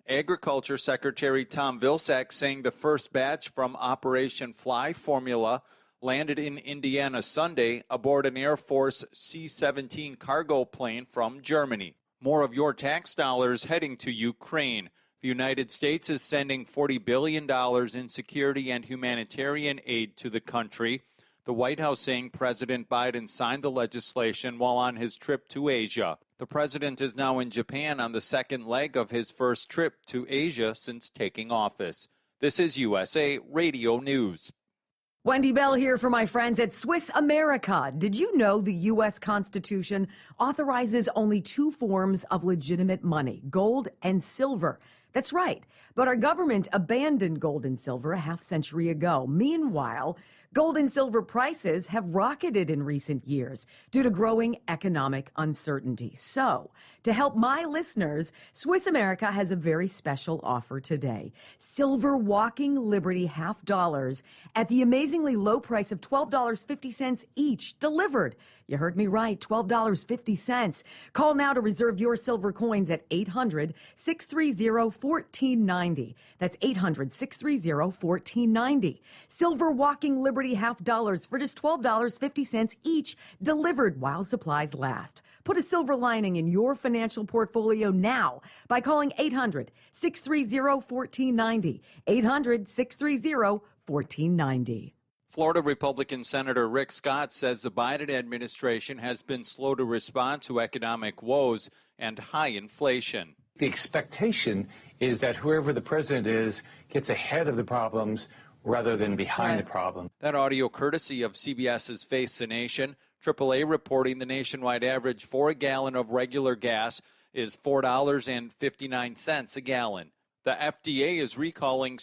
Agriculture Secretary Tom Vilsack saying the first batch from Operation Fly Formula landed in Indiana Sunday aboard an Air Force C-17 cargo plane from Germany. More of your tax dollars heading to Ukraine. The United States is sending $40 billion in security and humanitarian aid to the country. The White House saying President Biden signed the legislation while on his trip to Asia. The president is now in Japan on the second leg of his first trip to Asia since taking office. This is USA Radio News. Wendy Bell here for my friends at Swiss America. Did you know the U.S. Constitution authorizes only two forms of legitimate money, gold and silver? That's right. But our government abandoned gold and silver a half-century ago. Meanwhile, gold and silver prices have rocketed in recent years due to growing economic uncertainty. So, to help my listeners, Swiss America has a very special offer today. Silver Walking Liberty $half at the amazingly low price of $12.50 each, delivered. You heard me right, $12.50. Call now to reserve your silver coins at 800-630-1490. That's 800-630-1490. Silver Walking Liberty $half for just $12.50 each, delivered while supplies last. Put a silver lining in your financial portfolio now by calling 800-630-1490. 800-630-1490. Florida Republican Senator Rick Scott says the Biden administration has been slow to respond to economic woes and high inflation. The expectation is that whoever the president is gets ahead of the problems rather than behind the problem. That audio courtesy of CBS's Face the Nation. AAA reporting the nationwide average for a gallon of regular gas is $4.59 a gallon. The FDA is recalling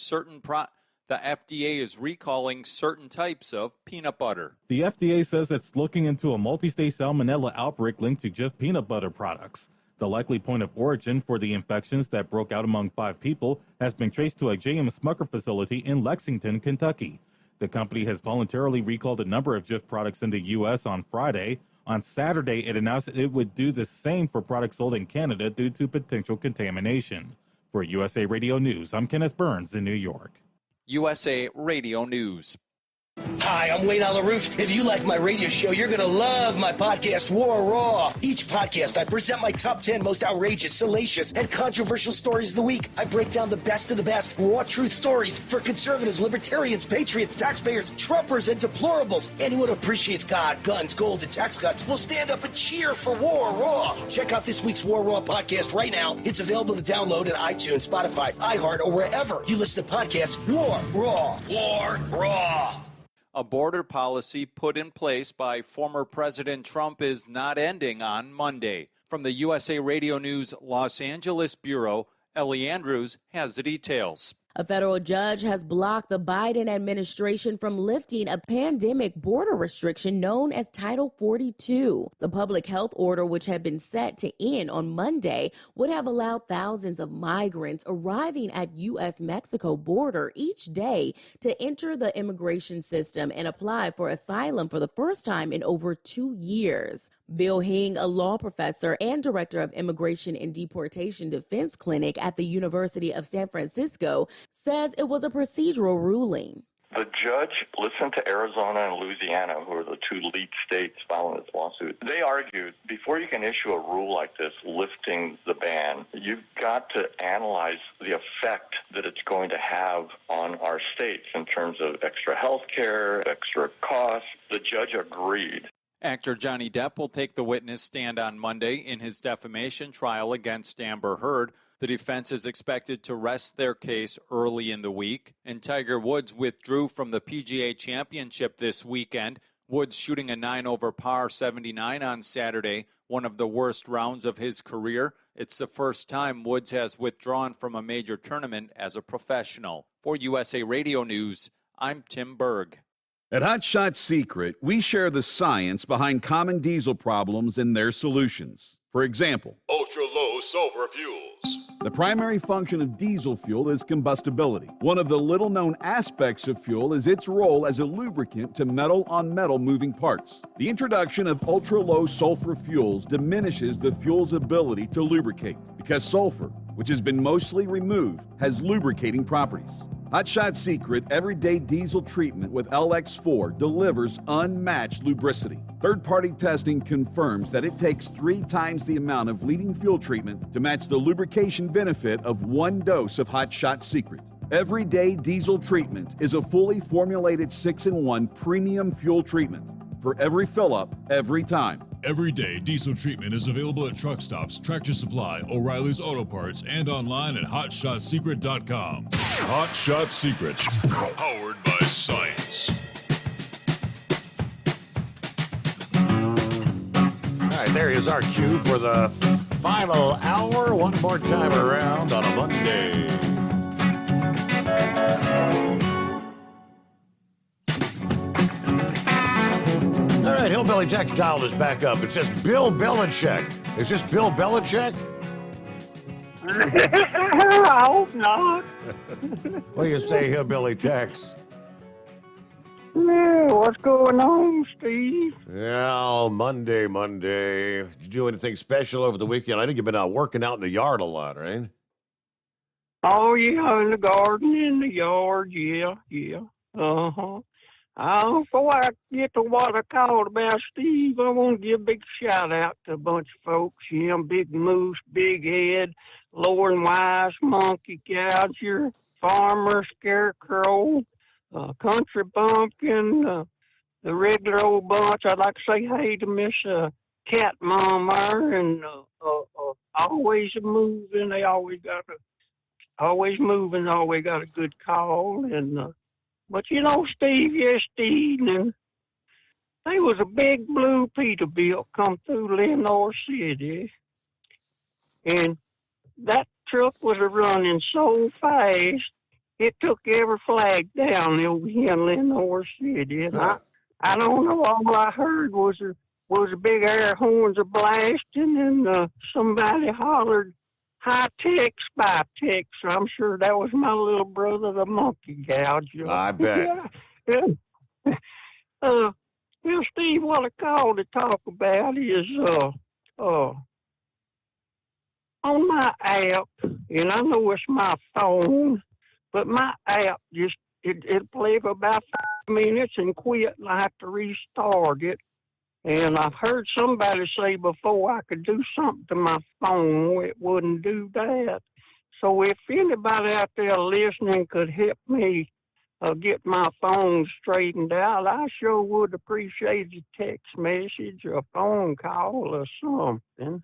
certain types of peanut butter. The FDA says it's looking into a multi-state salmonella outbreak linked to just peanut butter products. The likely point of origin for the infections that broke out among 5 people has been traced to a J.M. Smucker facility in Lexington, Kentucky. The company has voluntarily recalled a number of Jif products in the U.S. on Friday. On Saturday, it announced it would do the same for products sold in Canada due to potential contamination. For USA Radio News, I'm Kenneth Burns in New York. USA Radio News. Hi, I'm Wayne Alaroot. If you like my radio show, you're going to love my podcast, War Raw. Each podcast, I present my top 10 most outrageous, salacious, and controversial stories of the week. I break down the best of the best raw truth stories for conservatives, libertarians, patriots, taxpayers, Trumpers, and deplorables. Anyone who appreciates God, guns, gold, and tax cuts will stand up and cheer for War Raw. Check out this week's War Raw podcast right now. It's available to download at iTunes, Spotify, iHeart, or wherever you listen to podcasts. War Raw. War Raw. A border policy put in place by former President Trump is not ending on Monday. From the USA Radio News Los Angeles Bureau, Ellie Andrews has the details. A federal judge has blocked the Biden administration from lifting a pandemic border restriction known as Title 42. The public health order, which had been set to end on Monday, would have allowed thousands of migrants arriving at U.S.-Mexico border each day to enter the immigration system and apply for asylum for the first time in over 2 years. Bill Hing, a law professor and director of Immigration and Deportation Defense Clinic at the University of San Francisco, says it was a procedural ruling. The judge listened to Arizona and Louisiana, who are the 2 lead states filing this lawsuit. They argued before you can issue a rule like this, lifting the ban, you've got to analyze the effect that it's going to have on our states in terms of extra health care, extra costs. The judge agreed. Actor Johnny Depp will take the witness stand on Monday in his defamation trial against Amber Heard. The defense is expected to rest their case early in the week. And Tiger Woods withdrew from the PGA Championship this weekend. Woods shooting a 9 over par 79 on Saturday, one of the worst rounds of his career. It's the first time Woods has withdrawn from a major tournament as a professional. For USA Radio News, I'm Tim Berg. At Hot Shot Secret, we share the science behind common diesel problems and their solutions. For example, ultra-low sulfur fuels. The primary function of diesel fuel is combustibility. One of the little-known aspects of fuel is its role as a lubricant to metal-on-metal moving parts. The introduction of ultra-low sulfur fuels diminishes the fuel's ability to lubricate because sulfur, which has been mostly removed, has lubricating properties. Hot Shot Secret Everyday Diesel Treatment with LX4 delivers unmatched lubricity. Third-party testing confirms that it takes 3 times the amount of leading fuel treatment to match the lubrication benefit of 1 dose of Hot Shot Secret. Everyday Diesel Treatment is a fully formulated 6-in-1 premium fuel treatment for every fill-up, every time. Everyday Diesel Treatment is available at truck stops, Tractor Supply, O'Reilly's Auto Parts, and online at HotShotSecret.com. Hot Shot Secret, powered by science. All right, there is our cue for the final hour. One more time around on a Monday. All right, Hillbilly Textile is back up. It says Bill Belichick. Is this Bill Belichick? I hope not. What do you say, Hillbilly Tex? Yeah, what's going on, Steve? Yeah, Monday. Did you do anything special over the weekend? I think you've been out working out in the yard a lot, right? Oh, yeah, in the garden, in the yard, yeah. Uh-huh. Before I get to what I called about, Steve, I want to give a big shout-out to a bunch of folks. Big Moose, Big Head, Lower and Wise, Monkey Gouger, Farmer, Scarecrow, Country Bumpkin, the regular old bunch. I'd like to say hey to Miss Cat Mama and Always Moving. They always got a good call. And but Steve, yesterday evening, there was a big blue Peterbilt come through Lenore City, and that truck was running so fast, it took every flag down over here in Lenore City. And I don't know, all I heard was was the big air horns a blasting, and somebody hollered, "High tech, spy tech." So I'm sure that was my little brother, the monkey gouger. I bet. Yeah. Well, Steve, what I called to talk about is on my app, and I know it's my phone, but my app just it play for about 5 minutes and quit, and I have to restart it. And I've heard somebody say before I could do something to my phone, it wouldn't do that. So if anybody out there listening could help me get my phone straightened out, I sure would appreciate a text message or a phone call or something.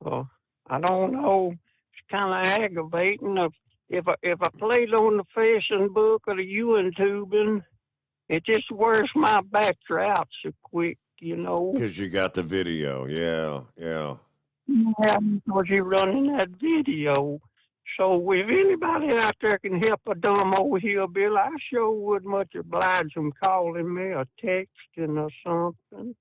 I don't know. It's kind of aggravating. If I played on the Facebook or the YouTube, it just wears my battery out so quick, you know. Because you got the video. Yeah. Yeah, because you're running that video. So if anybody out there can help a dumb old hillbilly, I sure would much oblige them calling me or texting or something.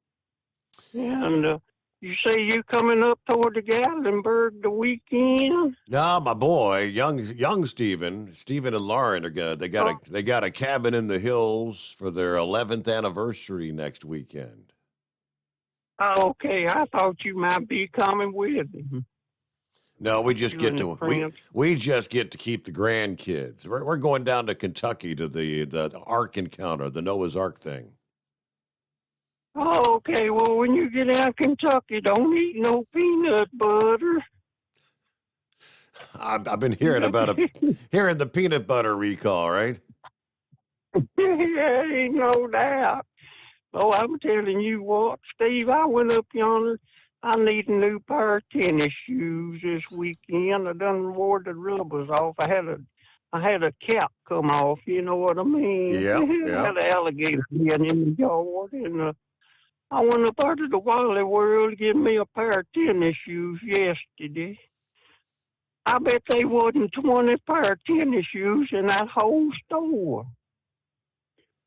And you say you coming up toward the Gatlinburg the weekend? No, my boy, young Stephen and Lauren are good. They got a cabin in the hills for their 11th anniversary next weekend. Okay, I thought you might be coming with them. No, we just get to we just get to keep the grandkids. We're going down to Kentucky to the Ark encounter, the Noah's Ark thing. Oh, okay. Well, when you get out of Kentucky, don't eat no peanut butter. I've been hearing hearing the peanut butter recall, right? Yeah, ain't no doubt. Oh, I'm telling you what, Steve, I went up yonder. I need a new pair of tennis shoes this weekend. I done wore the rubbers off. I had a cap come off, you know what I mean? Yeah. I had an alligator in the yard, and I went up there to the Wally World to get me a pair of tennis shoes yesterday. I bet they wasn't 20 pair of tennis shoes in that whole store.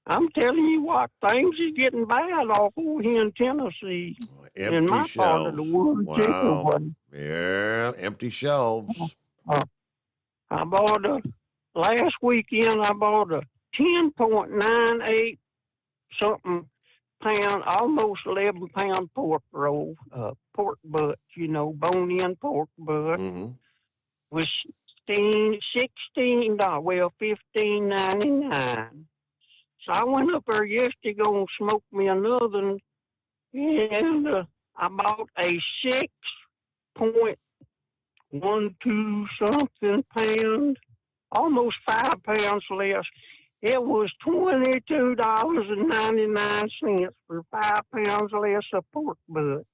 I'm telling you what, things is getting bad off over here in Tennessee. Empty in my shelves. part of the world. Wow. Anyway. Yeah, empty shelves. I bought last weekend I bought a 10.98 something pound, almost 11-pound pork roll, pork butt, you know, bone-in pork butt. Mm-hmm. Was $15.99. So I went up there yesterday going to smoke me another, and I bought a 6.12 something pound, almost 5 pounds less. It was $22.99 for 5 pounds less of pork butt.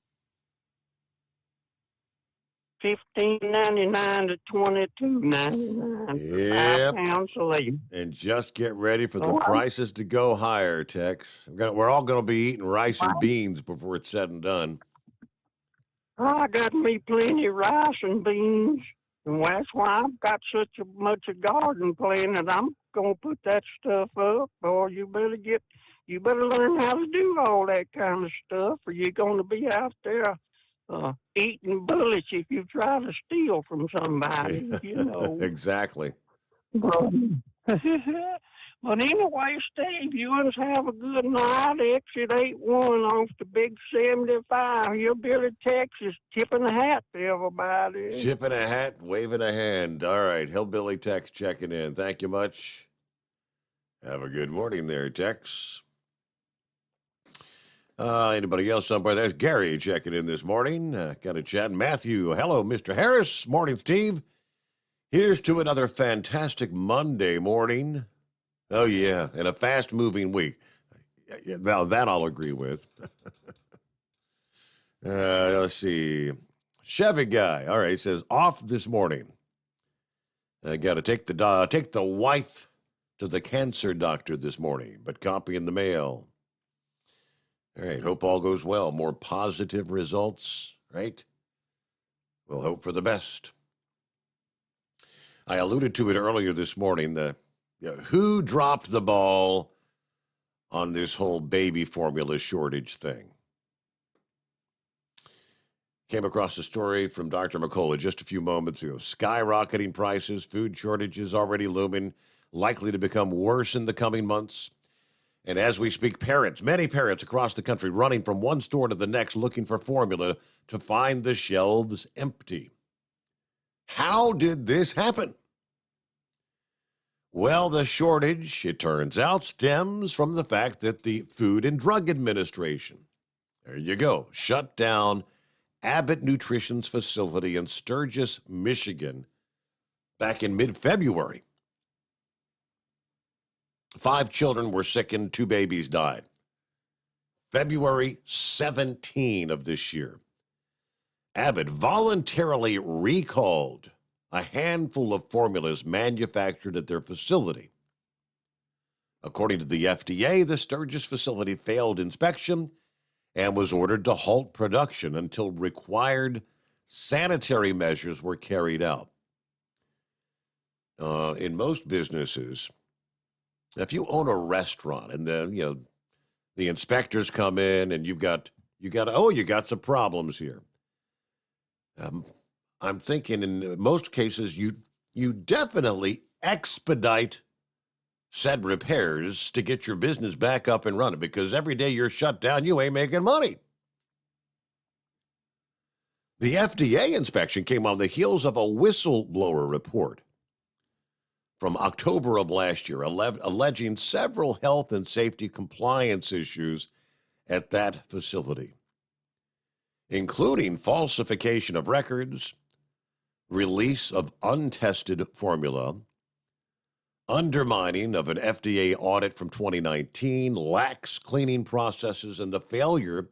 $15.99 to $22.99 for 5 pounds less. And just get ready for the prices to go higher, Tex. We're all going to be eating rice and beans before it's said and done. I got me plenty of rice and beans, and that's why I've got such a much a garden planted. I'm gonna put that stuff up, or you better learn how to do all that kind of stuff, or you're gonna be out there eating bullets if you try to steal from somebody. You know. Exactly. But anyway, Steve, you want to have a good night. Exit 81 off the Big 75. Hillbilly, Texas. Tipping a hat to everybody. Tipping a hat, waving a hand. All right, Hillbilly Tex checking in. Thank you much. Have a good morning there, Tex. Anybody else somewhere? There's Gary checking in this morning. Got a chat. Matthew, hello, Mr. Harris. Morning, Steve. Here's to another fantastic Monday morning. Oh, yeah, and a fast-moving week. Now, that I'll agree with. Let's see. Chevy guy. All right, says, off this morning. I got to take the wife to the cancer doctor this morning, but copy in the mail. All right, hope all goes well. More positive results, right? We'll hope for the best. I alluded to it earlier this morning, who dropped the ball on this whole baby formula shortage thing. Came across a story from Dr. McCullough just a few moments ago. Skyrocketing prices, food shortages already looming, likely to become worse in the coming months. And as we speak, many parents across the country running from one store to the next looking for formula to find the shelves empty. How did this happen? Well, the shortage, it turns out, stems from the fact that the Food and Drug Administration, there you go, shut down Abbott Nutrition's facility in Sturgis, Michigan, back in mid-February. 5 children were sick and 2 babies died. February 17 of this year, Abbott voluntarily recalled a handful of formulas manufactured at their facility. According to the FDA, the Sturgis facility failed inspection and was ordered to halt production until required sanitary measures were carried out. In most businesses, if you own a restaurant and then, the inspectors come in and you got some problems here. I'm thinking in most cases, you definitely expedite said repairs to get your business back up and running, because every day you're shut down, you ain't making money. The FDA inspection came on the heels of a whistleblower report from October of last year, alleging several health and safety compliance issues at that facility, including falsification of records, release of untested formula, undermining of an FDA audit from 2019, lax cleaning processes, and the failure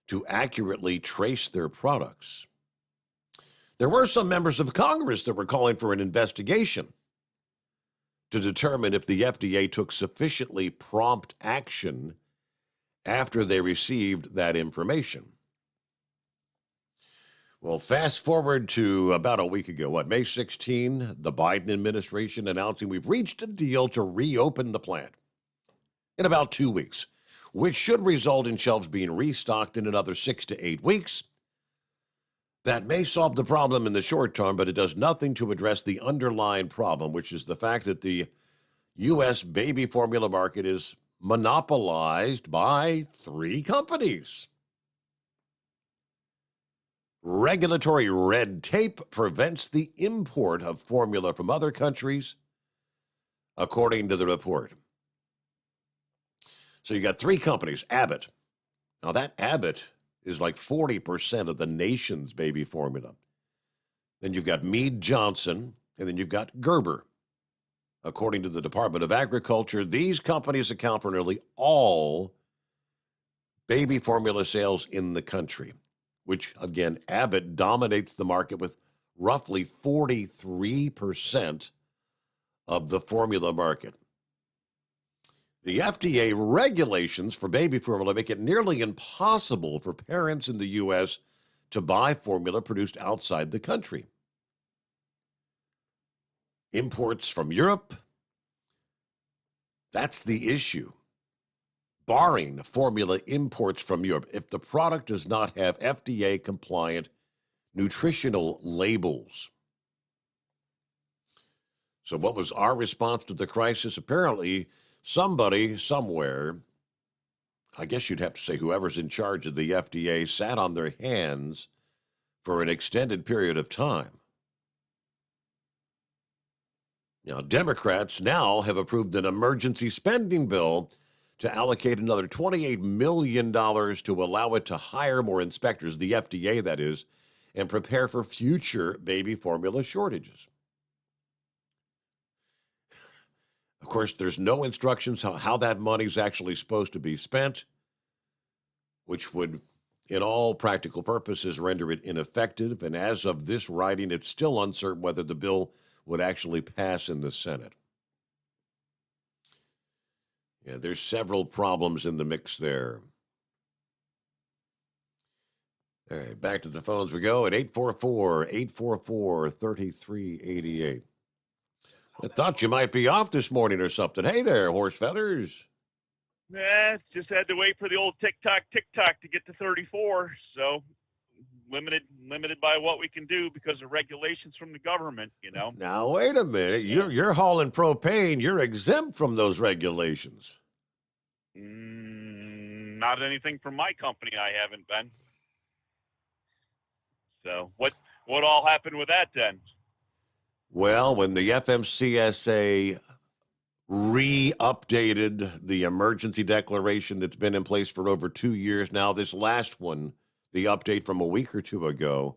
to accurately trace their products. There were some members of Congress that were calling for an investigation to determine if the FDA took sufficiently prompt action after they received that information. Well, fast forward to about a week ago, May 16, the Biden administration announcing we've reached a deal to reopen the plant in about 2 weeks, which should result in shelves being restocked in another 6 to 8 weeks. That may solve the problem in the short term, but it does nothing to address the underlying problem, which is the fact that the U.S. baby formula market is monopolized by 3 companies. Regulatory red tape prevents the import of formula from other countries, according to the report. So you got 3 companies, Abbott. Now that Abbott is like 40% of the nation's baby formula. Then you've got Mead Johnson, and then you've got Gerber. According to the Department of Agriculture, these companies account for nearly all baby formula sales in the country, which, again, Abbott dominates the market with roughly 43% of the formula market. The FDA regulations for baby formula make it nearly impossible for parents in the U.S. to buy formula produced outside the country. Imports from Europe, that's the issue. Barring formula imports from Europe, if the product does not have FDA-compliant nutritional labels. So what was our response to the crisis? Apparently, somebody somewhere, I guess you'd have to say whoever's in charge of the FDA, sat on their hands for an extended period of time. Now, Democrats now have approved an emergency spending bill to allocate another $28 million to allow it to hire more inspectors, the FDA that is, and prepare for future baby formula shortages. Of course, there's no instructions how that money's actually supposed to be spent, which would, in all practical purposes, render it ineffective. And as of this writing, it's still uncertain whether the bill would actually pass in the Senate. Yeah, there's several problems in the mix there. All right, back to the phones we go at 844-844-3388. I thought you might be off this morning or something. Hey there, horse feathers. Just had to wait for the old tick-tock to get to 34. So limited by what we can do because of regulations from the government, Now, wait a minute. You're hauling propane. You're exempt from those regulations. Not anything from my company I haven't been. So what all happened with that then? Well, when the FMCSA re-updated the emergency declaration that's been in place for over 2 years now, this last one, the update from a week or two ago,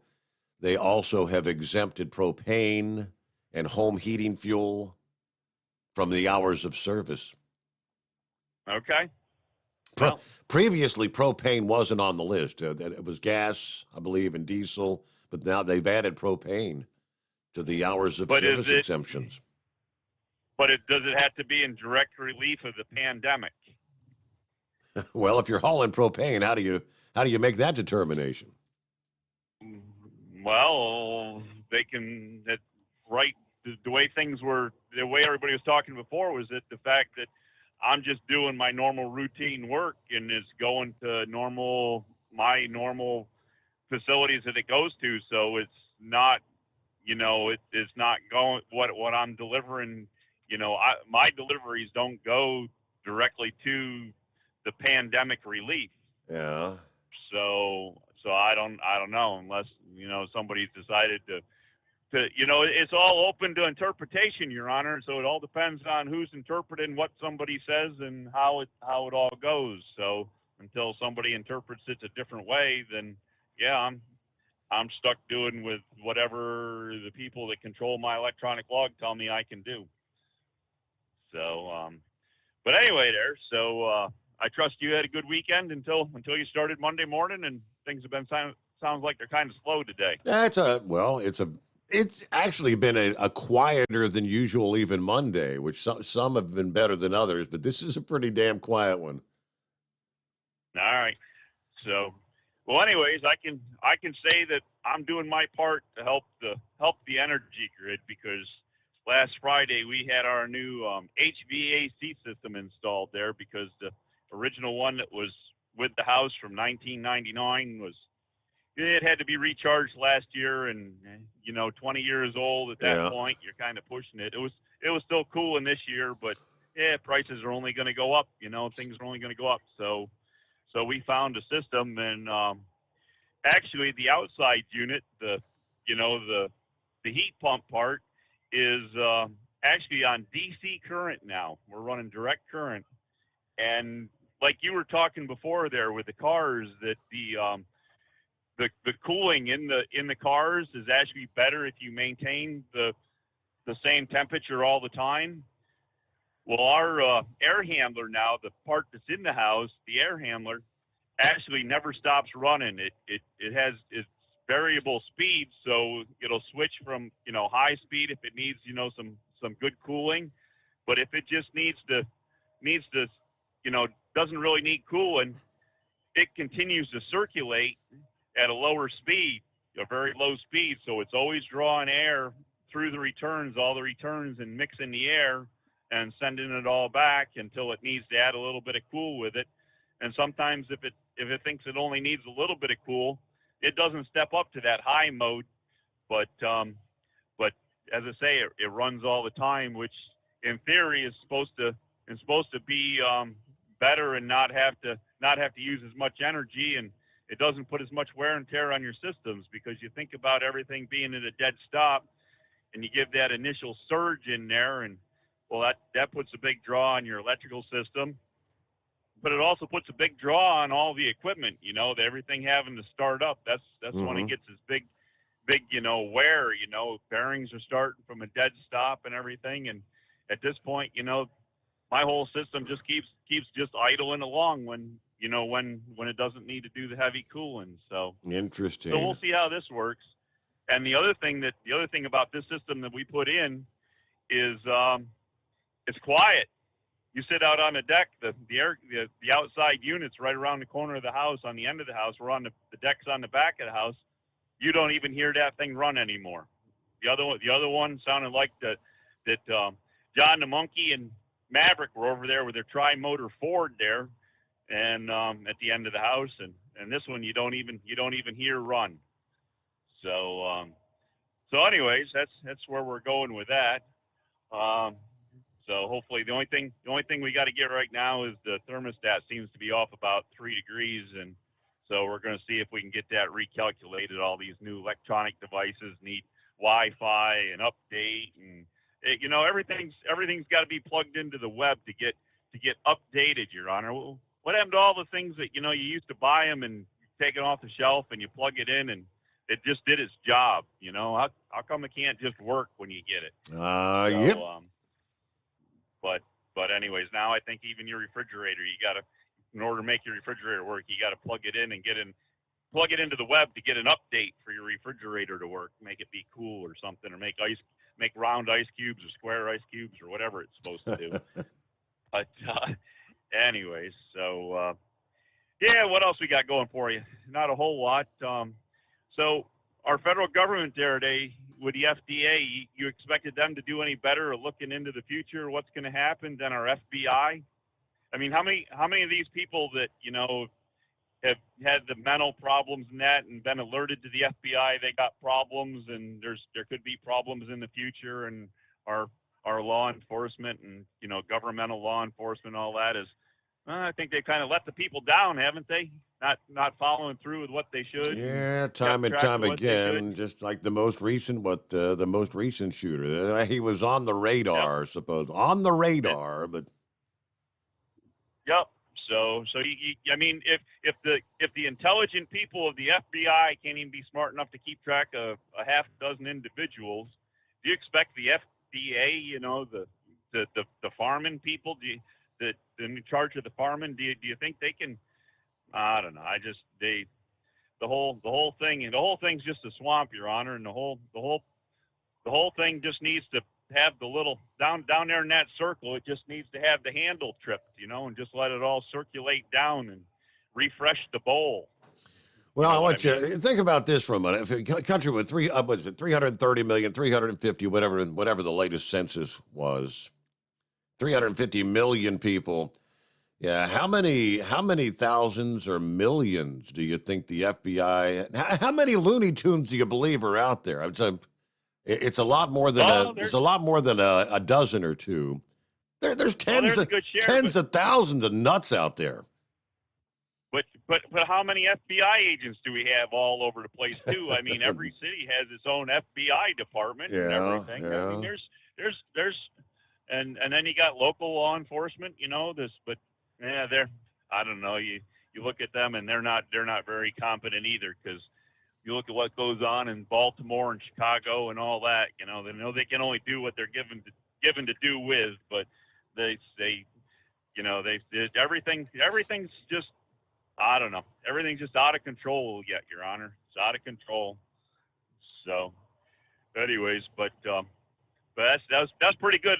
they also have exempted propane and home heating fuel from the hours of service. Okay. Previously, propane wasn't on the list. It was gas, I believe, and diesel, but now they've added propane to the hours of service exemptions. But does it have to be in direct relief of the pandemic? Well, if you're hauling propane, how do you make that determination? Well, they can. The way things were, the way everybody was talking before was that the fact that I'm just doing my normal routine work and is going to my normal facilities that it goes to. So it's not, it's not going what I'm delivering. My deliveries don't go directly to the pandemic relief. Yeah. So I don't know unless, somebody's decided to, it's all open to interpretation, Your Honor. So it all depends on who's interpreting what somebody says and how it all goes. So until somebody interprets it a different way, then yeah, I'm stuck doing with whatever the people that control my electronic log tell me I can do. So, but anyway, so I trust you had a good weekend until you started Monday morning, and things have been sounds like they're kind of slow today. It's actually been a quieter than usual even Monday, which some have been better than others, but this is a pretty damn quiet one. All right. So, well, anyways, I can say that I'm doing my part to help the energy grid, because last Friday we had our new HVAC system installed there, because the original one that was with the house from 1999 it had to be recharged last year, and 20 years old at that point, you're kind of pushing it. It was still cool in this year, but prices are only going to go up. Things are only going to go up. So we found a system, and actually the outside unit, the heat pump part is actually on DC current now. We're running direct current, and like you were talking before there with the cars, that the cooling in the cars is actually better if you maintain the same temperature all the time. Well, our air handler now, the part that's in the house, the air handler actually never stops running. It has its variable speed, so it'll switch from high speed if it needs some good cooling, but if it just needs to doesn't really need cooling, it continues to circulate at a lower speed, a very low speed. So it's always drawing air through the returns, all the returns, and mixing the air and sending it all back until it needs to add a little bit of cool with it. And sometimes if it thinks it only needs a little bit of cool, it doesn't step up to that high mode. But as I say, it runs all the time, which in theory is supposed to be better and not have to use as much energy, and it doesn't put as much wear and tear on your systems, because you think about everything being at a dead stop, and you give that initial surge in there, and well, that puts a big draw on your electrical system, but it also puts a big draw on all the equipment. Everything having to start up. That's when it gets this big wear. Bearings are starting from a dead stop and everything, and at this point, my whole system just keeps just idling along when it doesn't need to do the heavy cooling. So interesting. So we'll see how this works. And the other thing about this system that we put in is it's quiet. You sit out on the deck, the outside unit's right around the corner of the house, on the end of the house. We're on the deck's on the back of the house. You don't even hear that thing run anymore. The other one sounded like that John the Monkey and Maverick were over there with their tri-motor Ford there, and at the end of the house, and this one you don't even hear run. So anyways, that's where we're going with that. So hopefully the only thing we got to get right now is the thermostat seems to be off about 3 degrees, and so we're going to see if we can get that recalculated. All these new electronic devices need Wi-Fi and update, and everything's got to be plugged into the web to get updated, Your Honor. What happened to all the things that you used to buy them and take it off the shelf and you plug it in and it just did its job? How come it can't just work when you get it? Yep. But anyways, now I think even your refrigerator, in order to make your refrigerator work, you got to plug it in and plug it into the web to get an update for your refrigerator to work, make it be cool or something, or make round ice cubes or square ice cubes or whatever it's supposed to do. But anyways, so yeah, what else we got going for you? Not a whole lot. So our federal government there today with the FDA, you expected them to do any better or looking into the future, what's going to happen, than our FBI? I mean, how many of these people that have had the mental problems and that, and been alerted to the FBI, they got problems, and there could be problems in the future, and our law enforcement and governmental law enforcement, all that is, I think they kind of let the people down, haven't they? Not following through with what they should. Yeah, time and time again, just like the most recent shooter. He was on the radar, on the radar, but. Yep. So I mean, if the intelligent people of the FBI can't even be smart enough to keep track of a half dozen individuals, do you expect the FDA, the farming people, in charge of the farming, do you think they can? I don't know. The whole thing's just a swamp, Your Honor, and the whole thing just needs to have the little down there in that circle. It just needs to have the handle tripped, and just let it all circulate down and refresh the bowl. Well, I want you to think about this for a minute. If a country with 330 million, 350, whatever the latest census was, 350 million people. Yeah, how many thousands or millions do you think the FBI? How many Looney Tunes do you believe are out there? It's a lot more than a dozen or two. There's tens of thousands of nuts out there. But how many FBI agents do we have all over the place too? I mean, every city has its own FBI department and everything. Yeah. I mean, there's and then you got local law enforcement, but yeah, I don't know. You look at them and they're not very competent either, because you look at what goes on in Baltimore and Chicago and all that. They know they can only do what they're given to do with, but everything's just, I don't know. Everything's just out of control yet, Your Honor. It's out of control. So, anyways, but that's pretty good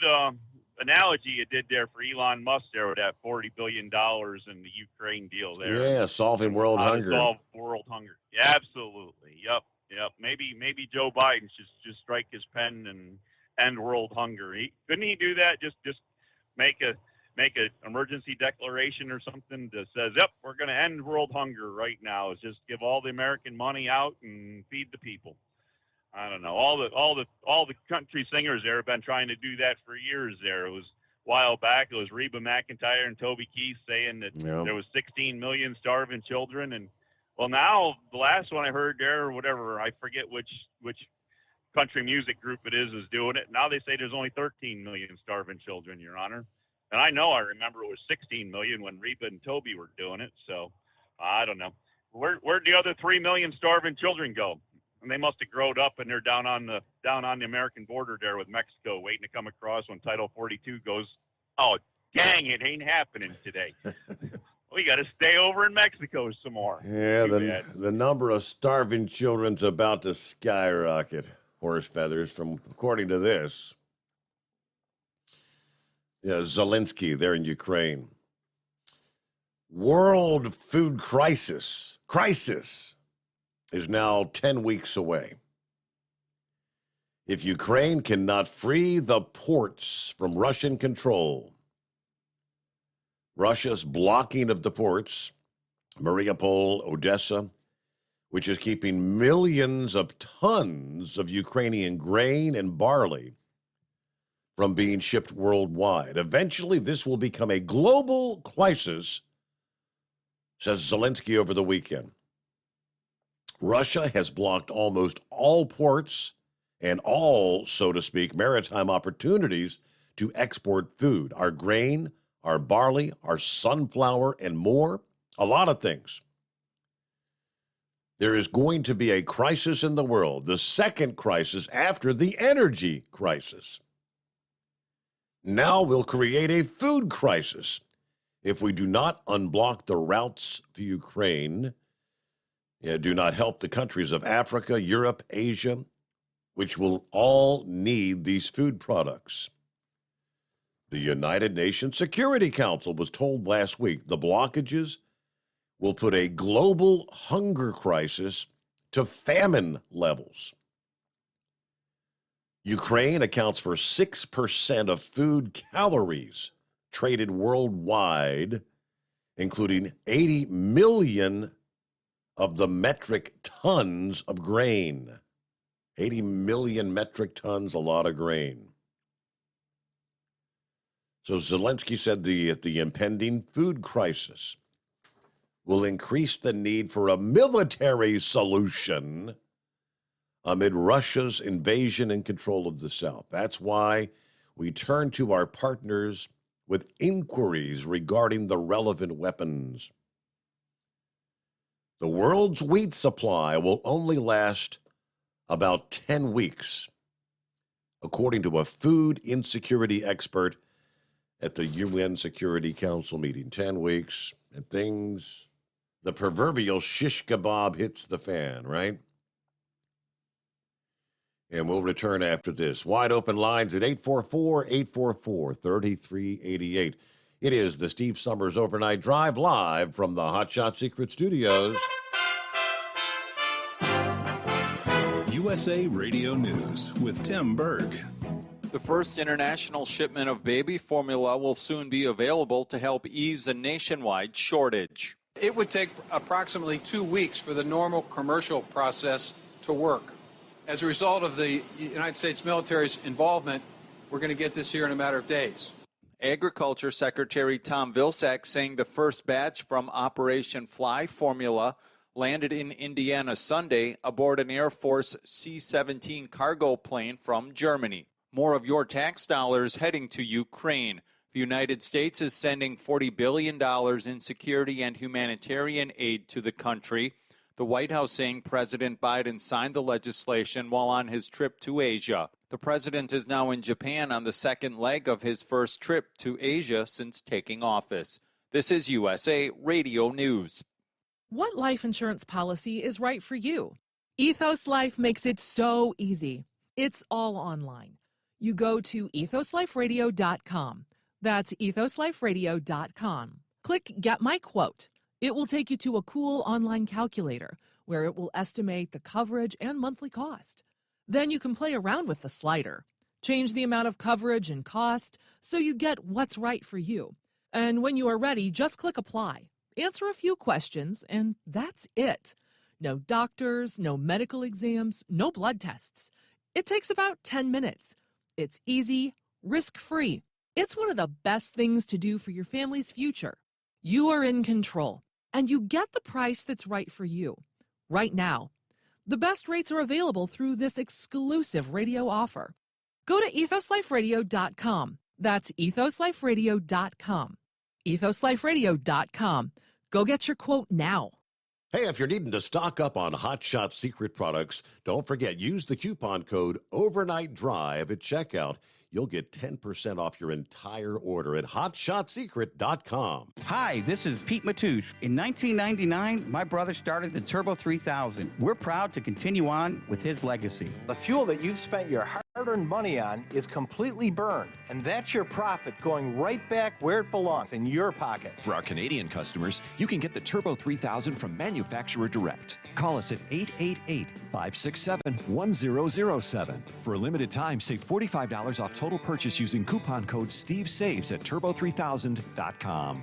analogy you did there for Elon Musk there with that $40 billion in the Ukraine deal there. Yeah, solving world hunger. Solve world hunger. Yeah, absolutely. Yep. Maybe Joe Biden should just strike his pen and end world hunger. Couldn't he do that? Just make an emergency declaration or something that says, "Yep, we're going to end world hunger right now." It's just give all the American money out and feed the people. I don't know. All the country singers there have been trying to do that for years. There, it was a while back. It was Reba McEntire and Toby Keith saying that there was 16 million starving children, and well, now the last one I heard there, or whatever, I forget which country music group it is doing it. Now they say there's only 13 million starving children, Your Honor. And I remember it was 16 million when Reba and Toby were doing it. So I don't know. Where'd the other 3 million starving children go? And they must have grown up, and they're down on the American border there with Mexico, waiting to come across when Title 42 goes. Oh, dang! It ain't happening today. We got to stay over in Mexico some more. Yeah, the number of starving children's about to skyrocket. Horse feathers, according to this. Yeah, Zelensky there in Ukraine. World food crisis is now 10 weeks away. If Ukraine cannot free the ports from Russian control, Russia's blocking of the ports, Mariupol, Odessa, which is keeping millions of tons of Ukrainian grain and barley from being shipped worldwide. Eventually, this will become a global crisis, says Zelensky over the weekend. Russia has blocked almost all ports and all, so to speak, maritime opportunities to export food, our grain, our barley, our sunflower, and more, a lot of things. There is going to be a crisis in the world, the second crisis after the energy crisis. Now we'll create a food crisis if we do not unblock the routes to Ukraine, do not help the countries of Africa, Europe, Asia, which will all need these food products. The United Nations Security Council was told last week the blockages will put a global hunger crisis to famine levels. Ukraine accounts for 6% of food calories traded worldwide, including 80 million of the metric tons of grain. 80 million metric tons, a lot of grain. So Zelensky said the impending food crisis will increase the need for a military solution amid Russia's invasion and control of the South. That's why we turn to our partners with inquiries regarding the relevant weapons. The world's wheat supply will only last about 10 weeks, according to a food insecurity expert at the UN Security Council meeting. 10 weeks, and things, the proverbial shish kebab hits the fan, right? And we'll return after this. Wide open lines at 844-844-3388. It is the Steve Summers Overnight Drive, live from the Hot Shot Secret Studios. USA Radio News with Tim Berg. The first international shipment of baby formula will soon be available to help ease a nationwide shortage. It would take approximately 2 weeks for the normal commercial process to work. As a result of the United States military's involvement, we're going to get this here in a matter of days. Agriculture Secretary Tom Vilsack saying the first batch from Operation Fly Formula landed in Indiana Sunday aboard an Air Force C-17 cargo plane from Germany. More of your tax dollars heading to Ukraine. The United States is sending $40 billion in security and humanitarian aid to the country. The White House saying President Biden signed the legislation while on his trip to Asia. The president is now in Japan on the second leg of his first trip to Asia since taking office. This is USA Radio News. What life insurance policy is right for you? Ethos Life makes it so easy. It's all online. You go to ethosliferadio.com. That's ethosliferadio.com. Click Get My Quote. It will take you to a cool online calculator where it will estimate the coverage and monthly cost. Then you can play around with the slider. Change the amount of coverage and cost so you get what's right for you. And when you are ready, just click Apply. Answer a few questions, and that's it. No doctors, no medical exams, no blood tests. It takes about 10 minutes. It's easy, risk-free. It's one of the best things to do for your family's future. You are in control, and you get the price that's right for you. Right now. The best rates are available through this exclusive radio offer. Go to ethosliferadio.com. That's ethosliferadio.com. ethosliferadio.com. Go get your quote now. Hey, if you're needing to stock up on Hot Shot Secret products, don't forget, use the coupon code Overnight Drive at checkout. You'll get 10% off your entire order at hotshotsecret.com. Hi, this is Pete Matouche. In 1999, my brother started the Turbo 3000. We're proud to continue on with his legacy. The fuel that you've spent your hard-earned money on is completely burned, and that's your profit going right back where it belongs, in your pocket. For our Canadian customers, you can get the Turbo 3000 from manufacturer direct. Call us at 888-567-1007. For a limited time, save $45 off total purchase using coupon code SteveSaves at turbo3000.com.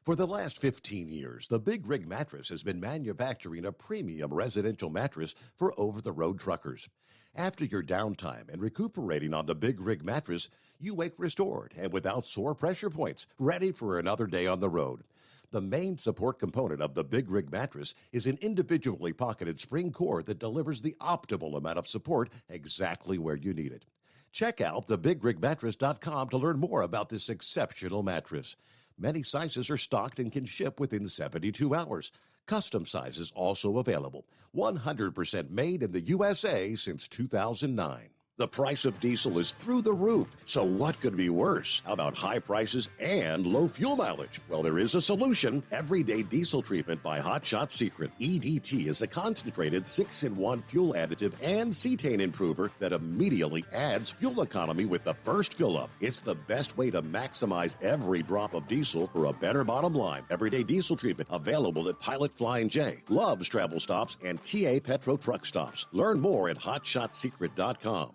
For the last 15 years, the Big Rig Mattress has been manufacturing a premium residential mattress for over-the-road truckers. After your downtime and recuperating on the Big Rig Mattress, you wake restored and without sore pressure points, ready for another day on the road. The main support component of the Big Rig Mattress is an individually pocketed spring core that delivers the optimal amount of support exactly where you need it. Check out thebigrigmattress.com to learn more about this exceptional mattress. Many sizes are stocked and can ship within 72 hours. Custom sizes also available. 100% made in the USA since 2009. The price of diesel is through the roof, so what could be worse? How about high prices and low fuel mileage? Well, there is a solution. Everyday Diesel Treatment by Hot Shot Secret. EDT is a concentrated 6-in-1 fuel additive and cetane improver that immediately adds fuel economy with the first fill-up. It's the best way to maximize every drop of diesel for a better bottom line. Everyday Diesel Treatment available at Pilot Flying J, Love's Travel Stops, and TA Petro Truck Stops. Learn more at hotshotsecret.com.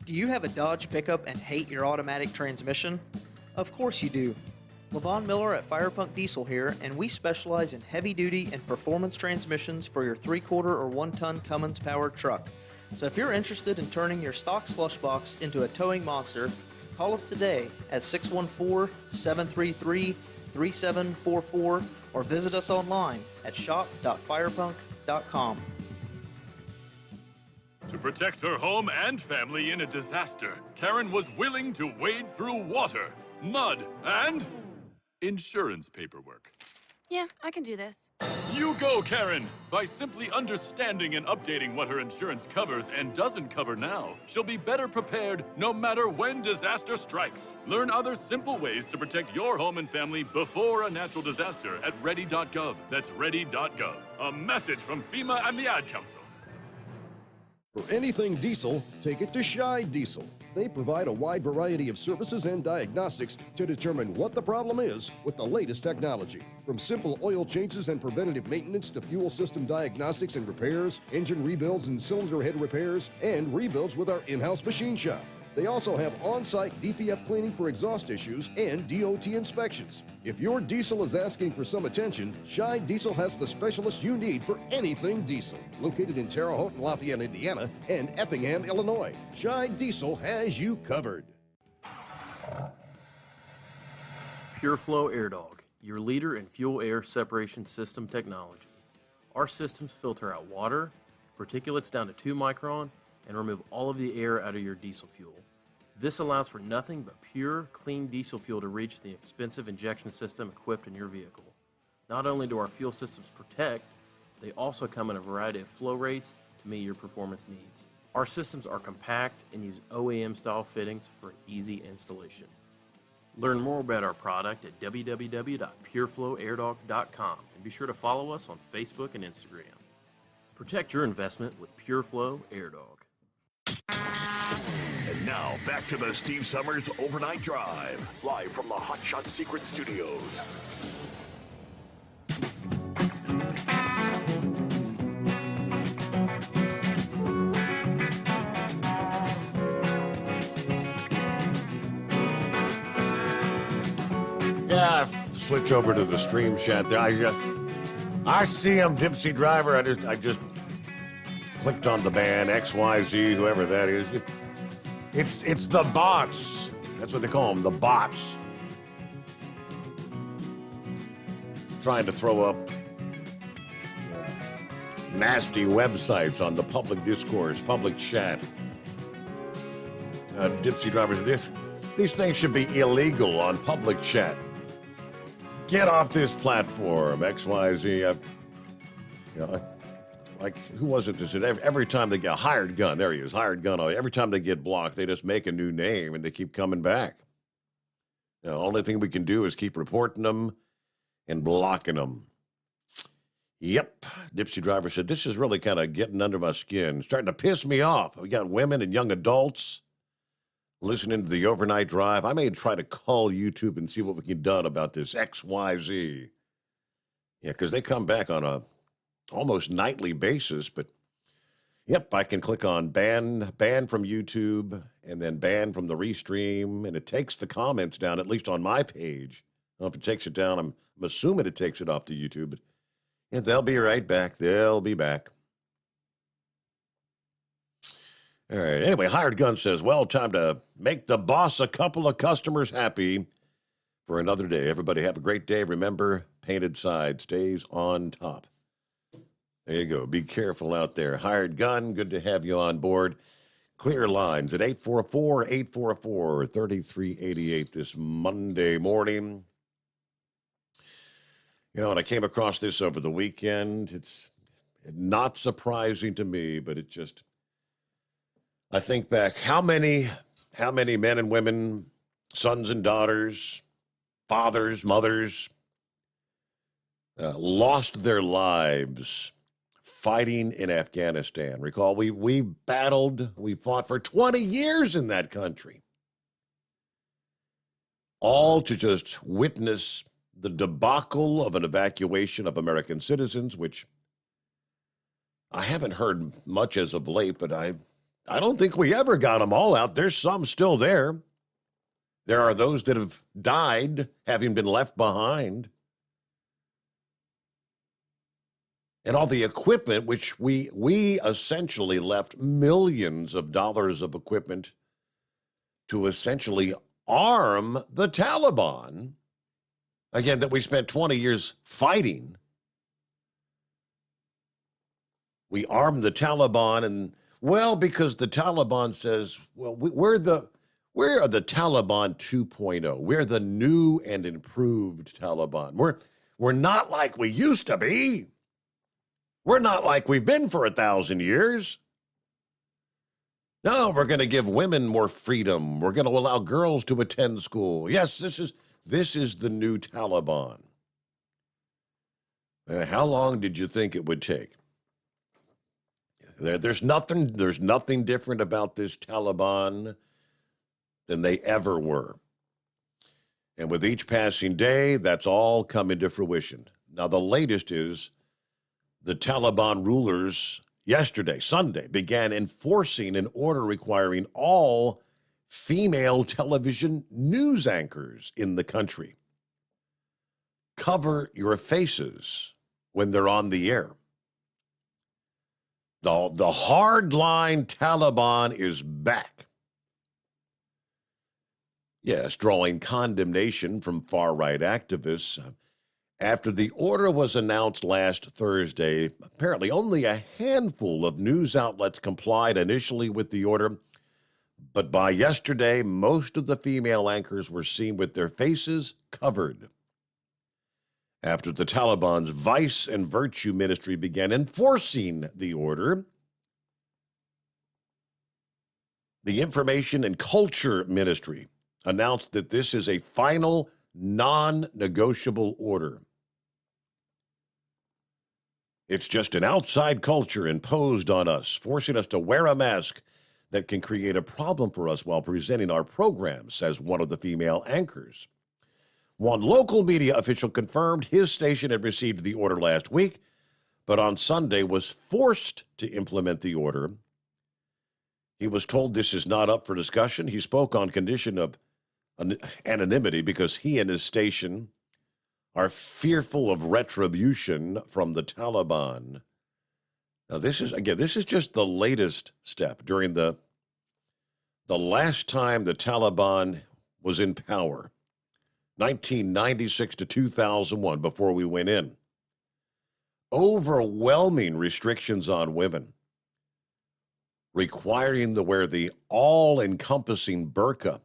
Do you have a Dodge pickup and hate your automatic transmission? Of course you do. LaVon Miller at Firepunk Diesel here, and we specialize in heavy-duty and performance transmissions for your 3/4 or 1-ton Cummins-powered truck. So if you're interested in turning your stock slush box into a towing monster, call us today at 614-733-3744 or visit us online at shop.firepunk.com. To protect her home and family in a disaster, Karen was willing to wade through water, mud, and insurance paperwork. Yeah, I can do this. You go, Karen! By simply understanding and updating what her insurance covers and doesn't cover now, she'll be better prepared no matter when disaster strikes. Learn other simple ways to protect your home and family before a natural disaster at ready.gov. That's ready.gov. A message from FEMA and the Ad Council. For anything diesel, take it to Scheid Diesel. They provide a wide variety of services and diagnostics to determine what the problem is with the latest technology. From simple oil changes and preventative maintenance to fuel system diagnostics and repairs, engine rebuilds and cylinder head repairs, and rebuilds with our in-house machine shop. They also have on-site DPF cleaning for exhaust issues and DOT inspections. If your diesel is asking for some attention, Scheid Diesel has the specialist you need for anything diesel. Located in Terre Haute and Lafayette, Indiana, and Effingham, Illinois, Scheid Diesel has you covered. Pure Flow Air Dog, your leader in fuel air separation system technology. Our systems filter out water, particulates down to 2 micron, and remove all of the air out of your diesel fuel. This allows for nothing but pure, clean diesel fuel to reach the expensive injection system equipped in your vehicle. Not only do our fuel systems protect, they also come in a variety of flow rates to meet your performance needs. Our systems are compact and use OEM-style fittings for easy installation. Learn more about our product at www.pureflowairdog.com and be sure to follow us on Facebook and Instagram. Protect your investment with Pure Flow Air Dog. And now, back to the Steve Summers Overnight Drive, live from the Hot Shot Secret Studios. Yeah, switch over to the stream chat there. I see him, Dipsy Driver. I just clicked on the band, XYZ, whoever that is. It's the bots. That's what they call them, the bots. Trying to throw up nasty websites on the public discourse, public chat. Dipsy Drivers, these things should be illegal on public chat. Get off this platform, XYZ. Like, who was it that said every time they get Hired Gun, there he is, Hired Gun, every time they get blocked, they just make a new name and they keep coming back. The only thing we can do is keep reporting them and blocking them. Yep, Dipsy Driver said, this is really kind of getting under my skin, starting to piss me off. We got women and young adults listening to the overnight drive. I may try to call YouTube and see what we can do about this XYZ. Yeah, because they come back on a almost nightly basis, but yep, I can click on ban from YouTube and then ban from the restream, and it takes the comments down, at least on my page Well, if it takes it down, I'm assuming it takes it off to YouTube. But yeah, they'll be right back. They'll be back. All right. Anyway, Hired Gun says, well, time to make the boss a couple of customers happy for another day. Everybody have a great day. Remember, painted side stays on top. There you go. Be careful out there. Hired Gun, good to have you on board. Clear lines at 844-844-3388 this Monday morning. You know, and I came across this over the weekend. It's not surprising to me, but it just, I think back, how many men and women, sons and daughters, fathers, mothers, lost their lives fighting in Afghanistan. Recall, we fought for 20 years in that country. All to just witness the debacle of an evacuation of American citizens, which I haven't heard much as of late, but I don't think we ever got them all out. There's some still there. There are those that have died, having been left behind. And all the equipment, which we essentially left millions of dollars of equipment to essentially arm the Taliban. Again, that we spent 20 years fighting. We armed the Taliban, and, well, because the Taliban says, well, we're the Taliban 2.0. We're the new and improved Taliban. We're not like we used to be. We're not like we've been for 1,000 years. No, we're going to give women more freedom. We're going to allow girls to attend school. Yes, this is the new Taliban. How long did you think it would take? There's nothing different about this Taliban than they ever were. And with each passing day, that's all come into fruition. Now, the latest is the Taliban rulers yesterday, Sunday, began enforcing an order requiring all female television news anchors in the country cover your faces when they're on the air. The hardline Taliban is back. Yes, drawing condemnation from far-right activists. After the order was announced last Thursday, apparently only a handful of news outlets complied initially with the order, but by yesterday, most of the female anchors were seen with their faces covered. After the Taliban's Vice and Virtue Ministry began enforcing the order, the Information and Culture Ministry announced that this is a final non-negotiable order. It's just an outside culture imposed on us, forcing us to wear a mask that can create a problem for us while presenting our program, says one of the female anchors. One local media official confirmed his station had received the order last week, but on Sunday was forced to implement the order. He was told this is not up for discussion. He spoke on condition of anonymity because he and his station are fearful of retribution from the Taliban. Now, this is just the latest step. During the last time the Taliban was in power, 1996 to 2001, before we went in, overwhelming restrictions on women, requiring to wear the all-encompassing burqa,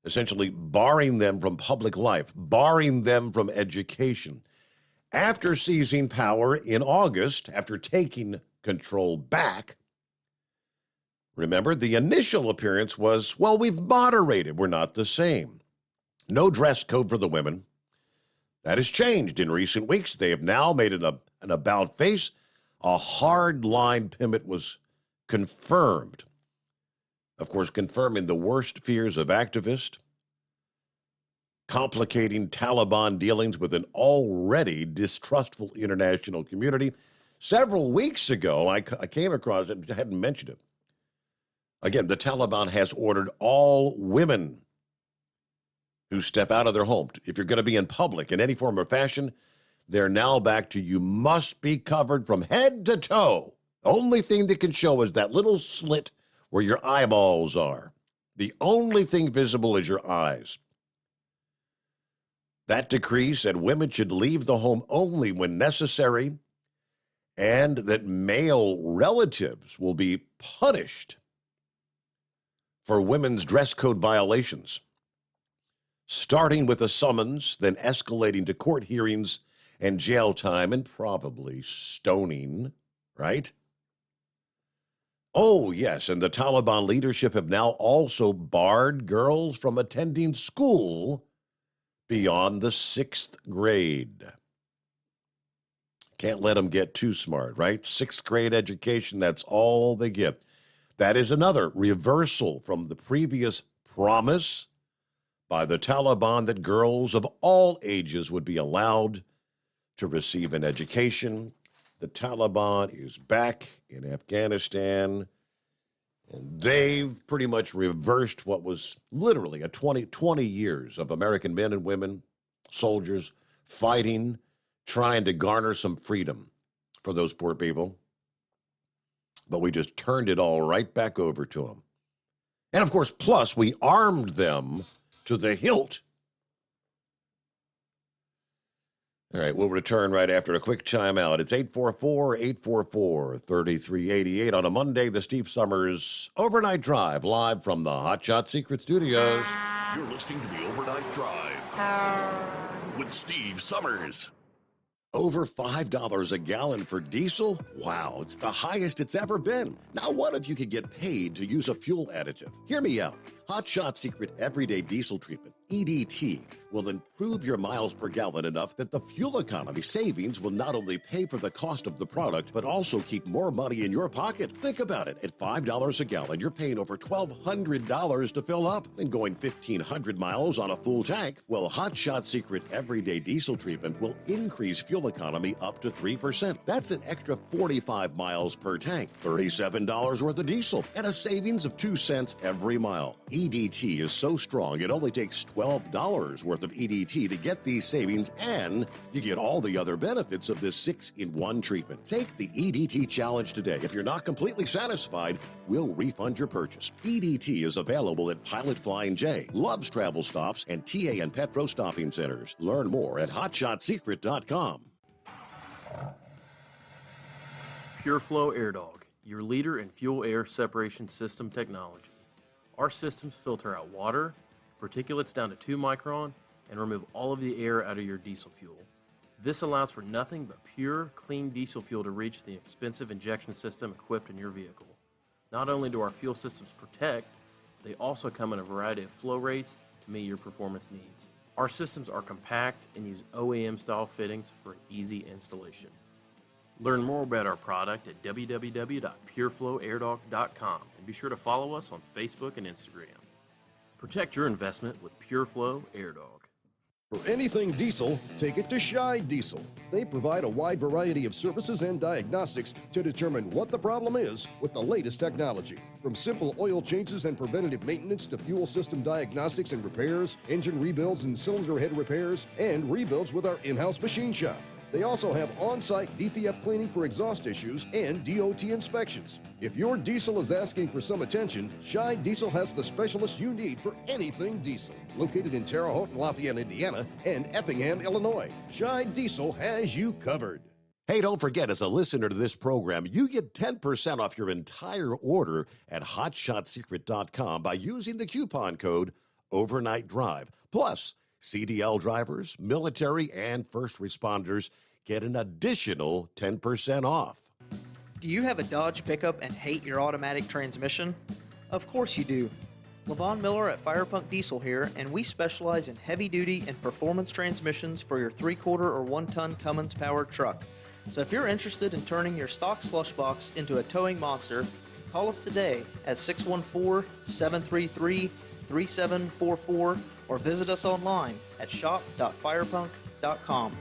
essentially barring them from public life, barring them from education. After seizing power in August, after taking control back, remember, the initial appearance was, well, we've moderated. We're not the same. No dress code for the women. That has changed in recent weeks. They have now made an about face. A hard-line pivot was confirmed. Of course, confirming the worst fears of activists, complicating Taliban dealings with an already distrustful international community. Several weeks ago, I came across it, I hadn't mentioned it. Again, the Taliban has ordered all women who step out of their home. If you're going to be in public in any form or fashion, they're now back to you must be covered from head to toe. Only thing that can show is that little slit where your eyeballs are. The only thing visible is your eyes. That decree said women should leave the home only when necessary, and that male relatives will be punished for women's dress code violations, starting with a summons, then escalating to court hearings and jail time and probably stoning, right? Oh, yes, and the Taliban leadership have now also barred girls from attending school beyond the 6th grade. Can't let them get too smart, right? 6th grade education, that's all they get. That is another reversal from the previous promise by the Taliban that girls of all ages would be allowed to receive an education. The Taliban is back in Afghanistan, and they've pretty much reversed what was literally a 20 years of American men and women, soldiers, fighting, trying to garner some freedom for those poor people. But we just turned it all right back over to them. And of course, plus we armed them to the hilt. All right, we'll return right after a quick timeout. It's 844-844-3388 on a Monday, the Steve Sommers Overnight Drive, live from the Hot Shot Secret Studios. You're listening to the Overnight Drive with Steve Sommers. Over $5 a gallon for diesel? Wow, it's the highest it's ever been. Now, what if you could get paid to use a fuel additive? Hear me out. Hot Shot Secret Everyday Diesel Treatment, EDT, will improve your miles per gallon enough that the fuel economy savings will not only pay for the cost of the product, but also keep more money in your pocket. Think about it. At $5 a gallon, you're paying over $1,200 to fill up and going 1,500 miles on a full tank. Well, Hot Shot Secret Everyday Diesel Treatment will increase fuel economy up to 3%. That's an extra 45 miles per tank, $37 worth of diesel, and a savings of 2 cents every mile. EDT is so strong, it only takes $12 worth of EDT to get these savings, and you get all the other benefits of this 6-in-1 treatment. Take the EDT challenge today. If you're not completely satisfied, we'll refund your purchase. EDT is available at Pilot Flying J, Love's Travel Stops, and TA and Petro Stopping Centers. Learn more at hotshotsecret.com. Pure Flow Air Dog, your leader in fuel air separation system technology. Our systems filter out water, particulates down to 2 micron, and remove all of the air out of your diesel fuel. This allows for nothing but pure, clean diesel fuel to reach the expensive injection system equipped in your vehicle. Not only do our fuel systems protect, they also come in a variety of flow rates to meet your performance needs. Our systems are compact and use OEM-style fittings for an easy installation. Learn more about our product at www.pureflowairdog.com and be sure to follow us on Facebook and Instagram. Protect your investment with Pure Flow Air Dog. For anything diesel, take it to Shy Diesel. They provide a wide variety of services and diagnostics to determine what the problem is with the latest technology. From simple oil changes and preventative maintenance to fuel system diagnostics and repairs, engine rebuilds and cylinder head repairs, and rebuilds with our in-house machine shop. They also have on-site DPF cleaning for exhaust issues and DOT inspections. If your diesel is asking for some attention, Shy Diesel has the specialist you need for anything diesel. Located in Terre Haute and Lafayette, Indiana, and Effingham, Illinois, Shy Diesel has you covered. Hey, don't forget, as a listener to this program, you get 10% off your entire order at hotshotsecret.com by using the coupon code Overnight Drive. Plus, CDL drivers, military, and first responders get an additional 10% off. Do you have a Dodge pickup and hate your automatic transmission? Of course you do. Levon Miller at Firepunk Diesel here, and we specialize in heavy-duty and performance transmissions for your 3-quarter or 1-ton Cummins-powered truck. So if you're interested in turning your stock slush box into a towing monster, call us today at 614-733-3744 or visit us online at shop.firepunk.com.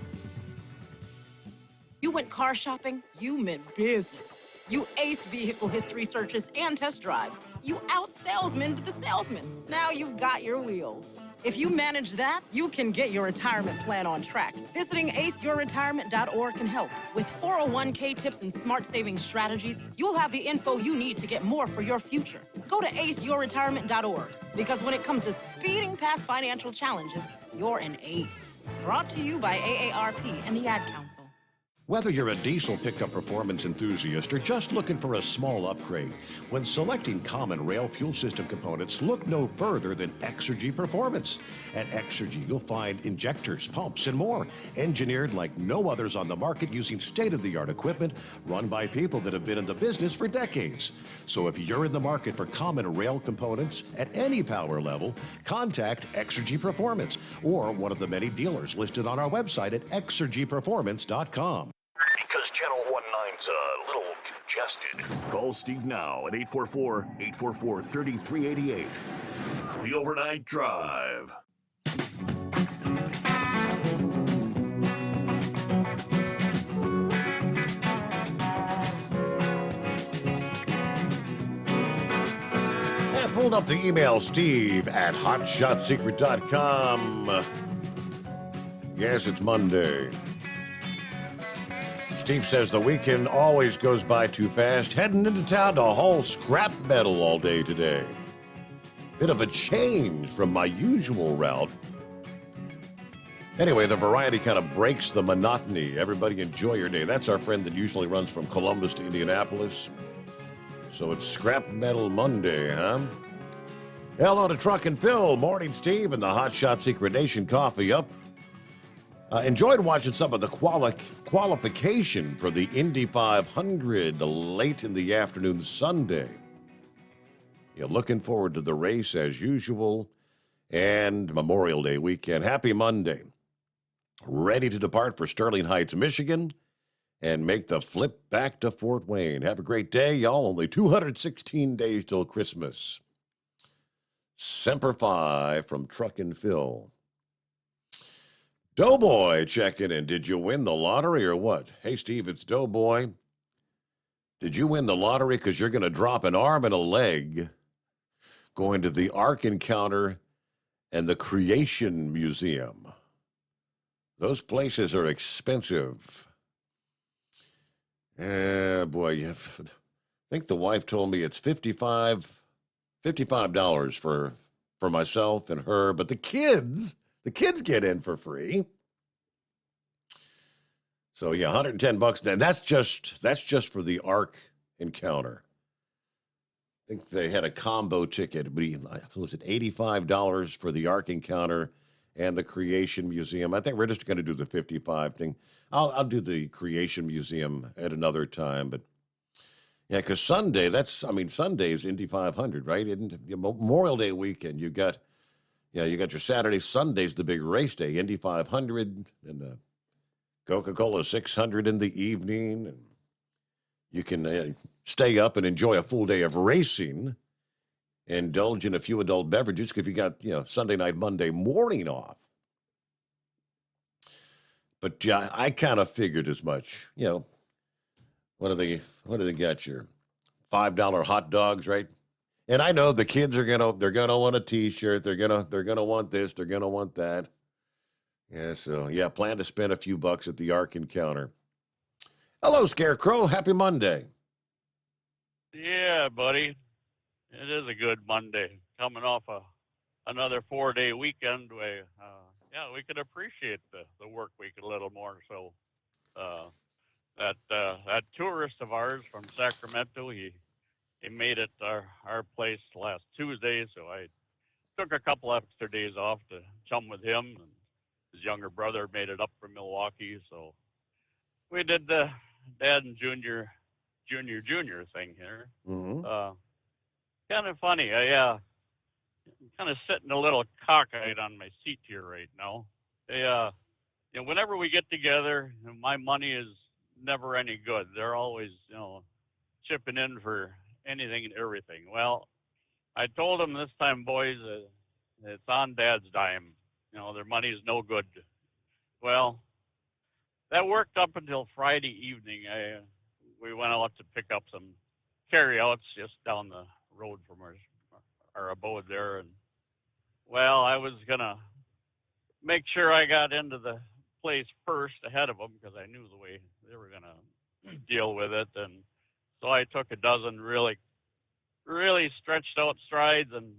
You went car shopping, you meant business. You ace vehicle history searches and test drives. You out salesman to the salesman. Now you've got your wheels. If you manage that, you can get your retirement plan on track. Visiting aceyourretirement.org can help. With 401k tips and smart saving strategies, you'll have the info you need to get more for your future. Go to aceyourretirement.org, because when it comes to speeding past financial challenges, you're an ace. Brought to you by AARP and the Ad Council. Whether you're a diesel pickup performance enthusiast or just looking for a small upgrade, when selecting common rail fuel system components, look no further than Exergy Performance. At Exergy, you'll find injectors, pumps, and more, engineered like no others on the market using state-of-the-art equipment run by people that have been in the business for decades. So if you're in the market for common rail components at any power level, contact Exergy Performance or one of the many dealers listed on our website at exergyperformance.com. Because Channel 19's a little congested. Call Steve now at 844-844-3388. The Overnight Drive. And pulled up the email, Steve at hotshotsecret.com. Yes, it's Monday. Steve says the weekend always goes by too fast. Heading into town to haul scrap metal all day today. Bit of a change from my usual route. Anyway, the variety kind of breaks the monotony. Everybody enjoy your day. That's our friend that usually runs from Columbus to Indianapolis. So it's Scrap Metal Monday, huh? Hello to Truck and Phil. Morning, Steve, and the Hot Shot Secret Nation coffee up. Enjoyed watching some of the qualification for the Indy 500 late in the afternoon Sunday. Looking forward to the race as usual and Memorial Day weekend. Happy Monday. Ready to depart for Sterling Heights, Michigan and make the flip back to Fort Wayne. Have a great day, y'all. Only 216 days till Christmas. Semper Fi from Truck and Phil. Doughboy checking in. Did you win the lottery or what? Hey, Steve, it's Doughboy. Did you win the lottery? Because you're going to drop an arm and a leg going to the Ark Encounter and the Creation Museum. Those places are expensive. Boy, I think the wife told me it's $55 for myself and her, but the kids get in for free. So yeah, $110. And that's just for the Ark Encounter. I think they had a combo ticket. Was it $85 for the Ark Encounter and the Creation Museum? I think we're just going to do the 55 thing. I'll do the Creation Museum at another time, but yeah, because Sunday's Indy 500, right? Memorial Day weekend, you got your Saturday. Sunday's the big race day, Indy 500 and the Coca-Cola 600 in the evening. And you can stay up and enjoy a full day of racing, indulge in a few adult beverages if you got, Sunday night, Monday morning off. But yeah, I kind of figured as much. What do they got? Your $5 hot dogs, right? And I know the kids they're gonna want a T-shirt. They're gonna want this. They're gonna want that. Yeah. So yeah, plan to spend a few bucks at the Ark Encounter. Hello, Scarecrow. Happy Monday. Yeah, buddy. It is a good Monday. Coming off another 4-day weekend, we could appreciate the work week a little more. So that tourist of ours from Sacramento, he made it our place last Tuesday, so I took a couple extra days off to chum with him, and his younger brother made it up from Milwaukee, so we did the dad and junior thing here. Mm-hmm. Kind of funny. I'm kind of sitting a little cockeyed on my seat here right now. Whenever we get together, my money is never any good. They're always, chipping in for anything and everything. Well, I told them this time, boys, it's on Dad's dime. Their money is no good. Well, that worked up until Friday evening. We went out to pick up some carryouts just down the road from our abode there, and well, I was going to make sure I got into the place first ahead of them because I knew the way they were going to deal with it. And so I took a dozen really stretched out strides, and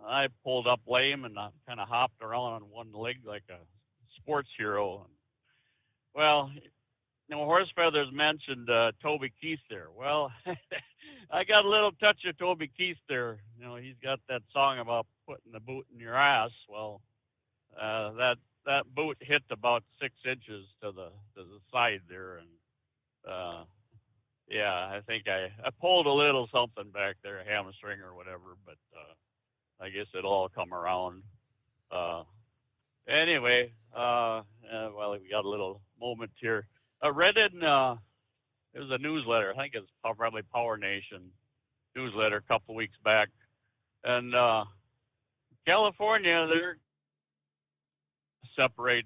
I pulled up lame and I kind of hopped around on one leg like a sports hero. Well, Horse Feathers mentioned Toby Keith there. Well, I got a little touch of Toby Keith there. He's got that song about putting the boot in your ass. Well, that boot hit about 6 inches to the side there, and yeah, I think I pulled a little something back there, a hamstring or whatever, but I guess it'll all come around. Anyway, well, we got a little moment here. I read it in, it was a newsletter. I think it's probably Power Nation newsletter a couple of weeks back. And California, they're separate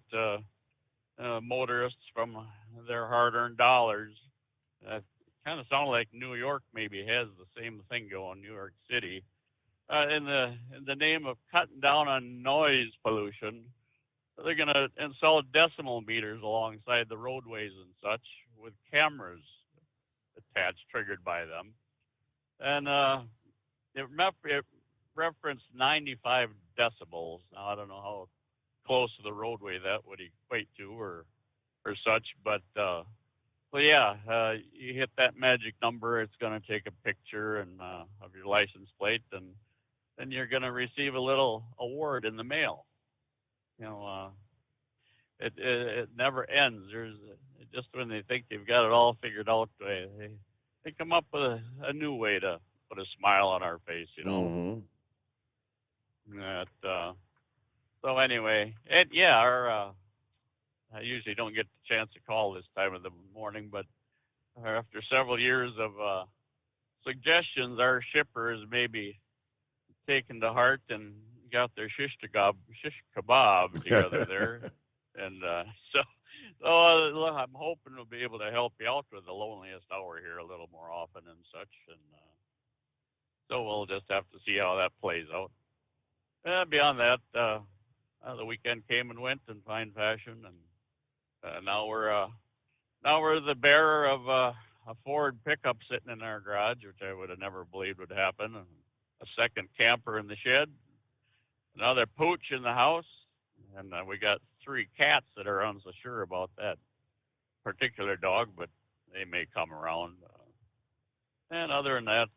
motorists from their hard-earned dollars. Kind of sounds like New York maybe has the same thing going, New York City. In the name of cutting down on noise pollution, they're going to install decimal meters alongside the roadways and such with cameras attached, triggered by them. And it referenced 95 decibels. Now, I don't know how close to the roadway that would equate to or such, but well, yeah, you hit that magic number, it's going to take a picture and of your license plate, and then you're going to receive a little award in the mail. It never ends. There's just when they think they've got it all figured out, they come up with a new way to put a smile on our face, Mm-hmm. So anyway, I usually don't get the chance to call this time of the morning, but after several years of suggestions, our shippers maybe taken to heart and got their shish kebab together there. And so I'm hoping we'll be able to help you out with the loneliest hour here a little more often and such. And so we'll just have to see how that plays out. Beyond that, the weekend came and went in fine fashion, and now we're the bearer of a Ford pickup sitting in our garage, which I would have never believed would happen, and a second camper in the shed, another pooch in the house, and we got 3 cats that are unsure about that particular dog, but they may come around. And other than that,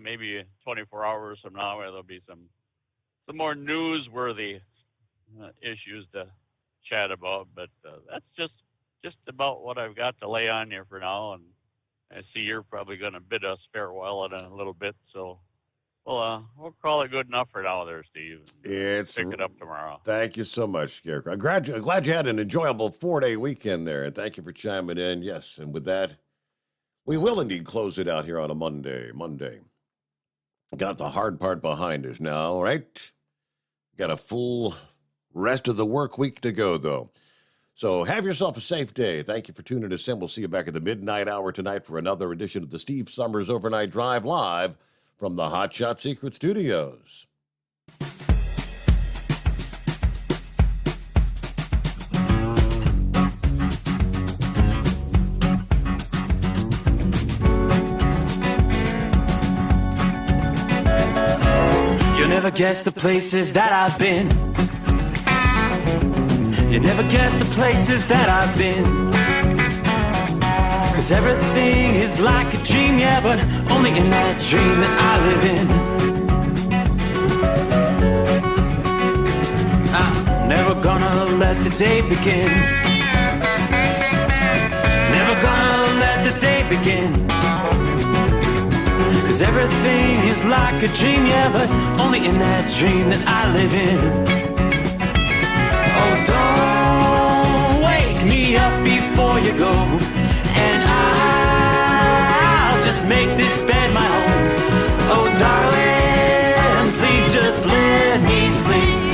maybe 24 hours from now, there'll be some more newsworthy issues to chat about, but that's just about what I've got to lay on you for now. And I see you're probably going to bid us farewell in a little bit, so we'll call it good enough for now there, Steve. Pick it up tomorrow. Thank you so much, Scarecrow. I'm glad you had an enjoyable 4-day weekend there, and thank you for chiming in. Yes, and with that, we will indeed close it out here on a Monday. Got the hard part behind us now, right? Got a full rest of the work week to go, though. So have yourself a safe day. Thank you for tuning us in. We'll see you back at the midnight hour tonight for another edition of the Steve Sommers Overnight Drive live from the Hot Shot Secret Studios. You'll never guess the places that I've been. You never guess the places that I've been. 'Cause everything is like a dream, yeah, but only in that dream that I live in. I'm never gonna let the day begin. Never gonna let the day begin. 'Cause everything is like a dream, yeah, but only in that dream that I live in. Oh, don't wake me up before you go, and I'll just make this bed my home. Oh, darling, please just let me sleep.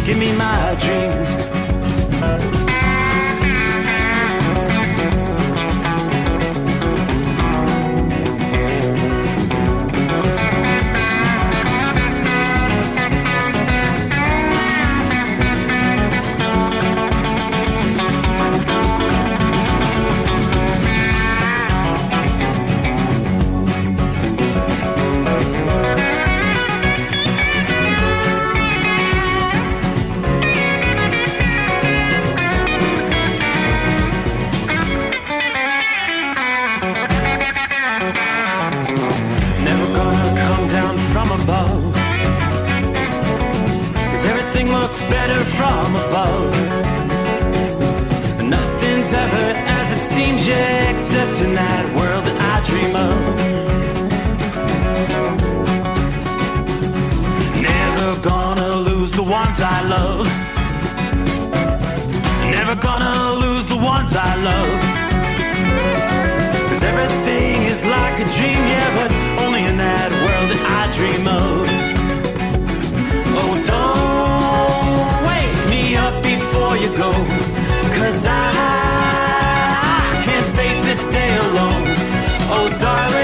Give me my dreams. seems you accept in that world that I dream of. Never gonna lose the ones I love. Never gonna lose the ones I love. 'Cause everything is like a dream, yeah, but only in that world that I dream of. Oh, don't wake me up before you go, 'cause I can't face this day alone. Oh, darling,